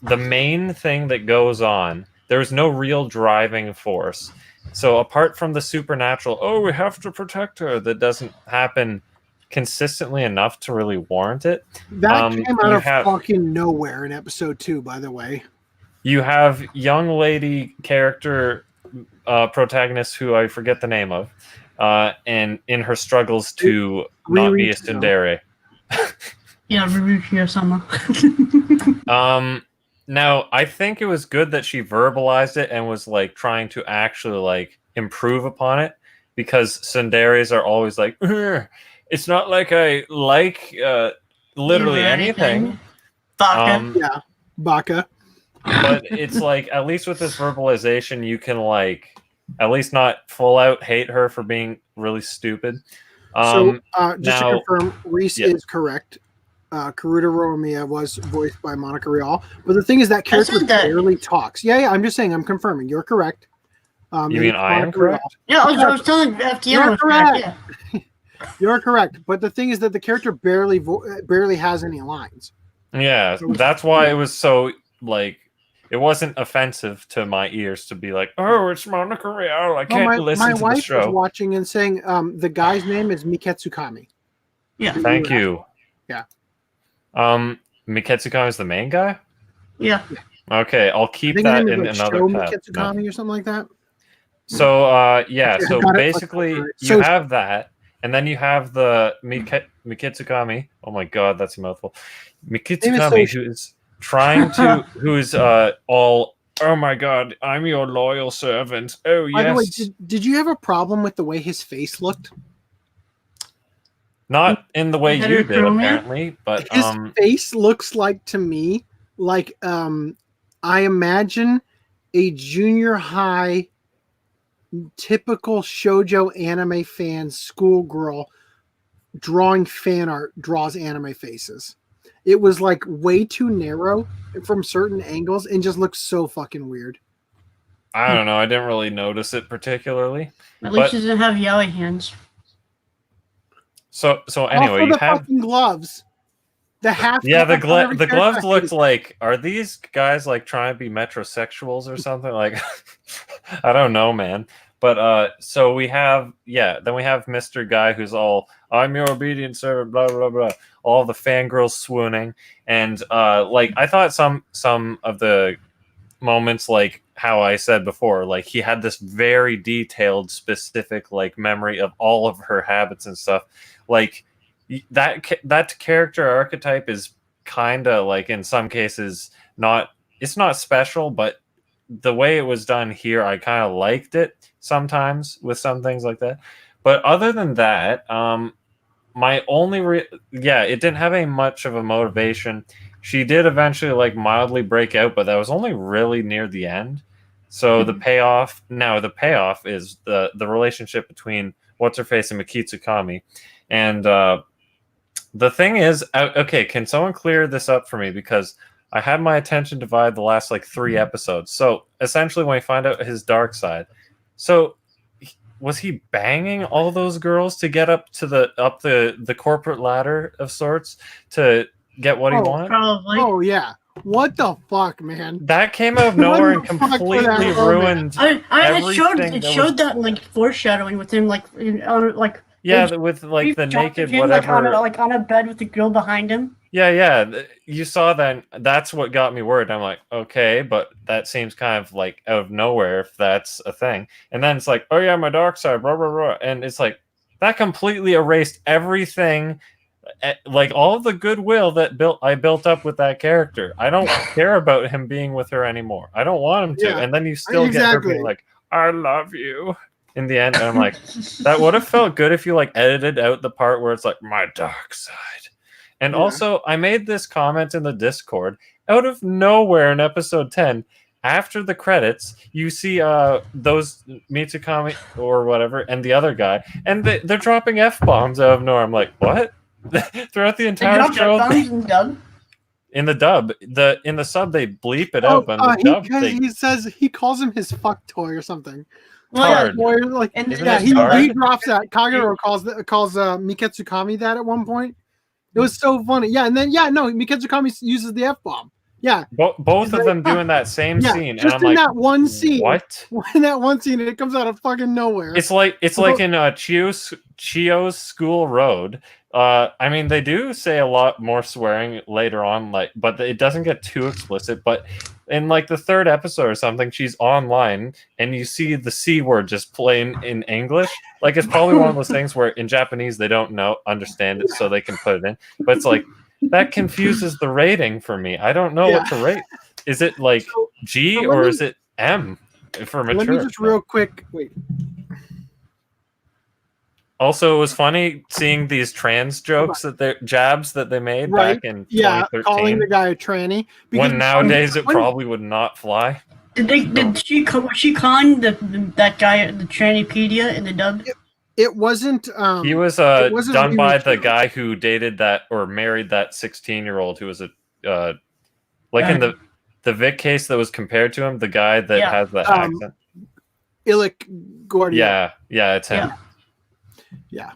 the main thing that goes on. There's no real driving force. So apart from the supernatural, oh, we have to protect her, that doesn't happen consistently enough to really warrant it. That came out of fucking nowhere in episode 2, by the way. You have young lady character protagonist who I forget the name of, and in her struggles to not be a tsundere. Yeah, Riruki Sama. Now, I think it was good that she verbalized it and was like trying to actually like improve upon it, because tsunderes are always like, it's not like I like literally anything. Baka. Yeah, Baka. But it's like, at least with this verbalization, you can like at least not full out hate her for being really stupid. So just to confirm, Reese is correct. Karuta Romiya was voiced by Monica Rial, but the thing is that character barely talks. Yeah, I'm just saying, I'm confirming. You're correct. You mean I am correct? Yeah, I was telling FDN. You're correct. Yeah. You're correct. But the thing is that the character barely has any lines. Yeah, that's why it was so like, it wasn't offensive to my ears to be like, oh, it's Monica Rial. I can't listen to the show. My wife was watching and saying the guy's name is Miketsukami. Yeah. Thank you. Yeah. Miketsukami is the main guy? Yeah. Okay, I'll keep that in another tab. Miketsukami or something like that. So so basically you have that, and then you have the Miketsukami. Oh my god, that's a mouthful. Miketsukami who is trying to who's all, oh my god, I'm your loyal servant. Oh yes. By the way, did you have a problem with the way his face looked? Not in the way you did, apparently, but his face looks like, to me, like I imagine a junior high typical shoujo anime fan schoolgirl drawing fan art draws anime faces. It was like way too narrow from certain angles and just looks so fucking weird. I don't know. I didn't really notice it particularly. At least she doesn't have yaoi hands. So anyway, you have fucking gloves. The gloves looked like, are these guys like trying to be metrosexuals or something? Like, I don't know, man. But so we have then we have Mr. Guy who's all, I'm your obedient servant, blah blah blah. All the fangirls swooning, and like I thought some of the moments, like how I said before, like he had this very detailed, specific like memory of all of her habits and stuff. Like that character archetype is kind of like, in some cases, it's not special, but the way it was done here, I kind of liked it sometimes with some things like that. But other than that, my only it didn't have any much of a motivation. She did eventually like mildly break out, but that was only really near the end. So the payoff is the relationship between what's her face and Mikitsukami. And the thing is, okay, can someone clear this up for me? Because I had my attention divided the last like 3 episodes. So essentially, when we find out his dark side, so was he banging all those girls to get up to the corporate ladder of sorts to get what he wanted? Probably. Oh yeah. What the fuck, man? That came out of nowhere and What the fuck for that completely moment? ruined. It showed everything it that showed was- that like foreshadowing with him like Yeah, with like the naked whatever. like on a bed with the girl behind him. Yeah. You saw that. That's what got me worried. I'm like, okay, but that seems kind of like out of nowhere if that's a thing. And then it's like, oh yeah, my dark side, blah blah blah, and it's like that completely erased everything, like all of the goodwill that I built up with that character. I don't care about him being with her anymore. I don't want him to. Yeah, and then you still get her exactly. being like, I love you. In the end, and I'm like, that would have felt good if you like edited out the part where it's like my dark side. And also, I made this comment in the Discord out of nowhere in episode 10. After the credits, you see those Mitsukami or whatever, and the other guy, and they're dropping F-bombs out of nowhere. I'm like, what? Throughout the entire show. In the dub, in the sub they bleep it out, but in the dub he calls him his fuck toy or something. Tard. Boy, like, Isn't yeah, it he Tard? drops that. Kagero calls Miketsukami that at one point. It was so funny. Yeah, and then Miketsukami uses the F-bomb. Yeah. Both of them doing that same scene. Just and I'm in like, that one scene. What? In that one scene, and it comes out of fucking nowhere. It's like in Chio's School Road. I mean, they do say a lot more swearing later on, but it doesn't get too explicit. But in like the third episode or something, she's online and you see the C word just plain in English. Like it's probably one of those things where in Japanese they don't understand it, so they can put it in. But it's like that confuses the rating for me. I don't know what to rate. Is it like G or is it M for mature? Let me just real quick wait. Also, it was funny seeing these trans jokes jabs that they made back in 2013. Calling the guy a tranny. When nowadays it probably would not fly. Was she con that guy the Trannypedia in the dub? It wasn't. He was done by the guy who dated that or married that 16-year-old who was in the Vic case that was compared to him. The guy that has that accent. Illick Gordia. Yeah, it's him. Yeah.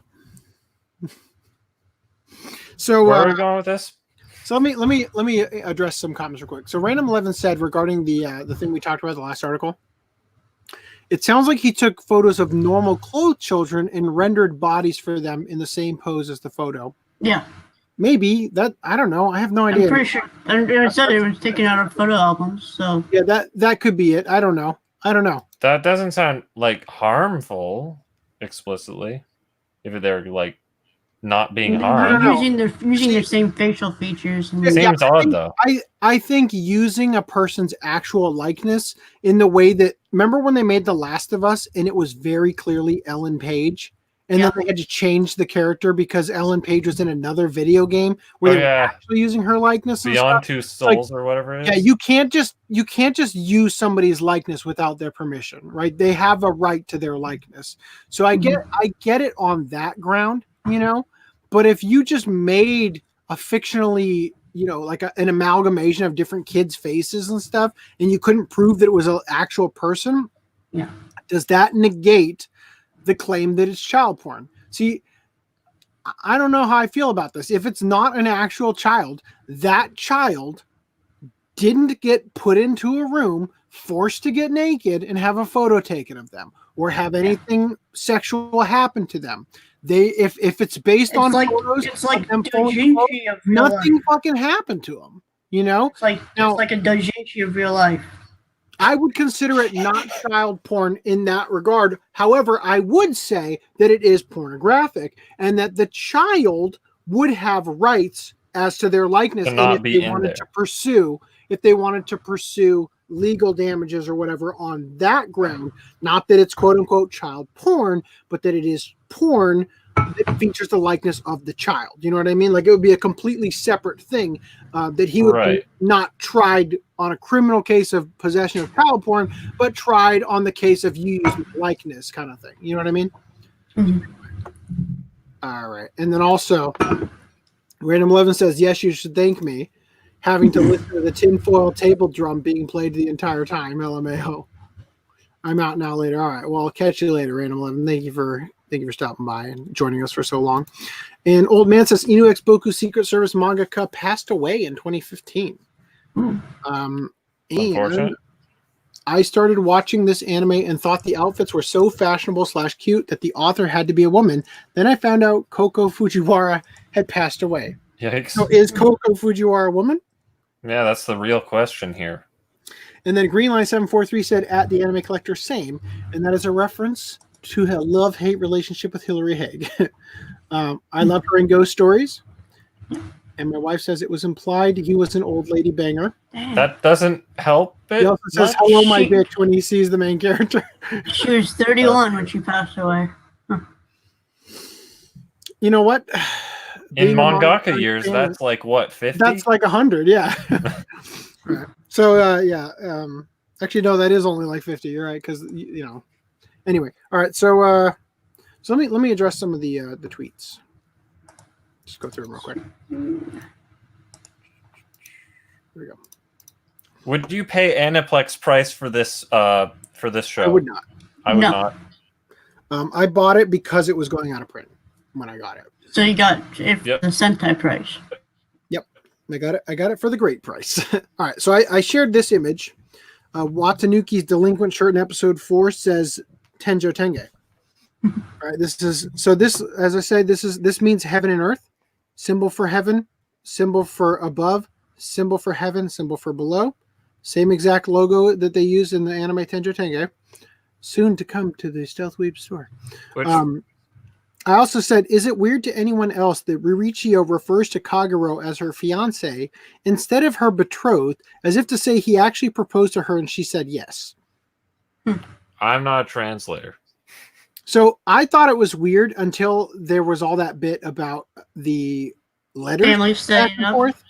So where are we going with this? So let me address some comments real quick. So Random 11 said regarding the thing we talked about in the last article. It sounds like he took photos of normal clothed children and rendered bodies for them in the same pose as the photo. Yeah. Maybe that I don't know. I have no idea. I'm pretty sure. It said it was taken out of photo albums. So yeah, that could be it. I don't know. That doesn't sound like harmful explicitly. If they're like not being harmed, they're using their same facial features. And seems odd though. I think using a person's actual likeness in the way that remember when they made The Last of Us and it was very clearly Ellen Page, and then they had to change the character because Ellen Page was in another video game where they were actually using her likeness. Beyond Two Souls or whatever it is. Yeah, you can't just use somebody's likeness without their permission, right? They have a right to their likeness. So I get it on that ground, but if you just made a fictionally, like an amalgamation of different kids' faces and stuff, and you couldn't prove that it was an actual person, does that negate the claim that it's child porn? See, I don't know how I feel about this. If it's not an actual child, that child didn't get put into a room, forced to get naked and have a photo taken of them or have anything sexual happen to them. If it's based on photos, it's like them doujinshi of real nothing life. fucking happened to them. It's like a doujinshi of real life. I would consider it not child porn in that regard. However, I would say that it is pornographic and that the child would have rights as to their likeness and if they wanted to pursue legal damages or whatever on that ground. Not that it's quote unquote child porn, but that it is porn that features the likeness of the child. You know what I mean? Like it would be a completely separate thing that he would be not tried on a criminal case of possession of child porn, but tried on the case of you using likeness kind of thing. You know what I mean? Mm-hmm. All right. And then also, Random 11 says, yes, you should thank me. Having to listen to the tinfoil table drum being played the entire time. LMAO. I'm out now later. All right. Well, I'll catch you later, Random 11. Thank you for stopping by and joining us for so long. And Old Man says Inu X Boku Secret Service mangaka passed away in 2015. And Unfortunate. I started watching this anime and thought the outfits were so fashionable / cute that the author had to be a woman. Then I found out Koko Fujiwara had passed away. Yikes. So is Koko Fujiwara a woman? Yeah, that's the real question here. And then Greenline743 said, at the Anime Collector, same. And that is a reference to a love-hate relationship with Hilary Haig. I love her in Ghost Stories. And my wife says it was implied he was an old lady banger. That doesn't help it. He also says, much. hello, my bitch, when he sees the main character. She was 31 when she passed away. You know what? In Being a mangaka years, fan, that's like what, 50? That's like 100, yeah. Right. So, actually, no, that is only like 50. You're right, because, you know. Anyway, all right, so let me address some of the tweets. Just go through them real quick. Here we go. Would you pay Aniplex price for this show? I would not. I would No. not. I bought it because it was going out of print when I got it. So you got the Yep. Sentai price. Yep, I got it for the great price. All right, so I shared this image. Watanuki's delinquent shirt in episode 4 says Tenjo Tenge. All right, this, as I said, this means heaven and earth. Symbol for heaven, symbol for above, symbol for heaven, symbol for below. Same exact logo that they use in the anime Tenjo Tenge. Soon to come to the Stealth Weeb store. Which, I also said, is it weird to anyone else that Ririchio refers to Kagero as her fiance instead of her betrothed, as if to say he actually proposed to her and she said yes? I'm not a translator. So I thought it was weird until there was all that bit about the letters Family back setting and up. forth.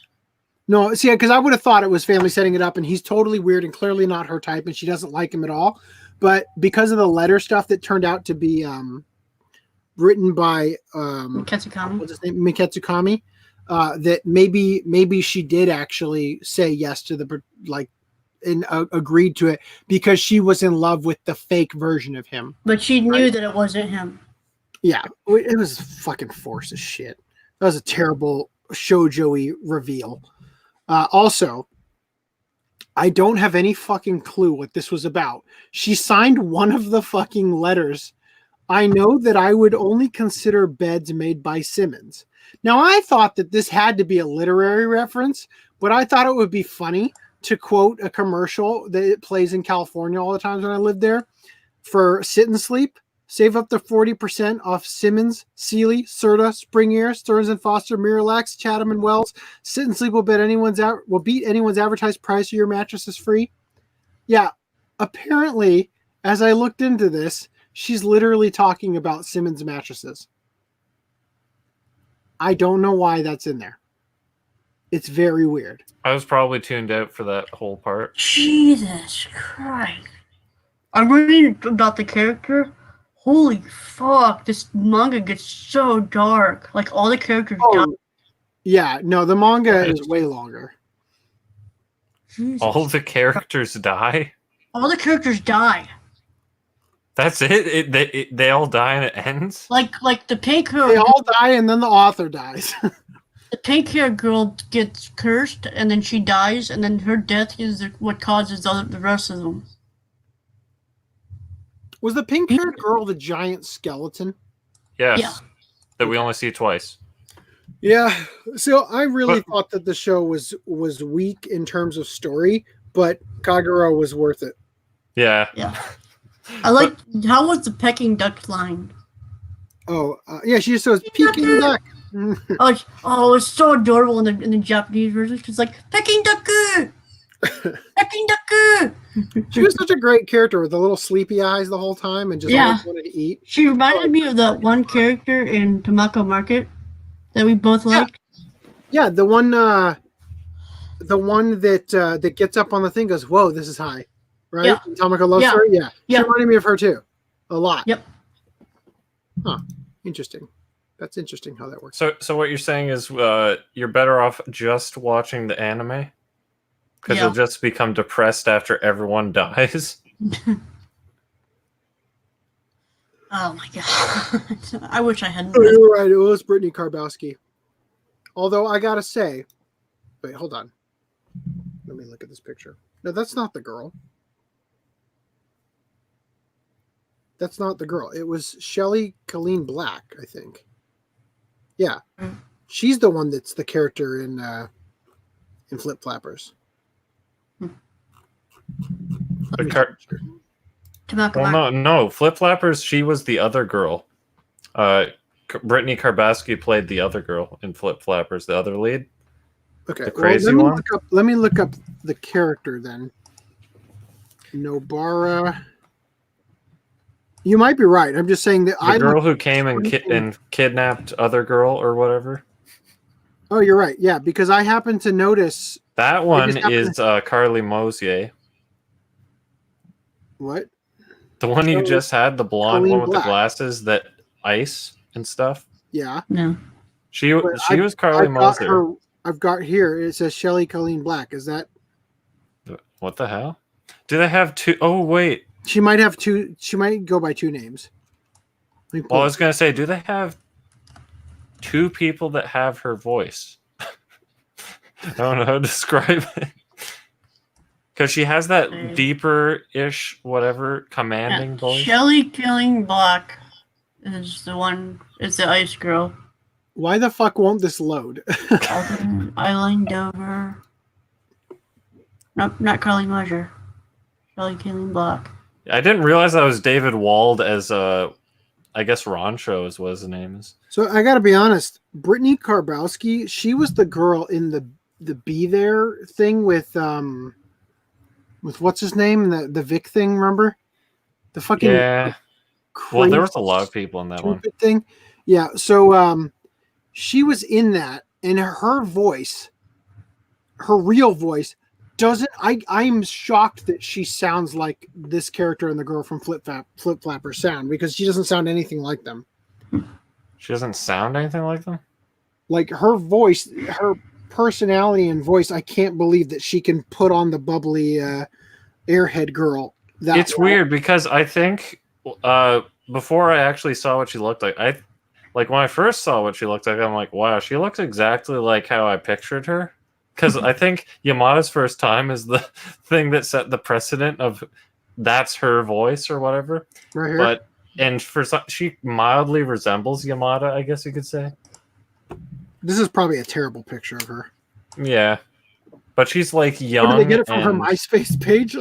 No, see, because I would have thought it was family setting it up, and he's totally weird and clearly not her type, and she doesn't like him at all. But because of the letter stuff that turned out to be written by Ketsukami. what's his name, Miketsukami, that maybe she did actually say yes to the and agreed to it because she was in love with the fake version of him. But she knew that it wasn't him. Yeah, it was fucking forced as shit. That was a terrible shoujo-y reveal. Also, I don't have any fucking clue what this was about. She signed one of the fucking letters. I know that I would only consider beds made by Simmons. Now, I thought that this had to be a literary reference, but I thought it would be funny to quote a commercial that it plays in California all the times when I lived there for Sit and Sleep. Save up to 40% off Simmons, Sealy, Serta, Spring Air, Stearns & Foster, Miralax, Chatham & Wells. Sit and Sleep will beat anyone's advertised price of your mattress is free. Yeah, apparently, as I looked into this, she's literally talking about Simmons mattresses. I don't know why that's in there. It's very weird. I was probably tuned out for that whole part. Jesus Christ. I'm reading about the character. Holy fuck, this manga gets so dark. Like, all the characters die. Yeah, no, the manga is way longer. Jesus. All the characters die? All the characters die. That's it? They all die and it ends? Like the pink hair. They all die and then the author dies. The pink hair girl gets cursed and then she dies, and then her death is what causes the rest of them. Was the pink-haired girl the giant skeleton? Yes. Yeah. That we only see twice. Yeah. So I really thought that the show was weak in terms of story, but Kagero was worth it. Yeah. Yeah. I like, how was the pecking duck line? Oh, yeah, she just says peeking duck. Oh, it's so adorable in the Japanese version. She's like, pecking duck! Pecking duck! She was such a great character with the little sleepy eyes the whole time and just always wanted to eat. She reminded me of that one character in Tomako Market that we both liked. Yeah, the one that gets up on the thing goes, whoa, this is high. Right? Yeah. Tomoko Love Story? Yeah. She Yeah. reminded me of her too. A lot. Yep. Huh. Interesting. That's interesting how that works. So what you're saying is you're better off just watching the anime? Because you'll just become depressed after everyone dies? Oh my god. I wish I hadn't. Oh, you're right. It was Brittany Karbowski. Although I gotta say, wait, hold on. Let me look at this picture. No, that's not the girl. That's not the girl. It was Shelley Colleen Black, I think. Yeah. She's the one that's the character in Flip Flappers. No. Flip Flappers, she was the other girl. Brittany Karbowski played the other girl in Flip Flappers, the other lead. Okay, the crazy one. Let me look up the character then. Nobara. You might be right. I'm just saying that the girl who came and kidnapped other girl or whatever. Oh, you're right. Yeah, because I happened to notice that one is Carly Mosier. What? The one you just had, the blonde Colleen one with Black. the glasses, that ice and stuff. Yeah. No. She was Carly Mosier. I've got here. It says Shelley Colleen Black. Is that? What the hell? Do they have two? Oh wait. She might have two. She might go by two names. Well, I was gonna say, do they have two people that have her voice? I don't know how to describe it. Because she has that deeper-ish, whatever, commanding voice. Shelley Killing Black is the one. It's the ice girl. Why the fuck won't this load? Eileen Dover. Nope, not Carly Mosier. Shelley Killing Black. I didn't realize that was David Wald as I guess Roncho is what his name is. So I got to be honest. Brittany Karbowski, she was the girl in the Be There thing with what's his name, the Vic thing. Remember the fucking Well, there was a lot of people in that one thing. Yeah. So she was in that, and her voice, her real voice, doesn't. I'm shocked that she sounds like this character and the girl from Flip Flapper sound, because she doesn't sound anything like them. She doesn't sound anything like them? Like her voice, her personality and voice, I can't believe that she can put on the bubbly airhead girl. It's weird because I think before I actually saw what she looked like, when I first saw what she looked like, I'm like, wow, she looks exactly like how I pictured her. Because I think Yamada's First Time is the thing that set the precedent of that's her voice or whatever. Right here. And for some, she mildly resembles Yamada, I guess you could say. This is probably a terrible picture of her. Yeah. But she's like young. Where did they get it from her MySpace page?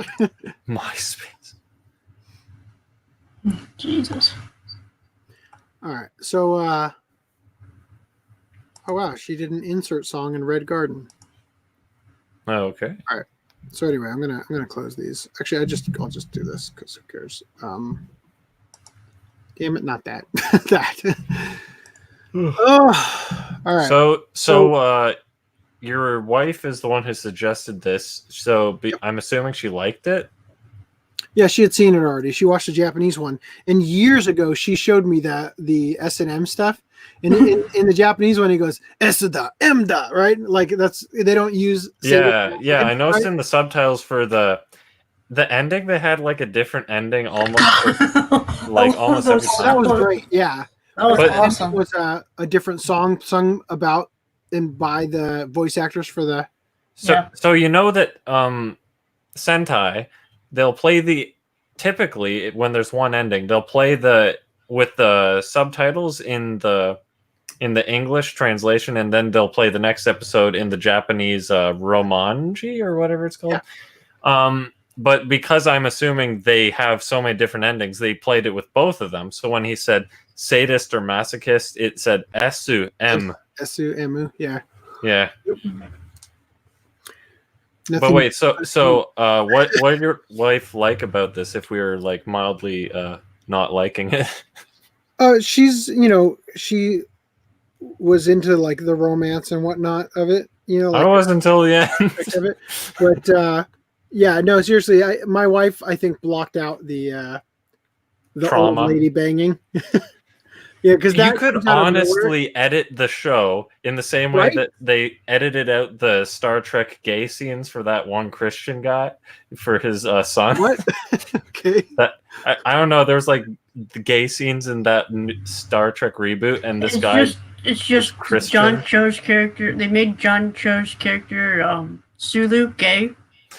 MySpace. Jesus. All right. So, oh wow, she did an insert song in Red Garden. Oh, okay. All right. So anyway, I'm gonna close these. Actually, I'll just do this because who cares? Damn it, not that. That. Oh, all right. So your wife is the one who suggested this. So I'm assuming she liked it. Yeah, she had seen it already. She watched the Japanese one, and years ago she showed me the S&M stuff. And in the Japanese one, he goes "Esda Emda," right? Like they don't use. Yeah. I noticed in the subtitles for the ending, they had like a different ending almost, almost every time. That was great. Yeah, that was awesome. It was a different song sung about and by the voice actors for the. So you know that Sentai, they'll play typically when there's one ending, they'll play with the subtitles in the English translation, and then they'll play the next episode in the Japanese Romanji or whatever it's called. Yeah. But because I'm assuming they have so many different endings, they played it with both of them. So when he said sadist or masochist, it said S-U-M. S-U-M-U, yeah. Yeah. But wait, so what did your wife like about this if we were like mildly not liking it? She's, she was into like the romance and whatnot of it, like, I was until the end of it. But yeah, no, seriously, my wife I think blocked out the trauma. Old lady banging. Yeah, because you could honestly edit the show in the same way that they edited out the Star Trek gay scenes for that one Christian guy for his son. What? Okay. I don't know. There's like the gay scenes in that Star Trek reboot, and this it's just John Cho's character. They made John Cho's character Sulu gay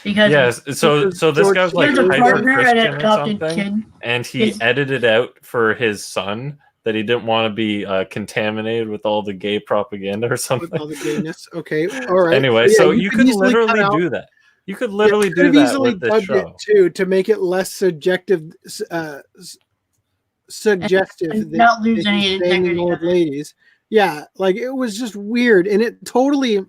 Because Yes. So this George- guy's like he has a hyper partner and Christian an or adopted something, kid. and he His- edited out for his son that he didn't want to be contaminated with all the gay propaganda or with something. all the gayness. Okay, all right. Anyway, Yeah, so you could easily cut literally out- do that. You could literally you do could that easily with this dubbed show. it too to make it less suggestive And not lose that any he's banging integrity old of it. ladies. Yeah, like it was just weird, and it totally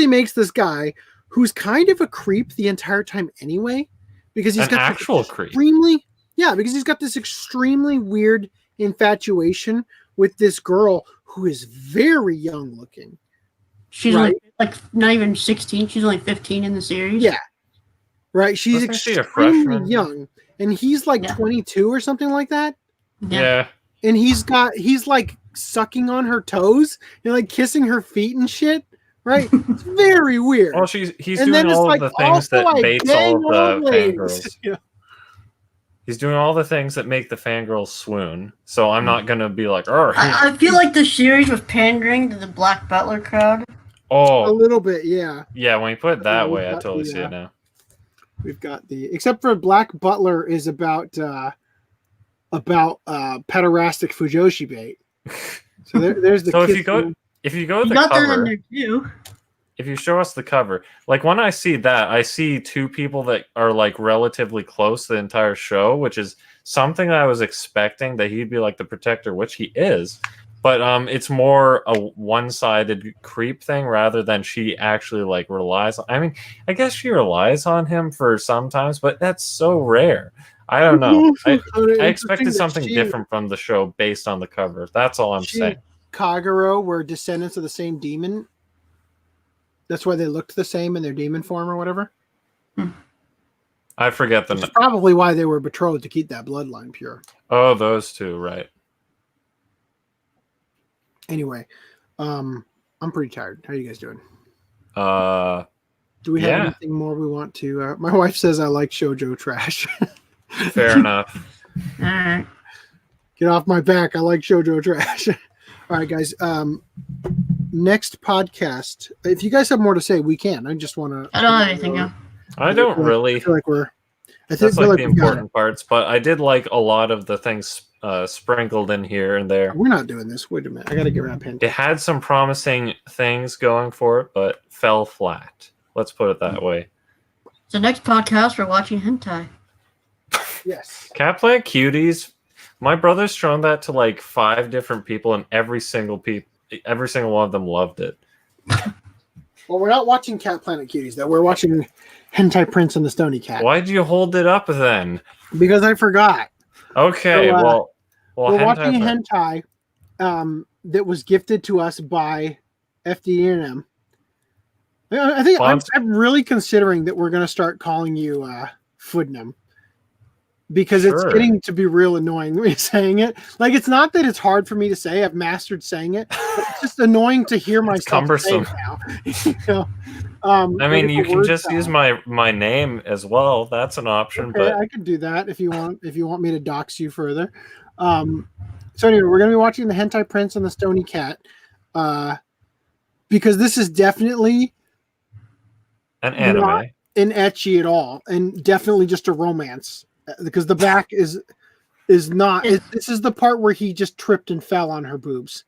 makes this guy who's kind of a creep the entire time anyway, because he's An got actual creep. because he's got this extremely weird infatuation with this girl who is very young looking. She's Right. like not even 16. She's only 15 in the series. Yeah. Right, she's Wasn't she a extremely freshman? young, and he's like Yeah. 22 or something like that. Yeah. And he's like sucking on her toes and like kissing her feet and shit. Right, it's very weird. Well, he's And then doing it's all like, of the things also, that I baits bang all of old the ladies. fangirls. Yeah. He's doing all the things that make the fangirls swoon. So I'm not gonna be like, oh, I feel like the series was pandering to the Black Butler crowd. A oh, little bit, yeah. yeah. When you put it that we've way, I got totally the, see it now. We've got except for Black Butler is about pederastic Fujoshi bait. So there's the. So kids one. if you go You to the got that in cover, there too. if you show us the cover, like when I see that, I see two people that are like relatively close the entire show, which is something I was expecting that he'd be like the protector, which he is. But it's more a one-sided creep thing rather than she actually like relies on. I mean, I guess she relies on him for sometimes, but that's so rare. I don't know. I expected something different from the show based on the cover. That's all I'm saying. Kagero were descendants of the same demon. That's why they looked the same in their demon form or whatever. I forget the That's probably why they were betrothed to keep that bloodline pure. Oh, those two, right. Anyway, I'm pretty tired. How are you guys doing? Do we yeah. have anything more we want to? My wife says I like shoujo trash. Fair enough. All right. Get off my back. I like shoujo trash. All right, guys. Next podcast. If you guys have more to say, we can. I just want to. I don't have anything else. I don't really. I feel like we're. I think That's feel like like the important parts, but I did like a lot of the things sprinkled in here and there. We're not doing this. Wait a minute. I got to get around pen. It had some promising things going for it, but fell flat. Let's put it that way. So next podcast, we're watching hentai. Yes. Cat Plant Cuties. My brother's shown that to like 5 different people, and every single one of them loved it. Well, we're not watching Cat Planet Cuties though. We're watching Hentai Prince and the Stony Cat. Why'd you hold it up then? Because I forgot. Okay, So, well, we're watching hentai. hentai that was gifted to us by FDDNM. I think I'm really considering that we're going to start calling you Foodnum, because it's getting to be real annoying me saying it. Like, it's not that it's hard for me to say. I've mastered saying it. But it's just annoying to hear myself cumbersome. say it now. I mean, you can just use my name as well. That's an option. Okay, but I could do that if you want. If you want me to dox you further. So anyway, we're going to be watching the Hentai Prince and the Stony Cat, because this is definitely an anime, not an ecchi at all, and definitely just a romance. Because the back is not. This is the part where he just tripped and fell on her boobs.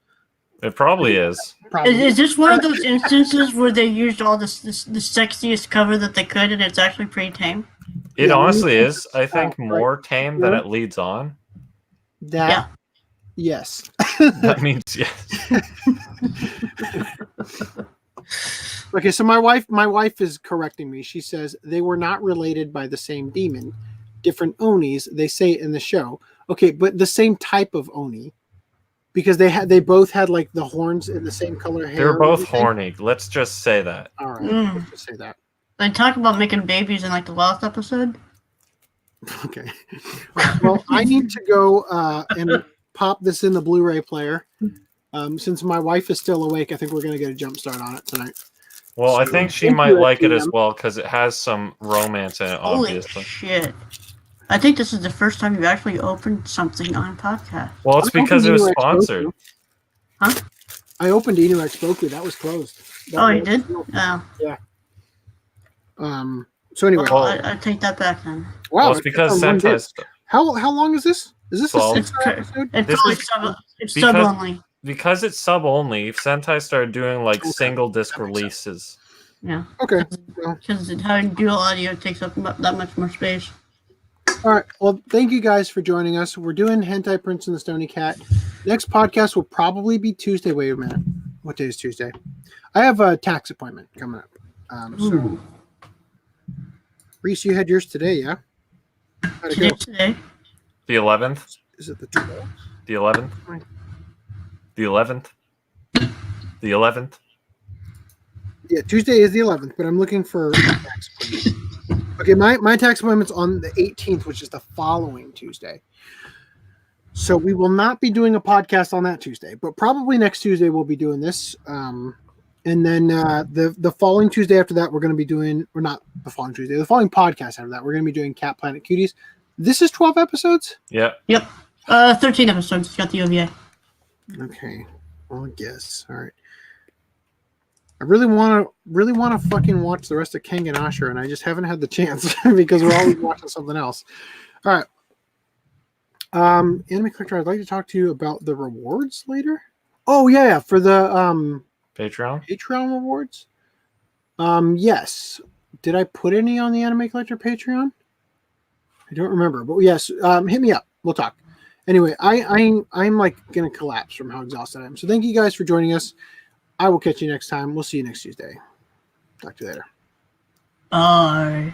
It probably is. Is this one of those instances where they used all the sexiest cover that they could, and it's actually pretty tame? It honestly is. I think more tame than it leads on. That, yes. That means yes. Okay, so my wife is correcting me. She says they were not related by the same demon, different onis. They say it in the show. Okay, but the same type of oni, because they both had like the horns and the same color hair. They were both horny. Let's just say that. All right, let's just say that. They talk about making babies in like the last episode. Okay. Well, I need to go and pop this in the Blu-ray player. Since my wife is still awake, I think we're going to get a jump start on it tonight. Well, I think she might like it as well because it has some romance in it, obviously. Holy shit. I think this is the first time you've actually opened something on a podcast. Well, it's because it was sponsored. Huh? I opened Inu X Boku. That was closed. Oh, you did? Oh. Yeah. So anyway, Well, I take that back then. wow, Well, it's because on one Sentai disc. How long is this? Is this a 12. Sentai episode? It's This probably is- it's because- sub only. Because it's sub only, Sentai started doing like Okay. single disc That makes releases. Yeah, Okay. Well, because having dual audio takes up that much more space. all right. Well, thank you guys for joining us. We're doing Hentai Prince and the Stony Cat. Next podcast will probably be Tuesday. Wait a minute. What day is Tuesday? I have a tax appointment coming up. So, Reese, you had yours today, yeah? How'd it go? Today. The 11th? Is it the 12th? The 11th? Right. The 11th? The 11th? Yeah, Tuesday is the 11th, but I'm looking for a tax appointment. Okay, my tax appointment's on the 18th, which is the following Tuesday. So we will not be doing a podcast on that Tuesday, but probably next Tuesday we'll be doing this. And then the following Tuesday after that, we're going to be doing, or not the following Tuesday, the following podcast after that, we're going to be doing Cat Planet Cuties. This is 12 episodes? Yeah. Yep. 13 episodes. Got the OVA. Okay. Well, I guess. All right. I really want to fucking watch the rest of Kengan Ashura, and I just haven't had the chance because we're always watching something else. All right. Anime Collector, I'd like to talk to you about the rewards later. Oh yeah, for the Patreon rewards. Yes. Did I put any on the Anime Collector Patreon? I don't remember, but yes. Hit me up. We'll talk. Anyway, I'm like gonna collapse from how exhausted I am. So thank you guys for joining us. I will catch you next time. We'll see you next Tuesday. Talk to you later. Bye.